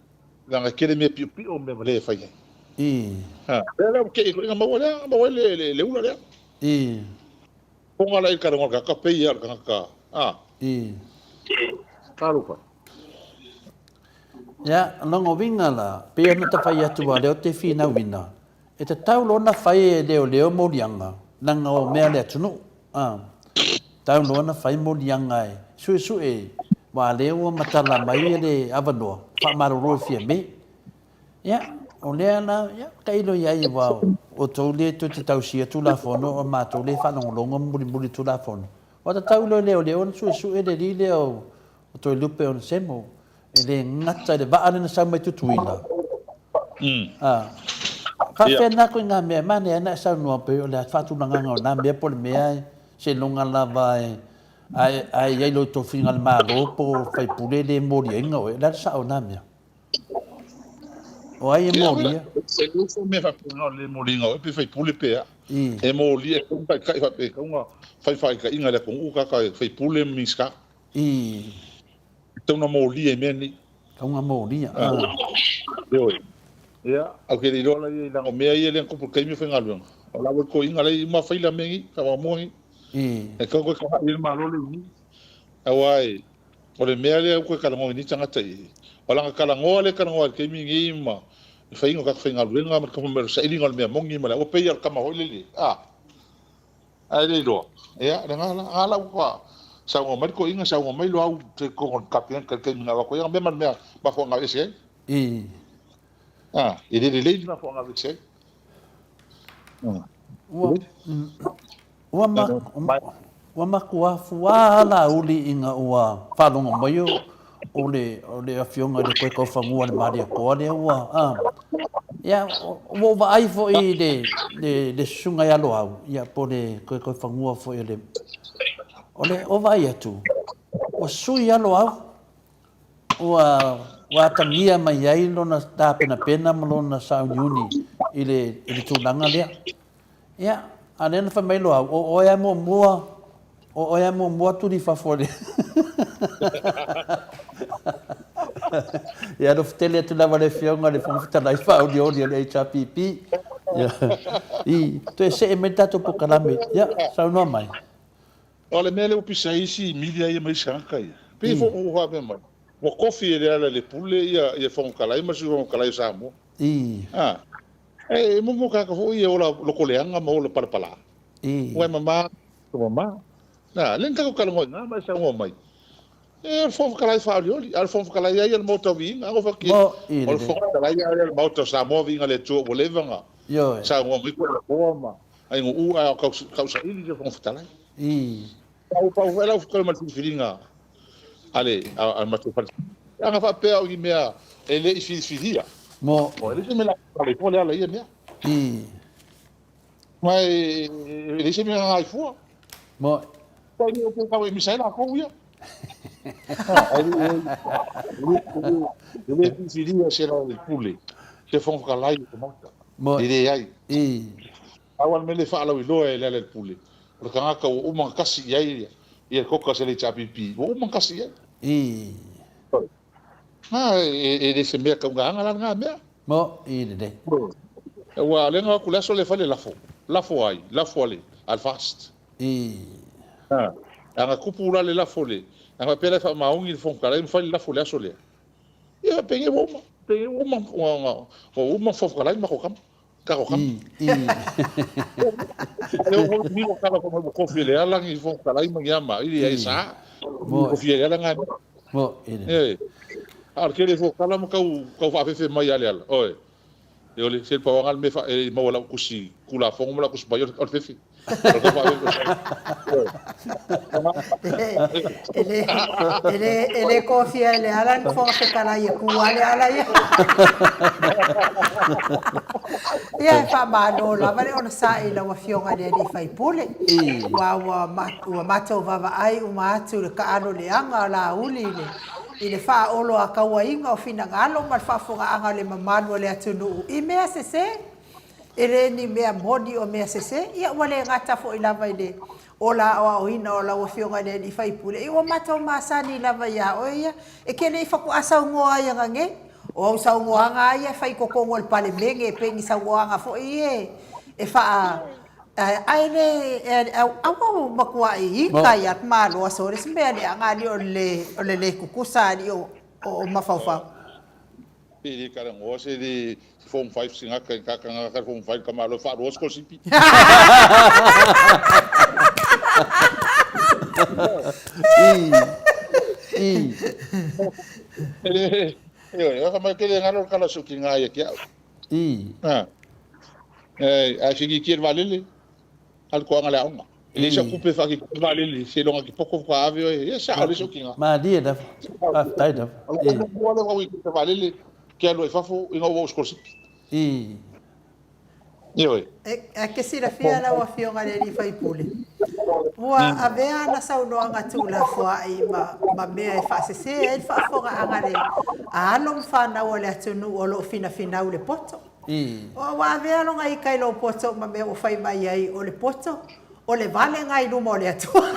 nga kele me pi o me le fa ia le ke ko nga mo le ula le ponga la ka ngo ka pe ia ka Tarupa. Ya, longo winga la, pe na ta fai atu wa leo te fina wina. E te tau lona fai leo morianga, nanga o mea lea tunu. Tau lona fai morianga e, sue, wa leo matala mai le avanoa, wha maroro fia me. Ya, o lea na, ya, kailo iai wa o tau le tu te tau sia tu la fono, o mātou le whanongolonga muri tu la fono. O ta tau leo sue le li leo, o toi lupe on semo, e le ngata le vaane na sau mai tutuila. Ka whena koe ngā mea mane ana sa noa pe o le whātunanga o nā mea pole mea se longa lava ai lo to finga le mālo po whai pule le mori inga o e la sa o nā mea. O ai e mori ia. Se luso me whapunga le mori inga o e pe whai pule pea. E mori e kong kai kai whape kaunga whai ka inga le kong uka kai whai pule miska. Tauna mori e mea ni. Kaunga mori ia. Oi. Ia, au ke riro la i lango mea i e len kupu keimi whenga luanga. O lawa ko inga lei ma whaila mengi, ka wa mohi. E kau koe ka haere ma lole uni. Au ai, o le mea le au koe kalangoa ni tangata i. O langa kalangoa le kalangoa le keimi ngi ima. I whainga ka whainga luenga ma kapu mera sa ilinga le mea mongi ma le. O pei al kama hoi lele. Ai le ilo. Ia, le ngala ukua. Sa unga mai ko inga sa unga mai lo au te kongon kapian ka keimi nga wako. Ia mea man mea bako nga ese ai. E le na fo nga vese. Wa makua fuā la uli inga ua whalonga mai o le awhionga le koe kau whangua le maria koa le ua. Ia, o wa ai fo i le sunga i alo au. Ia, po le koe kau whangua fo i le. O wa ai atu. O sui alo au. Wa tangia mai ai lona ta pena malona sa uniuni i le tūlanga lea. Ia, anena wha mai loa, o ea mua turi whafore. Ia, no whtele atu lawa le whionga le whangwhitalai whauri ori le HRPP. I, tu e se e me tato po kalame. Ia, sa unua mai. O le mele o pisa isi milia ia mai sanka ia. Pe fo o hoa me mai. Wa kofi e ala le pule ia whangkalai ma si whangkalai sa mo. Mo ka fo ia ola lokoleanga ma ola palapala. Wa mama, na len ka ko kalango nga ma sa ngo mai. E whangkalai whaorioli, al whangkalai ia le mota vinga, o whaki. O whangkalai ia le mota sa mo vinga le tō o levanga. Sa ngo mai ko la koma. Ai ngo ua kausa ili le whangkalai. Pau ela o ma filinga. Ale, al matu fal. Anga fa pe o mea ele i filia. Mo, ele se me la pale pole ala ia mea. Mai ele se me ngai fu. Mo, Pai o ke ka mi sai la ko ia. Ele i filia se la le pule. Se fon ka lai ko mota. mo. Ele ai. Awal me le fa ala wi lo ele le pule. O ka nga ka o ma kasi ia. Ia koka se le chapipi. O man kasi ia. E se mea kaunga anga nga mea. Mo, de. Wa le nga kula so le fale lafo. Lafo ai, lafo ale, al fast. Anga kupura le lafo le. Anga pele fa maungi fon kala im fale lafo le aso le. Ia penge woma. Penge woma. O woma fon kala ma ko kam. Ka ko kam. Eu vou me colocar como eu confio ela e vou falar em Miami ele é essa confio ela nga mo ele vou falar mo kau fa fe mai ela oi eu le se pa ngal me fa mo la kusi kula fong mo la kus bayo or fe ele confia ele ala no fo se kala ye ku ala ye ia fa mano la vale ona sa ila wa fionga de fai pule wa mato va ai o matu le ka ano le anga la uli le ile fa olo akawa inga o fina ngalo ma fa fonga anga le mamano le atunu I mea sese ele ni mea modi o mea sese ia wale ngata fo ila vai de ola o ina ola o fionga de fai pule I o mato masani lava ia o ia e kele fa ku asa ngoa ia nge o sa ngoa nga ia fai ko kongo le pale menge pengi sa ngoa nga fo ie e fa aile au makua I kaya malo so res me le anga li o le kukusa li o mafaufa ele cara ngo se de fom 5 singa ka ka fom 5 ka malo fa ros ko sipi eu mas que ngalo kala suki nga ia kia a sigi kier valele al ko ngala uma ele já coupe fa ki valele se longa ki pouco fa avio e sa ali suki nga ma dia da tai da valele que lo fa fo inga wo skor sipi Ioi. E ke sila fia la wa fionga le ni fai pule. Ua avea na saunoanga tu la fua i ma mea e whaasese e whaafonga angare a along whanau o le atunu o lo fina fina o le poto. O wa avea longa i kai lo poto ma mea o whai mai ai o le poto o le vale ngai luma o le atua.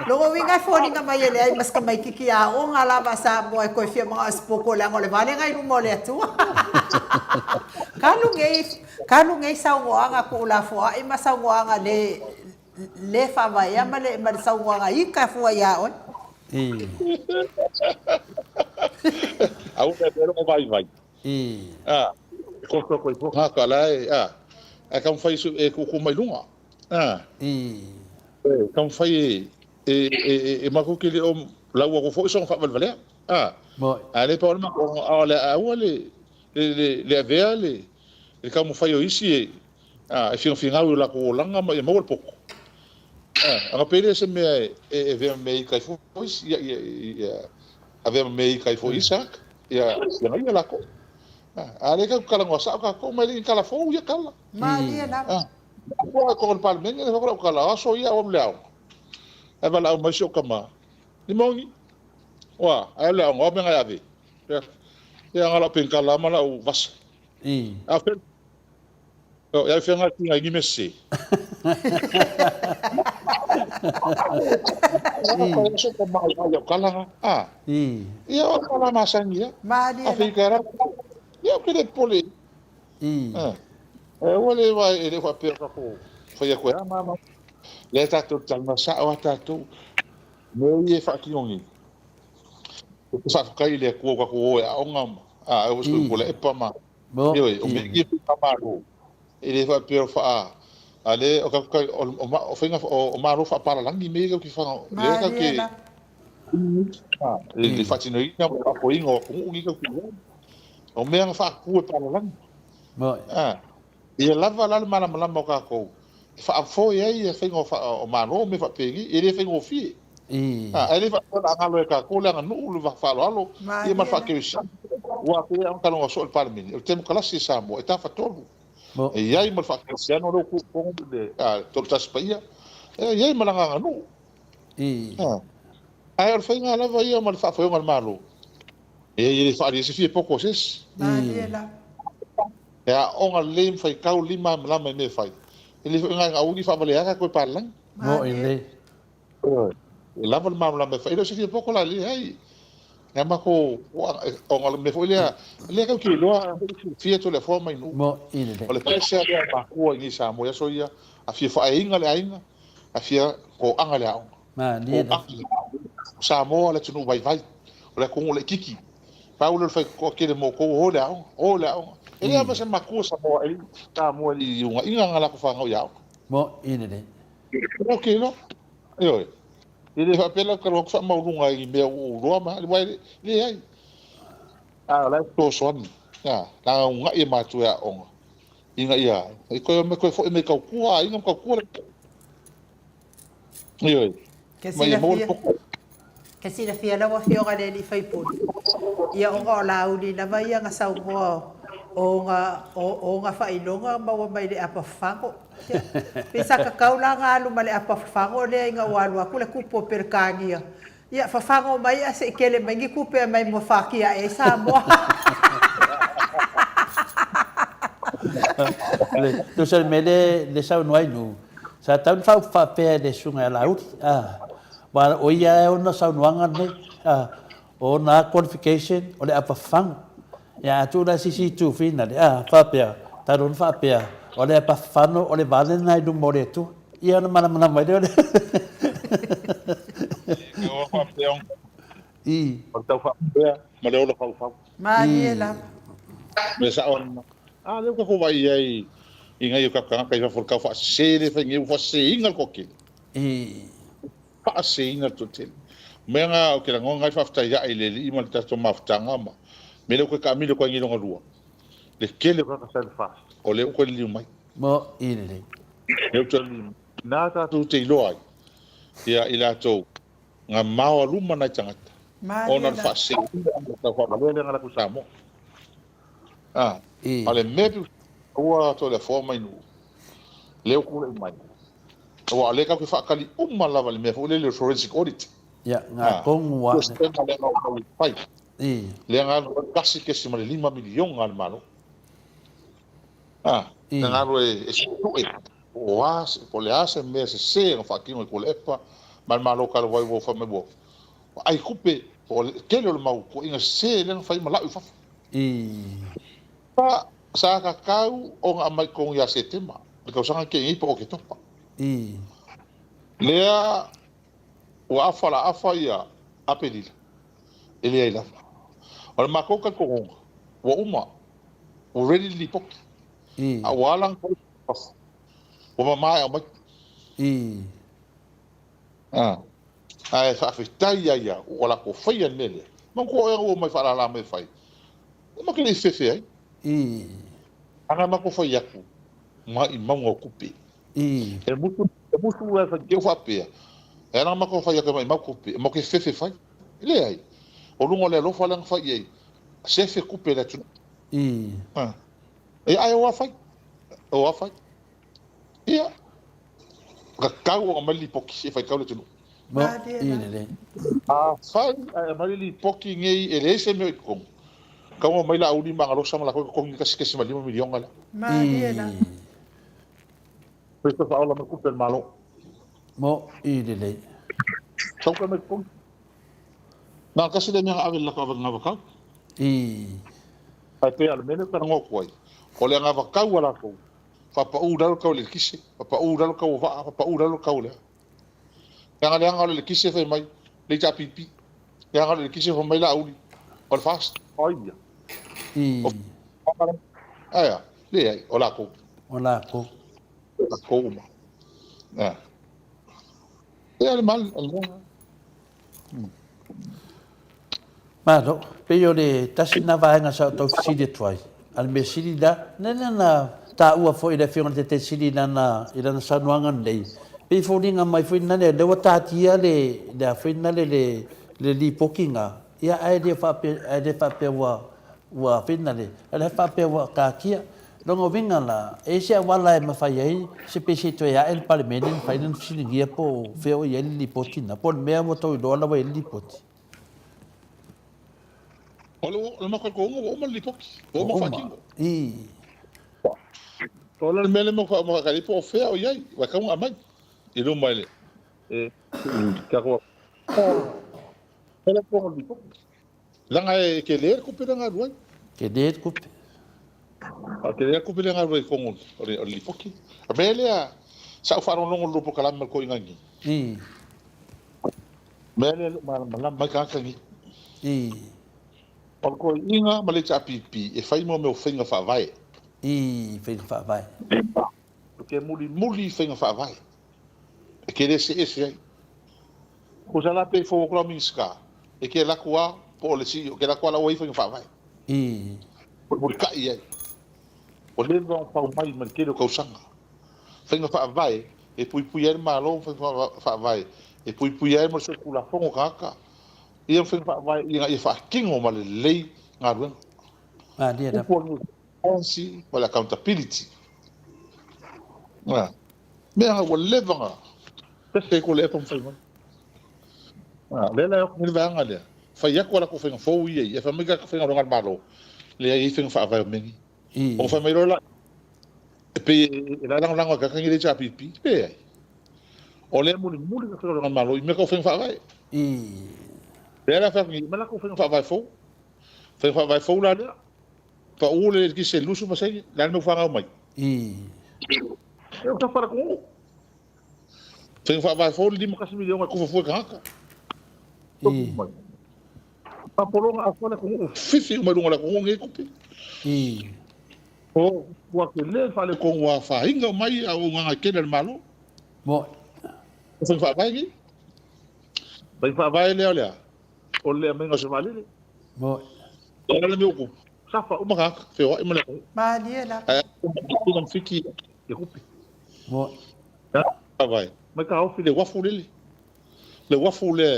Longo winga fōninga mai ele ai maska mai kiki a o ngā lava sa moa e koe fia mga aspoko le le vale ngai luma o le atua. Kalu ngei saungoanga ko la fua i ma saungoanga le whawai ama le saungoanga i ka fua ia oi. Au me pero o vai. Ko ko ha ka lai a kam fai su e ko mai lunga. Kam fai e mako ke le o la wo fo so fa valvale. Ale pa ma ko ale le avea le kam fai o isi e finga la ko langa ma e mo poko. Anga pele se me e ve me kai fo ia ave me kai fo Isaac ia ia la ko. Ale ka kala ngosa ka ko mai kala fo ia kala. Ma ia na. Ko ko pal men ne ko kala so ia o leo. E va la mai so kama. Ni mongi. Wa ale ngo me ngai ave. Ia ngala pen kala mala o vas. A fe. O ia fe ngati ngai mesi. So kama ia kala. Ia kala masangia. Ma dia. Afrika. Ia que pole. Ole vai ele vai pegar com foi a coisa mama. Le tato tanga sa o tato. No ie fa kiongi. O sa kai le ko ko a onga. O so ko le pa ma. Yo o me ki pa ma ro. Ele vai pegar fa ale o ka o finga o ma ro fa para langi me ki fa le ka ke. Ele fa tino ina ko ingo ko ngi ka ku. O me nga fa ku para langi. Ia lava la malama o kako. Fa fo ia ia fingo o mano me fa pegi, ele fingo fi. Ele fa na ngalo e kako la nganu lu fa lo. Ia ma fa ke sa. Wa pe an kalo so par min. O temo kala si samo, e ta fa tolu. E ia ma fa ke sa no lo ku ko de tortas paia. E ia ma la nganu. Ai or finga lava ia ma fa fo ngal malo. E ele fa di se fi pouco ses. Ya onga lem fai kau lima lama me fai. Ele nga ugi fa vale aka ko parlang. Mo ele. E lava lama me fai. Ele se fi pouco la li ai. Ya ma ko onga me foi le ka ki lo fi to le forma inu. Mo ele. Ole pesa ya ma ko ni sa mo ya so ya. A fi fa ainga le ainga. A fi ko anga le au. Ma ni. Sa mo le tunu vai vai. Ole ko le kiki. Paulo fai ko ke le mo ko o le au. O le au. Ele ama se makusa mo ele ta mo li unga inga ngala ko fanga ya. Mo ine. Okay no. Yo. Ele fa pela ko fa mo lunga i me o Roma, le vai le ai. La to son. Ya, la unga e ma tu ya onga. Inga ia. E ko me ko fo me ka ku inga ka ku. Yo. Ke sila fia la wa fioga le li fai puli. Ia onga la uli la vai nga sau mo o nga whainonga maua mai le apa whango. Pisa ka kaula ngā alu ma le apa whango le inga walu aku le kupo perkangia. Ia whango mai a se ikele mai ngi kupe mai mo whakia e sa moa. Tu sa me le sau noai nu. Sa taun whau whapea le sunga la uti. Wa o ia e ona sau nuanga ne. O na qualification o le apa whango. Ya tu la sisi tu fina le fapea tarun fapea ole pa fano ole vale nai du moretu ia na mana mai de o fapea o tau fapea ma le ola fa ma iela me sa on le ko vai ai inga yo ka ka fa for ka fa se le fa ngi fa se inga ko ki fa se inga to tel me nga o ke ngonga fa fa ya ile li ma ta to maftanga ma me le ko ka mi le ko ngi no lua le ke le ko ka sa fa o le ko li mai mo ile le to li na ta tu te lo ai ia ila to nga mau luma na tangata ona fa se ta fa le le ngala ku sa mo ale me ua to le fo mai nu leo ku le mai ua le ka ku fa kali lava le me fo le forensic audit ya nga kong wa pai i le nga kasi ke si male 5 milion al malo nga ro o as po le ase me se no fa kino ko le pa mal malo ka voi vo fa me bo ai kupe po ke le mau ko inga se le fa mala fa pa sa ka kau o nga mai kong ya setema le ka sanga ke i po ke topa lea wa afa ia apelila ele ai la o makoka ko wa uma already li pok a walang ko wa mai ama ai fa fitai ia wala ko fai nele man ko o mai fala la me fai ma ke le fefe ai anga ma ko fai aku ma i mango kupi e mutu wa fa ke fa pe era ma ko fai aku ma kupi ma ke fefe fai le ai o lungo le lo fa lang fai ai se fe kupi la tu e ai wa fai ia ka kau o mali poki se fai kau le tu ma ile fai mali poki ngai ele se me ko ka mo mai la uni ma ngalo sama la ko ni ka se 5 milion ngala ma dia Questo fa la ma kupi malo mo ile so ka me ko na kasi le nga avil la ka nga ka ai pe al menos para ngokoi o le nga ka wala ko fa pa u dal ka le kisi pa u dal ka va pa u dal ka le nga le kisi fa mai le ja pipi nga le kisi fa mai la uli o fast oi aya le ai o la ko ma el mal ma do pe yo le tasina va nga sa to sidi twai al me sidi da na ta ua fo ile fiona te sidi na ila na sa nuanga nei pe fo dinga mai fo na le wata tia le da fo na le li pokinga ia ai de fa pe wa finale ale fa pe wa ka kia longo vinga la e se wala ma fa ye se pe se to ya el parlamento fa in sini gia po feo ye li potina por me mo to do la we li poti o ma ko o ma li poki o ma fa kingo to la mele mo ka li po feo ye wa ka un amai e no mai le ka ko ela po li poki langa e ke le ko pe nga ruai ke de ko ke le ko pe nga ruai ko o li poki a mele a sa fa ro longo lupo kala mal ko ingangi mele ma ma ka ngi ko inga male cha pipi e fai mo me finga fa vai finga fa vai porque muli finga fa vai e ke ese ko sala pe fo ko minska e ke la kwa po le si ke la kwa la wai finga fa vai por ka ia o le vão pa mai man ke ko sanga finga fa vai e pui er malo finga fa vai e pui er mo se kula fongo kaka ia finga fa vai ia e fa kingo male lei ngaru dia da policy wala accountability me nga o le vanga pe ko le pom finga le la ko ni vanga le fa ia ko la ko finga fo ia e fa me ka finga rongar malo le ia finga fa vai mengi o fa me rola pe la lang ka ngi le cha pipi pe o le mu ka finga rongar malo me ko finga fa vai le la fa ngi me la ko finga fa vai fo finga fa vai fo la pa o le ki se lusu ma sai la no fa mai eu tá para com finga vai fo li mo ka se milion ko fo ka pa polonga a fona ko fifi uma lunga ko ngi ko pe o wa ke le fa le ko wa fa hinga mai a nga ke del malo mo so fa vai ni fa vai le ole o le menga se mali mo ela me ko sa fa uma ka fe wa imana ko ma dia la ko fiki e ko pe mo vai mas ka o fi le wa fu le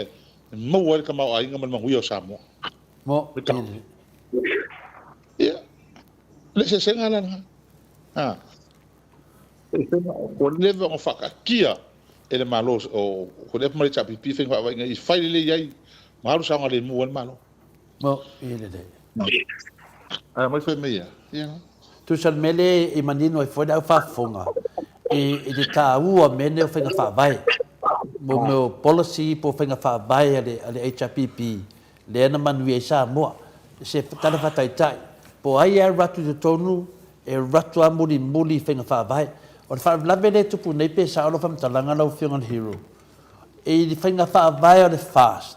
mo wa ka ma ai ngam ma hu yo sa mo mo ia le se senga la Ah. O leva o whakakia e le malo o ko le mare chapi pi whenga wa inga I whai le iai maru sanga le mua malo. Mo, i le le. Mai whai mea. Tu san mele I manino e fweda au whafonga. I te tā ua mene o whenga whawai. Mo meu policy po whenga whawai ale HRPP. Le ana manui e sa moa. Se tana whataitai. Po ai a ratu te tonu e ratu a muli whenga whawai. O te whaalawe le tupu nei pe sa alo whamtalanga lau whiongan hero. E di whenga whawai o le fast.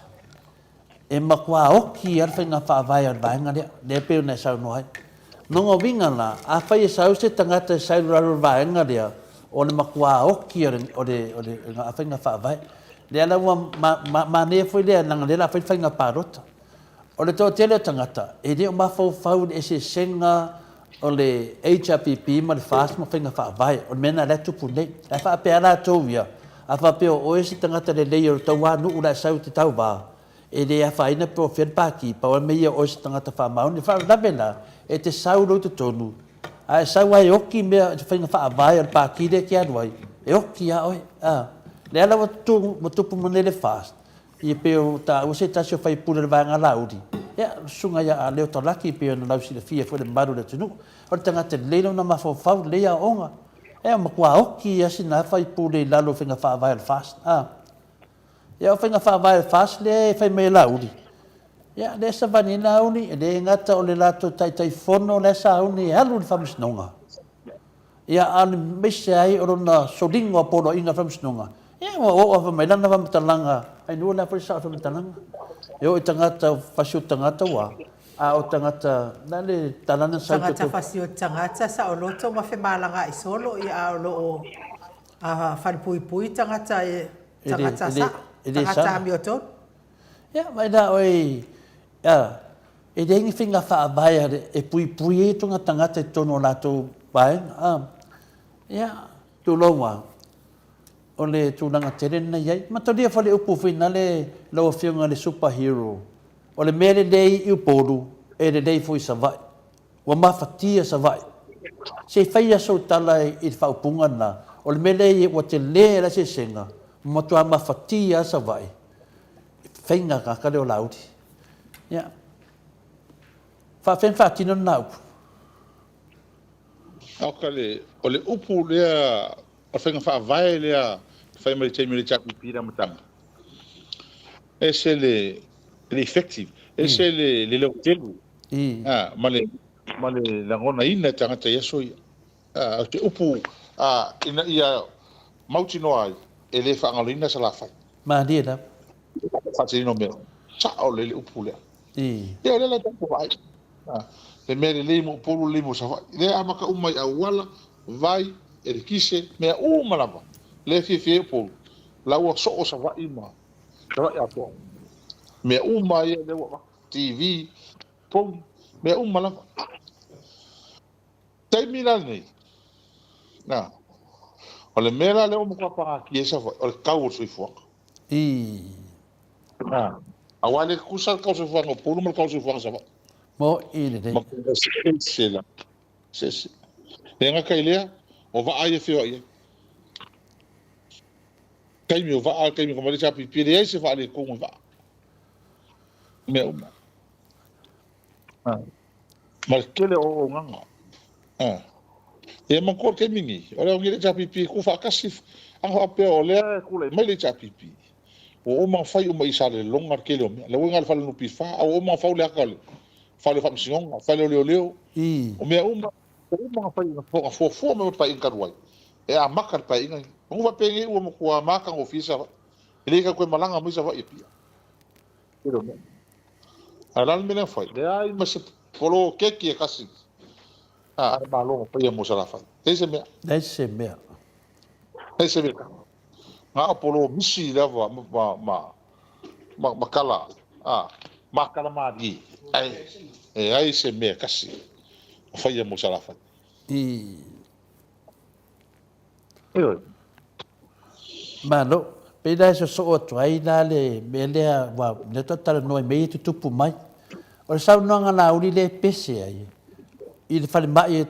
E makua oki ar whenga whawai o le vaenga lea. Le peo nei sau noai. Nonga winga la, a whai e sau se tangata e sau raro vaenga lea. O le makua oki o le whenga whawai. Le ala ua ma ne fwoi lea nanga le la whenga parota. O le tō tele tangata, e le o mawhau whau e se senga o le HRPP ma le fast ma whenga whaavai, o le mena le tupu nei. E whaapea la tōu ia, a whaapea o e se tangata le lei o tau wānu ula sau te tau wā. E le a whaina pe o whenpaki, pa o mea o e se tangata whaamau, ni whaalawe e te sau rau te tonu. A e sau ai oki mea te whenga whaavai o le pāki le ki anuai. E oki a oi. Le ala wa tupu mane le fast. I peo ta o se tasi o whai pule le vanga lauri. Ia, sunga ia a leo talaki peo na lausi le fia fwere maru le tunu. O le tangata leilo na mawhau lea onga. Ia, makua oki ia sina whai pule lalo whenga whaavai al fast. Ia, o whenga whaavai al fast le whai mei lauri. Ia, le sa vani lauri, le ngata o le lato tai fono le sa auni, alu le whamisnonga. Ia, ale mese ai o rona solingo apolo inga whamisnonga. Ia, o mai lana whamitalanga. Ai nua la pare sa whamitalanga. Eo e tangata whasio tangata wā. A o tangata, nale talana sa Tangata whasio tangata sa o loto ma whemalanga I solo I a o lo o whanpui tangata e tangata sa. Tangata ami o tō. Ia, mai da oi, e rengi whinga whaabaya e pui e tunga tangata e tono lato waenga. Ia, tu longa. O le tūlanga terena iai. Ma toria whale upu whina le lau whiunga le superhero. O le mele lei I uporu, e le lei fui sa vai. Wa mawhatia sa vai. Se whaia so tala I te whaupunga na. O le mele I wa te lea la se senga. Ma tua mawhatia sa vai. Whainga ka kare o lauri. Ia. Whatino na upu. Akale, o le upu lea, o whenga whaavai lea, whai mare teimi le chapi pira matanga. E se le effective, e se le leo telu. Ma le langona ina tangata yaso ia. O te upu, ina ia mauti noa ai, e le whaangalina sa la whai. Ma lia da. Whaatino mea, sa o le upu lea. Ia le la tango vai. Le mea le limo upuru limo sa whai. Le amaka umai au wala, vai, e le kise, mea umalama. Le fie upuru. La ua so o sa wai ma. Sa wai ato. Mea umai e le ua TV, pong, mea umalama. Taimina nei. Nā. O le mea la le omu kwa panga ki e sa wai. O le kau o sui fuanga. Nā. Awale kusa kau sui fuanga, puru mal kau sui fuanga sa wai. Mo I le dei. Ma kua se la. Se. Le ngaka I lea, o va aia whio ia. Kaimi o va kaimi ko mare chapi pire ai se va le kongo va. Me uma. Ma kele o nganga. E ma ko ke mingi. O le ngire chapi pi ku fa kasif. Ang ho pe o le ku le mai le chapi pi. O ma fai o mai sa le longa kele o me. Le wenga fa le no pi fa o ma fa le akale. Fa le fa msingonga, fa le leo. O me uma o fai na fo me pa in karuai. E a makar pa inga. Mo va penge o mo kwa maka ofisa. Ele ka ko malanga mo sa va epia. Pero me. Alal me na foi. Le ai mas polo keki e kasi. Ba lo pa ia mo sa la fa. Ese me. Ese me. Nga polo misi la va ma kala. Ma kala ma di. Ai se me kasi. Fai mo sa la fa. Malo, peda so o tuai la le melea wa le totala no me tu tupu mai. O sa no nga la uri le pese ai. I le whale mai,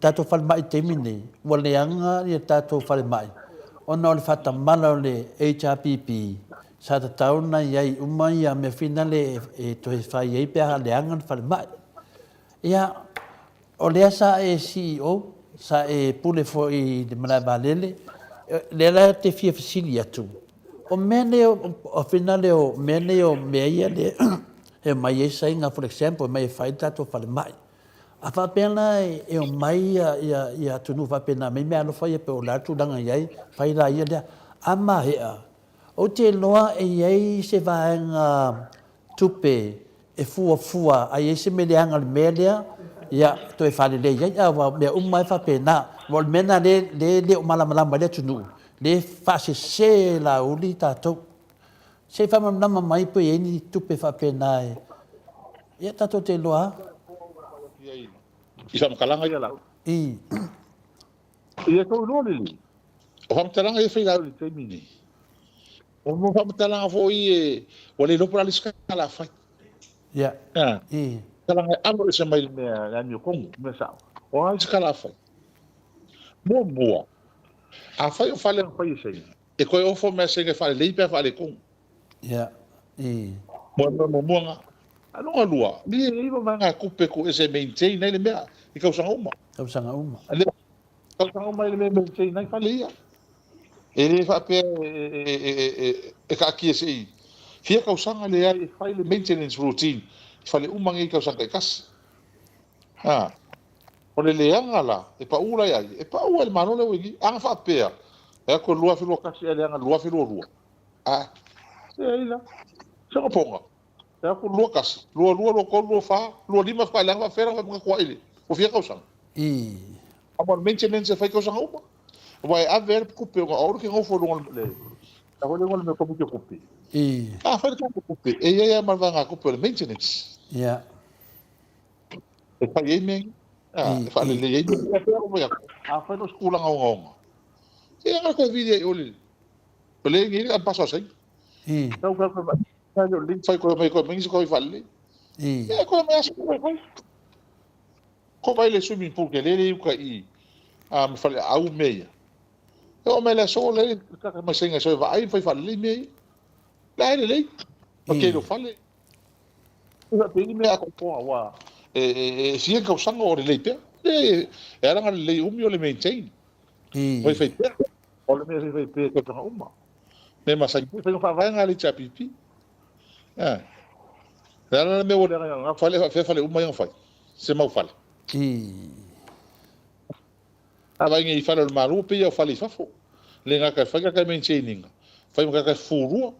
tātou whale mai te mine, wa le anga i tātou whale mai. Ona o le whata mana o le HRPP, sa ta tauna iai umai a me fina le e tohe whai ei pēha le anga le whale mai. Ia, o lea sa e CEO, sa e pule fo i le malai valele, le la te fia fasili atu. O mene o fina le o mene o mea ia le e mai e sainga, for example, mai e whai tātou whale mai. A whapena e o mai ia tunu whapena, mai mea alo whai e pe o latu danga iai, whai la ia lea, a mahea. O te loa e iei se vaenga tupe e fua, a iei se meleanga le melea, ia to e whale le iai, a wa mea umai whapena, wal mena le o malamalama le tunu, le whase se la uli tātou. Se whamanama mai po iei ni tupe whapena e. Ia tātou te loa. I whamakalanga ia lau. I. Ia tau no lili. O whamatalanga ia whailau li te mini. O mo whamatalanga fo i e wale lopura li skala whai. Ia. I. Talanga amo e se mai mea ngani o kongu, mea sao. O ai skala whai. Mua. A whai o whale o whai e senga. E koe ofo mea senga whale leipea whale kongu. Ia. I. Mua nga. Ano nga lua, ni e iwa mga kupe ko e se maintain na ile mea, i kausanga uma. Kausanga uma. Kausanga uma ile mea maintain na i whale ia. E le whape e ka aki e se i. Fia kausanga le ai e whale maintenance routine, i whale umangi i kausanga i kasi. O le leanga la, e pa ula iai, e pa ua le manole wingi, anga whapea. E ako lua whilua kasi e leanga lua whilua rua. Se e ila, se ka ponga. E ako lua kasi, lua ko lua wha, lua lima wha leanga whawhera mga kua ile. O fia kausanga. I. Amo maintenance e whai kausanga uma. Wai ave er kupe, o auru ki ngofo lunga le. Ta hoi lunga le me komu ki kupe. I. Whai kausanga kupe, e ia marwa ngā kupe le maintenance. Ia. E whai e meng. E whai le e meng. E whai o mea. Whai no skula ngaunga. E ngā koe vidi e oli. Pele ngiri an paso asai. I. Tau kakua o link fai koe mai koe mingi koe whale. E koe mai asa koe koe. Ko vai le swimming pool ke lele uka i. Me whale au mea. E o mea le so le kaka mai senga so vai fai whale mea. La ele lei. Pa ke lo whale. Ua pēni mea ako poa wa. Fia kausanga o le lei pia. E aranga le lei umi o le maintain. Vai fai pia. O le mea fai pia ke kanga uma. Me masai pia fai ngā ngā le tia pipi. Nana me wole nga fale uma yang fai. Se mau fale. Ava ngi fale o maru pe ia fale fafo. Le nga ka fai ka maintaining. Fai nga ka furua.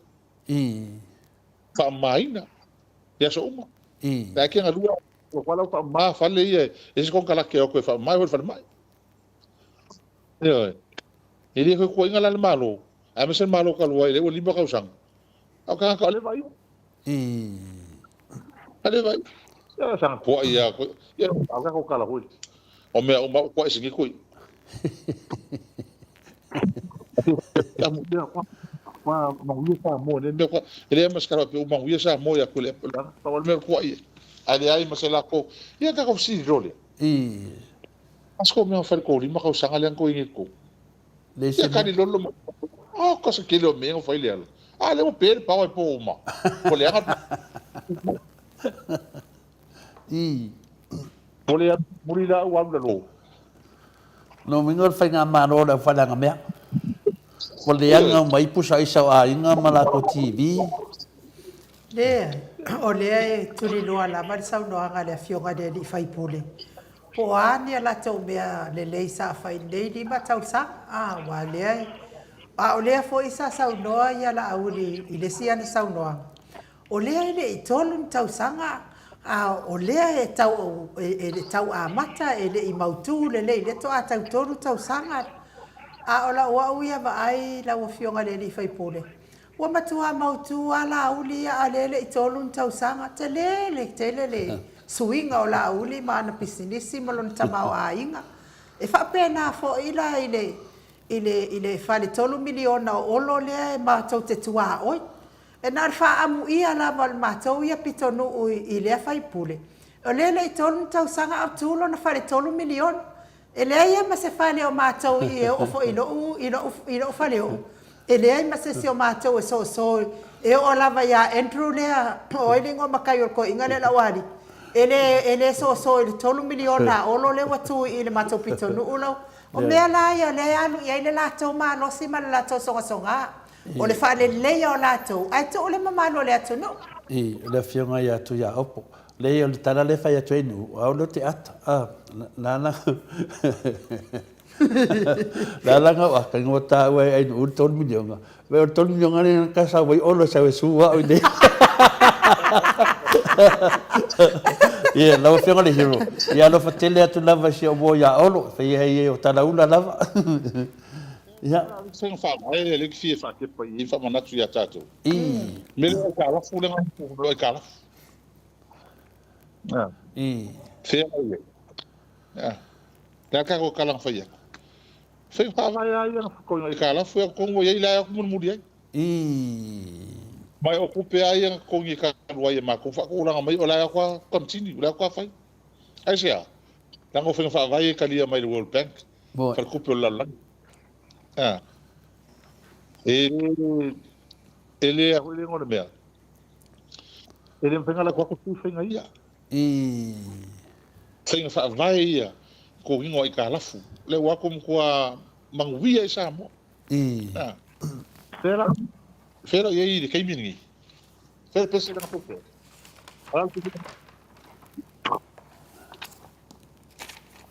Fa maina. Ya so uma. Da ke nga lua o fala fa ma fale ia. Ese kon kala ke o ko fa mai ho fale mai. Ele ko inga la malo. A me sen malo ka lua ele o limba ka usang. Au ka le vai. Ale vai. Ya sang ko ia ko. Ya au ka ko kala hui. O me o ma ko ese ngi koi. Ya mo dia ko. Ma uia sa mo ne me ko. Ele mas kara pe o ma uia sa mo ya ko le. Pa o me ko ia. Ale ai masela ko. Ya ka ko si role. Asko me fa ko lima ka usanga le ko ngi ko. Ya ka ni lolo. Oh, ko se kilo me o fa ile. Le mo pele pa o po uma. Ko le aga. Boleh murila uang dulu. No mingol fai ngā maro da whananga mea. Boleh anga mai pusa isau a inga malako TV. Lea, o lea e turi loa la mari sau noanga le fionga de li fai pule. Po ani ala tau mea le lei sa fai nei li matau sa. Wa lea o lea fo isa sau noa ia la auli i le siani sau noa. O lea ele i tolu tau sanga. O lea e tau a mata ele i mautu le to a tau tolu tau sanga. O la ua uia va ai la ua fionga le li fai pule. Ua matua mautu a la auli a lele i tolu tau sanga. Te lele suinga o la auli ma ana pisinisi malon tamau a inga. E whapena fo ila ile fale tolu miliona o olo lea e mātou te tua oi. E nā wha amu ia la wal mātou ia pitonu i lea whai pule. O le tolu tau sanga au tulo na fare tolu milion. E le ia ma se fale o mātou i e ofo i lo fale o. E le ia ma se si o mātou e so e o lava ia Andrew lea o e lingo makai o ko inga le lawari. E le so i le tolu milion na olo le watu i le mātou pito nu ulo. O mea la ia le alu ia i le lātou ma losi ma le lātou songa. O le fale leia o lātou. Ai to o le mamano le atu no. Le fionga ia tu ia opo. Le o le tala le fai atu enu, au lo te ata. Nana. Nana wa ka ngota wa ai no ton milionga. We o ton milionga ni ka sa wai olo sa we suwa o de. Ia, la fionga le hero. Ia lo fa tele atu lava si o bo ya olo, fa ia o tala ula lava. Ia. Sen fa mai le que fie fa que pai fa manatu ya tato. Me le ka la fu le ngā ka la. Fea ia. Ka ko kala fa ia. Fe fa vai ai ko i ka la fu ko mo ia la ko mo dia. Mai o kupe ai ko i ka wa ia ma ko fa ko la mai o la ko continue la ko fa. Ai sia. La ngo fa vai ka lia mai le World Bank. Fa kupe la la. Ele a hole ngore mea. Ele mpenga la kwa tu fenga ia. Fenga fa vai ia ko ingo i ka lafu. Le wa ko kwa manguia isa mo. Fera ia i kai mingi. Fera pese na pope.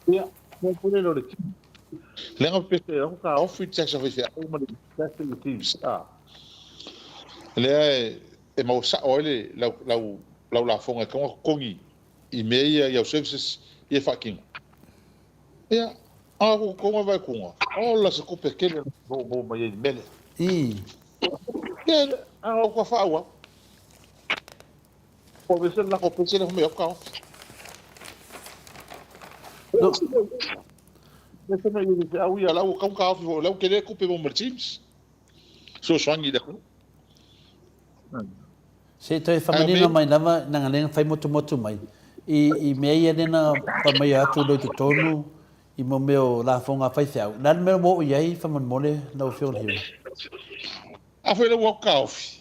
Ia, mo pule lo le. Lenga pese o ka ofi taxa vai fer uma taxa de tips le e mau sa ole la fonga ko kongi i meia ia services e fucking ia a ko vai com o la se coupe que bo mai mele que a ko fa wa po ver la ko pese le meu ka Nesse meio de au ia lá o cão carro lá o querer couper bom Martins. So swangi da. Se toi famanina mai lava na ngale fai moto mai. I meia na pa mai atu do tonu i mo meu la fonga fai fau. Dan me mo ia faman mole no feel here. A foi o off.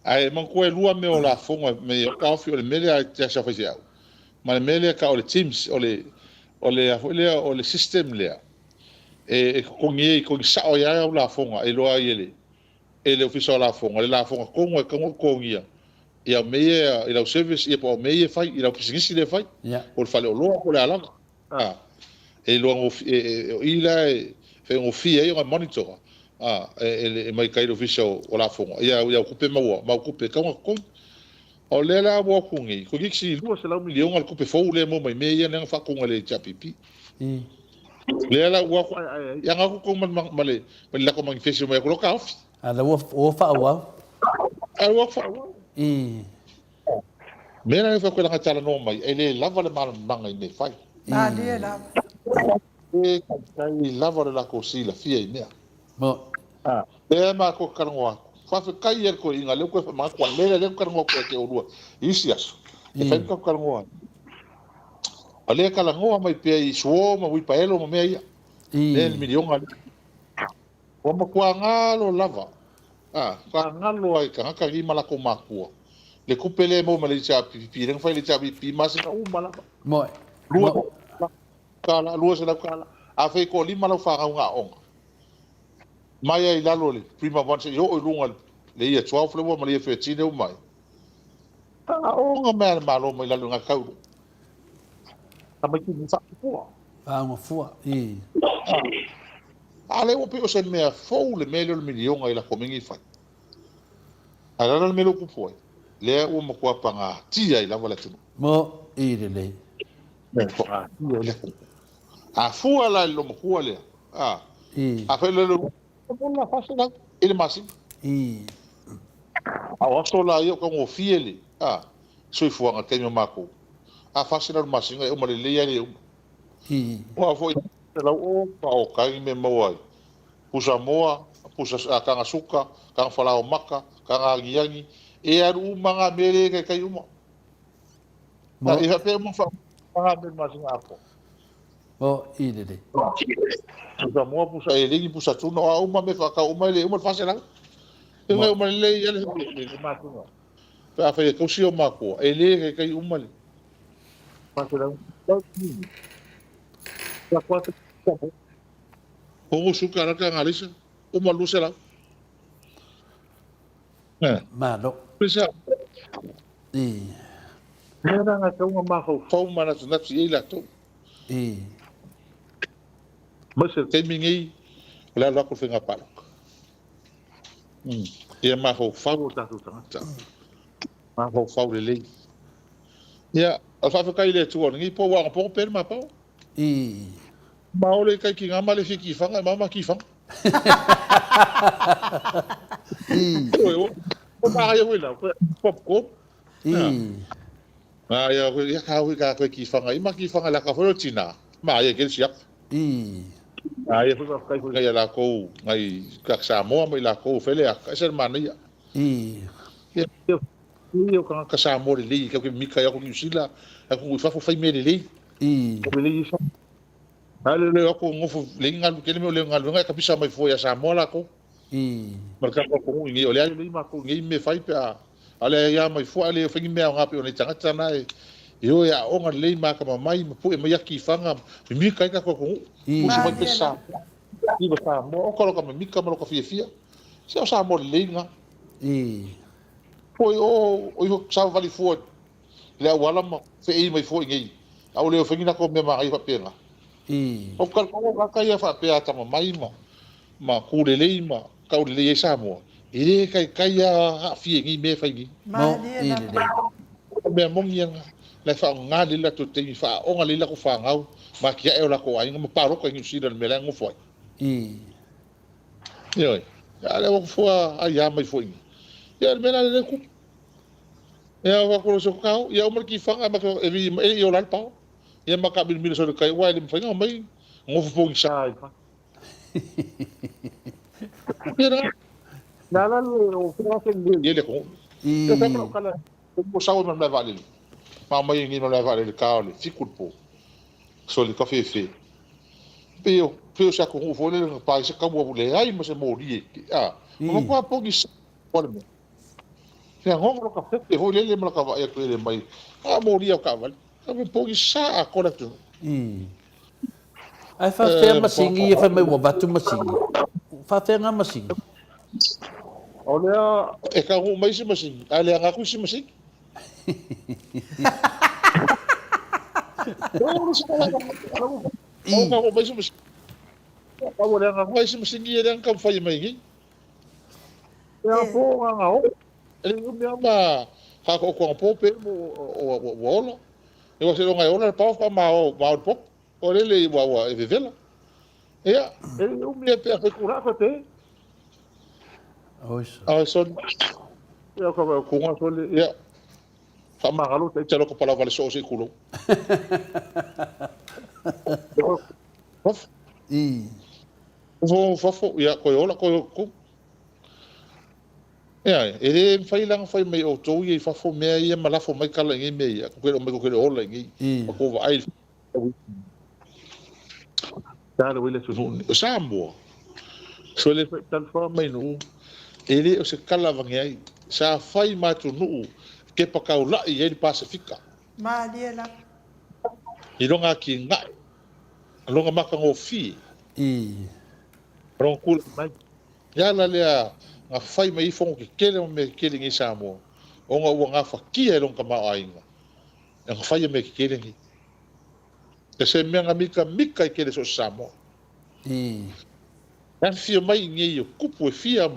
Ai man ko lua meu la fonga me o off o me ia já fazia. Ma mele ka ole teams ole system lea ko ngi ko sa o ya la fonga e loa ele official la fonga ko ngi ia meia ila service ia po meia fai ila pisingisi le fai o fale o loa ko le ala e loa ila fe o fia e monitor e mai kai official o la fonga ia ko pe ma ko pe ko o le la mo kungi ko giksi lu se la milion al kupe fo le mo mai me ia nang fa kunga le chapipi le la wa ya nga ko man male la ko man fesi mo ko ka off ala wo fa wa me na fa ko la tala no mai ele lava le mal manga me fai dia la kai lava la ko si la fia me mo e ma ko kanwa fa kai er ko inga le ko ma ko le ko ngo ko te o isias e fa ko ngo ale kala ngo mai pe i so ma wi paelo mo me ia le milion al o mo ko ngalo lava ka ngalo ai ka ri mala ko maku le kupele mo ma le cha pi ren fa le cha pi ma se u mala mo kala lu se la kala a fe ko lima lo fa nga on mai ai lalo le prima vanse yo o lunga le ia 12 le mo le fe tine o mai o nga mer malo mai lalo nga kau mai ki sa po mo fu ale o pe o se me fo le melio le milion ai la komingi fa ala le melo ku foi le o mo ko panga ti ai la wala tu mo le a fu ala lo mo ku ale a fe le la fase la ele masi a waso la yo ko fiele so fu nga tenyo mako a fase la masi nga o male le ya le o foi la o pa o kai me moai pusa moa pusa kanga suka kanga fala o maka kanga ngiangi e aru manga mere kai uma Mo. na ia pe mo fa manga me masinga apo O i le le. sa mo pusa e legi pusa tuna o uma me fa ka uma le uma fa sela e ngai uma le ia le masinga pa fa ko si o mako e le kai uma le fa sela la kwata ko suka ra ka ngalisa uma lusela Ma lo. pisa I. Nera nga tau ma fau mana tuna ti ila to I. mas te mingi la la ko finga pa ia ma fau ta tu ta ma fau le ia a fa kai le tu ngi po wa po per ma pa I. ma ole kai ki nga ma le fiki fanga mama ki fanga I. o ma ya wila pop ko I. ma ya ka ki fanga i ma ki fanga la ka fo tina ma ya ke siap I. ai foi kai foi kai la ko ngai ka sa mo mai la ko fele a ka ser mania I. eu ka sa mo le ka mi ka ya ko sila ko fa fo fai me le I. ko le fa ale le ko ngofo le ngal ke le me le ngal ngai ka pisa mai fo ya sa mo la ko I. marka ko ngi ole ale le ma ko ngi me fai pa ale ya mai fo ale fa ngi me nga pe ona tanga tana yo ya onga le ma ka mai pu e mai ki fanga mi ka ka ko mo se mai pesa ni ba sa mo ko ka mi ka mo ka fia se sa mo le nga I. foi o sa vali fo le wala mo fe e mai fo ngi a ole fa ngi na ko me ma ai fa pena I. o ka ko ka ia fa pe ata mai ma ku le ma ka le sa mo e kai a fi ngi me fa ngi Mo i le le. me mo ngi le fa nga le la to te fa o nga le la ko fa nga ma ki e la ko ai mo paro ko ngi si le me la ngo foi I. yo ya le ko fo a ya mai foi ya me la le ku ya wa ko so ka ya mo ki fa ma ko e yo la pa ya ma ka bil mil so kai wa le fa nga mai ngo fo sa fa Mira, nada lo que le ko. I. Eu sempre kala ko sawo man la vale. Ma mai ngi no la vale le kaole, fikut po. So le café fait. Peo sa ko fo le pa se ka mo le ai mo se mo ri. Ah, mo ko po gi po le. Se ngo lo ka fe ho le mo ka va e ko le mai. Ah mo ri ka vale. Ka po gi sa a ko la tu. I. Ai fa fe masingi e fa mai wa batu masingi. Fa fe nga masingi. Olha, e ka ho mai se masingi. Ale nga ku se masingi. Não, mas olha, mas masingi ele ka fa mai ngi. Ya po nga o. Ele me ama ka ko po pe o olo. Eu se não ganhou, pa fa ma o pop. Olha ele wa e vivela. Ja, ele me pe curar até. Ois. Ah, só eu com uma só ja. Fa ma galo te chalo ko pala vale so se culo. I. Fofo, ja, ko ola ko. Ja, ele fai lang fai mai o to e fofo me ia malafo mai kala ngi me ia ko ko ola ngi. Ko va ai. Tala wile tu sambo. So le tal fa mai no. Ele o se kala vangai sa fai ma tu no ke pa kaula i ele Pasifika. Ma dia la. I longa ki ngai. Longa maka ngo fi. I. Ron kul mai. Ya la le nga fai mai fo ki kele me kele ngi samo. O nga nga fa ki e longa ma ainga. Nga fai me ki kele ngi. Ke se me nga mika i kele so samo. I. Yan fia mai ngi yo kupu e fia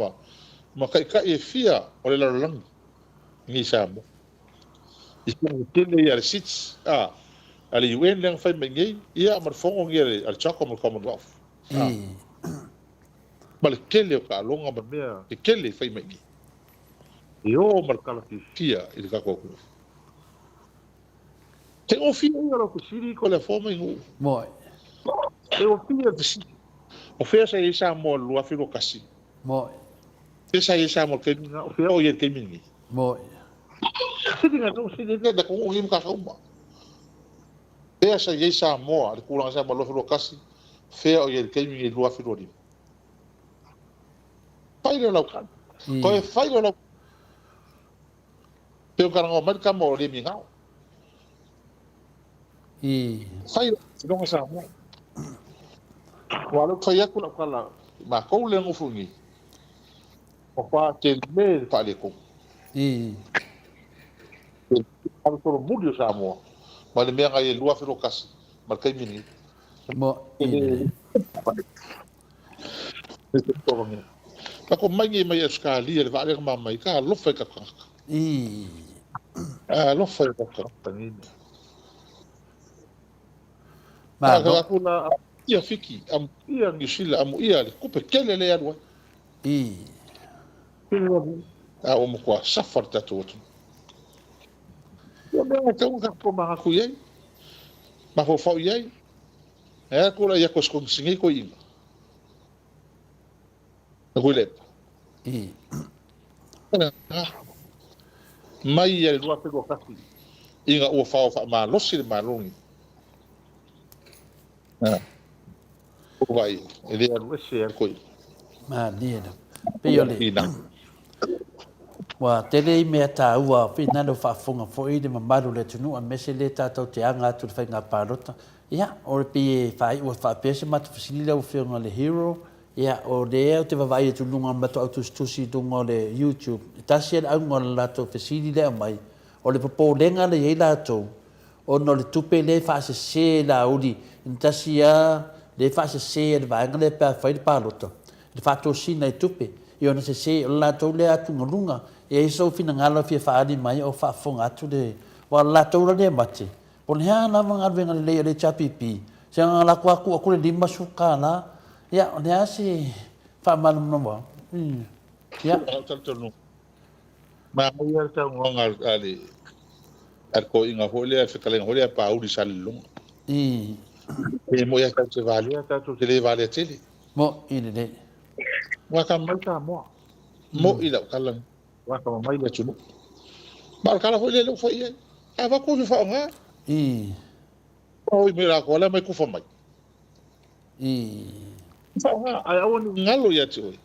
ma kai e fia o le lang ngi samo. Isang kele ya sits ali wen lang fai mai ngi ia mar fongo ngi al chako mo Commonwealth. I. Mal kele o ka longa ma mea ke kele fai mai ngi. Yo mar kala fia i ka ko. Te o fia ro ko siri ko le forma ngu. Moi. Te o fia de si. O fia sa isa mo lua filo kasi. Moi. Te sa isa mo ke o fia o ye ke mingi. Mo. Sini ngatu sini da ko ngim ka ka uma. Pea sa ye sa mo, le kula sa malo lo kasi. Fe o ye ke mi lua fi rodi. Fai lo la kan. Ko e fai lo la. Pe o karanga o ka mo le mi ngau. Fai lo sa mo. Walo fai aku la kala. Ma ko le ngufungi. O pa te me fa le ko. Al toro mudio sa mo. Ma le mea e lua fi lo kasi. Ma kai mini. Mo. Ako mai mai skali le vale ma mai ka lo fa ka ka. Lo fa ka ka tani. Ma ka ku na ia fiki am ia ngisila am ia le kupe kele le adwa. O mo kwa safar tatu. Yo me ka ka ko ma ku ye. Ma fo fa ye. Ko la ia ko skon singi ko ima. Gulep. Mai e lua pego kasi. Inga ua whao wha maa losi le maa longi. O vai, e lea luese e koi. Ma lea. Peo le. Wa tere mea tā ua whina no whaafonga fo i le mamaru le tunu a mese le tātou te anga atu le whainga pārota. Ia, ore pie whai ua whaapese matu whasilila u whionga le hero. Ia, o lea o te wawai e tulunga matu autu stusi dunga le YouTube. I tasi e au ngona lato whasili lea mai. O le popo lenga le ei lato. O no le tupe le whaase se la uri. I tasi a le whaase se le vaenga le pia whai le pārota. Le whaato sina i tupe. I ona se o lato le atu ngalunga. E iso fina ngalo fia whaari mai o whaafonga atu le. Wa lato la le mate. Pone hea na mga arwenga le lea le chapipi. Se nga la kua kua kule lima suka la. Ya, ne asi fa malum no mo. Ya, ma mo ya ta ngonga ali. Ko inga hole a fekale hole pa uri salung. E mo ya ta se vale ta tu le vale tele. Mo ine de. Wa ka mai ta mo. Mo ila kalang. Wa ka mai le tunu. Ba kala hole lo foi. A va ko fa nga. O mira ko la mai ku fa mai. Whaonga, ai awa ni ngalo ia te oi.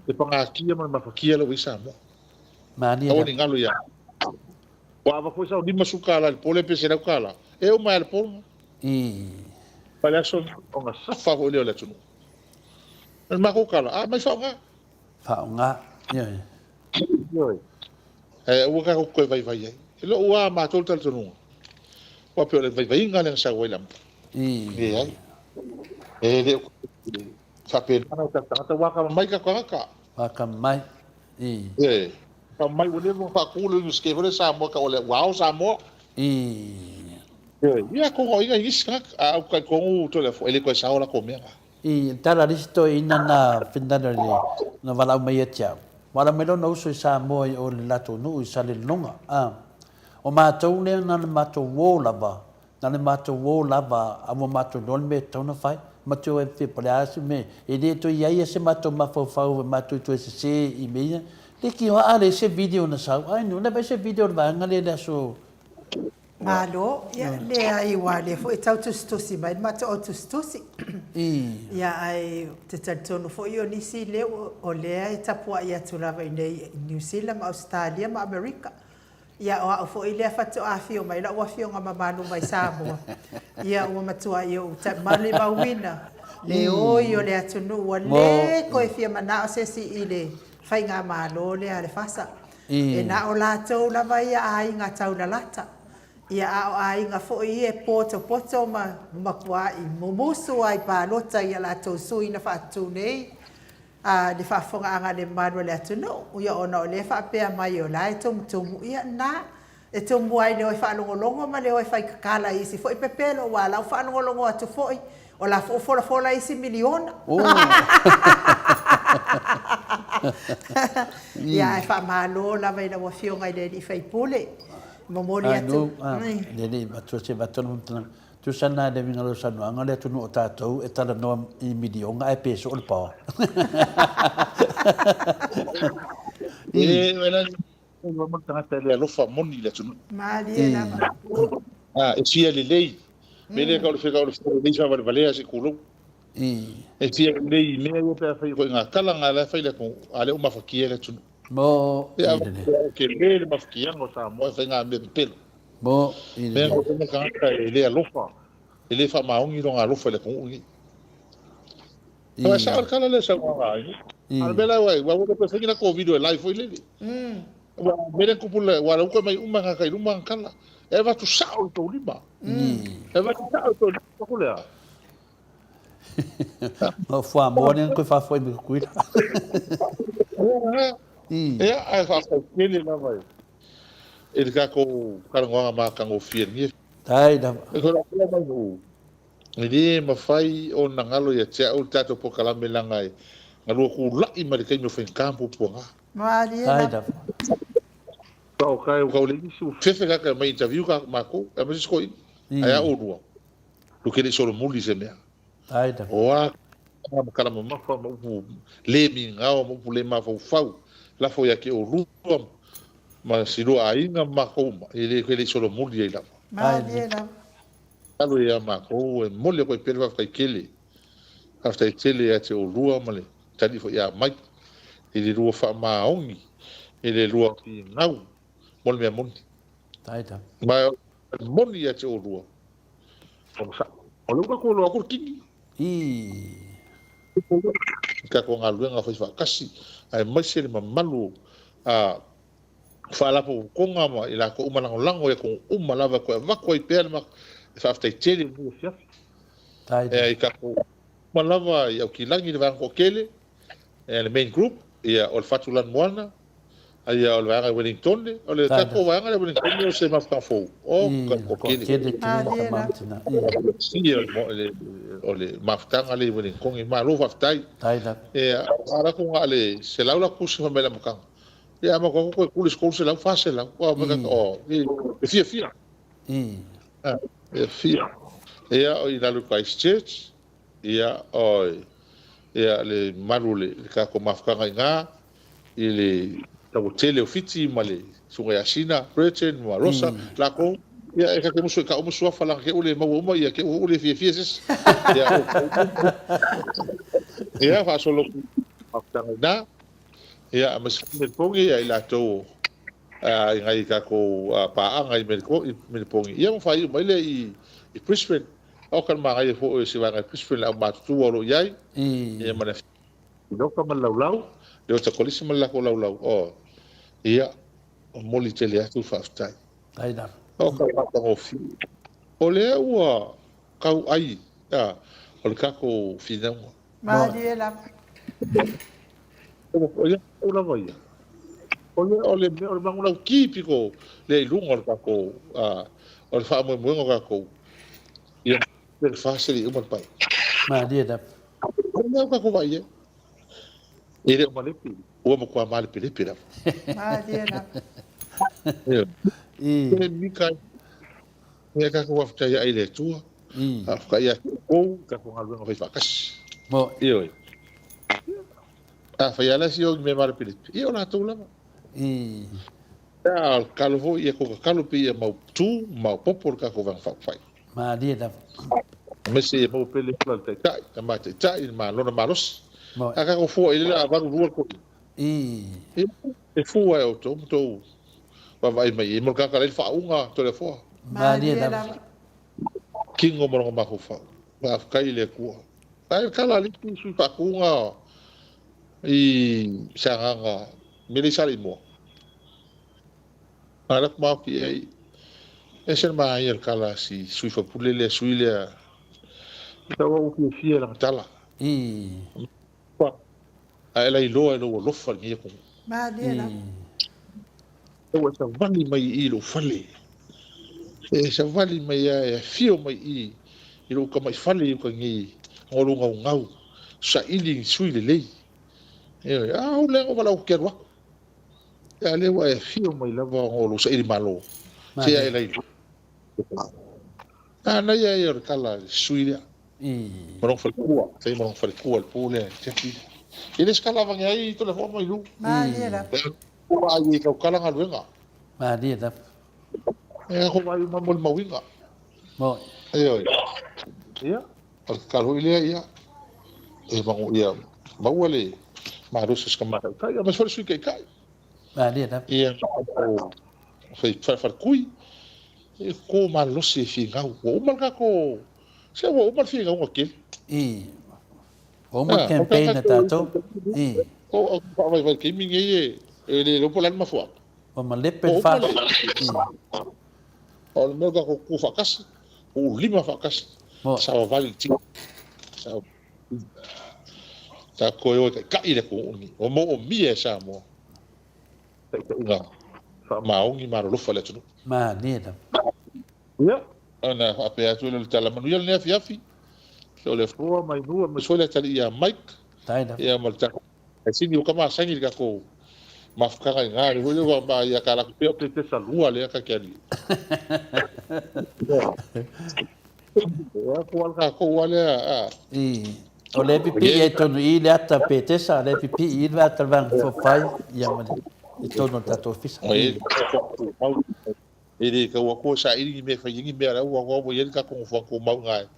E panga kia mai mafakia lo isa mo. Mani awa ni ngalo ia. Wa ava koe sao lima sukala, le pole pe sera ukala. E o mai le pole. Pale aso, onga safa ho leo le tunu. E mako ukala, mai whaonga. Whaonga, ioi. E ua kako koe vai vai ai. E lo ua mātou tal tunu. Wa peo le vai vai inga le sa wailam. E ai. E le whapena ta tangata waka mai ka kaka. Waka mai. E. Ka mai wale mo whakulu ni skevore sa mo ka ole wao sa mo. Ia ko ho inga iska au ka kongu to le fo ele ko sa ola ko mea. Tala risto ina na findana le na wala mai etia. Wala melo no so sa mo o le lato no sa le longa. O mātou le na mātou wo lava. Na le mātou wo lava a mo mātou non me tona fai. Matou e te paleasi me e le to ia se matou mafau matou to se i meia le ki o ale se video na sau ai no na ba se video ba ngale da so malo ya le ai wale fo tau tu stosi mai matou tu stosi ya ai te tonu fo io ni si le o le ai tapua ia tu lava nei New Zealand Australia ma America ia o fo ile fatu afio mai la o afio nga mamanu mai Samoa ia o matua ia ta mali mawina le oi o le atunu o le ko e fia mana o se si ile fai nga malo le ale fasa e na o la tau la vai ai nga tau na lata ia o ai nga fo i poto ma makua i mumusu ai pa lota ia la tau sui na fatu nei le whaafonga anga le marua le atunu ia ona o le whaapea mai o lai tumu ia na e tumu ai le oi whaalongolongo ma le oi whai kakala isi fo i pepelo wa lau whaalongolongo atu fo i o la fola isi miliona ia e whaamalo la vai la wafionga i le i whaipule momoli atu le batu se batonu tu sana de mingalo sanu anga le tunu o tatou e tala no i milionga e peso o pa e wala o mo tanga tele lo fa moni le tunu Malie lava. e sia le lei mele ka o fe le fa vale se kulo e sia le me o pe fa ko nga kala nga la fa le ko ale o mafakia le tunu Mo ke le mafakia no sa mo fa nga me pelo Mo me ko me ka le lo fa ele fa maungi lo nga lo fa le ko ungi Mas sabe kala le sa nga ai al bela wa ko pe fa ko video live foi le Meren kupula wala uko mai umanga kai rumang kala. Eva tu sao to lima. Eva tu sao to lima kule. No fua mo ne ko fa foi me cuida. Ai fa kele na vai. Ele ka ko karangonga ma kango fier ni. Tai da. Ko la mai no. Ele ma fai o na ngalo ya tia o tato po kala melangai. Ngalo ku la i ma kai no fen campo po nga. Malie lava. Tau kai o le isu fefe ka mai interview ka mako e mas ko ai o rua lo que ele solo muli se mea ai da o a kala mo fa mo le mi ngao mo le ma fau la fo ya ke o rua ma si lo ai na mako ele que ele solo muli ai la Malie lava. alo ya mako e mole ko perva fa kele after tele ya te o rua male tani fo ya mai ele rua fa ma ongi ele rua ki ngau Mol me moni. Tai da. Ma moni ya te o rua. O lo ko lo ko kini. Ka ko nga luenga fa kasi. Ai mai se ma malu a fala po ko nga ma ila ko umana lango e ko umala ko va ko i per ma fa fa tele mo sia. Tai da. E ka ko malava ya ki langi va ko kele. E le main group ia o fatulan moana. Ai o le vanga Wellington o le tapo vanga le Wellington o se mafka fo o ko kele si o le maftanga le Wellington i malo faftai taida e ara ko ale se laula kusi fa mela maka e ama ko ko skol se la fa se la o maka o e fia e fia e o i la Christchurch e o e le marule ka ko mafka nga ile tau tele o fiti male sunga ya China, Britain, Rosa, la ko ya e ka ke musu ka o musu fa la ke ule mo ya ke ule fie ses ya fa solo na ya mas me pongi ya ila to ngai ka ko pa ngai me pongi ya mo fa i mai le i Brisbane o kan ma ngai fo se va ngai Brisbane la ma tu olo yai ya mana no ka malau le o ta kolisi mala ko lau o ia o moli tele atu faftai taida o ka o fi o le ua kau ai o le kako finau Malie lava. o la vai o le mangula kipi ko le lunga o kako o le fa mo mo kako ia le fasili o pai Malie da o le kako vai ele o malepi o mo kwa male pele pele Malie lava. e mika e ka ko afta ya ile tua afka ya ko ka ko algo vai fakas mo io fa ya la si o me male pele io na to la ya calvo e ko calvo e mau tu mau popor ka ko van fa fai Malie da mesi e mo pele pele tai mate tai ma lona malos aka ko fo ile la va ruo ko e fu e o to va vai mai mo ka le fa unga to le fo Malie da kingo mo ma ko fa va ka ile ku ai kala li ki su fa unga i sanga me le sali mo ala ma ki ai e ser ma ai kala si su fa pule le su ile ta wa ku fi la tala ai lai lo lo fa ni ko Malie lava. o sa vali mai I lo fale e sa vali mai e fio mai I lo ka mai fale ko ngi ngolo ngau sa ili sui le lei e o le o vala o kerwa e le wa e fio mai lava ngolo sa ili malo se ai lai na ia ia kala sui le mo fa kua sei mo fa kua pule te fi ele scalava ngai to le forma ilu Malie lava. ko ai ka kala nga luenga Ma dia da. e ko mai mamol mawinga Mo. Ayo. Iya. Kalau ile ia bangu ia bawale marus skama kai mas for sui kai. Ma dia da. Ia fai far kui. E ko malos e finga o mal ka ko. Se o mal finga o aquele. O mal campaign na tato. O vai que minha ele lo polan ma fo. O mal lepe fa. O meu ka ko fakas. O lima fakas. Sa vale ti. Sa ko yo ka ile ko ni. O mo o mi e sa mo. Nga. Fa ma o ngi maro lo fa le tu. Ma dia da. Ya. Ana ape atu le tala manu yel ne afi. So le fo mai nu ma so le tali ya Mike. Tai da. Ya malta. Sini o kama sangi ka ko mafukanga ngari huyo kwamba yakala kupea pesa lua le yakakali ya kualka ko wale o le pipi e tonu i le ata petesa le pipi i le ata vang fo fai ya ma i tonu tato fisa ele ka wa sa iri me fa yingi me ra wa ko yel ka ko fa ko mau ngai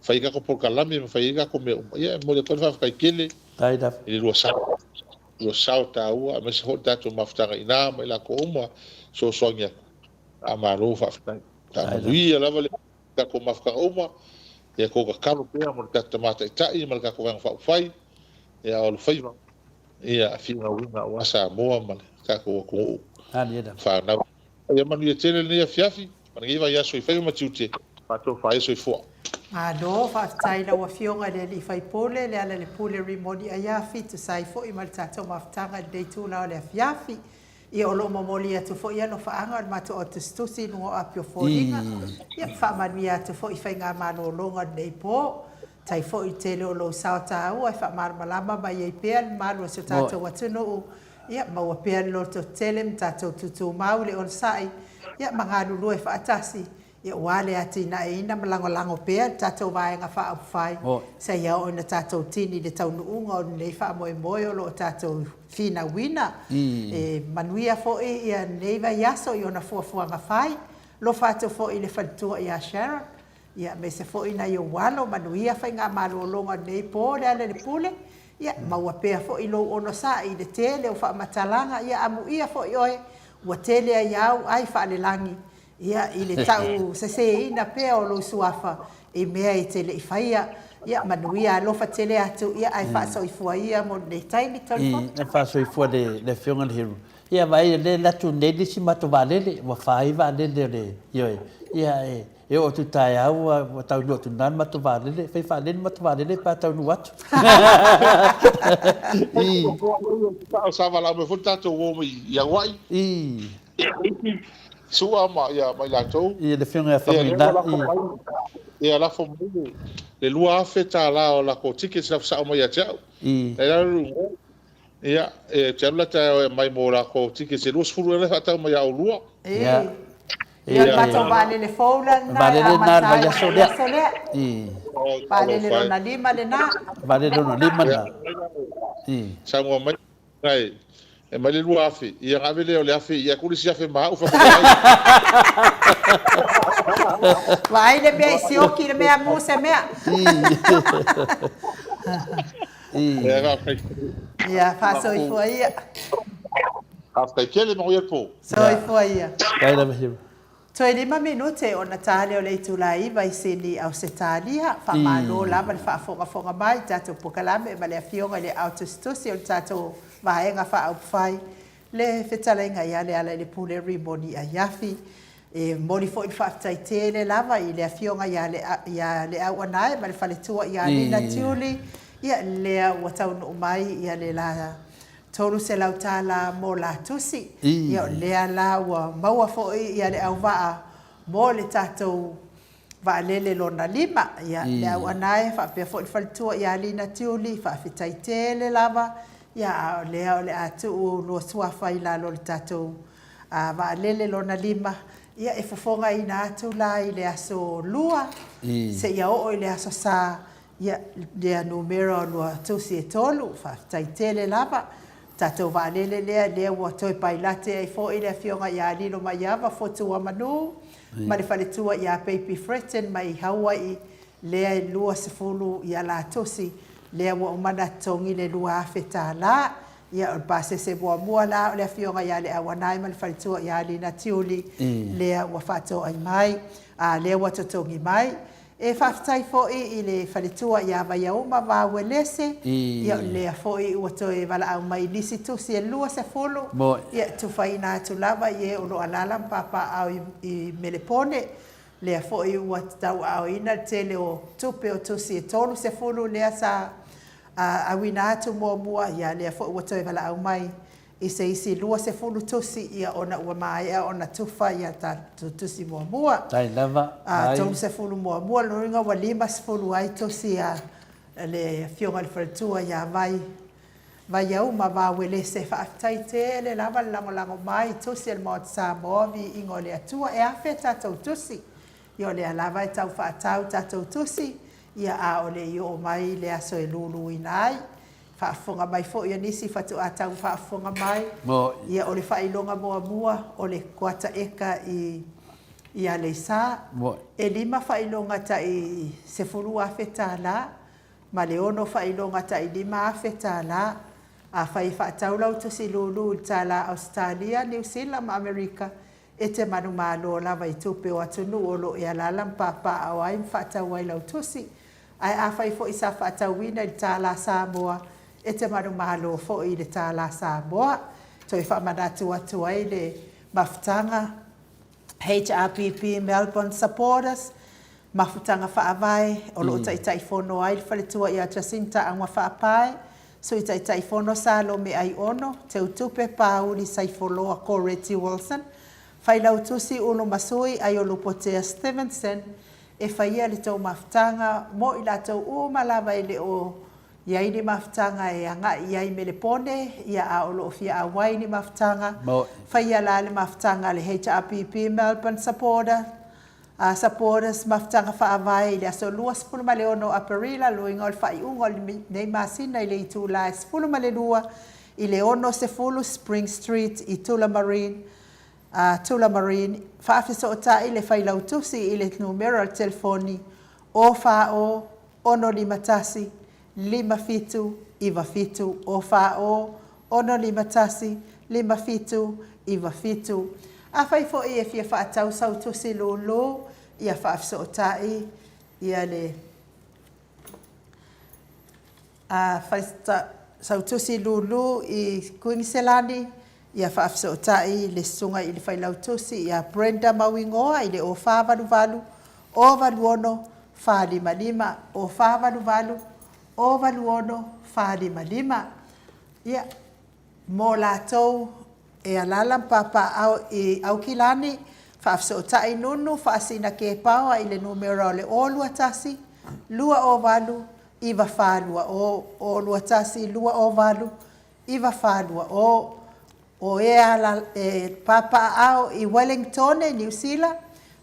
fa ka ko por kalame fa ka ko me ya mo le ko fa ka kele tai da ele lo sa lo sauta ua ma se hota to maftanga ina ma la ko uma so sonya amaro fa ta lui la vale ka ko mafka uma ya ko ka kalo pe mo ta tomata tai ma ka ko van fa fai ya o fai ma ya fina winga wasa mo ma ka ko ali da fa na ya manu ya tele ne ya fiafi ma ngi va ya so fai ma tiute pa to fa so fo Ado whaftaina wa fionga le li fai pole le ala le pole rimoni a yafi tu sai fo i maltato maftanga dei tu la le fiafi i olo momoli atu fo ia no faanga al mato o tustusi no apio fo inga ia fa mani atu fo i fai ngā mano longa dei po tai fo i tele o lo sauta au ai fa mar malama ba ye pe al malo so tato watu no ia ma wa pe lo to tele mtato tutu mau le on sai ia manganu lo e fa atasi ia wale ati na ina malango pea tatou vaenga wha fai sa ia o na tatou tini le tau nuunga o nei wha moe moe o lo tatou fina wina manuia fo ia neiva yaso i ona fuafuanga fai lo whatou fo i le whantua i a Sharon ia me se fo i na i walo manuia fai ngā malolonga nei po le ale le pule ia maua pea fo i lo ono sa i le tele o wha matalanga ia amu ia fo i oe ua tele a iau ai wha le langi ia i le tau se ina pea o lo suafa e mea i tele i whaia ia manuia alofa tele atu ia ai wha so i fua ia mo nei taimi tolifo e wha so i fua le whionga le hiru ia vai le latu neli si mato valele wa whai valele le ia e o tu tai au wa tau no tu nan mato valele fai valele mato valele pa tau nu atu o sa vala me futa to wo ia wai sua ma ia mai la tau ia le whionga whamina ia la fo le lua feta la o la ko tickets la sa mo ia tau e la ia e tau la tau mai mo la ko tickets lu sfuru la tau mai au lua ia pato vale le foula na vale le na vai solea vale le na lima le na vale le na lima na sa mo mai ai e mai le lua afi ia ngavele o le afi ia kulisi afi ma u fa vai le be si o ki le mea musa mea ia fa so i foi ia after kele mo ia po so i foi ia kai la me Toi 5 minute o na tale o le tulai vai sini au se talia fa malo la va fa fonga mai tato pokalame ma le afionga le autostusi o tato vaenga fa au fai le fetalenga ia le ala le pule rimoni a yafi e moli fo fa taitele lava i le afionga ia le au anai ma le fale tua ia le na tiuli ia le watau no mai ia le la tolu se lautala mo la tusi ia lea la wa maua fo ia le au vaa mo le tatou va lele lona lima ia le au anae fa pe fo faltua ia lina tiuli fa fitaitele lava ia lea le atu lo suafa ila lo tatou va lele lona lima ia e fofonga ina atu la i le aso lua se ia o le aso sa ia le numero lo tusi e tolu fa fitaitele lava tatou va'alele lea ua toe pailate ai fo'i le afioga iā lilo mai ava fotua manu ma le faletua iā Baby Fretten mai haua i lea 20 ia latosi lea ua umana togi le 2 afe tālā ia o le pasese muamua la o le afioga iā le auanai ma le faletua iā lina tiuli lea ua fa'ato'ai mai lea ua totogi mai e whaafitai fo'i i le whaletua i a vai auma vāwelese ia lea fo'i ua toe wala au mai nisi tusi e lua se folo ia tuwhaina atu lava i e olo alala mpapa au i melepone lea fo'i ua tau au ina tele o tupe o tusi e tolu se folo lea sa awina atu mua ia lea fo'i ua toe wala au mai i se isi lua se fulu tusi ia ona ua maea ona tufa ia ta tusi mua. Tai lava. Tonu se fulu mua loringa wa 5 se fulu ai tusi a le fionga le fretua ia vai au ma va wele se whaafitai te le lava lango mai tusi el maot sa movi ingo le atua e awhe tatou tusi. Io le alava e tau whaatau tatou tusi ia a ole i o mai le aso e lulu inai. Whaafonga mai fo ia nisi fatu atau whaafonga mai ia o le whailonga mua o le kuata eka i a le sa e 5 whailonga ta i se furu afe tāla ma le ono whailonga ta i 5 afe tāla a whai whaatau lau tusi lulu tāla Australia, New Zealand ma Amerika e te manu malo lava i tupe o atunu olo e alalam papa au ai whaatau wai lau tusi ai a whai fo i sa whaatau wina i tāla Samoa e te maru mahalo fo i le tāla Samoa. Toi whamanatu atu ai le mafutanga HRPP Melbourne supporters. Mafutanga whaavai o lo tai fono ai le whaletua i a Jacinta angwa whaapai. So i tai fono sa lo me ai ono. Te utupe pauli saifoloa ko Reggie Wilson. Whailau tusi uno masui ai o lupotea Stevenson. E whaia le tau mafutanga mo i la tau umalawa i le o ia ini mafutanga e anga ia i melepone ia a olo fia a wai ni mafutanga whaia la le mafutanga le HRPP Melbourne supporters mafutanga whaavai le aso lua spulu male ono Aparila luinga ol whai ungo nei masina i le i tūla e spulu male lua i le ono se fulu Spring Street i Tula Marine whaafiso o ta i le whailau tusi i le numero al telefoni o whao ono li matasi 5-5 o whao ono 5-5 a whai fo i e fia whaatau sau tusi lolo ia whaafiso o tai ia le sau tusi lolo i Queenselani ia whaafiso o tai le sunga i le whailau tusi ia Brenda Mawingoa i le o whavalu o valuono 5-5 o whavalu o valuono 5-5 ia mo latou e alala papa au kilani whaafiso o tai nunu whaasina ke paua i le numero le o lua tasi lua o valu iwa whalua o lua tasi lua o valu iwa whalua o papa au i Wellington New Zealand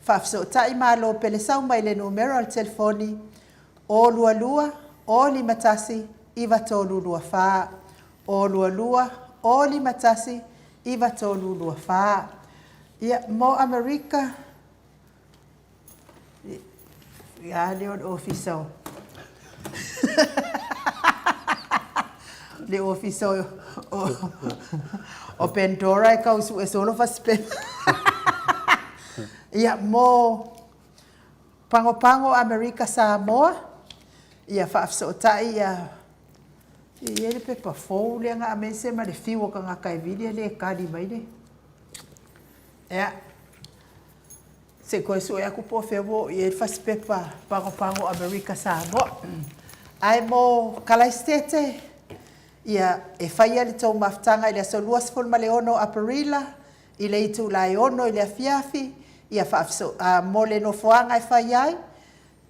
whaafiso o tai malo pele sau mai le numero al telefoni o lua o 5 iwa tolu lua wha o lua o 5 iwa tolu lua wha ia mo Amerika ia leon ofiso le ofiso o Pandora e kausu e solo faspe ia mo pango Amerika Samoa ia whaafiso o tai ia le pepa fōu le nga amese ma le fiwa ka ngaka e vili le kari mai le ia se koe su e aku po fewo i e whasi pepa pango Amerika Samoa ai mo kalaistete ia e whaia le tau mafutanga i le aso luas fol ma le ono Aparila i le itu lai ono i le afiafi ia whaafiso mo le no foanga e whaiai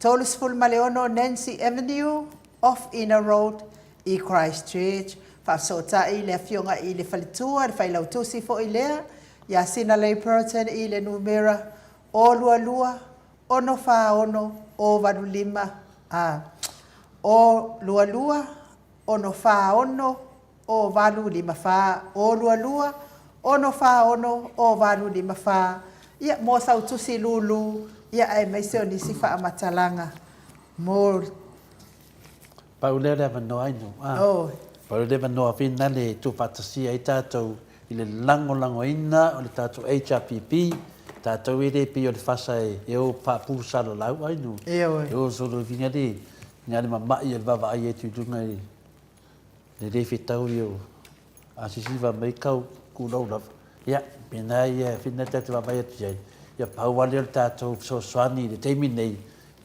Tolus full maleono Nancy Avenue off Inner Road i Christchurch. Whaasota i le fionga i le whalitua, le whailau tusi fo i lea. Ia sina lei Puritan i le numera o lua, ono wha ono, o varu 5. O lua, ono wha ono, o valu lima wha, o lua lua, ono wha ono, o valu lima wha. Ia mo sau tusi lulu, ia ai meise o nisi wha amatalanga. Mo... Paulea le manoa ino. Paulea manoa whina le tupatasia i tātou i le lango ina o le tātou HRPP, tātou e re pi o le whasa e o pāpū salo lau ainu. E o solo vinga le, ngā le mamai e wawa ai e tutunga e le re whetau i o asisiwa mai kau kūrau lava. Ia, pēnā ia whina tātou mamai atu iai. Ia pauwale o le tātou soani le teimi nei,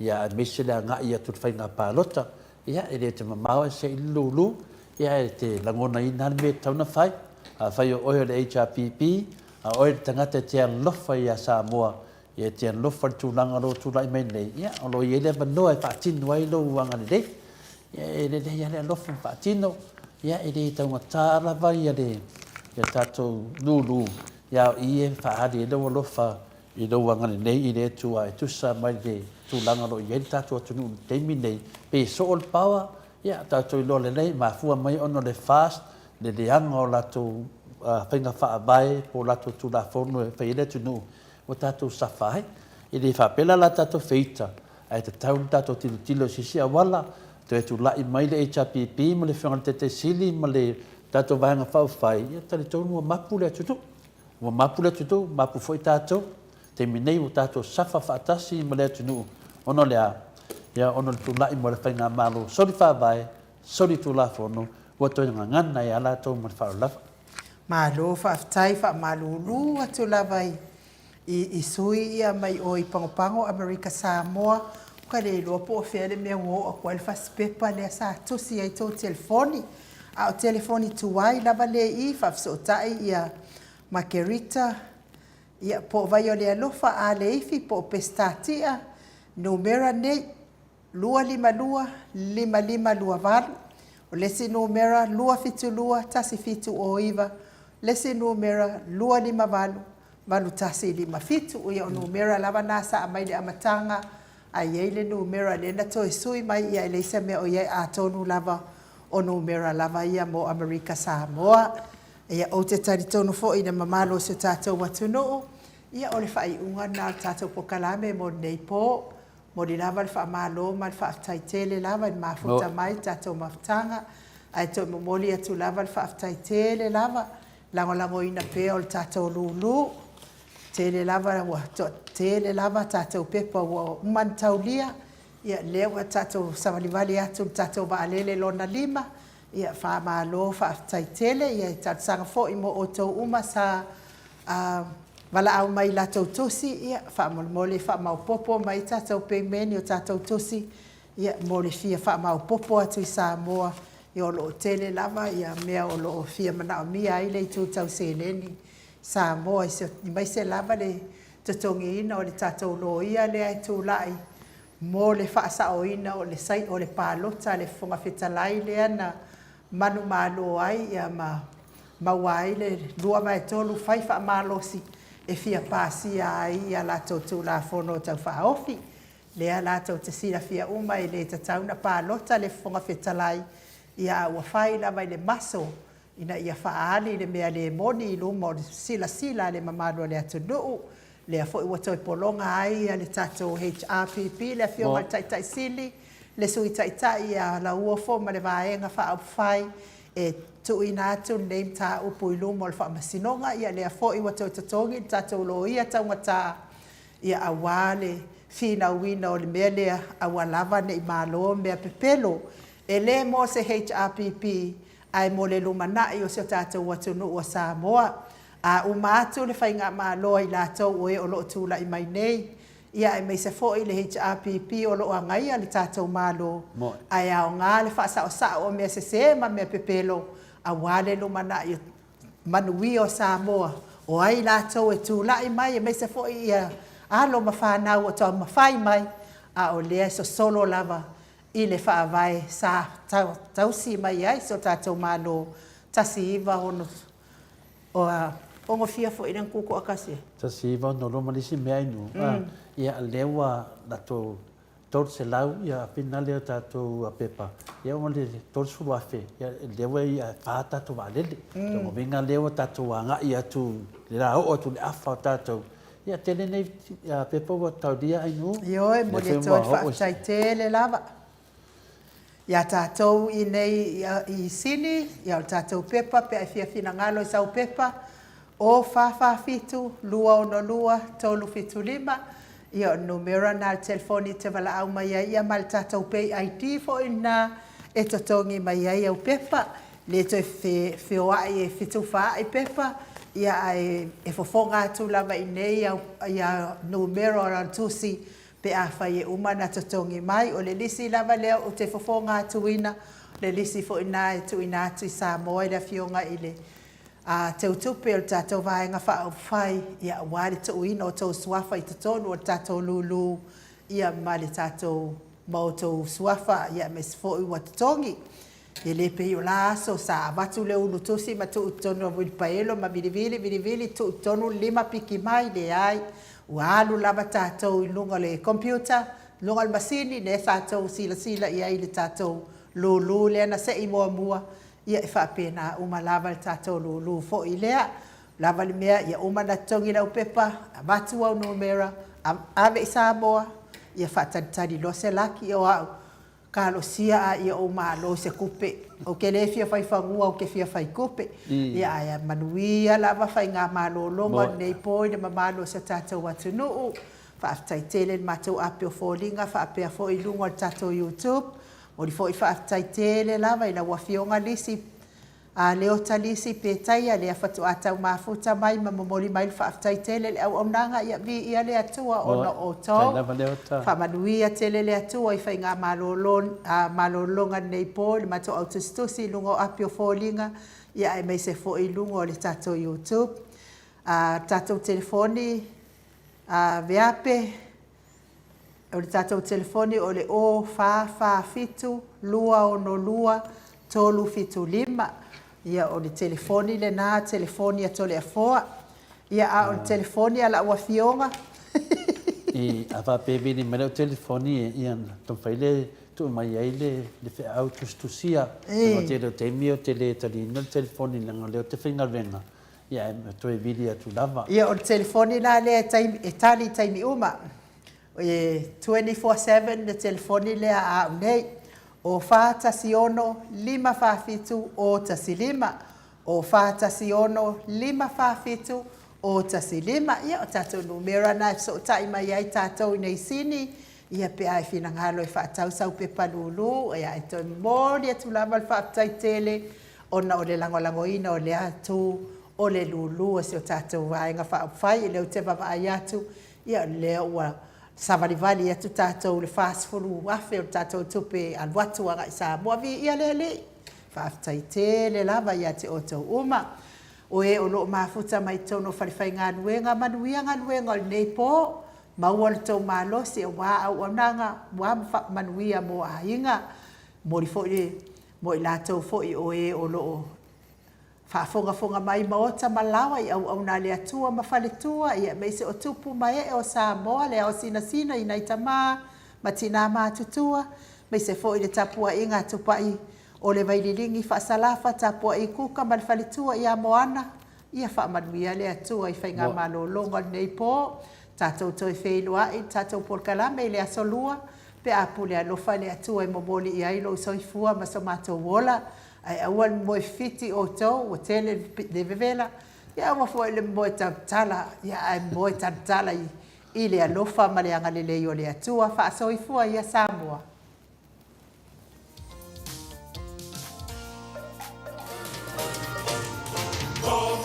ia mese le ngā ia tutu whai ngā pālota. Ia, e re te mamau e se ilulu, ia e te langona ina me tauna whai. Whai o oio le HRPP, a oio le tangata te alofa i a Samoa, ia te alofa le tūlanga lo tūlai mai nei. Ia, o lo i ele manoa e whaatino ai lo uanga le rei. Ia, e le rei ale alofa whaatino. Ia, e re taunga tārawa ia le, ia tātou lulu. Ia, i e whaari e lo alofa i lo uanga le nei, i le tua e tusa mai le tūlanga lo i ele tātou atunu le teimi nei. Pe so o le pawa, ia, tātou i lo le nei, ma fua mai ono le fast, le leanga o latou whainga whaabai po latou tūlafonu e whaile tunu o tātou sawhai. I le whapela la tātou feita, ai te taun tātou tilo sisi a wala, te tu lai mai le HRPP, ma le whianga te sili, ma le tātou vahanga whauwhai, ia tari tonu o mapu le atutu. O mapu le atutu, mapu foi tātou, te minei o tātou safa whaatasi, ma le atunu, ono lea, ia ono le tu lai mo le whainga malo, sori whaabai, sori tūlafonu, ua toi ngana e ala tau mo le whaalawa. Malo whaaftai wha malulu atu lava i sui ia mai o i pangopango Amerika Samoa. Ka le loa po o whea le mea ngō a kua le whaspepa le sa tusi ai tau telefoni. A o telefoni tuai lava le i whafsotai ia Makerita. Ia po vai o le alofa a le ifi po o pestatia. Numera nei lua lima lua, lima lima lua valu. O lesi numera lua fitu lua, tasi fitu o iwa. Lesi numera lua lima valu, valu tasi lima fitu. Uia o numera lava nasa a mai le amatanga. A iei le numera le na toi sui mai ia eleisa mea o iei a tonu lava o numera lava ia mo Amerika Samoa. Ia o te tari tonu fo i na mamalo se tātou watunuu. Ia o le whai unga nā tātou pokalame mo nei po. Mo li lava le whaamalo ma le whaaftaitele lava i mafuta mai tātou mafutanga. Ai tō momoli atu lava le whaaftaitele lava. Lango ina pēo le tātou lulu. Tele lava tele lava tātou pepa o umantaulia. Ia lewa tātou savalivali atu tātou vaalele lona lima. Ia whaamalo whaaftaitele. Ia tātou sanga fo i mo o tō uma sa... Wala au mai la tau tosi, ia, wha mole wha mau popo mai tātou peimeni o tātou tosi, ia, mole fia wha mau popo atu i Samoa, i o loo tele lava, ia mea o loo fia mana o mia ai lei tūtau seneni. Samoa, i mai se lava le tatongi ina o le tātou loo ia le ai tūlai, mole wha sa o ina o le sai o le pālota, le whunga whetalai le ana, manu malo ai, ia mawai le lua mai tolu whai wha malosi, e fia pasia ai a lato tu la fono tau whaofi. Lea lato te sira fia uma i le tatauna pālota le whunga whetalai i a ua whai la mai le maso ina ia whaali le mea le moni i lumo sila le mamado le atu nuu. Lea fo i watoi polonga ai a le tato HRPP le fionga taitai sili le sui taitai a la uofo ma le vaenga wha whai e tu ina atu neim ta upu i lumo le whaamasinonga ia lea fo i watau tatongi tatou lo ia taungata ia awale fina wina o le mea lea awalava ne i malo mea pepelo e le mo se HRPP ai mo le lumanai o se tatou watunu o Samoa a umatu le whainga malo i latou oe o loo tūla i mai nei ia e mei se fo i le HRPP o loo angai a le tatou malo ai au ngā le whaasao sao o mea se ma mea pepelo a wale lumana i manui o Samoa. O ai lātou e tūlai mai, e mei se fo i alo mawhanau o tau mawhai mai, a o lea so solo lava i le whaavai sa tausi mai ai, so tātou malo tasi iwa ono o ongo fia fo i nang kuko akasi. Tasi iwa ono lo malisi mea inu. Ia lewa na tō tol se lau ia pina leo tātou a pepa. Ia o le tol suru afe. Ia lewa ia wha tātou wālele. Tongo venga lewa tātou wanga ia tu le rā o tu le afa o tātou. Ia tele nei pepa wa tau dia ainu. Ioe, mo le toi whaatai tele lava. Ia tātou i nei i sini, ia o tātou pepa, pe ai fia fina ngalo i sau pepa, o whawhawhitu, lua ono lua, tolu fitu lima, ia o numera nā telefoni te wala au mai ia ma le tātou pei ID fo ina e totongi mai ai au pepa, le toi whioai e fitu wha i pepa, ia e fofonga atu lava i nei ia numero o rantusi, pe a whai e umana totongi mai, o le lisi lava leo o te fofonga atuina, le lisi fo ina e tu ina atu i Samoa i la fionga i le te utupe o tātou vaenga wha au whai, ia wāre tu uina o tau suafa i tatonu o tātou lulu, ia ma le tātou mau tau suafa, ia me sifo i watatongi. E le pe o la aso sa avatu le unu tusi ma tu utonu o wilpaelo ma vili tu utonu 5 piki mai le ai. Ua alu lava tātou i lunga le computer, lunga le masini, ne tātou sila ia i le tātou lulu le ana se i mua, ia e whapena uma lava le tātou lulu fo i lea, lava le mea ia uma na tongi lau pepa, a matu au numera, ave i Samoa, ia whatatari lo se laki o au, ka lo sia a ia o malo se kupe, o ke le fia whai whangua o ke fia whai kupe, ia aia manuia lava whai ngā malo longa nei poi le mamalo se tātou atu nuu, whaafitai tele matou ape o fōlinga, whaapea fo i lunga le tātou YouTube, o li fo i whaafitai tele lava i na wafionga lisi, a leota lisi pētai a lea whatu atau mafuta mai ma momoli mai whaafitai tele le au nanga ia vi ia le atua o na o tau. Whamanuia tele le atua i whai ngā malolonga nei po le mato autistusi lungo apio fōlinga ia e mei se fo i lungo le tātou YouTube. Tātou telefoni veape o le tātou telefoni o le o wha fitu lua o no lua tolu fitu lima. Ia o le telefoni le nā telefoni a tole a foa. Ia a o le telefoni a la ua fionga. I a whapebe ni mele o telefoni e ian ton whaile tu mai ai le whi au tustusia. O te reo te mio te le tari no le telefoni langa leo te whinga renga. Ia e toi vidi atu lava. Ia o le telefoni la le e tali taimi uma. E 24/7 le telefoni le a nei. O wha tasiono 5 whawhitu o tasi 5. O wha tasiono 5 whawhitu o tasi 5. Ia o tātou numera na e so tai mai ai tātou nei sini. Ia pe ai whina ngalo e whaatau sau pe palulu. Ia e toi mori atu lava le whaatai tele. Ona o le langolangoina o le atu o le lulu. Se o tātou vaenga whaapwhai e leo te wawai atu. Ia leo ua savarivali atu tātou le whaasfuru wafe o tātou tupe alwatu anga i Samoa vi ia lele. Whaafitai tele lava ia te oto uma. O e o loo mafuta mai tono whariwhai ngā nuenga manuia ngā nuenga o nei po. Maua le tau malosi e wā au ananga wā manuia mo a inga. Mori fo i lātou fo i o e o loo whaafonga mai maota malawa i au nā lea tua mawhaletua ia mei se o tupu mai e o Samoa lea o sina i nei tamā ma tina mātutua mei se fo i le tapua inga tupai o le vaililingi whaasalafa tapua i kuka ma le whaletua i a moana ia whaamanuia lea tua i whainga malolonga nei po tātou toi wheilua i tātou porkalame i lea solua pe apu lea lofa lea tua i momoli i ailo soifua ma so mātou wola ai awal mo fiti o tau o tele de vevela ya wa fo le mo tala ya ai mo tala i le alofa ma le anga le yo le atua fa so i fu ia Samoa. Oh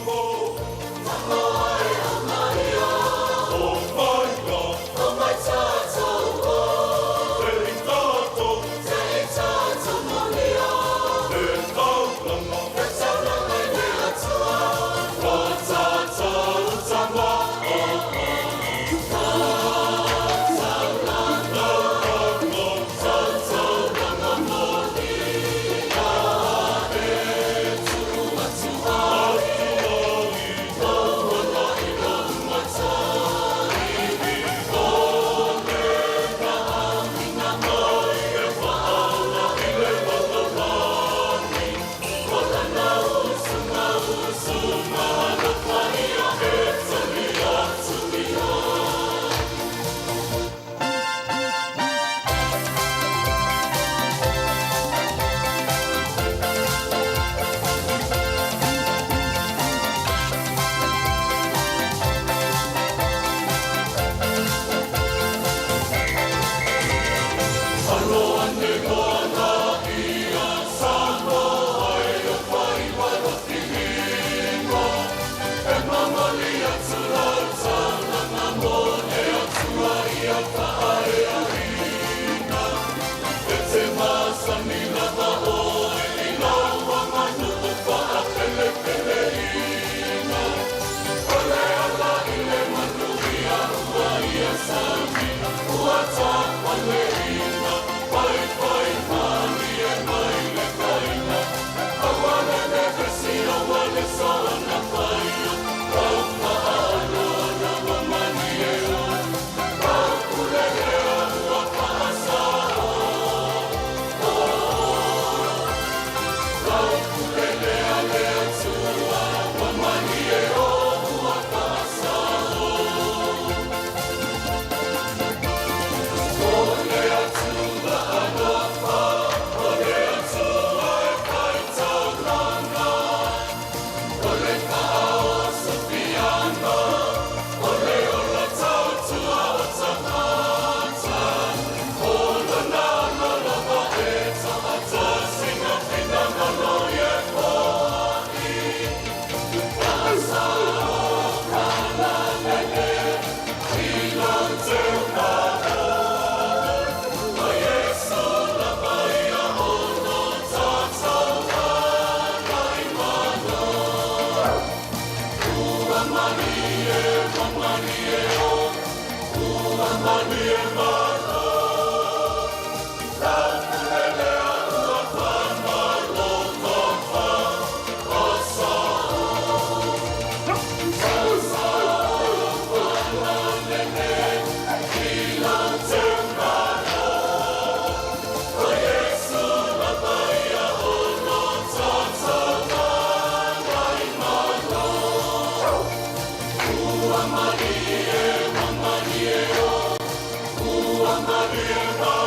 Maria,